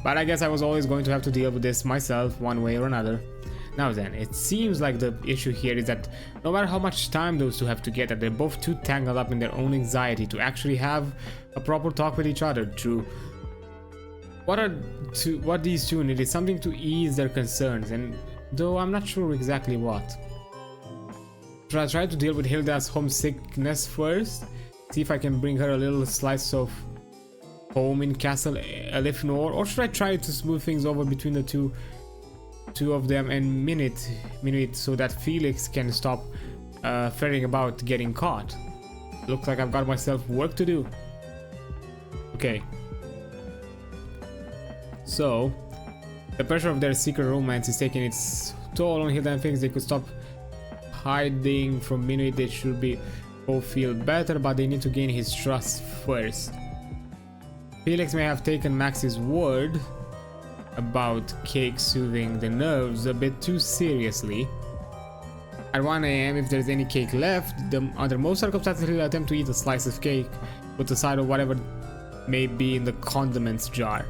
But I guess I was always going to have to deal with this myself, one way or another. Now then, it seems like the issue here is that no matter how much time those two have together, they're both too tangled up in their own anxiety to actually have a proper talk with each other. True. What these two need is something to ease their concerns, and though I'm not sure exactly what. Try to deal with Hilda's homesickness first. See if I can bring her a little slice of home in Castle Elifnor, or should I try to smooth things over between the two of them and minute so that Felix can stop ferrying about getting caught. Looks like I've got myself work to do. Okay. So, the pressure of their secret romance is taking its toll on Hilda and thinks they could stop hiding from Minuit. They should be both feel better, but they need to gain his trust first. Felix may have taken Max's word about cake soothing the nerves a bit too seriously. At 1 AM, if there's any cake left, under most circumstances he'll attempt to eat a slice of cake with the side of whatever may be in the condiments jar.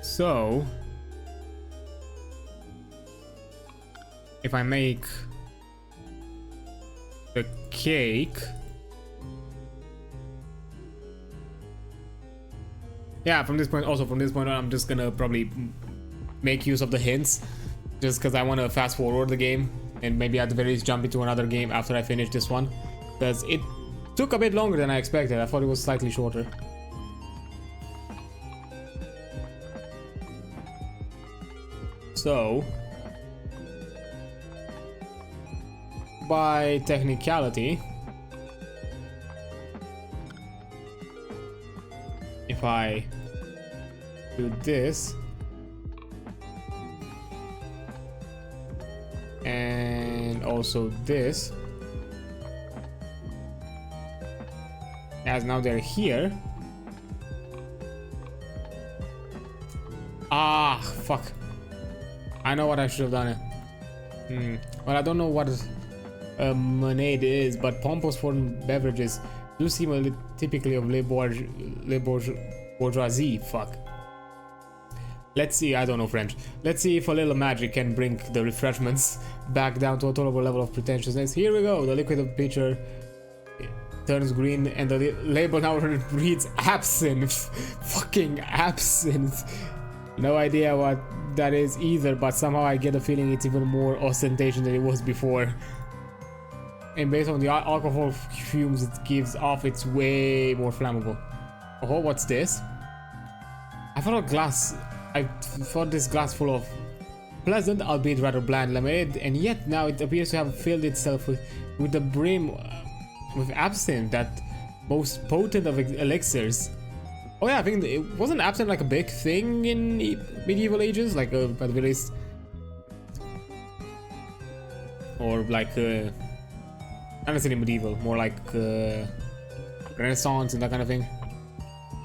So, if I make the cake, yeah, from this point on, I'm just gonna probably make use of the hints, just because I want to fast forward the game and maybe at the very least jump into another game after I finish this one, because it took a bit longer than I expected. I thought it was slightly shorter. So, by technicality, if I do this and also this, as now they're here. Ah, fuck. I know what I should have done it. Well, I don't know what a monade is, but pompous foreign beverages do seem a little typically of le bourgeoisie. Fuck. Let's see, I don't know French. Let's see if a little magic can bring the refreshments back down to a tolerable level of pretentiousness. Here we go. The liquid pitcher turns green and the label now reads absinthe. Fucking absinthe. No idea what that is either, but somehow I get a feeling it's even more ostentation than it was before. And based on the alcohol fumes it gives off, it's way more flammable. Oh, what's this? I thought this glass full of pleasant, albeit rather bland lemonade, and yet now it appears to have filled itself with the brim with absinthe, that most potent of elixirs. Oh yeah, I think it wasn't absinthe like a big thing in medieval ages, like at the very least, or like not necessarily medieval, more like Renaissance and that kind of thing.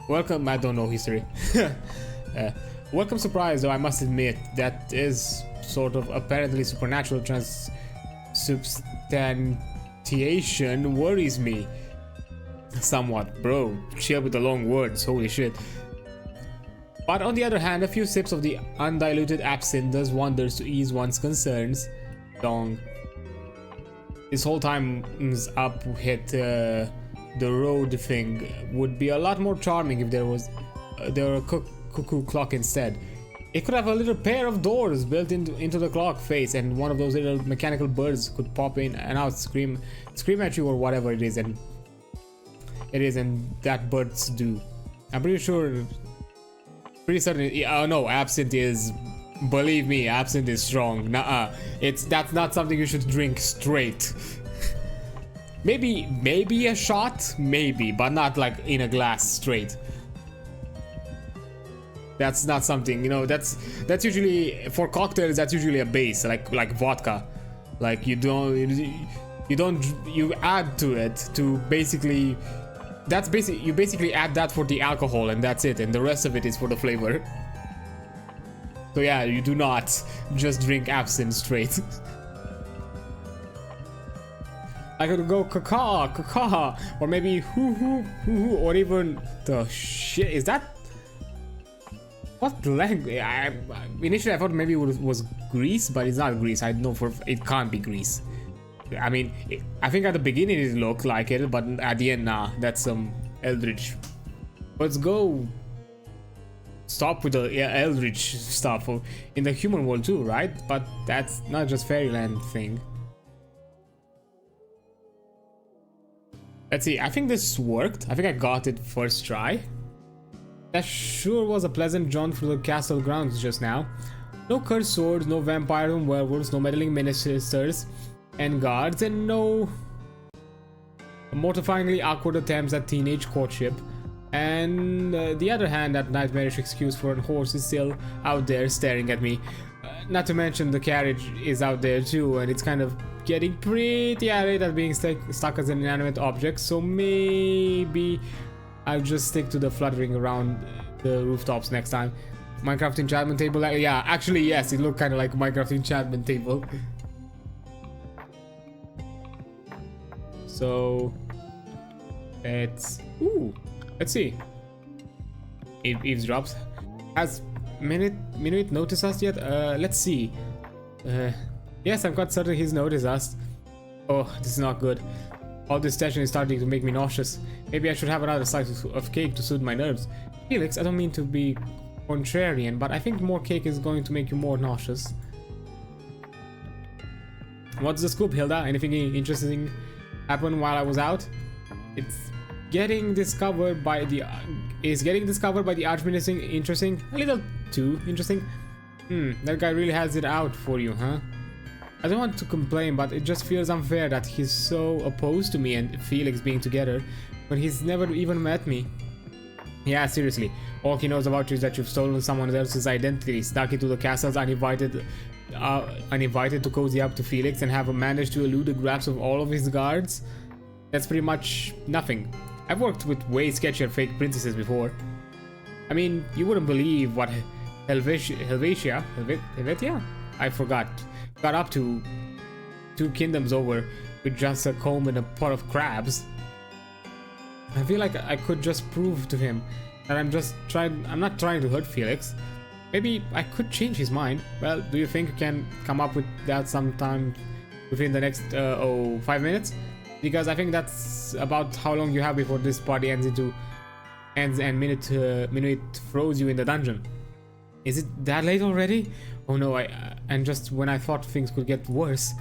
Welcome, I don't know history. Welcome surprise, though I must admit that is sort of apparently supernatural transubstantiation worries me somewhat. Bro, chill with the long words, holy shit. But on the other hand, a few sips of the undiluted absinthe does wonders to ease one's concerns. Dong. This whole time's up hit the road thing would be a lot more charming if there were a cuckoo clock instead. It could have a little pair of doors built into the clock face, and one of those little mechanical birds could pop in and out, scream at you or whatever it is, and that birds do. I'm pretty certain. Oh no, absinthe is. Believe me, absinthe is strong. Nuh-uh. That's not something you should drink straight. maybe a shot, maybe, but not like in a glass straight. That's not something, you know. That's usually for cocktails. That's usually a base, like vodka. Like you add to it to basically that's basically, you basically add that for the alcohol and that's it, and the rest of it is for the flavor. So yeah, you do not just drink absinthe straight. I could go caca, or maybe hoo, or even the shit. Is that what language? Initially I thought maybe it was Greece, but it's not Greece. I know for it can't be Greece. I mean, I think at the beginning it looked like it, but at the end, nah, that's some Eldritch. Let's go. Stop with the Eldritch stuff in the human world too, right? But that's not just fairyland thing. Let's see, I think this worked. I think I got it first try. That sure was a pleasant jaunt through the castle grounds just now. No cursed swords, no vampires and werewolves, no meddling ministers and guards, and no mortifyingly awkward attempts at teenage courtship. And the other hand, that nightmarish excuse for a horse is still out there staring at me. Not to mention the carriage is out there too, and it's kind of getting pretty irate at being stuck as an inanimate object, so maybe I'll just stick to the fluttering around the rooftops next time. Minecraft enchantment table, yeah, actually yes, it looked kind of like a Minecraft enchantment table. So let's see. Eavesdrops. Has Minuit noticed us yet? Let's see. Yes, I'm quite certain he's noticed us. Oh, this is not good. All this tension is starting to make me nauseous. Maybe I should have another slice of cake to soothe my nerves. Felix, I don't mean to be contrarian, but I think more cake is going to make you more nauseous. What's the scoop, Hilda? Anything interesting happened while I was out? It's getting discovered by the Archminister interesting? A little too interesting. That guy really has it out for you, huh? I don't want to complain, but it just feels unfair that he's so opposed to me and Felix being together when he's never even met me. Yeah, seriously. All he knows about you is that you've stolen someone else's identity, snuck into the castles uninvited to cozy up to Felix, and have managed to elude the grasp of all of his guards. That's pretty much nothing. I've worked with way sketchier fake princesses before. I mean, you wouldn't believe what Helvetia? I forgot. Got up to 2 kingdoms over with just a comb and a pot of crabs. I feel like I could just prove to him that I'm not trying to hurt Felix. Maybe I could change his mind. Well, do you think you can come up with that sometime within the next 5 minutes? Because I think that's about how long you have before this party ends and Minuit throws you in the dungeon. Is it that late already? Oh no, and just when I thought things could get worse.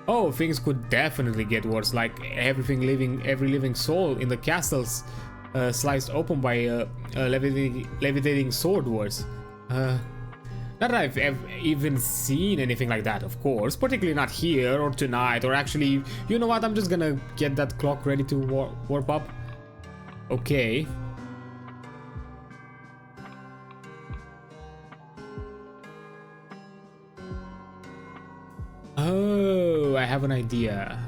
Oh, things could definitely get worse, like every living soul in the castles sliced open by levitating sword wars. Not that I've even seen anything like that, of course, particularly not here or tonight, or actually, you know what, I'm just gonna get that clock ready to warp up. Okay. Oh, I have an idea.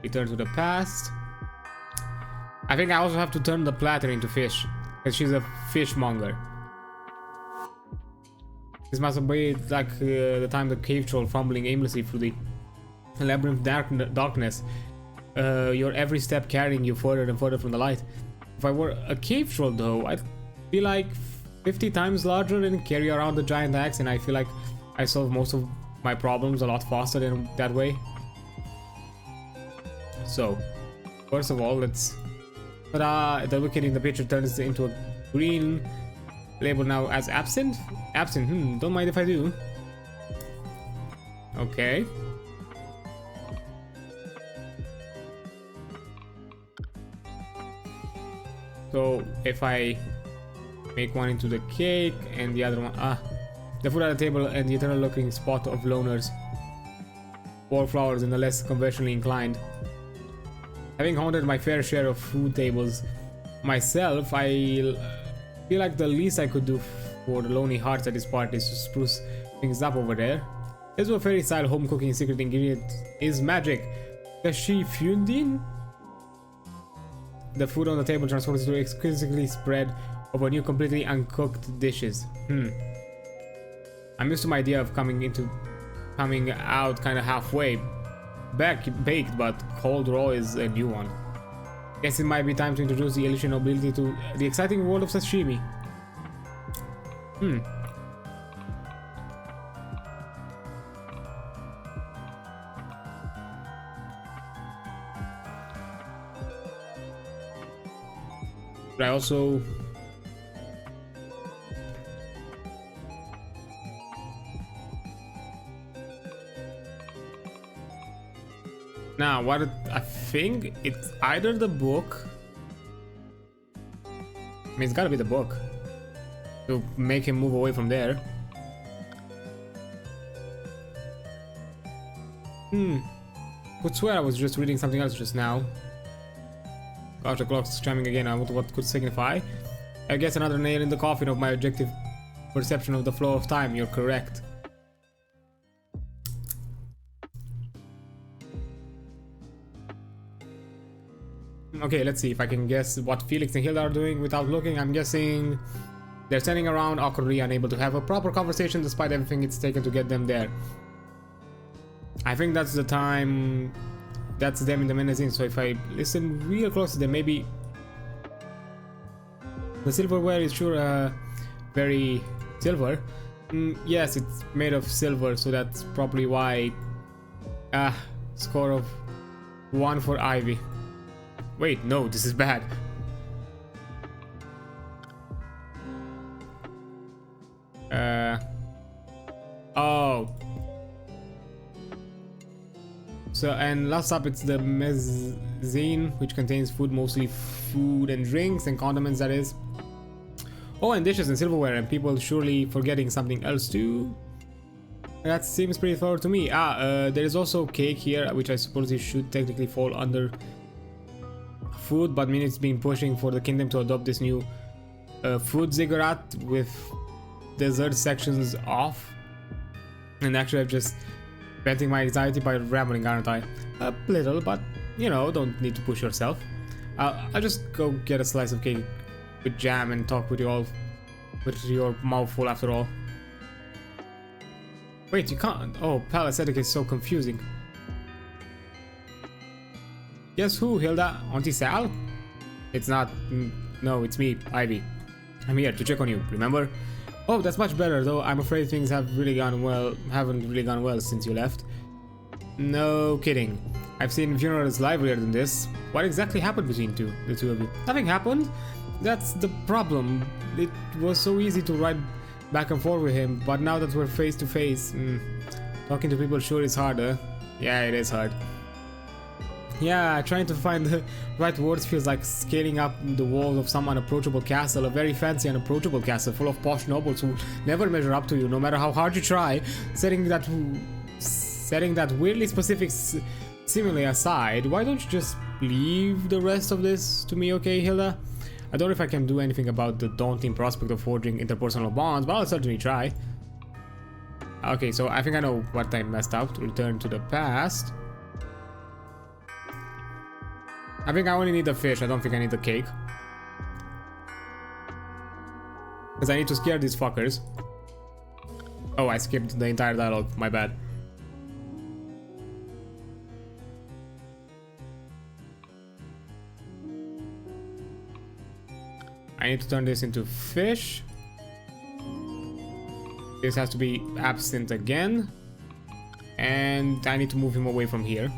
Return to the past. I think I also have to turn the platter into fish, because she's a fishmonger. This must be like the time the cave troll fumbling aimlessly through the labyrinth darkness. Your every step carrying you further and further from the light. If I were a cave troll though, I'd be like 50 times larger and carry around the giant axe, and I feel like I solve most of my problems a lot faster than that way. So, first of all, let's... the wicket in the picture turns into a green, labeled now as absent? Absent, don't mind if I do. Okay. So, if I make one into the cake and the other one, the food at the table and the eternal looking spot of loners, wallflowers and the less conventionally inclined. Having haunted my fair share of food tables myself, I feel like the least I could do for the lonely hearts at this party is to spruce things up over there. This was a fairy style home cooking secret ingredient is magic. Kashi Fundin? The food on the table transforms into exquisitely spread over new completely uncooked dishes. I'm used to my idea of coming out kind of halfway baked, but cold raw is a new one. Guess it might be time to introduce the illusion ability to the exciting world of sashimi. But I also now what I think it's either the book. I mean, it's gotta be the book to make him move away from there. Could swear I was just reading something else just now. Gosh, the clock's chiming again. I wonder what could signify. I guess another nail in the coffin of my objective perception of the flow of time. You're correct. Okay, let's see if I can guess what Felix and Hilda are doing without looking. I'm guessing they're standing around awkwardly unable to have a proper conversation despite everything it's taken to get them there. I think that's the time. That's them in the magazine, so if I listen real close to them, maybe the silverware is sure very silver. Yes, it's made of silver, so that's probably why. Score of 1 for Ivy. Wait, no, this is bad. Oh. So, and last up it's the mezzanine, which contains food, mostly food and drinks and condiments, that is. Oh, and dishes and silverware, and people surely forgetting something else too. That seems pretty thorough to me. There is also cake here, which I suppose it should technically fall under food, but Minnie's been pushing for the kingdom to adopt this new food ziggurat with dessert sections off. And actually I've just venting my anxiety by rambling, aren't I? A little, but you know, don't need to push yourself. I'll just go get a slice of cake with jam and talk with you all with your mouth full after all. Wait, you can't. Oh, palacetic is so confusing. Guess who, Hilda? Auntie Sal? It's not. No, it's me, Ivy. I'm here to check on you, remember? Oh, that's much better, though I'm afraid things haven't really gone well since you left. No kidding. I've seen funerals livelier than this. What exactly happened between the two of you? Nothing happened. That's the problem. It was so easy to write back and forth with him, but now that we're face to face, talking to people sure is harder. Yeah, it is hard. Yeah, trying to find the right words feels like scaling up the walls of some unapproachable castle, a very fancy unapproachable castle full of posh nobles who never measure up to you, no matter how hard you try. Setting that weirdly specific simile aside, why don't you just leave the rest of this to me, okay, Hilda? I don't know if I can do anything about the daunting prospect of forging interpersonal bonds, but I'll certainly try. Okay, so I think I know what I messed up. Return to the past. I think I only need the fish, I don't think I need the cake. Because I need to scare these fuckers. Oh, I skipped the entire dialogue, my bad. I need to turn this into fish. This has to be absent again. And I need to move him away from here.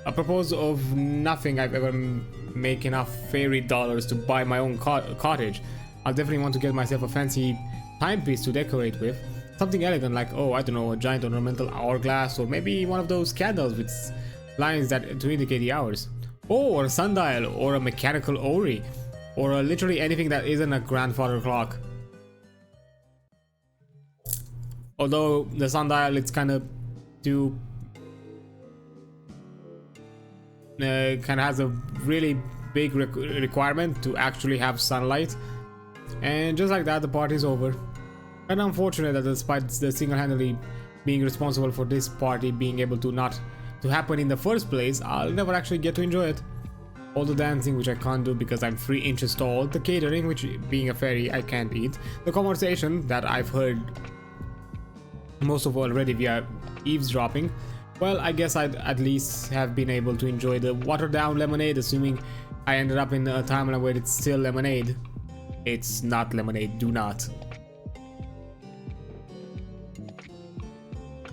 Apropos of nothing, I've ever make enough fairy dollars to buy my own cottage. I'll definitely want to get myself a fancy timepiece to decorate with. Something elegant like, oh, I don't know, a giant ornamental hourglass, or maybe one of those candles with lines that to indicate the hours. Oh, or a sundial, or a mechanical ori, or literally anything that isn't a grandfather clock. Although the sundial, it's kind of too kind of has a really big requirement to actually have sunlight, and just like that the party's over. And unfortunate that despite the single-handedly being responsible for this party being able to not to happen in the first place, I'll never actually get to enjoy it. All the dancing, which I can't do because I'm 3 inches tall, the catering, which being a fairy I can't eat, the conversation that I've heard most of already via eavesdropping. Well, I guess I'd at least have been able to enjoy the watered down lemonade, assuming I ended up in a timeline where it's still lemonade. It's not lemonade, do not.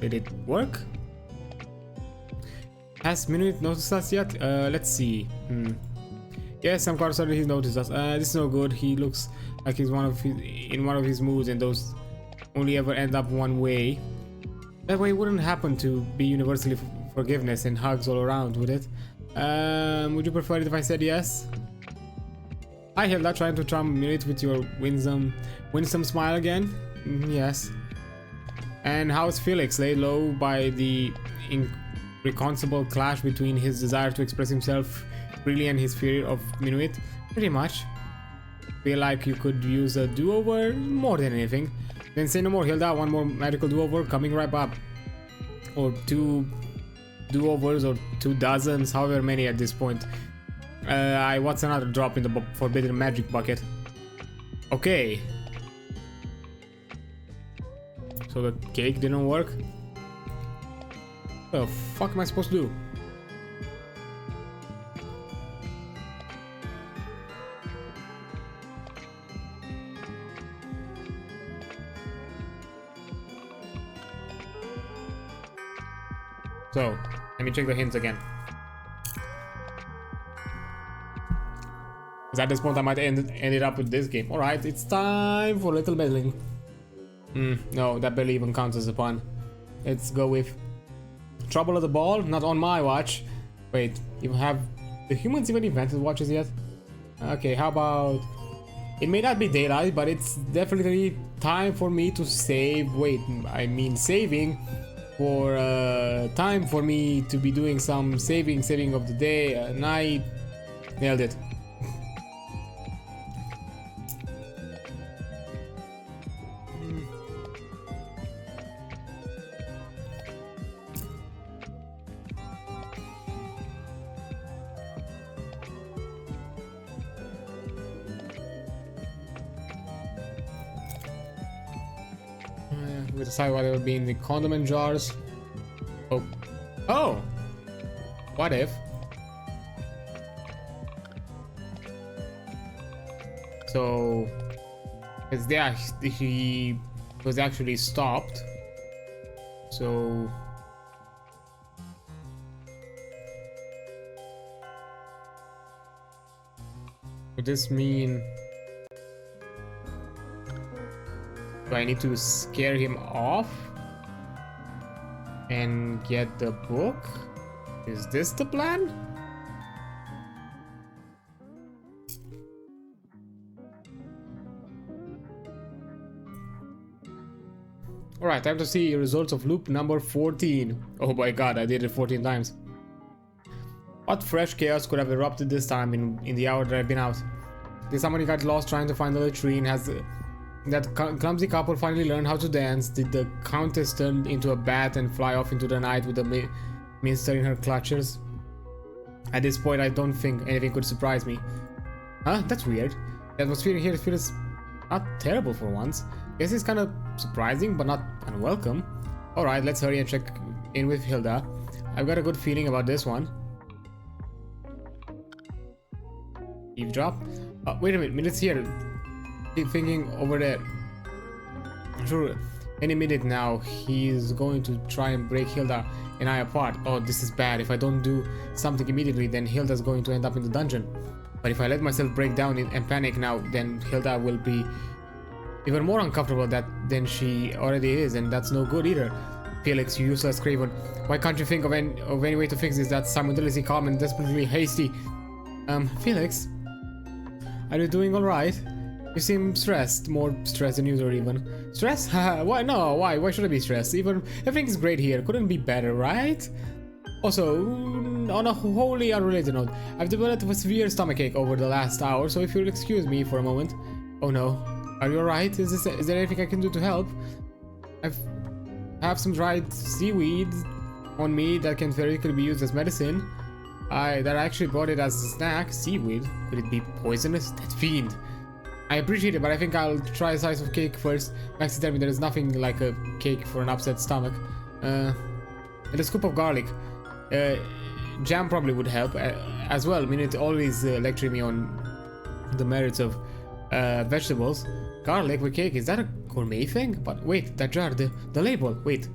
Did it work? Has Minuit noticed us yet? Let's see. Yes, I'm quite certain he's noticed us. This is no good. He looks like he's in one of his moods, and those only ever end up one way. That way wouldn't happen to be universally forgiveness and hugs all around, would it? Would you prefer it if I said yes? Hi Hilda, trying to charm Minuit with your winsome smile again? Yes. And how's Felix, laid low by the irreconcilable clash between his desire to express himself freely and his fear of Minuit? Pretty much. Feel like you could use a do-over more than anything. Then say no more, Hilda. One more magical do-over coming right up. Or 2 do-overs or 2 dozens, however many at this point. What's another drop in the forbidden magic bucket? Okay. So the cake didn't work? What the fuck am I supposed to do? So, let me check the hints again. Because at this point I might end it up with this game. Alright, it's time for a little meddling. No, that barely even counts as a pun. Let's go with Trouble at the Ball, not on my watch. Wait, you have the humans even invented watches yet? Okay, how about... It may not be daylight, but it's definitely time for me to save. Wait, I mean saving for time for me to be doing some saving of the day, night. Nailed it. We decide what will be in the condiment jars. Oh! What if? So, it's there. He was actually stopped. So, would this mean? Do I need to scare him off and get the book? Is this the plan? Alright, time to see results of loop number 14. Oh my god, I did it 14 times. What fresh chaos could have erupted this time in the hour that I've been out? Did somebody get lost trying to find the latrine? Has that clumsy couple finally learned how to dance? Did the countess turn into a bat and fly off into the night with the minster in her clutches? At this point, I don't think anything could surprise me. Huh? That's weird. The atmosphere here feels not terrible for once. Guess it's kind of surprising, but not unwelcome. Alright, let's hurry and check in with Hilda. I've got a good feeling about this one. Eavesdrop? Wait a minute, Minuit's here. Keep thinking over there. I'm sure any minute now he's going to try and break Hilda and I apart. Oh, this is bad. If I don't do something immediately, then Hilda's going to end up in the dungeon. But if I let myself break down and panic now, then Hilda will be even more uncomfortable than she already is, and that's no good either. Felix, you useless craven. Why can't you think of any way to fix this that's simultaneously calm and desperately hasty? Felix? Are you doing alright? You seem stressed, more stressed than usual even. Stressed? Why? No, why should I be stressed? Everything's great here, couldn't be better, right? Also, on a wholly unrelated note, I've developed a severe stomachache over the last hour, so if you'll excuse me for a moment. Oh no, are you alright? Is there anything I can do to help? I have some dried seaweed on me that can theoretically be used as medicine. I actually bought it as a snack. Seaweed? Could it be poisonous? That fiend. I appreciate it, but I think I'll try a slice of cake first. Maxi tell me there is nothing like a cake for an upset stomach. And a scoop of garlic. Jam probably would help as well. I mean, it always lecturing me on the merits of vegetables. Garlic with cake, is that a gourmet thing? But wait, that jar, the label, wait.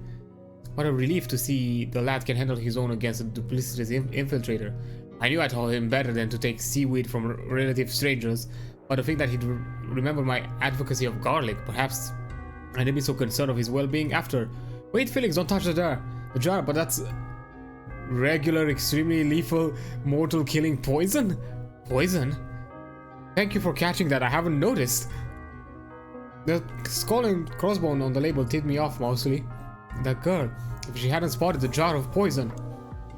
What a relief to see the lad can handle his own against a duplicitous infiltrator. I knew I told him better than to take seaweed from relative strangers, but to think that he'd remember my advocacy of garlic, perhaps I didn't be so concerned of his well-being after. Wait, Felix, don't touch the jar. The jar, but that's regular, extremely lethal, mortal-killing poison? Poison? Thank you for catching that, I haven't noticed. The skull and crossbone on the label tipped me off mostly. That girl, if she hadn't spotted the jar of poison.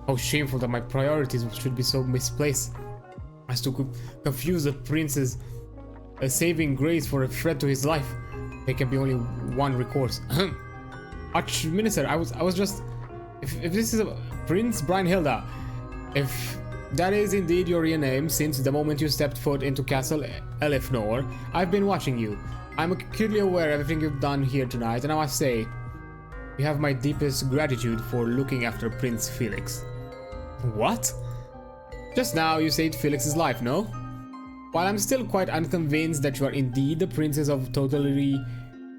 How shameful that my priorities should be so misplaced as to confuse the prince's saving grace for a threat to his life. There can be only one recourse. Archminister, I was just... If this is a Prince Brynhilda, if that is indeed your real name since the moment you stepped foot into Castle Elifnor, I've been watching you. I'm acutely aware of everything you've done here tonight, and I must say, you have my deepest gratitude for looking after Prince Felix. What? Just now you saved Felix's life, no? While I'm still quite unconvinced that you are indeed the princess of totally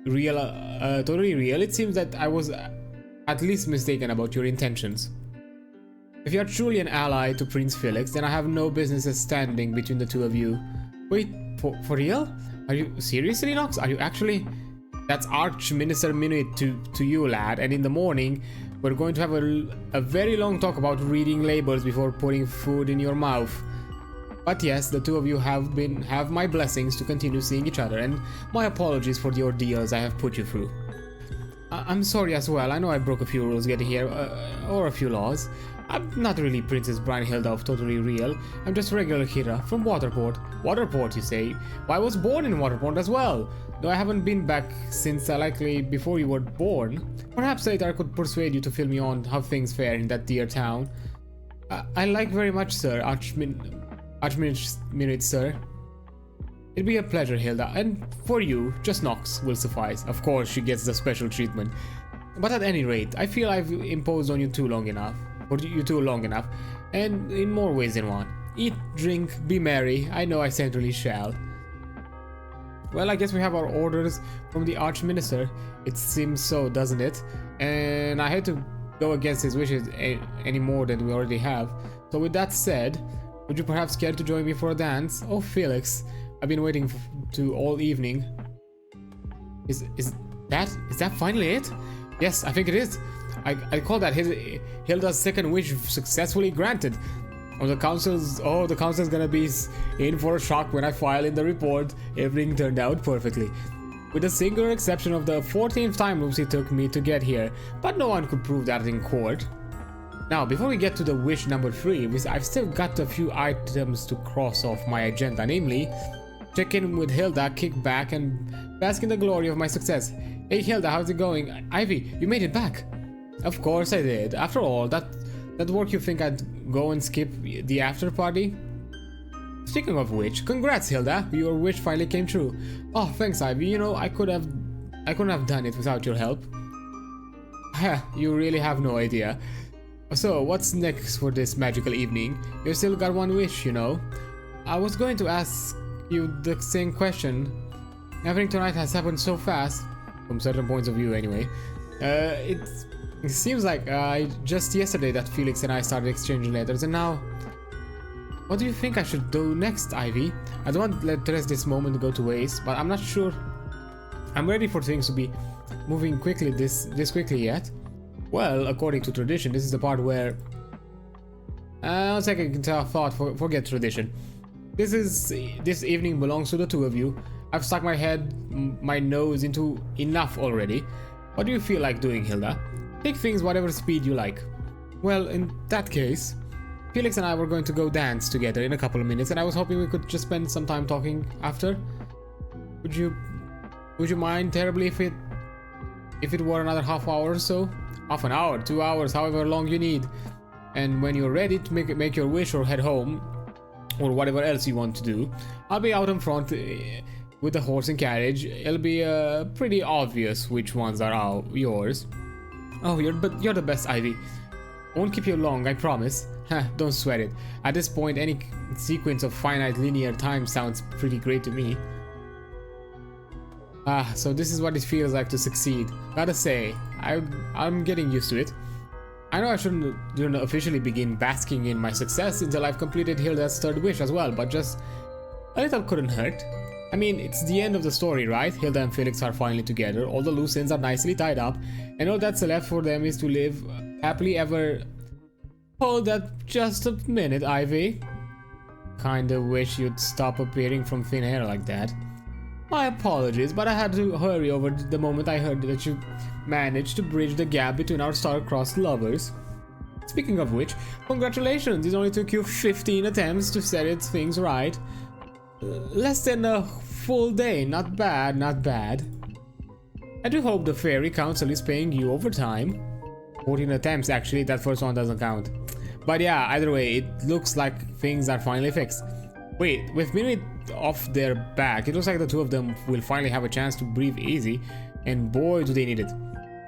real, it seems that I was at least mistaken about your intentions. If you are truly an ally to Prince Felix, then I have no business standing between the two of you. Wait, for real? Are you seriously, Nox? Are you actually? That's Archminister Minuit to you, lad, and in the morning we're going to have a very long talk about reading labels before putting food in your mouth. But yes, the two of you have my blessings to continue seeing each other, and my apologies for the ordeals I have put you through. I'm sorry as well, I know I broke a few rules getting here, or a few laws. I'm not really Princess Brynhilda of Totally Real, I'm just regular Kira from Waterport. Waterport, you say? Well, I was born in Waterport as well, though I haven't been back since likely before you were born. Perhaps later I could persuade you to fill me on how things fare in that dear town. I like very much, sir, Archminute, sir. It'd be a pleasure, Hilda, and for you, just Nox will suffice. Of course, she gets the special treatment. But at any rate, I feel I've imposed on you too long enough, and in more ways than one. Eat, drink, be merry, I know I centrally shall. Well, I guess we have our orders from the Archminister. It seems so, doesn't it? And I hate to go against his wishes any more than we already have. So with that said, would you perhaps care to join me for a dance? Oh, Felix, I've been waiting to all evening. Is that finally it? Yes, I think it is. I call that Hilda's second wish successfully granted. The council's gonna be in for a shock when I file in the report. Everything turned out perfectly, with the singular exception of the 14th time loops it took me to get here, but no one could prove that in court. Now, before we get to the wish number 3, I've still got a few items to cross off my agenda, namely, check in with Hilda, kick back, and bask in the glory of my success. Hey Hilda, how's it going? Ivy, you made it back. Of course I did. After all, that work, you think I'd go and skip the after party? Speaking of which, congrats Hilda, your wish finally came true. Oh, thanks Ivy, you know, I couldn't have done it without your help. You really have no idea. So, what's next for this magical evening? You've still got one wish, you know. I was going to ask you the same question. Everything tonight has happened so fast, from certain points of view anyway. It seems like just yesterday that Felix and I started exchanging letters, and now... What do you think I should do next, Ivy? I don't want to let the rest of this moment go to waste, but I'm not sure I'm ready for things to be moving quickly this quickly yet. Well, according to tradition, this is the part where... I'll take a thought, forget tradition. This evening belongs to the two of you. I've stuck my nose into enough already. What do you feel like doing, Hilda? Take things whatever speed you like. Well, in that case, Felix and I were going to go dance together in a couple of minutes, and I was hoping we could just spend some time talking after. Would you mind terribly if if it were another half hour or so. Half an hour, 2 hours, however long you need. And when you're ready to make your wish or head home, or whatever else you want to do, I'll be out in front with the horse and carriage. It'll be pretty obvious which ones are yours. Oh, you're the best, Ivy. Won't keep you long, I promise. Don't sweat it. At this point, any sequence of finite linear time sounds pretty great to me. So this is what it feels like to succeed. Gotta say, I'm getting used to it. I know I shouldn't officially begin basking in my success until I've completed Hilda's third wish as well, but just a little couldn't hurt. I mean, it's the end of the story, right? Hilda and Felix are finally together, all the loose ends are nicely tied up, and all that's left for them is to live happily ever... Hold that just a minute, Ivy. Kinda wish you'd stop appearing from thin air like that. My apologies, but I had to hurry over the moment I heard that you managed to bridge the gap between our star-crossed lovers. Speaking of which, congratulations, it only took you 15 attempts to set things right. Less than a full day, not bad, not bad. I do hope the Fairy Council is paying you overtime. 14 attempts, actually, that first one doesn't count. But yeah, either way, it looks like things are finally fixed. Wait, with Minute off their back, it looks like the two of them will finally have a chance to breathe easy, and boy do they need it.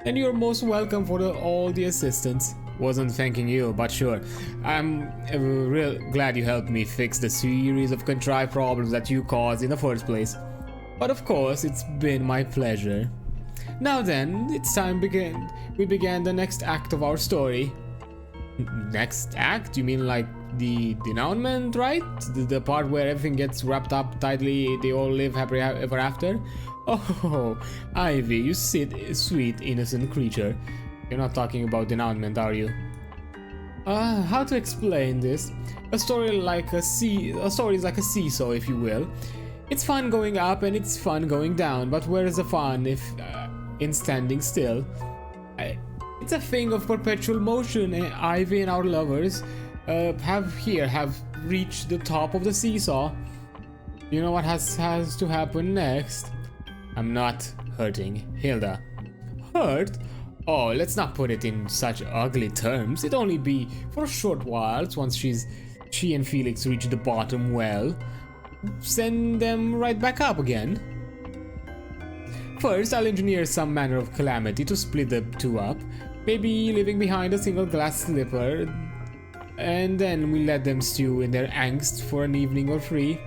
And you're most welcome for all the assistance. Wasn't thanking you, but sure. I'm real glad you helped me fix the series of contrived problems that you caused in the first place. But of course, it's been my pleasure. Now then, it's time we began the next act of our story. Next act? You mean like the denouement, right? The part where everything gets wrapped up tightly, they all live happily ever after? Oh, Ivy, you sweet, innocent creature. You're not talking about denouement, are you? How to explain this? A story is like a seesaw, if you will. It's fun going up and it's fun going down, but where is the fun if in standing still? It's a thing of perpetual motion, and Ivy and our lovers have reached the top of the seesaw. You know what has to happen next? I'm not hurting Hilda. Hurt? Oh, let's not put it in such ugly terms. It'll only be for a short while. Once she and Felix reach the bottom well, send them right back up again. First, I'll engineer some manner of calamity to split the two up, maybe leaving behind a single glass slipper, and then we let them stew in their angst for an evening or three.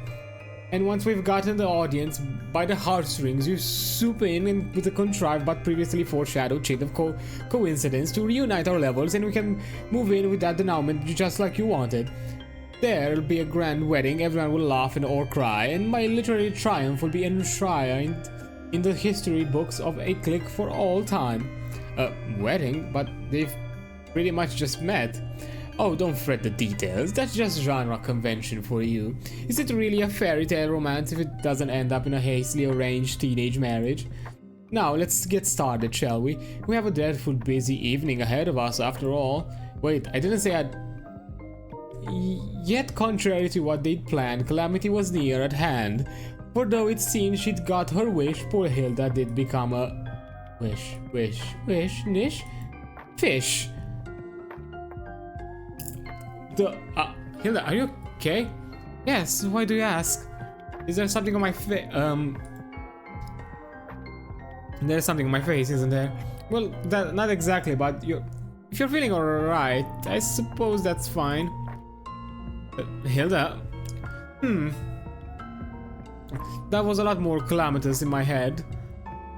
And once we've gotten the audience by the heartstrings, you swoop in with a contrived but previously foreshadowed chain of coincidence to reunite our levels, and we can move in with that denouement just like you wanted. There'll be a grand wedding, everyone will laugh and or cry, and my literary triumph will be enshrined in the history books of a click for all time. Wedding? But they've pretty much just met. Oh, don't fret the details, that's just genre convention for you. Is it really a fairy tale romance if it doesn't end up in a hastily arranged teenage marriage? Now, let's get started, shall we? We have a dreadful busy evening ahead of us after all. Wait, I didn't say I'd... Yet contrary to what they'd planned, calamity was near at hand. For though it seemed she'd got her wish, poor Hilda did become a... nish? Fish! Hilda, are you okay? Yes, why do you ask? Is there something on my face? There's something on my face, isn't there? Well, not exactly, but if you're feeling alright, I suppose that's fine. Hilda? That was a lot more calamitous in my head.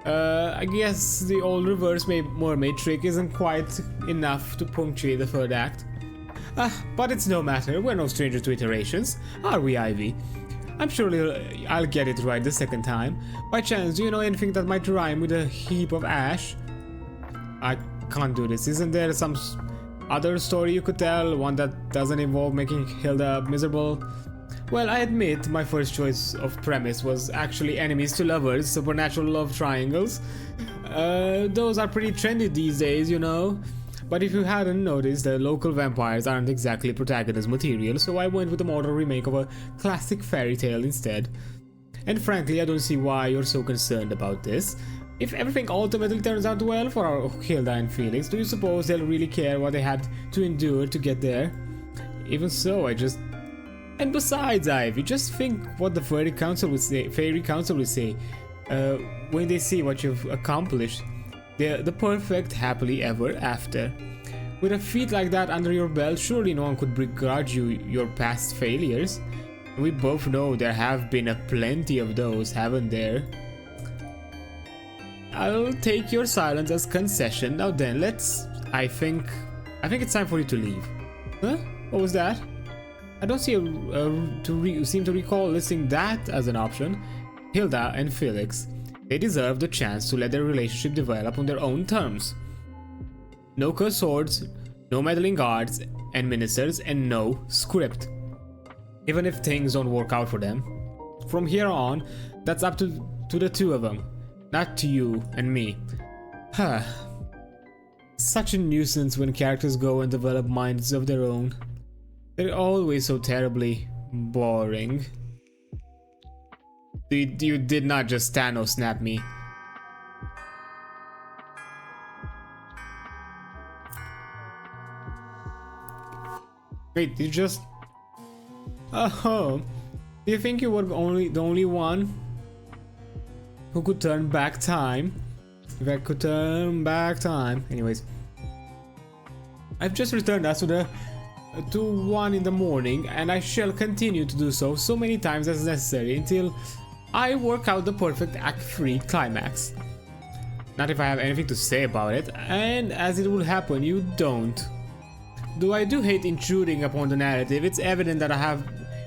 I guess the old reverse mermaid trick isn't quite enough to punctuate the third act. But it's no matter, we're no strangers to iterations, are we, Ivy? I'm sure I'll get it right the second time. By chance, do you know anything that might rhyme with a heap of ash? I can't do this. Isn't there some other story you could tell? One that doesn't involve making Hilda miserable? Well, I admit my first choice of premise was actually enemies to lovers, supernatural love triangles. Those are pretty trendy these days, you know. But if you hadn't noticed, the local vampires aren't exactly protagonist material, so I went with a modern remake of a classic fairy tale instead. And frankly, I don't see why you're so concerned about this. If everything ultimately turns out well for our Hilda and Felix, do you suppose they'll really care what they had to endure to get there? Even so, And besides, Ivy, just think what the Fairy Council would say, when they see what you've accomplished. They're the perfect happily ever after. With a feat like that under your belt, surely no one could begrudge you your past failures. We both know there have been a plenty of those, haven't there? I'll take your silence as concession. Now then, I think it's time for you to leave. Huh? What was that? I don't seem to recall listing that as an option. Hilda and Felix, they deserve the chance to let their relationship develop on their own terms. No cursed swords, no meddling guards and ministers, and no script. Even if things don't work out for them. From here on, that's up to the two of them, not to you and me. Huh. Such a nuisance when characters go and develop minds of their own. They're always so terribly boring. You did not just Thanos snap me. Wait, you just... Oh, do you think you were the only one who could turn back time? If I could turn back time. Anyways, I've just returned us to 1 in the morning, and I shall continue to do so many times as necessary until I work out the perfect Act 3 climax. Not if I have anything to say about it, and as it will happen, you don't. Though I do hate intruding upon the narrative, it's evident that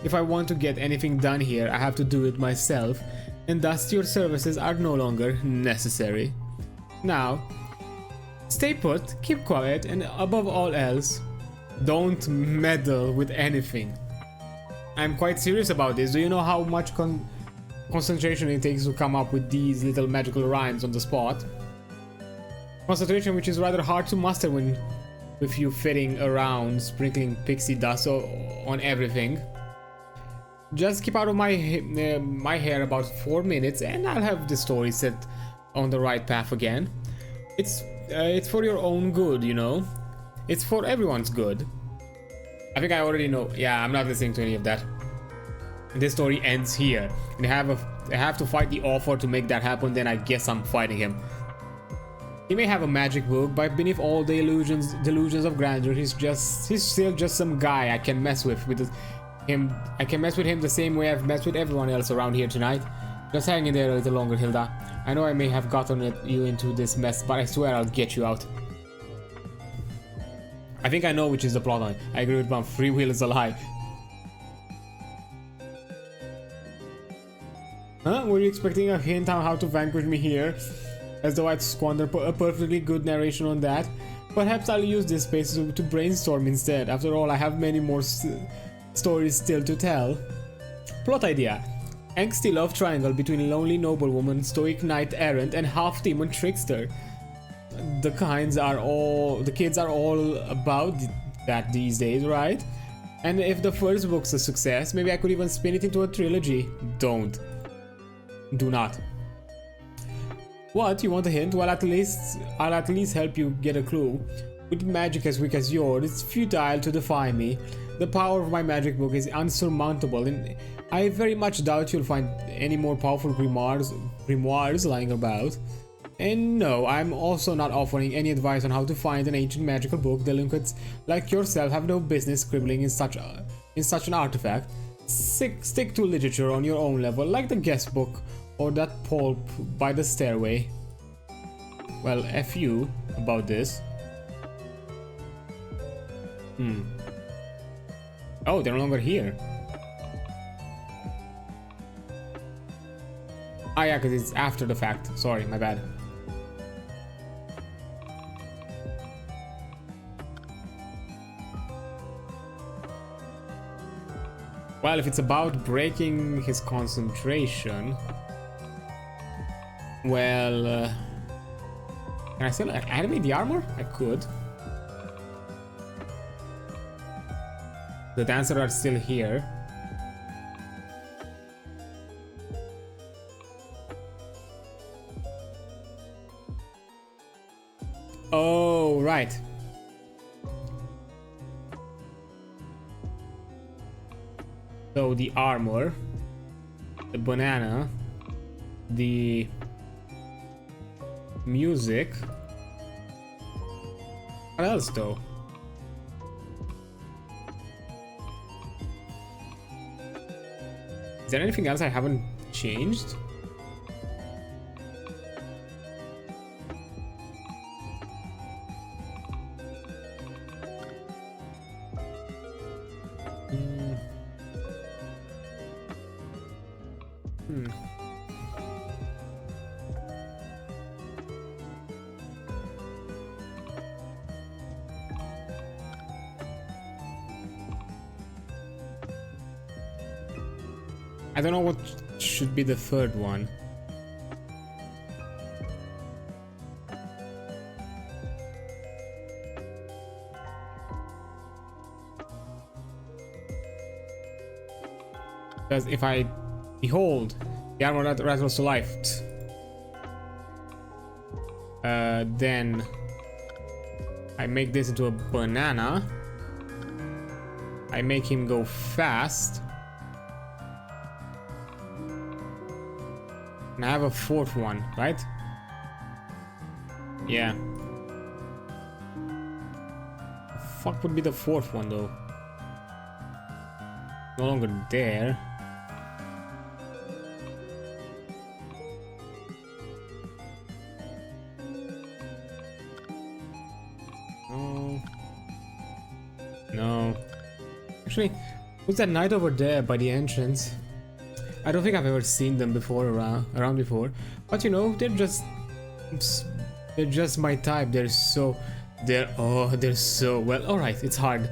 if I want to get anything done here, I have to do it myself, and thus your services are no longer necessary. Now, stay put, keep quiet, and above all else, don't meddle with anything. I'm quite serious about this. Do you know how much concentration it takes to come up with these little magical rhymes on the spot? Concentration which is rather hard to muster with you fitting around, sprinkling pixie dust on everything. Just keep out of my hair about 4 minutes and I'll have the story set on the right path again. It's for your own good, you know? It's for everyone's good. I think I already know. Yeah, I'm not listening to any of that. This story ends here. And I have to fight the author to make that happen, then I guess I'm fighting him. He may have a magic book, but beneath all the delusions of grandeur, he's still just some guy I can mess with him. I can mess with him the same way I've messed with everyone else around here tonight. Just hang in there a little longer, Hilda. I know I may have gotten you into this mess, but I swear I'll get you out. I think I know which is the plot line. I agree with Mom. Free will is a lie. Huh? Were you expecting a hint on how to vanquish me here? As though I'd squander a perfectly good narration on that. Perhaps I'll use this space to brainstorm instead. After all, I have many more stories still to tell. Plot idea. Angsty love triangle between lonely noblewoman, stoic knight-errant, and half-demon trickster. The kids are all about that these days, right? And if the first book's a success, maybe I could even spin it into a trilogy. Don't. Do not. What? You want a hint? Well, I'll at least help you get a clue. With magic as weak as yours, it's futile to defy me. The power of my magic book is unsurmountable, and I very much doubt you'll find any more powerful grimoires lying about. And no, I'm also not offering any advice on how to find an ancient magical book. Delinquents like yourself have no business scribbling in such an artifact. Stick to literature on your own level, like the guest book or that pulp by the stairway. Well, F you about this. Oh, they're no longer here. Ah, yeah, because it's after the fact. Sorry, my bad. Well, if it's about breaking his concentration, well, can I still animate the armor? I could. The dancers are still here. Oh, right. So the armor, the banana, the music. What else though? Is there anything else I haven't changed? I don't know what should be the third one. Because if I behold the armor that rattles to life, then I make this into a banana. I make him go fast. And I have a fourth one, right? Yeah. The fuck would be the fourth one though? No longer there. No. No. Actually, who's that knight over there by the entrance? I don't think I've ever seen them before around before, but you know, they're just my type. They're so well. All right, it's hard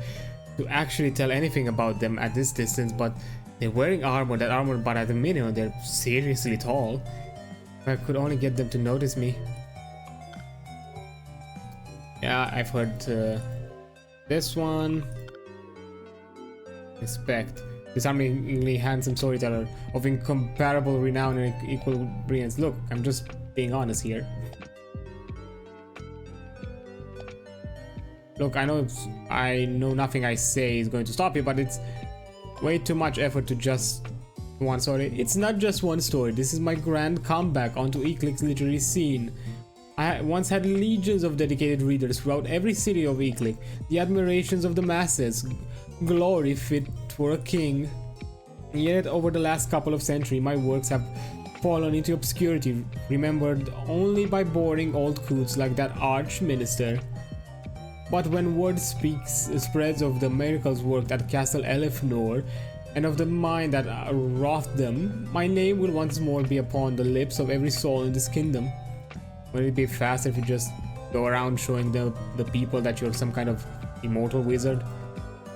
to actually tell anything about them at this distance, but they're wearing armor. That armor, but at the minimum, they're seriously tall. If I could only get them to notice me. Yeah, I've heard this one. Respect. Disarmingly handsome storyteller of incomparable renown and equal brilliance. Look, I'm just being honest here. Look, I know nothing I say is going to stop you, but it's way too much effort to just one story. It's not just one story. This is my grand comeback onto Eclic's literary scene. I once had legions of dedicated readers throughout every city of Eclic, the admirations of the masses, glory fit for a king. Yet over the last couple of centuries, my works have fallen into obscurity, remembered only by boring old coots like that arch-minister. But when word spreads of the miracles worked at Castle Elefnor, and of the mind that wrought them, my name will once more be upon the lips of every soul in this kingdom. Wouldn't it be faster if you just go around showing the people that you're some kind of immortal wizard?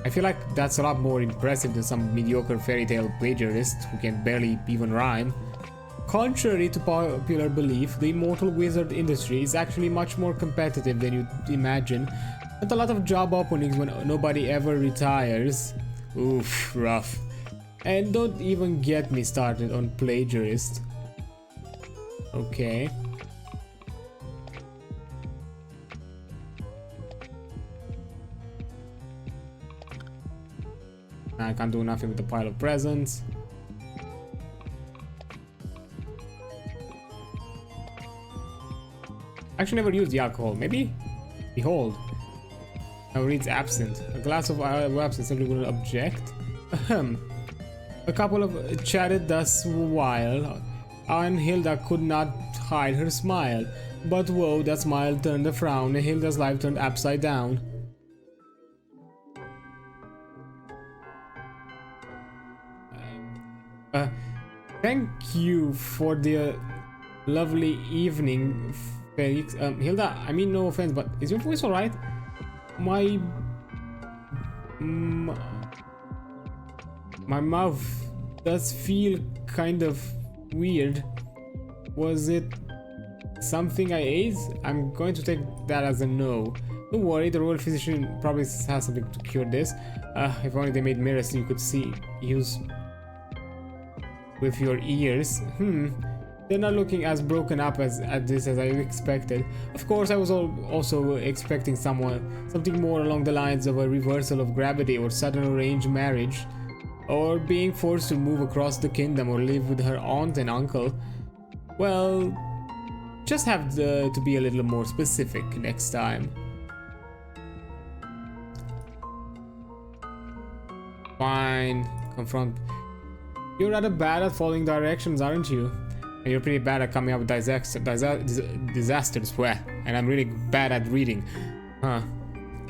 I feel like that's a lot more impressive than some mediocre fairy tale plagiarist who can barely even rhyme. Contrary to popular belief, the immortal wizard industry is actually much more competitive than you'd imagine, with a lot of job openings when nobody ever retires. Oof, rough. And don't even get me started on plagiarists. Okay. I can't do nothing with the pile of presents. Actually never used the alcohol. Maybe? Behold. Now reads absent. A glass of absent simply wouldn't object. Ahem. A couple of chatted thus while, and Hilda could not hide her smile. But whoa, that smile turned a frown, and Hilda's life turned upside down. Thank you for the lovely evening, Felix. Hilda, I mean no offense, but is your voice alright? My mouth does feel kind of weird. Was it something I ate? I'm going to take that as a no. Don't worry, the royal physician probably has something to cure this. If only they made mirrors so you could use with your ears. They're not looking as broken up at this as I expected. Of course, I was also expecting something more along the lines of a reversal of gravity or sudden arranged marriage, or being forced to move across the kingdom or live with her aunt and uncle. Well, just have to be a little more specific next time. Fine, confront. You're rather bad at following directions, aren't you? And you're pretty bad at coming up with disasters, and I'm really bad at reading. Huh.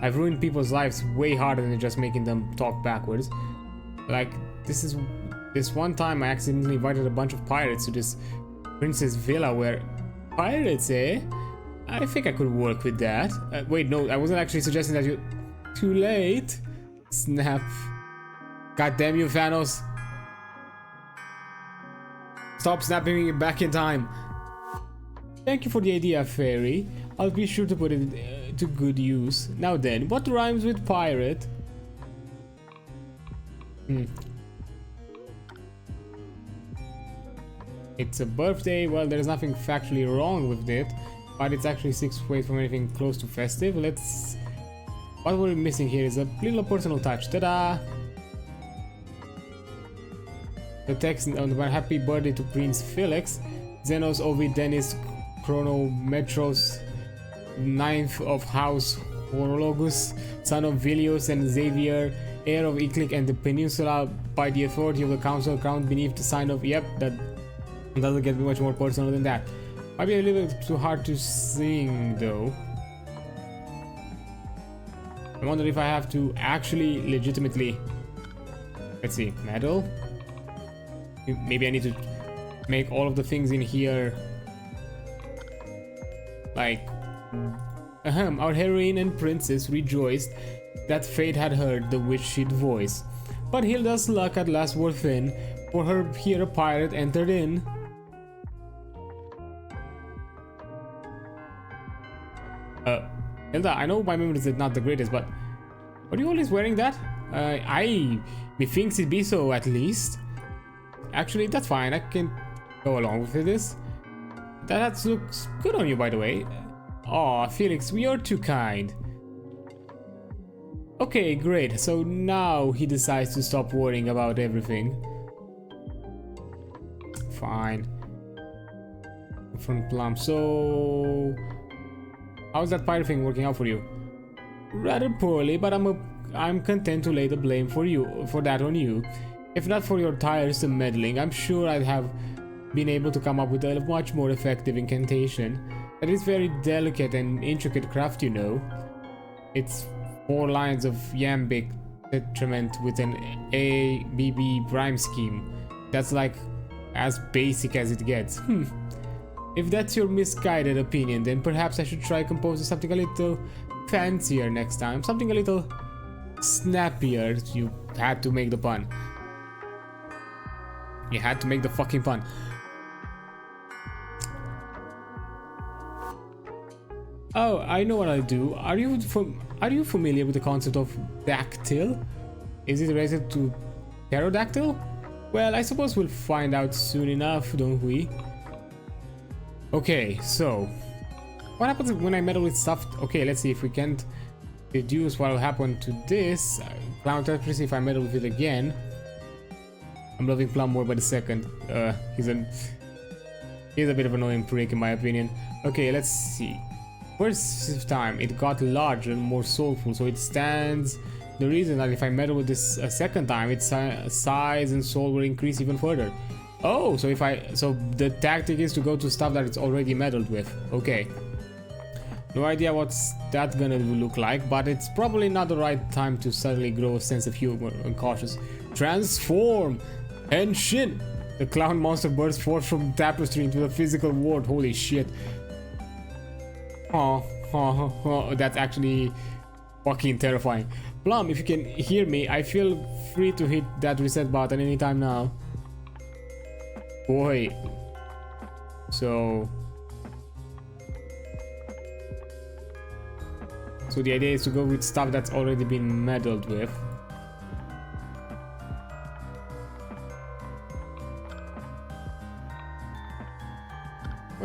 I've ruined people's lives way harder than just making them talk backwards. Like, this one time I accidentally invited a bunch of pirates to this princess villa where... Pirates, eh? I think I could work with that. Wait, no, I wasn't actually suggesting that you... Too late. Snap. God damn you, Thanos. Stop snapping me back in time. Thank you for the idea, Fairy. I'll be sure to put it to good use. Now then, what rhymes with pirate? It's a birthday. Well, there's nothing factually wrong with it, but it's actually 6 ways from anything close to festive. Let's... What we're missing here is a little personal touch. Ta-da! The text on the happy birthday to Prince Felix, Xenos Ovid Dennis Chronometros, 9th of House Horologus, son of Vilius and Xavier, heir of Eclic and the Peninsula, by the authority of the council, crowned beneath the sign of... Yep, that doesn't get much more personal than that. Might be a little bit too hard to sing though. I wonder if I have to actually legitimately... Let's see, medal? Maybe I need to make all of the things in here like our heroine and princess rejoiced that fate had heard the wished voice, but Hilda's luck at last wore thin, for her here a pirate entered in. Hilda, I know my memory is not the greatest, but are you always wearing that? Methinks it be so, at least. Actually, that's fine. I can go along with this. That looks good on you, by the way. Aw, Felix, you're too kind. Okay, great. So now he decides to stop worrying about everything. Fine. Front plum. So, how's that pirate thing working out for you? Rather poorly, but I'm content to lay the blame for that on you. If not for your tiresome meddling, I'm sure I'd have been able to come up with a much more effective incantation. That is very delicate and intricate craft, you know. It's 4 lines of iambic tetrament with an ABB rhyme scheme. That's like as basic as it gets. If that's your misguided opinion, then perhaps I should try composing something a little fancier next time. Something a little snappier. You had to make the pun. You had to make the fucking pun. Oh, I know what I'll do. Are you familiar with the concept of dactyl? Is it related to pterodactyl? Well, I suppose we'll find out soon enough, don't we? Okay, so what happens when I meddle with stuff? Okay, let's see if we can't deduce what will happen to this. Clown Tetris if I meddle with it again. I'm loving Plum more by the second. He's a bit of an annoying prick in my opinion. Okay, let's see. First time it got larger and more soulful, so it stands the reason that if I meddle with this a second time, its size and soul will increase even further. Oh, so the tactic is to go to stuff that it's already meddled with. Okay. No idea what's that gonna look like, but it's probably not the right time to suddenly grow a sense of humor and cautious. Transform! Henshin! The clown monster bursts forth from the tapestry into the physical world. Holy shit. Oh, that's actually fucking terrifying. Plum, if you can hear me, I feel free to hit that reset button anytime now. Boy. So the idea is to go with stuff that's already been meddled with.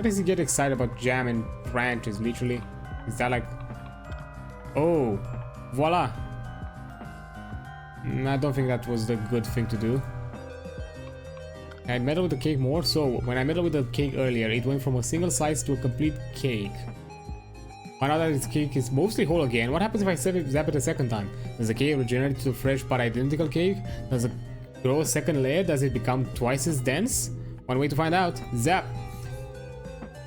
What does he get excited about jam and branches, literally? Is that like... Oh, voila. I don't think that was the good thing to do. I meddled with the cake more, so when I meddled with the cake earlier, it went from a single slice to a complete cake. Find out that this cake is mostly whole again. What happens if I zap it a second time? Does the cake regenerate to a fresh but identical cake? Does it grow a second layer? Does it become twice as dense? One way to find out. Zap!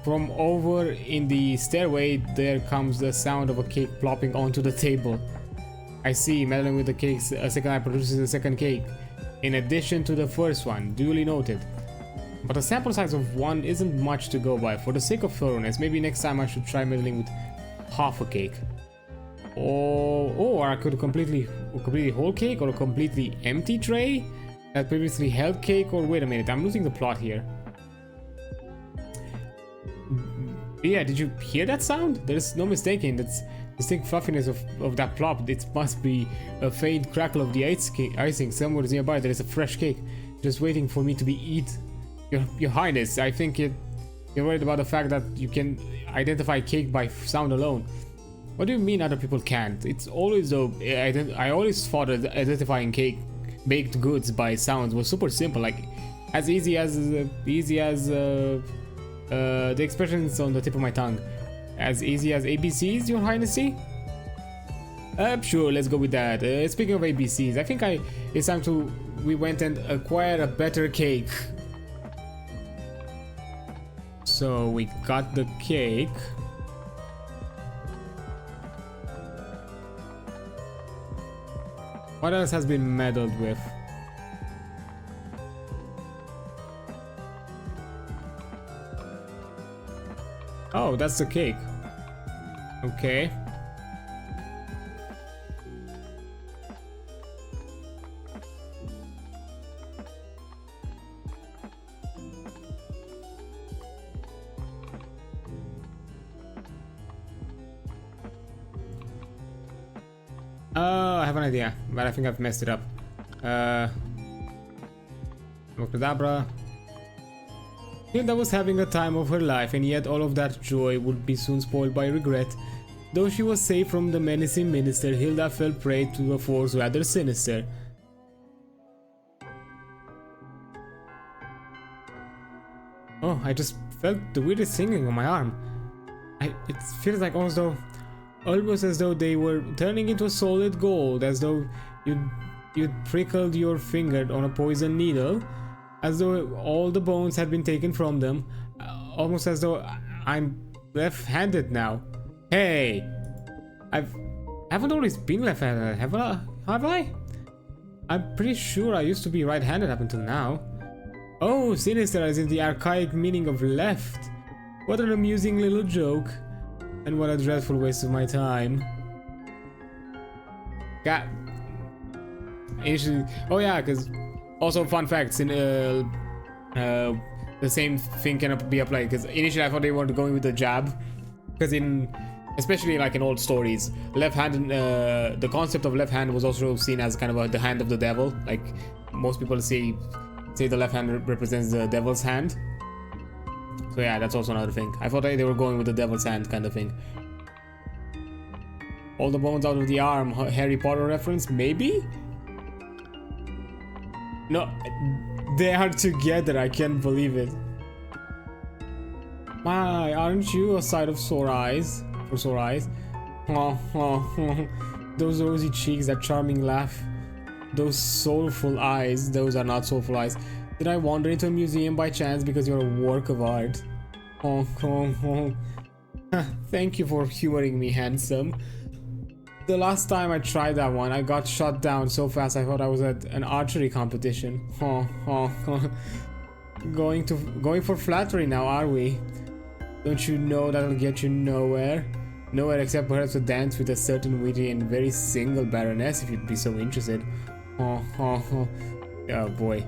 From over in the stairway, there comes the sound of a cake plopping onto the table. I see, meddling with the cakes a second time produces a second cake, in addition to the first one, duly noted. But a sample size of one isn't much to go by. For the sake of thoroughness, maybe next time I should try meddling with half a cake. Or I could completely whole cake, or a completely empty tray that previously held cake, or wait a minute, I'm losing the plot here. Yeah, did you hear that sound? There's no mistaking, that's distinct fluffiness of that plop. It must be a faint crackle of the icing. Somewhere nearby there is a fresh cake, just waiting for me to be eaten. Your Highness, I think you're worried about the fact that you can identify cake by sound alone. What do you mean other people can't? It's always though, I always thought that identifying baked goods by sounds was super simple, like as easy as the expressions on the tip of my tongue. As easy as ABCs, Your Highness? Sure, let's go with that. Speaking of ABCs, I think it's time we went and acquired a better cake. So we got the cake. What else has been meddled with? Oh, that's the cake. Okay. I have an idea, but I think I've messed it up. Abracadabra. Hilda was having a time of her life, and yet all of that joy would be soon spoiled by regret. Though she was safe from the menacing minister, Hilda fell prey to a force rather sinister. Oh, I just felt the weirdest tingling on my arm. It feels like almost as though they were turning into solid gold, as though you'd prickled your finger on a poison needle, as though all the bones had been taken from them, almost as though I'm left-handed now. Hey, I haven't always been left-handed, have I? I'm pretty sure I used to be right-handed up until now. Oh, sinister as in the archaic meaning of left. What an amusing little joke. And what a dreadful waste of my time. God. Initially, oh yeah, because also fun facts in the same thing can be applied. Because initially I thought they were going with the jab, because especially like in old stories, left hand, the concept of left hand was also seen as kind of the hand of the devil. Like most people say the left hand represents the devil's hand. So yeah, that's also another thing. I thought they were going with the devil's hand kind of thing. All the bones out of the arm, Harry Potter reference? Maybe? No, they are together, I can't believe it. My, aren't you a sight of sore eyes? For sore eyes? Those rosy cheeks, that charming laugh. Those soulful eyes, those are not soulful eyes. Did I wander into a museum by chance because you're a work of art? Thank you for humoring me, handsome. The last time I tried that one, I got shot down so fast I thought I was at an archery competition. Going for flattery now, are we? Don't you know that'll get you nowhere? Nowhere except perhaps a dance with a certain witty and very single baroness if you'd be so interested. Oh boy.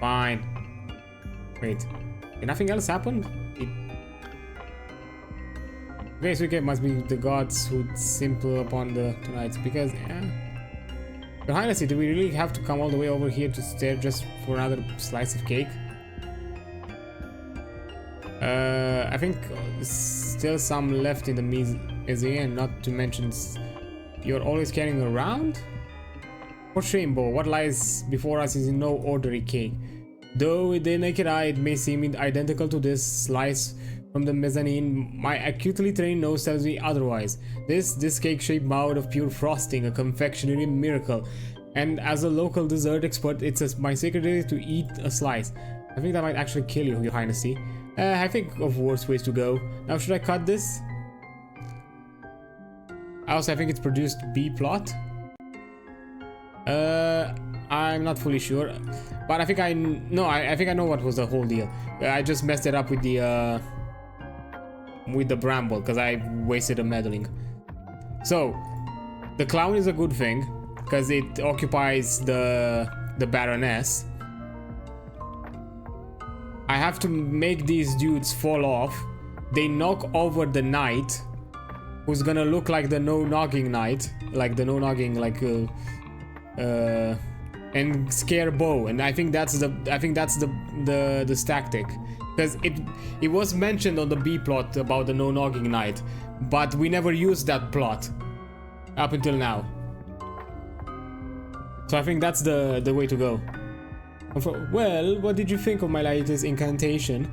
Fine. Wait. Nothing else happened? Okay, so it must be the gods who'd simple upon the tonight, because Your Highness, do we really have to come all the way over here to stare just for another slice of cake? I think still some left in the museum, not to mention you're always carrying around? For rainbow, what lies before us is no ordinary cake. Though with the naked eye it may seem identical to this slice from the mezzanine, my acutely trained nose tells me otherwise. This cake-shaped mound of pure frosting, a confectionery miracle. And as a local dessert expert, it's my sacred duty to eat a slice. I think that might actually kill you, Your Highnessy. I think of worse ways to go. Now, should I cut this? Also, I think it's produced B plot. I'm not fully sure, but I think I know what was the whole deal. I just messed it up with the bramble because I wasted a meddling. So, the clown is a good thing because it occupies the Baroness. I have to make these dudes fall off. They knock over the knight, who's gonna look like the no-nogging knight, like the no-nogging, like and scare Bo, and I think that's the tactic, because it was mentioned on the B plot about the no-nogging knight, but we never used that plot up until now. So I think that's the way to go. Well, what did you think of my latest incantation?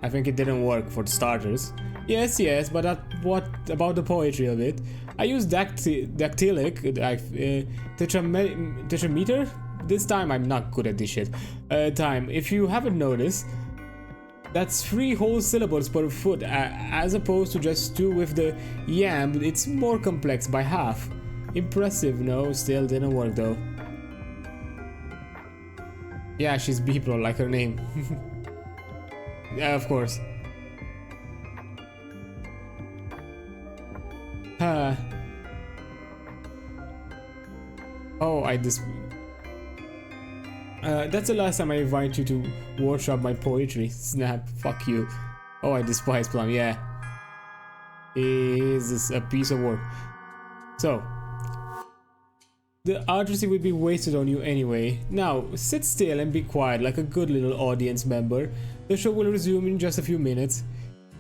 I think it didn't work for starters. Yes, but what about the poetry of it? I used dactylic, tetrameter? This time I'm not good at this shit. Time. If you haven't noticed, that's 3 whole syllables per foot, as opposed to just 2 with the yam. It's more complex by half. Impressive, no? Still didn't work though. Yeah, she's B-Pro, like her name. Yeah, of course. Oh, that's the last time I invite you to workshop my poetry. Snap, fuck you. Oh, I despise Plum, yeah. Is this a piece of work? So, the artistry would be wasted on you anyway. Now, sit still and be quiet like a good little audience member. The show will resume in just a few minutes.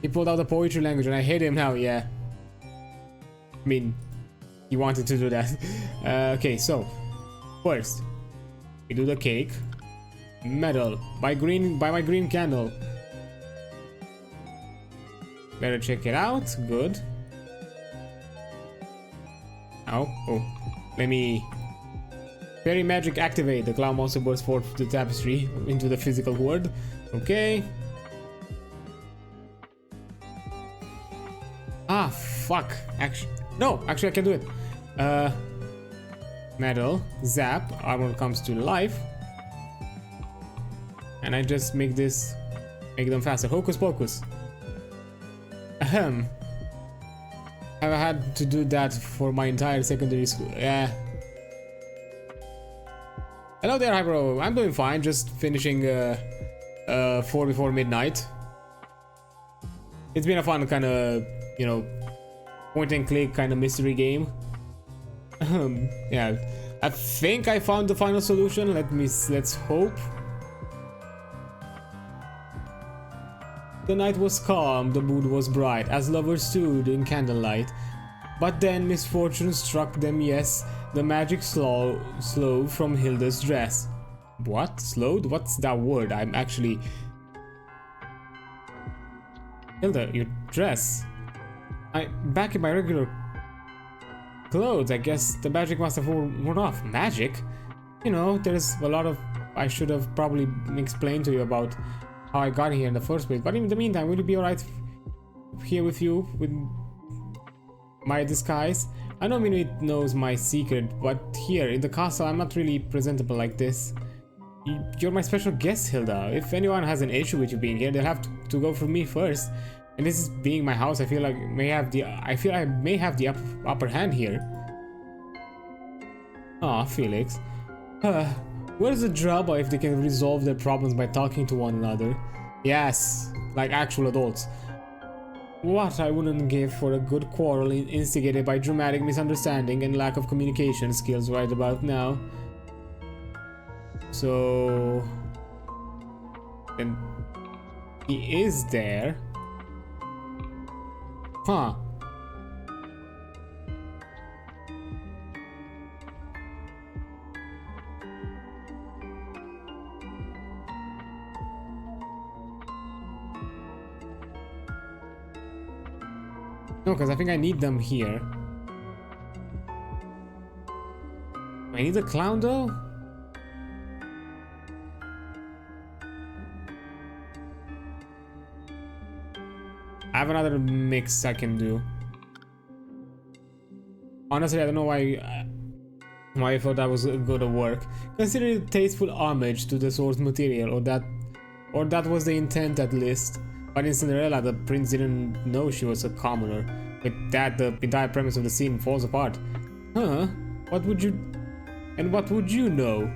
He pulled out the poetry language and I hate him now, yeah. I mean, he wanted to do that. Okay, so, first, we do the cake. Metal, by my green candle. Better check it out, good. Oh. Let me... Fairy magic activate. The clown monster bursts forth the tapestry into the physical world. Okay. Ah, fuck. Actually, no, actually I can do it. Metal, zap, armor comes to life. And I just make them faster. Hocus pocus. Ahem. I've had to do that for my entire secondary school. Yeah. Hello there, Hypro. I'm doing fine. Just finishing 4 before midnight. It's been a fun kind of, you know, point and click kind of mystery game. Yeah. I think I found the final solution. Let's hope. The night was calm, the mood was bright, as lovers stood in candlelight. But then misfortune struck them, yes, the magic slowed from Hilda's dress. What? Slowed? What's that word? I'm actually... Hilda, your dress? I'm back in my regular clothes. I guess the magic must have worn off. Magic? You know, there's a lot of... I should have probably explained to you about how I got here in the first place. But in the meantime, will you be alright here with you, with my disguise? I know Minuit knows my secret, but here in the castle I'm not really presentable like this. You're my special guest, Hilda. If anyone has an issue with you being here, they'll have to go through me first. And this is being my house, I feel I may have the upper hand here. Aw, Felix. Where's the drama if they can resolve their problems by talking to one another? Yes, like actual adults. What I wouldn't give for a good quarrel instigated by dramatic misunderstanding and lack of communication skills right about now. So... And he is there. Huh. No, because I think I need them here. I need a clown though? I have another mix I can do. Honestly, I don't know why I thought that was gonna work. Consider it tasteful homage to the source material, or that was the intent at least. But in Cinderella, the prince didn't know she was a commoner. With that, the entire premise of the scene falls apart. Huh? What would you know?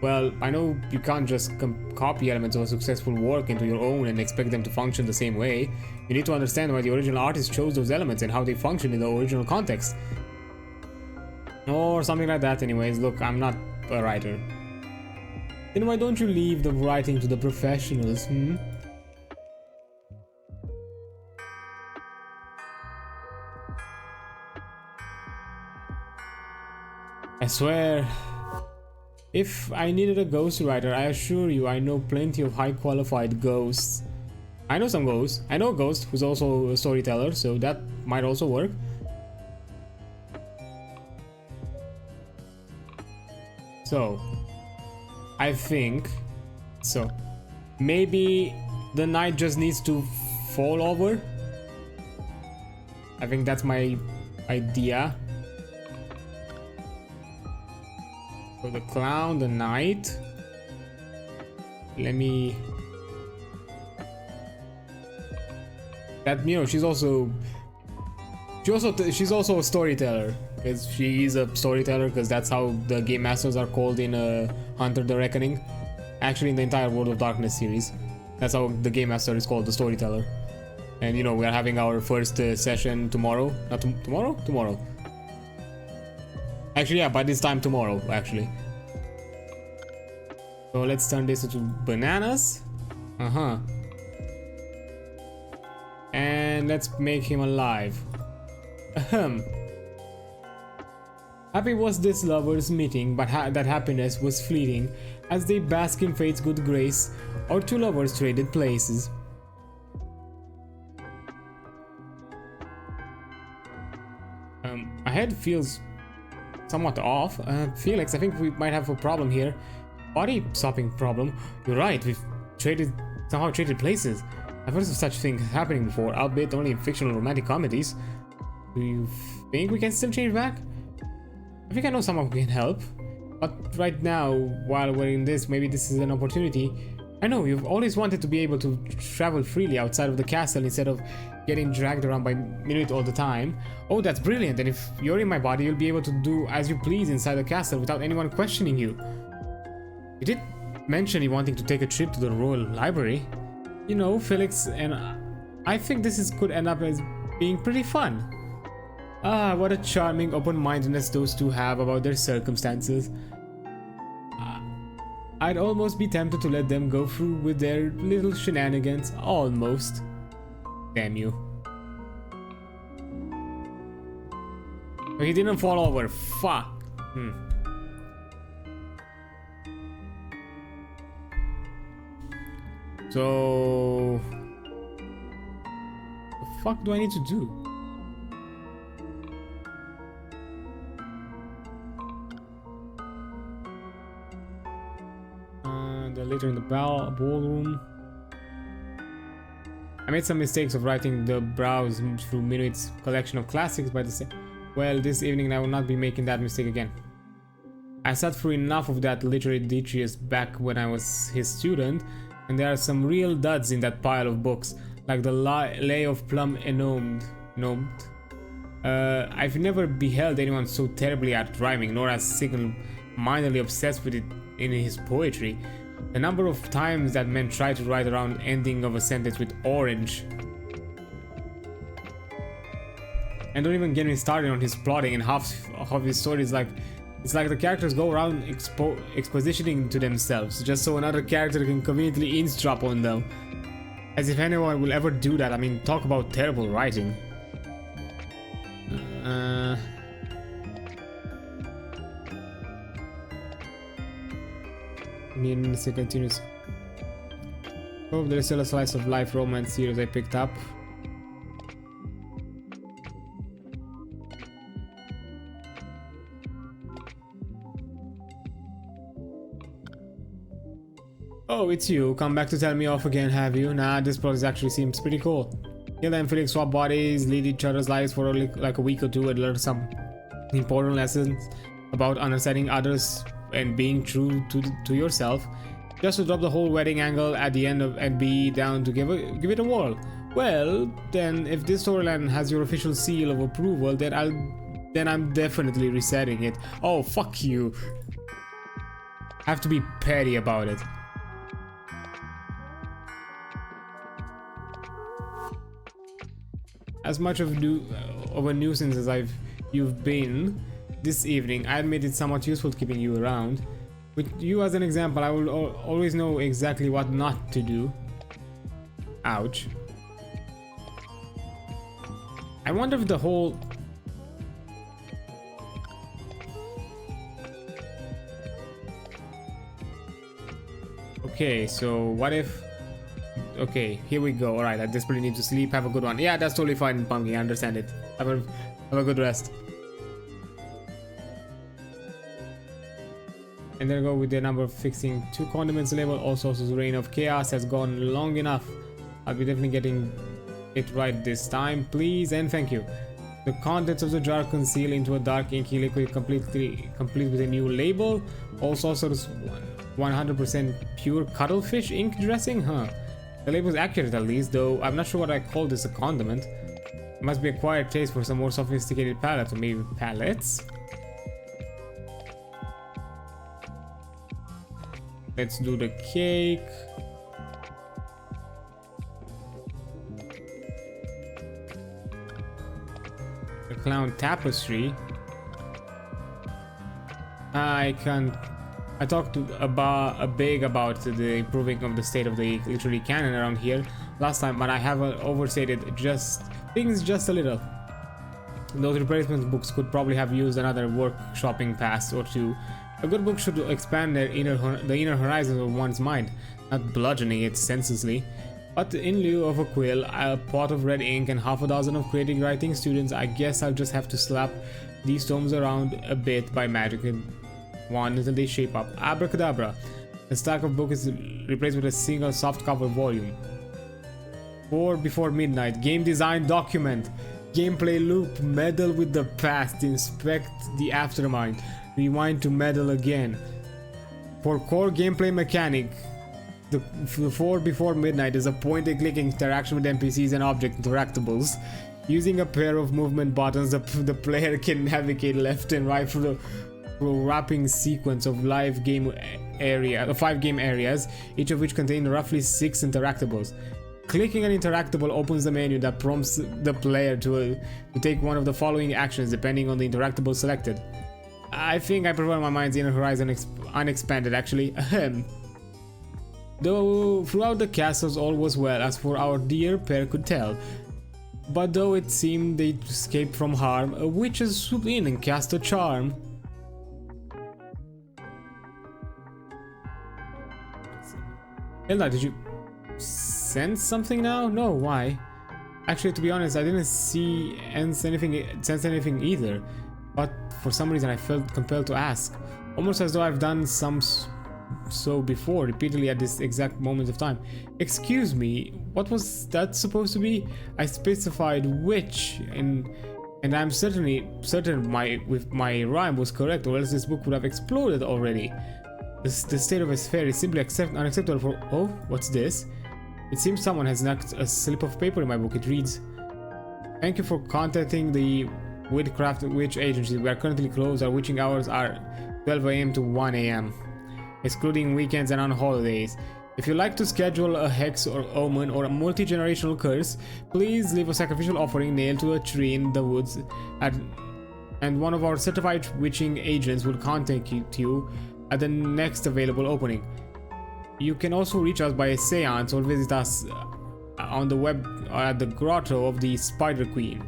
Well, I know you can't just copy elements of a successful work into your own and expect them to function the same way. You need to understand why the original artist chose those elements and how they function in the original context. Or something like that anyways. Look, I'm not a writer. Then why don't you leave the writing to the professionals, hmm? I swear, if I needed a ghostwriter, I assure you I know plenty of high qualified ghosts. I know some ghosts. I know a ghost who's also a storyteller, so that might also work. So, I think, so maybe the knight just needs to fall over. I think that's my idea. So the clown, the knight. Let me. That, you know, she's also a storyteller. Because she is a storyteller, because that's how the game masters are called in Hunter the Reckoning. Actually, in the entire World of Darkness series, that's how the game master is called, the storyteller. And you know, we are having our first session tomorrow. Not tomorrow? Tomorrow. Actually, yeah, by this time tomorrow, actually. So let's turn this into bananas. And let's make him alive. Ahem. Happy was this lovers' meeting, but that happiness was fleeting. As they bask in fate's good grace, our two lovers traded places. My head feels somewhat off. Felix, I think we might have a problem here. Body swapping problem. You're right, we've somehow traded places. I've heard of such things happening before, albeit only in fictional romantic comedies. Do you think we can still change back? I think I know someone who can help. But right now, while we're in this, maybe this is an opportunity. I know, you've always wanted to be able to travel freely outside of the castle instead of getting dragged around by Minuit all the time. Oh, that's brilliant, and if you're in my body, you'll be able to do as you please inside the castle without anyone questioning you. You did mention you wanting to take a trip to the Royal Library. You know, Felix, and I think this could end up as being pretty fun. Ah, what a charming open-mindedness those two have about their circumstances. I'd almost be tempted to let them go through with their little shenanigans, almost. Damn you. Oh, he didn't fall over, fuck. So... the fuck do I need to do? Later in the ballroom. I made some mistakes of writing the browse through Minuit's collection of classics by the same. Well, this evening I will not be making that mistake again. I sat through enough of that literary Detrius back when I was his student, and there are some real duds in that pile of books, like the Lay of Plum Enomed. I've never beheld anyone so terribly at rhyming, nor as single-mindedly obsessed with it in his poetry. The number of times that men try to write around ending of a sentence with orange. And don't even get me started on his plotting, and half of his story is like, it's like the characters go around expositioning to themselves, just so another character can conveniently eavesdrop on them. As if anyone will ever do that. I mean, talk about terrible writing. It continues. Oh, there is still a slice of life romance series I picked up. Oh, it's you. Come back to tell me off again, have you? Nah, this project actually seems pretty cool. Kill and Felix swap bodies, lead each other's lives for only like a week or two and learn some important lessons about understanding others and being true to yourself. Just to drop the whole wedding angle at the end of and be down to give it a whirl. Well, then if this storyline has your official seal of approval, then I'm definitely resetting it. Oh, fuck you. I have to be petty about it. As much of a nuisance as you've been this evening, I admit it's somewhat useful keeping you around. With you as an example, I will always know exactly what not to do. Ouch. I wonder if the whole... Okay, so what if... Okay, here we go. Alright, I desperately need to sleep. Have a good one. Yeah, that's totally fine, Pumpkin. I understand it. Have a good rest. And then go with the number of fixing 2 condiments label. All sources reign of chaos has gone long enough. I'll be definitely getting it right this time. Please and thank you. The contents of the jar conceal into a dark inky liquid complete with a new label. All sources 100% pure cuttlefish ink dressing? Huh. The label is accurate at least, though I'm not sure what I call this a condiment. It must be acquired taste for some more sophisticated palates, or maybe palettes? Let's do the cake. The clown tapestry. I talked a big about the improving of the state of the literary canon around here last time, but I have overstated things just a little. Those replacement books could probably have used another workshopping pass or two. A good book should expand the inner horizons of one's mind, not bludgeoning it senselessly. But in lieu of a quill, a pot of red ink, and half a dozen of creative writing students, I guess I'll just have to slap these tomes around a bit by magic and wand until they shape up. Abracadabra. The stack of books is replaced with a single softcover volume. 4 before midnight. Game design document. Gameplay loop. Meddle with the past. Inspect the aftermind. Rewind to meddle again. For core gameplay mechanic, the 4 before midnight is a point-and-click interaction with NPCs and object interactables. Using a pair of movement buttons, the player can navigate left and right through the wrapping sequence of 5 game areas, each of which contain roughly 6 interactables. Clicking an interactable opens the menu that prompts the player to take one of the following actions depending on the interactable selected. I think I prefer my mind's inner horizon unexpanded, actually. Ahem. Though throughout the castles all was well, as for our dear pair could tell. But though it seemed they'd escaped from harm, a witch has swooped in and cast a charm. Hilda, did you sense something now? No, why? Actually, to be honest, I didn't sense anything either. But for some reason I felt compelled to ask. Almost as though I've done so before, repeatedly at this exact moment of time. Excuse me, what was that supposed to be? I specified witch, and I'm certain my rhyme was correct, or else this book would have exploded already. The state of his affair is simply unacceptable for... Oh, what's this? It seems someone has knocked a slip of paper in my book. It reads, "Thank you for contacting the Woodcraft Witch Agency. We are currently closed. Our witching hours are 12 AM to 1 AM, excluding weekends and on holidays. If you'd like to schedule a hex or omen or a multi-generational curse, please leave a sacrificial offering nailed to a tree in the woods, and one of our certified witching agents will contact you at the next available opening. You can also reach us by a seance or visit us on the web at the grotto of the Spider Queen."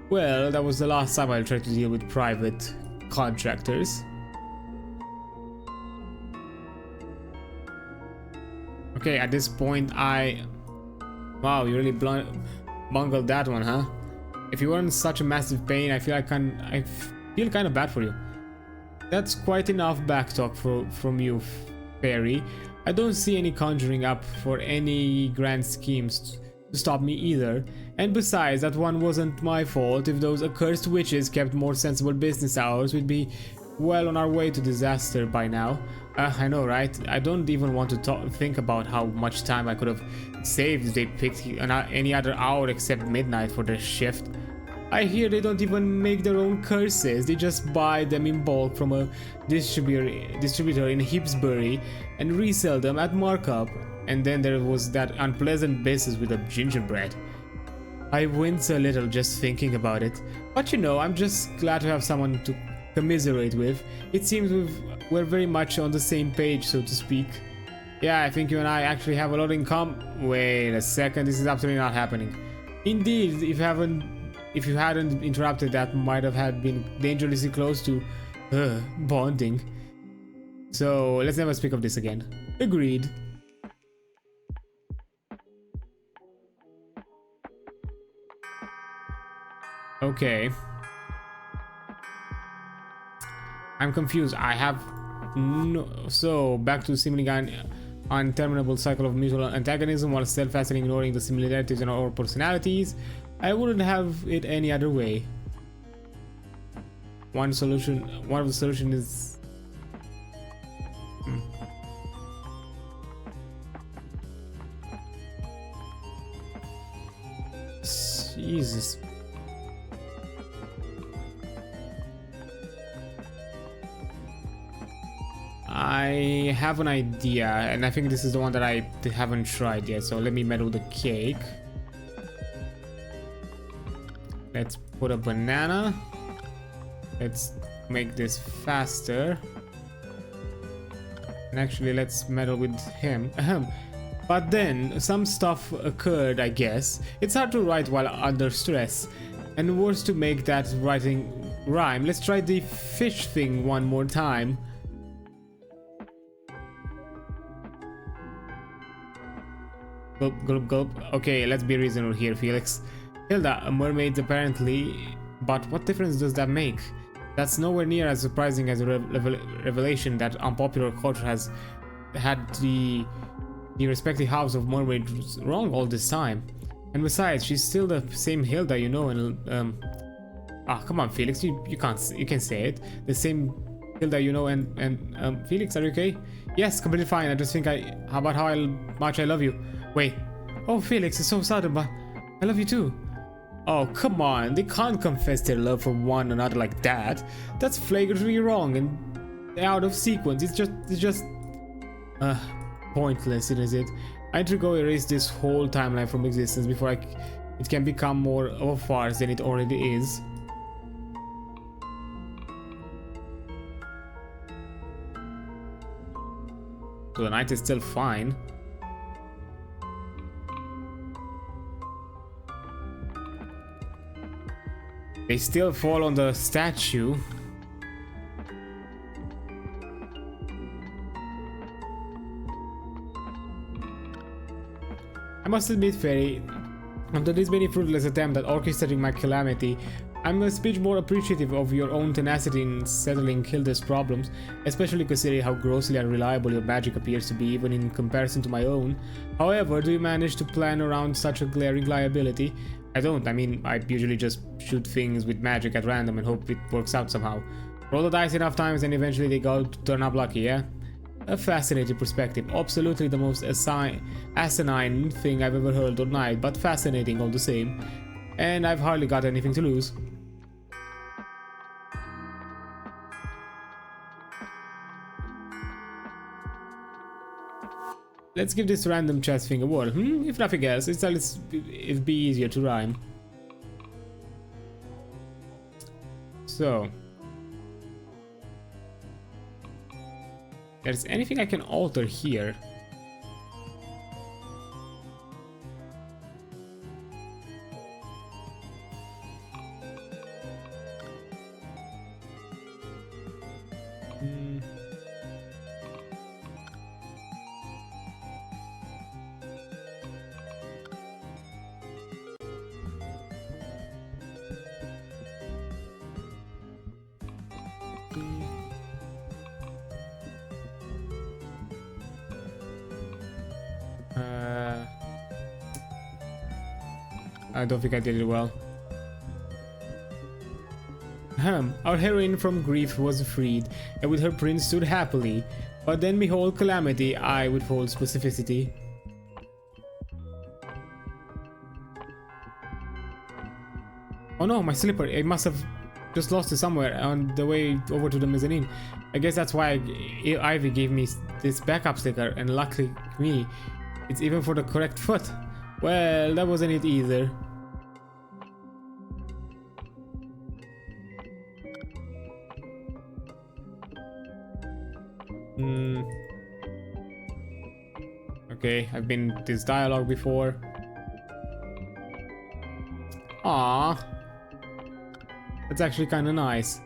Well, that was the last time I tried to deal with private contractors. Okay, at this point Wow, you really bungled that one, huh? If you weren't in such a massive pain, I feel kind of bad for you. That's quite enough backtalk from you, Fairy. I don't see any conjuring up for any grand schemes to stop me either. And besides, that one wasn't my fault. If those accursed witches kept more sensible business hours, we'd be well on our way to disaster by now. I know, right? I don't even want to think about how much time I could have saved if they picked any other hour except midnight for their shift. I hear they don't even make their own curses. They just buy them in bulk from a distributor in Hipsbury and resell them at markup. And then there was that unpleasant business with the gingerbread. I wince a little just thinking about it. But you know, I'm just glad to have someone to commiserate with. It seems we're very much on the same page, so to speak. Yeah, I think you and I actually have a lot in common. Wait a second, this is absolutely not happening. Indeed, if you hadn't interrupted, that might have been dangerously close to bonding. So let's never speak of this again. Agreed. Okay. I'm confused. I have no. So back to seemingly an interminable cycle of mutual antagonism while steadfastly ignoring the similarities in our personalities. I wouldn't have it any other way. One of the solutions is Jesus. I have an idea, and I think this is the one that I haven't tried yet, so let me meddle the cake. Let's put a banana. Let's make this faster. And actually, let's meddle with him. But then, some stuff occurred, I guess. It's hard to write while under stress. And worse to make that writing rhyme. Let's try the fish thing one more time. Gulp, gulp, gulp. Okay, let's be reasonable here, Felix. Hilda, a mermaid apparently, but what difference does that make? That's nowhere near as surprising as a revelation that unpopular culture has had the respective house of mermaids wrong all this time. And besides, she's still the same Hilda, you know, and come on, Felix, you can say it. The same Hilda, you know, and Felix, are you okay? Yes, completely fine. I just think how about how much I love you. Wait. Oh, Felix, it's so sudden, but I love you too. Oh, come on. They can't confess their love for one another like that. That's flagrantly wrong and out of sequence. It's just pointless, isn't it? I need to go erase this whole timeline from existence before it can become more of a farce than it already is. So the night is still fine. They still fall on the statue. I must admit, Fairy, after this many fruitless attempt at orchestrating my calamity, I'm a speech more appreciative of your own tenacity in settling Hilda's problems, especially considering how grossly unreliable your magic appears to be even in comparison to my own. However, do you manage to plan around such a glaring liability? I don't. I mean, I usually just shoot things with magic at random and hope it works out somehow. Roll the dice enough times and eventually they go to turn up lucky, yeah? A fascinating perspective. Absolutely the most asinine thing I've ever heard all night, but fascinating all the same. And I've hardly got anything to lose. Let's give this random chess thing a whirl. If nothing else, it'd be easier to rhyme. So, there's anything I can alter here? I don't think I did it well. Our heroine from grief was freed, and with her prince stood happily. But then behold calamity, I withhold specificity. Oh no, my slipper, I must have just lost it somewhere on the way over to the mezzanine. I guess that's why Ivy gave me this backup sticker, and luckily me, it's even for the correct foot. Well, that wasn't it either. Okay, I've been in this dialogue before. Ah, that's actually kind of nice.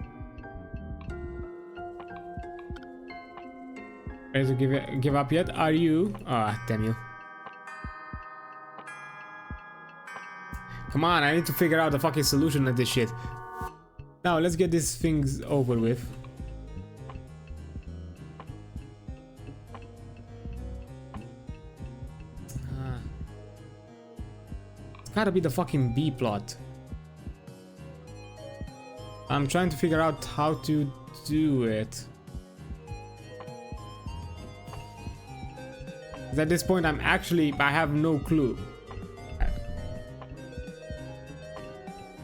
Ready to give up yet? Are you? Ah, damn you. Come on, I need to figure out the fucking solution to this shit. Now, let's get these things over with. It's gotta be the fucking B plot. I'm trying to figure out how to do it. At this point, I have no clue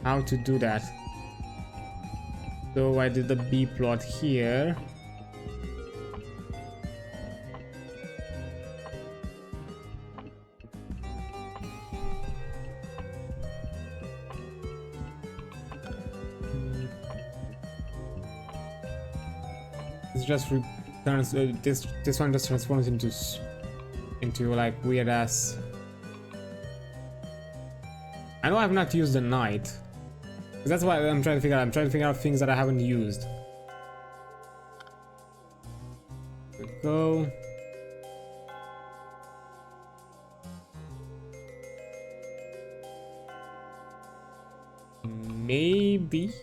how to do that. So I did the B plot here. This just returns. This one just transforms into like weird ass. I know I've not used the knight. That's why I'm trying to figure out. I'm trying to figure out things that I haven't used. Go. Maybe.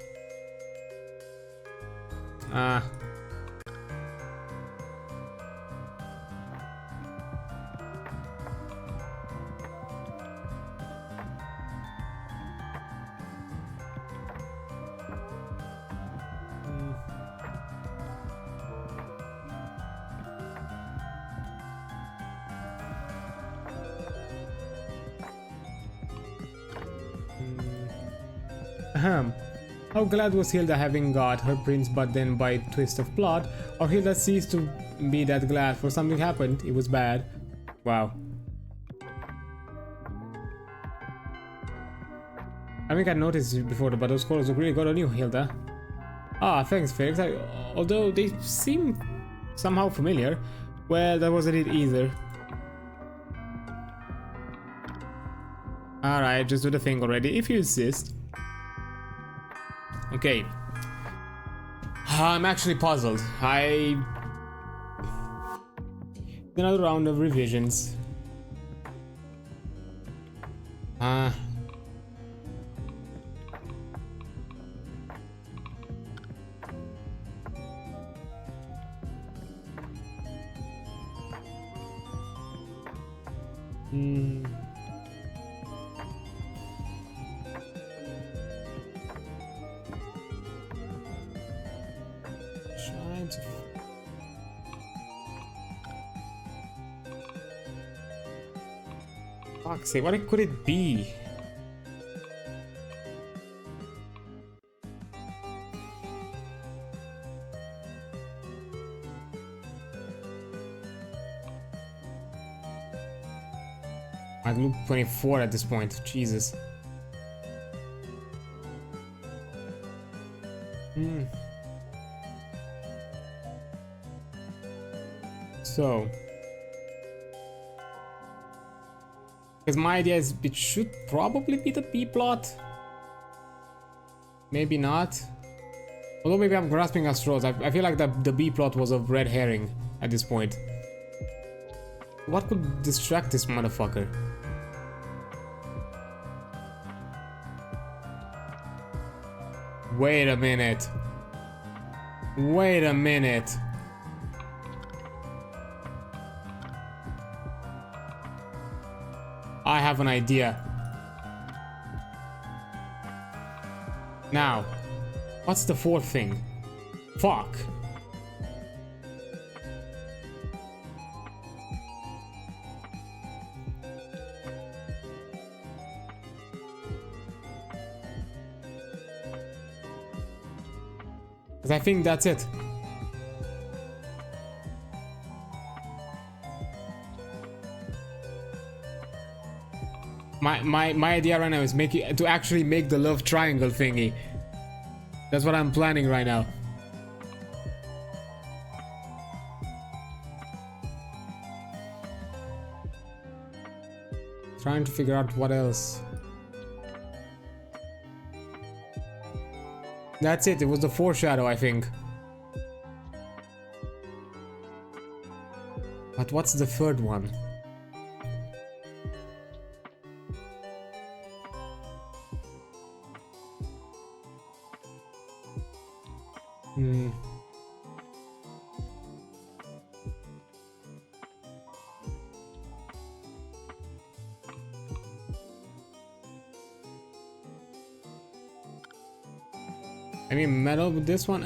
How glad was Hilda having got her prince, but then by a twist of plot, or Hilda ceased to be that glad, for something happened. It was bad. Wow. I think I noticed it before, but those colors look really good on you, Hilda. Ah, thanks, Felix. Although they seem somehow familiar. Well, that wasn't it either. Alright, just do the thing already, if you insist. Okay. I'm actually puzzled. Another round of revisions. Fuck's sake, what could it be? I'd loop 24 at this point, Jesus. So, because my idea is it should probably be the B plot. Maybe not. Although maybe I'm grasping at straws. I feel like the B plot was a red herring at this point. What could distract this motherfucker? Wait a minute. Wait a minute. I have an idea. Now, what's the fourth thing? Fuck. I think that's it. My idea right now is to actually make the love triangle thingy. That's what I'm planning right now. Trying to figure out what else. That's it. It was the foreshadow, I think. But what's the third one? I mean, metal with this one?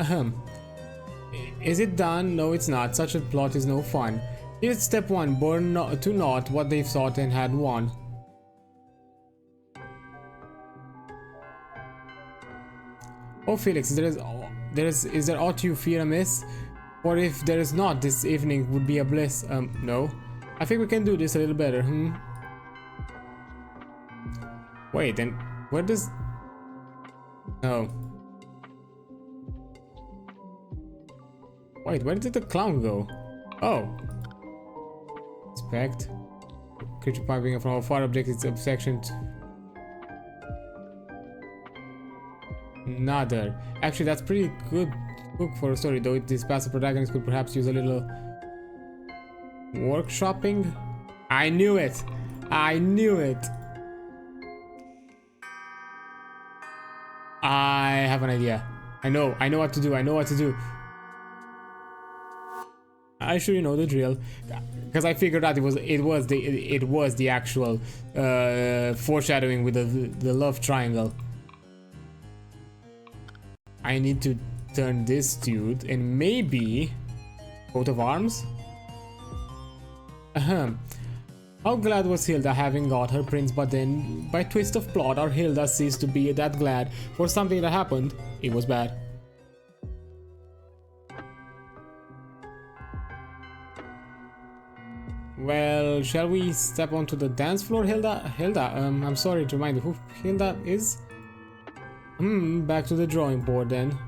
Is it done? No, it's not. Such a plot is no fun. Here's step 1. Burn to naught what they thought and had won. Oh, Felix, is there aught you fear amiss? Or if there is not, this evening would be a bliss. No. I think we can do this a little better, Wait, then where does... No. Wait, where did the clown go? Oh. Inspect. Creature piping from a far object its obsession. Another. Actually, that's pretty good hook for a story, though this passive protagonist could perhaps use a little workshopping. I knew it! I knew it! I have an idea. I know what to do. I know what to do. I sure you know the drill, because I figured out it was the actual foreshadowing with the love triangle. I need to turn this dude and maybe coat of arms. How glad was Hilda having got her prince, but then by twist of plot our Hilda ceased to be that glad for something that happened. It was bad. Well, shall we step onto the dance floor, Hilda? I'm sorry to remind you who Hilda is. Back to the drawing board then.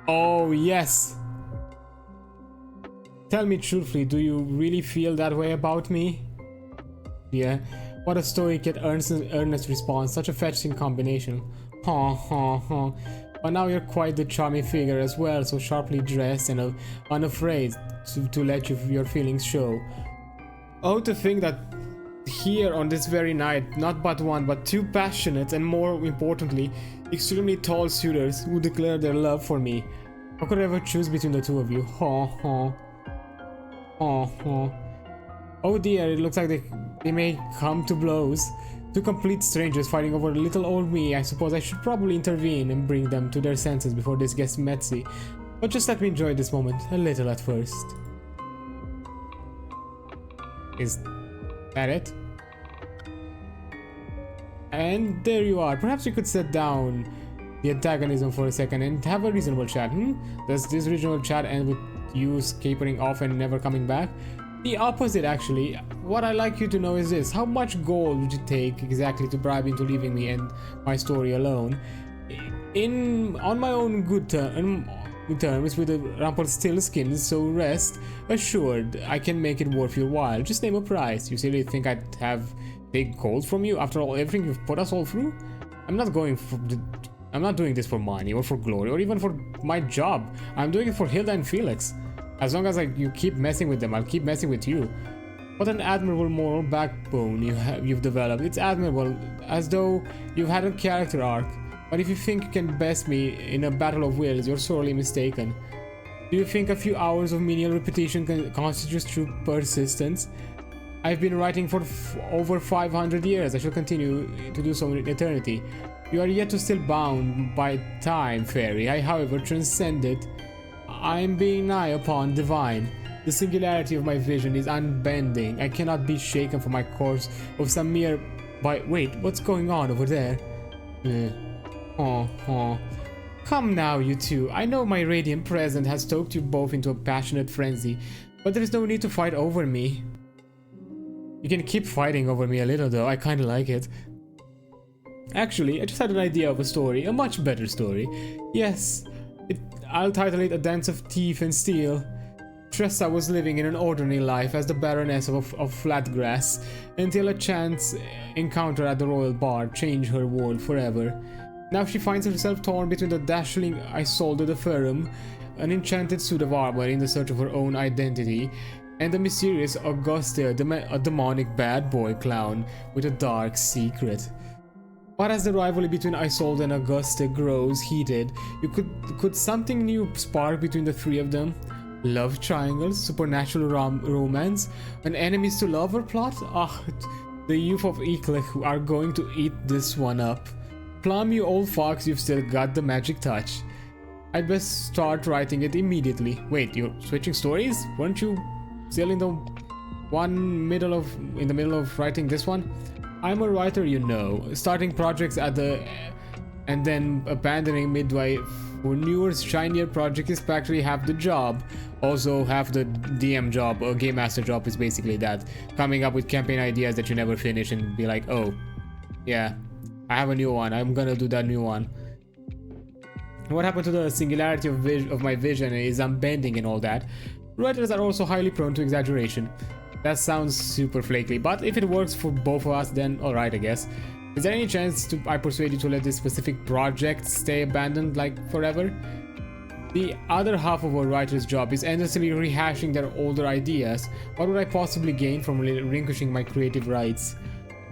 Oh, yes. Tell me truthfully, do you really feel that way about me? Yeah. What a stoic yet earnest response. Such a fetching combination. But now you're quite the charming figure as well, so sharply dressed and unafraid to let your feelings show. Oh, to think that here on this very night, not but one, but two passionate and more importantly, extremely tall suitors who declare their love for me. How could I ever choose between the two of you? Oh dear, it looks like they may come to blows. Two complete strangers fighting over little old me. I suppose I should probably intervene and bring them to their senses before this gets messy. But just let me enjoy this moment a little at first. Is that it? And there you are. Perhaps we could set down the antagonism for a second and have a reasonable chat. Does this reasonable chat end with you capering off and never coming back? The opposite, actually. What I'd like you to know is this: how much gold would you take exactly to bribe into leaving me and my story alone? On my own good terms with a Rumpelstiltskin, so rest assured I can make it worth your while. Just name a price. You seriously think I'd take gold from you after everything you've put us all through? I'm not doing this for money or for glory or even for my job. I'm doing it for Hilda and Felix. As long as you keep messing with them, I'll keep messing with you. What an admirable moral backbone you've developed. It's admirable, as though you've had a character arc. But if you think you can best me in a battle of wills, you're sorely mistaken. Do you think a few hours of menial repetition constitutes true persistence? I've been writing for over 500 years. I shall continue to do so in eternity. You are yet to still bound by time, fairy. I, however, transcend it. I am being nigh upon divine. The singularity of my vision is unbending. I cannot be shaken from my course of some mere... Wait, what's going on over there? Come now, you two. I know my radiant presence has stoked you both into a passionate frenzy, but there is no need to fight over me. You can keep fighting over me a little though, I kinda like it. Actually, I just had an idea of a story, a much better story. Yes, I'll title it A Dance of Teeth and Steel. Tressa was living in an ordinary life as the Baroness of Flatgrass until a chance encounter at the royal bar changed her world forever. Now she finds herself torn between the dashing Isolde de Ferrum, an enchanted suit of armor in the search of her own identity, and the mysterious Auguste, a demonic bad boy clown with a dark secret. But as the rivalry between Isolde and Auguste grows heated, could something new spark between the three of them? Love triangles, supernatural romance, an enemies to lover plot? Ah, the youth of Eclech are going to eat this one up. Plum, you old fox, you've still got the magic touch. I'd best start writing it immediately. Wait, you're switching stories? Weren't you still in the middle of writing this one? I'm a writer, you know, starting projects and then abandoning midway for newer, shinier projects is practically half the job. Also, half the DM job or game master job is basically that. Coming up with campaign ideas that you never finish and be like, oh, yeah, I have a new one, I'm gonna do that new one. What happened to the singularity of my vision is unbending and all that. Writers are also highly prone to exaggeration. That sounds super flaky, but if it works for both of us, then alright, I guess. Is there any chance I persuade you to let this specific project stay abandoned like forever? The other half of a writer's job is endlessly rehashing their older ideas. What would I possibly gain from relinquishing my creative rights?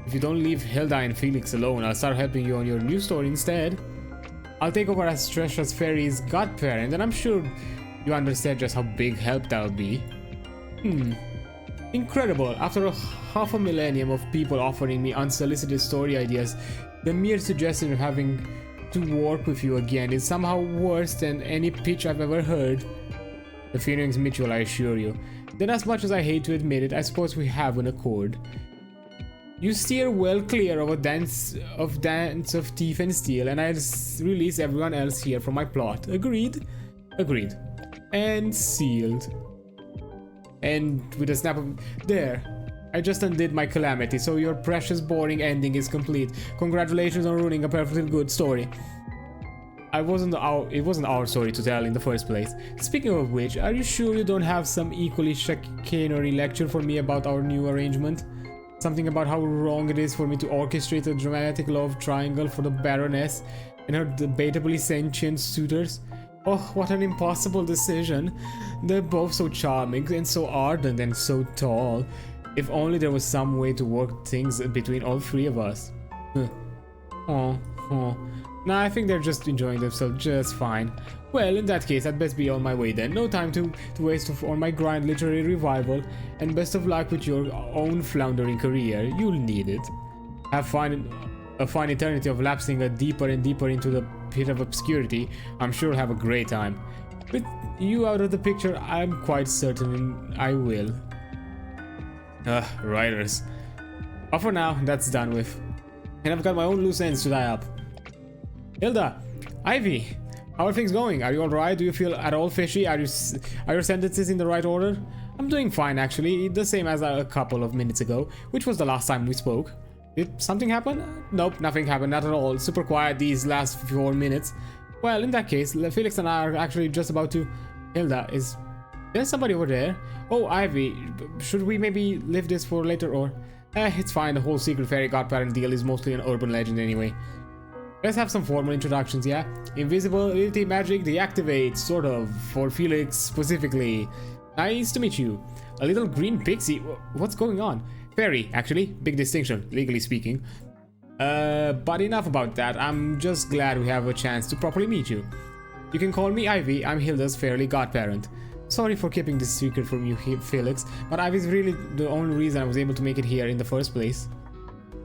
If you don't leave Hilda and Felix alone, I'll start helping you on your new story instead. I'll take over as Tressa's fairy's godparent, and I'm sure you understand just how big help that'll be. Incredible. After half a millennium of people offering me unsolicited story ideas, the mere suggestion of having to work with you again is somehow worse than any pitch I've ever heard. The feeling's mutual, I assure you. Then, as much as I hate to admit it, I suppose we have an accord. You steer well clear of a dance of teeth and steel, and I release everyone else here from my plot. Agreed? Agreed. And sealed. And with a snap of... There. I just undid my calamity, so your precious boring ending is complete. Congratulations on ruining a perfectly good story. It wasn't our story to tell in the first place. Speaking of which, are you sure you don't have some equally chicanery lecture for me about our new arrangement? Something about how wrong it is for me to orchestrate a dramatic love triangle for the Baroness and her debatably sentient suitors? Oh, what an impossible decision. They're both so charming and so ardent and so tall. If only there was some way to work things between all three of us. Nah, I think they're just enjoying themselves just fine. Well, in that case, I'd best be on my way then. No time to waste on my grind literary revival, and best of luck with your own floundering career. You'll need it. Have a fine eternity of lapsing deeper and deeper into the pit of obscurity. I'm sure I'll have a great time. With you out of the picture, I'm quite certain I will. Writers. But for now, that's done with. And I've got my own loose ends to tie up. Hilda! Ivy! How are things going? Are you alright? Do you feel at all fishy? Are your sentences in the right order? I'm doing fine actually, the same as a couple of minutes ago, which was the last time we spoke. Did something happen? Nope, nothing happened, not at all. Super quiet these last 4 minutes. Well, in that case, Felix and I are actually just about to... Hilda, is there somebody over there? Oh, Ivy, should we maybe leave this for later or... it's fine, the whole secret fairy godparent deal is mostly an urban legend anyway. Let's have some formal introductions, yeah? Invisibility magic deactivates, sort of, for Felix specifically. Nice to meet you. A little green pixie, what's going on? Fairy, actually, big distinction, legally speaking. But enough about that. I'm just glad we have a chance to properly meet you. You can call me Ivy. I'm Hilda's fairly godparent. Sorry for keeping this secret from you, Felix, but Ivy's really the only reason I was able to make it here in the first place.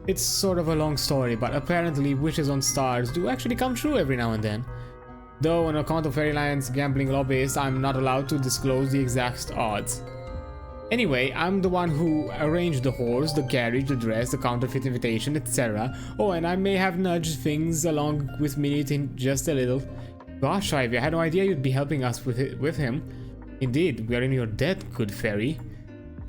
It's sort of a long story, but apparently wishes on stars do actually come true every now and then. Though on account of Fairyland's gambling law base, I'm not allowed to disclose the exact odds. Anyway, I'm the one who arranged the horse, the carriage, the dress, the counterfeit invitation, etc. Oh, and I may have nudged things along with Minute in just a little. Gosh, Ivy, I had no idea you'd be helping us with him. Indeed, we are in your debt, good fairy.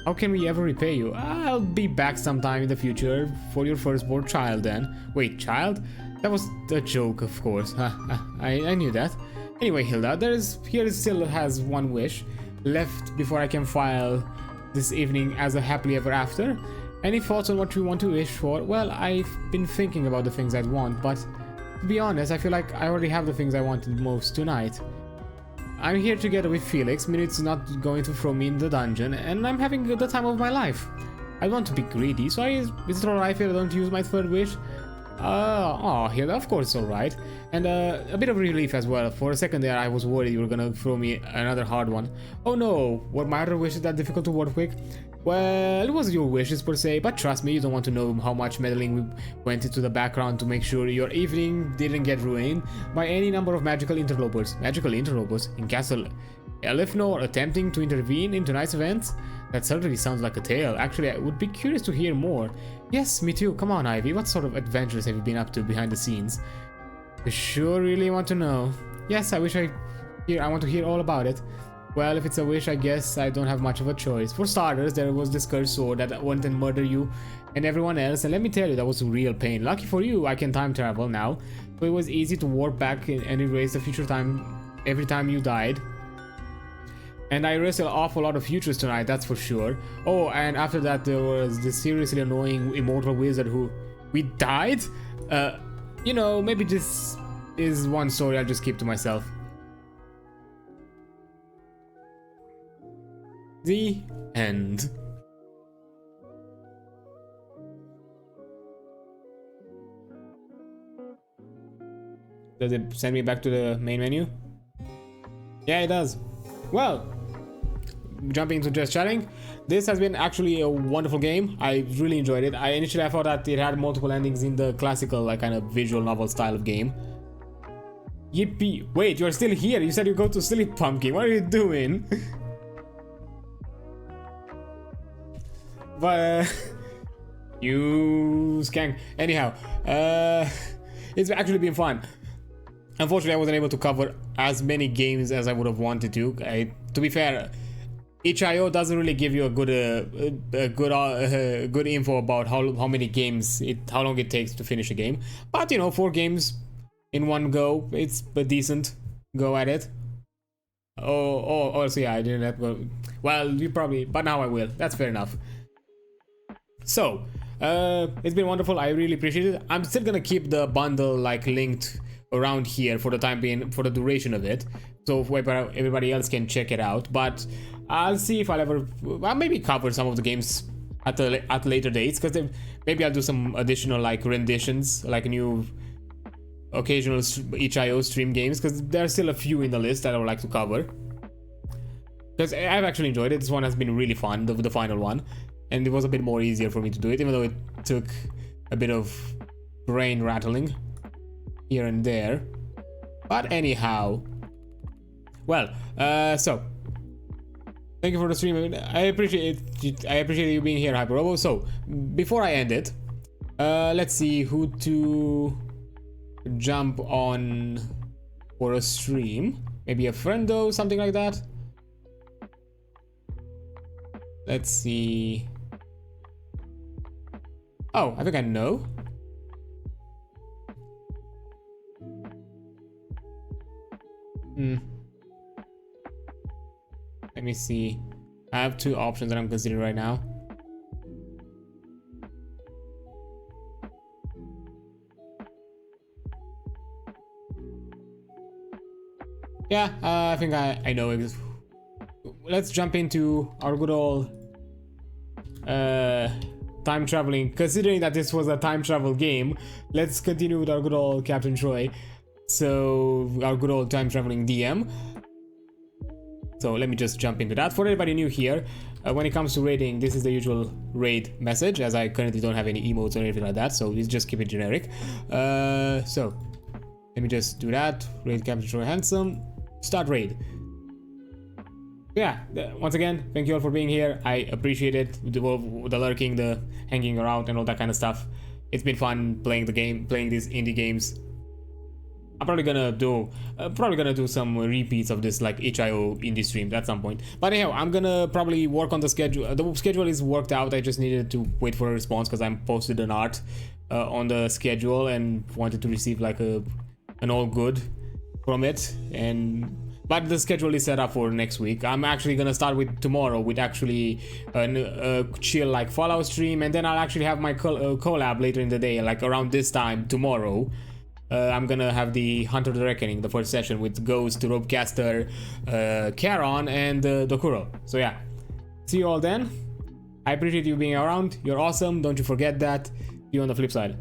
How can we ever repay you? I'll be back sometime in the future for your firstborn child then. Wait, child? That was a joke, of course. I knew that. Anyway, Hilda, here still has one wish left before I can file this evening as a happily ever after. Any thoughts on what you want to wish for? Well, I've been thinking about the things I'd want, but to be honest, I feel like I already have the things I wanted most tonight. I'm here together with Felix. Minute's not going to throw me in the dungeon, and I'm having the time of my life. I want to be greedy, so is it alright if I don't use my third wish? Here, of course it's alright. And a bit of relief as well. For a second there, I was worried you were gonna throw me another hard one. Oh no, were my other wishes that difficult to work with? Well, it wasn't your wishes per se, but trust me, you don't want to know how much meddling went into the background to make sure your evening didn't get ruined by any number of magical interlopers. Magical interlopers in Castle Elifnor attempting to intervene in tonight's events? That certainly sounds like a tale. Actually, I would be curious to hear more. Yes, me too. Come on, Ivy. What sort of adventures have you been up to behind the scenes? You sure really want to know. Yes, I want to hear all about it. Well, if it's a wish, I guess I don't have much of a choice. For starters, there was this cursed sword that went and murdered you and everyone else, and let me tell you, that was real pain. Lucky for you, I can time travel now, so it was easy to warp back and erase the future time every time you died. And I erased an awful lot of futures tonight, that's for sure. Oh, and after that, there was this seriously annoying immortal wizard who... We died? You know, maybe this is one story I'll just keep to myself. The end. Does it send me back to the main menu? Yeah, it does. Well, jumping into just chatting, this has been actually a wonderful game. I really enjoyed it. Initially I thought that it had multiple endings in the classical, like, kind of visual novel style of game. Yippee! Wait, you're still here. You said you go to sleep, Pumpkin. What are you doing? But you skank. Anyhow, it's actually been fun. Unfortunately, I wasn't able to cover as many games as I would have wanted to. To be fair, itch.io doesn't really give you a good info about how many games how long it takes to finish a game. But you know, 4 games in one go, it's a decent go at it. Also yeah, I didn't have. Well, you probably, but now I will. That's fair enough. So, it's been wonderful. I really appreciate it. I'm still gonna keep the bundle like linked around here for the time being, for the duration of it, so everybody else can check it out. But I'll see if I'll maybe cover some of the games at later dates, because maybe I'll do some additional like renditions, like new occasional itch.io stream games, because there are still a few in the list that I would like to cover, because I've actually enjoyed it. This one has been really fun, the final one, and it was a bit more easier for me to do it, even though it took a bit of brain rattling here and there. But anyhow, well, so thank you for the stream. I appreciate you being here, Hyperobo. So before I end it, let's see who to jump on for a stream. Maybe a friendo, something like that. Let's see. Oh, I think I know. Let me see. I have 2 options that I'm considering right now. Yeah, I think I know it. Let's jump into our good old time traveling, considering that this was a time travel game, let's continue with our good old Captain Troy. So, our good old time traveling DM. So let me just jump into that. For everybody new here, when it comes to raiding, this is the usual raid message, as I currently don't have any emotes or anything like that, so let's just keep it generic. So let me just do that. Raid Captain Troy Handsome. Start raid. Yeah, once again, thank you all for being here. I appreciate it. The lurking, the hanging around, and all that kind of stuff. It's been fun playing the game, playing these indie games. I'm probably gonna do some repeats of this like HIO indie streams at some point. But anyhow, I'm gonna probably work on the schedule. The schedule is worked out. I just needed to wait for a response because I'm posted an art on the schedule and wanted to receive like an all good from it. But the schedule is set up for next week. I'm actually gonna start with tomorrow with actually a chill like Fallout stream, and then I'll actually have my collab later in the day, like around this time tomorrow. I'm gonna have the Hunter the Reckoning, the first session with Ghost, Ropecaster, Charon, and Dokuro. So yeah, see you all then. I appreciate you being around. You're awesome. Don't you forget that. See you on the flip side.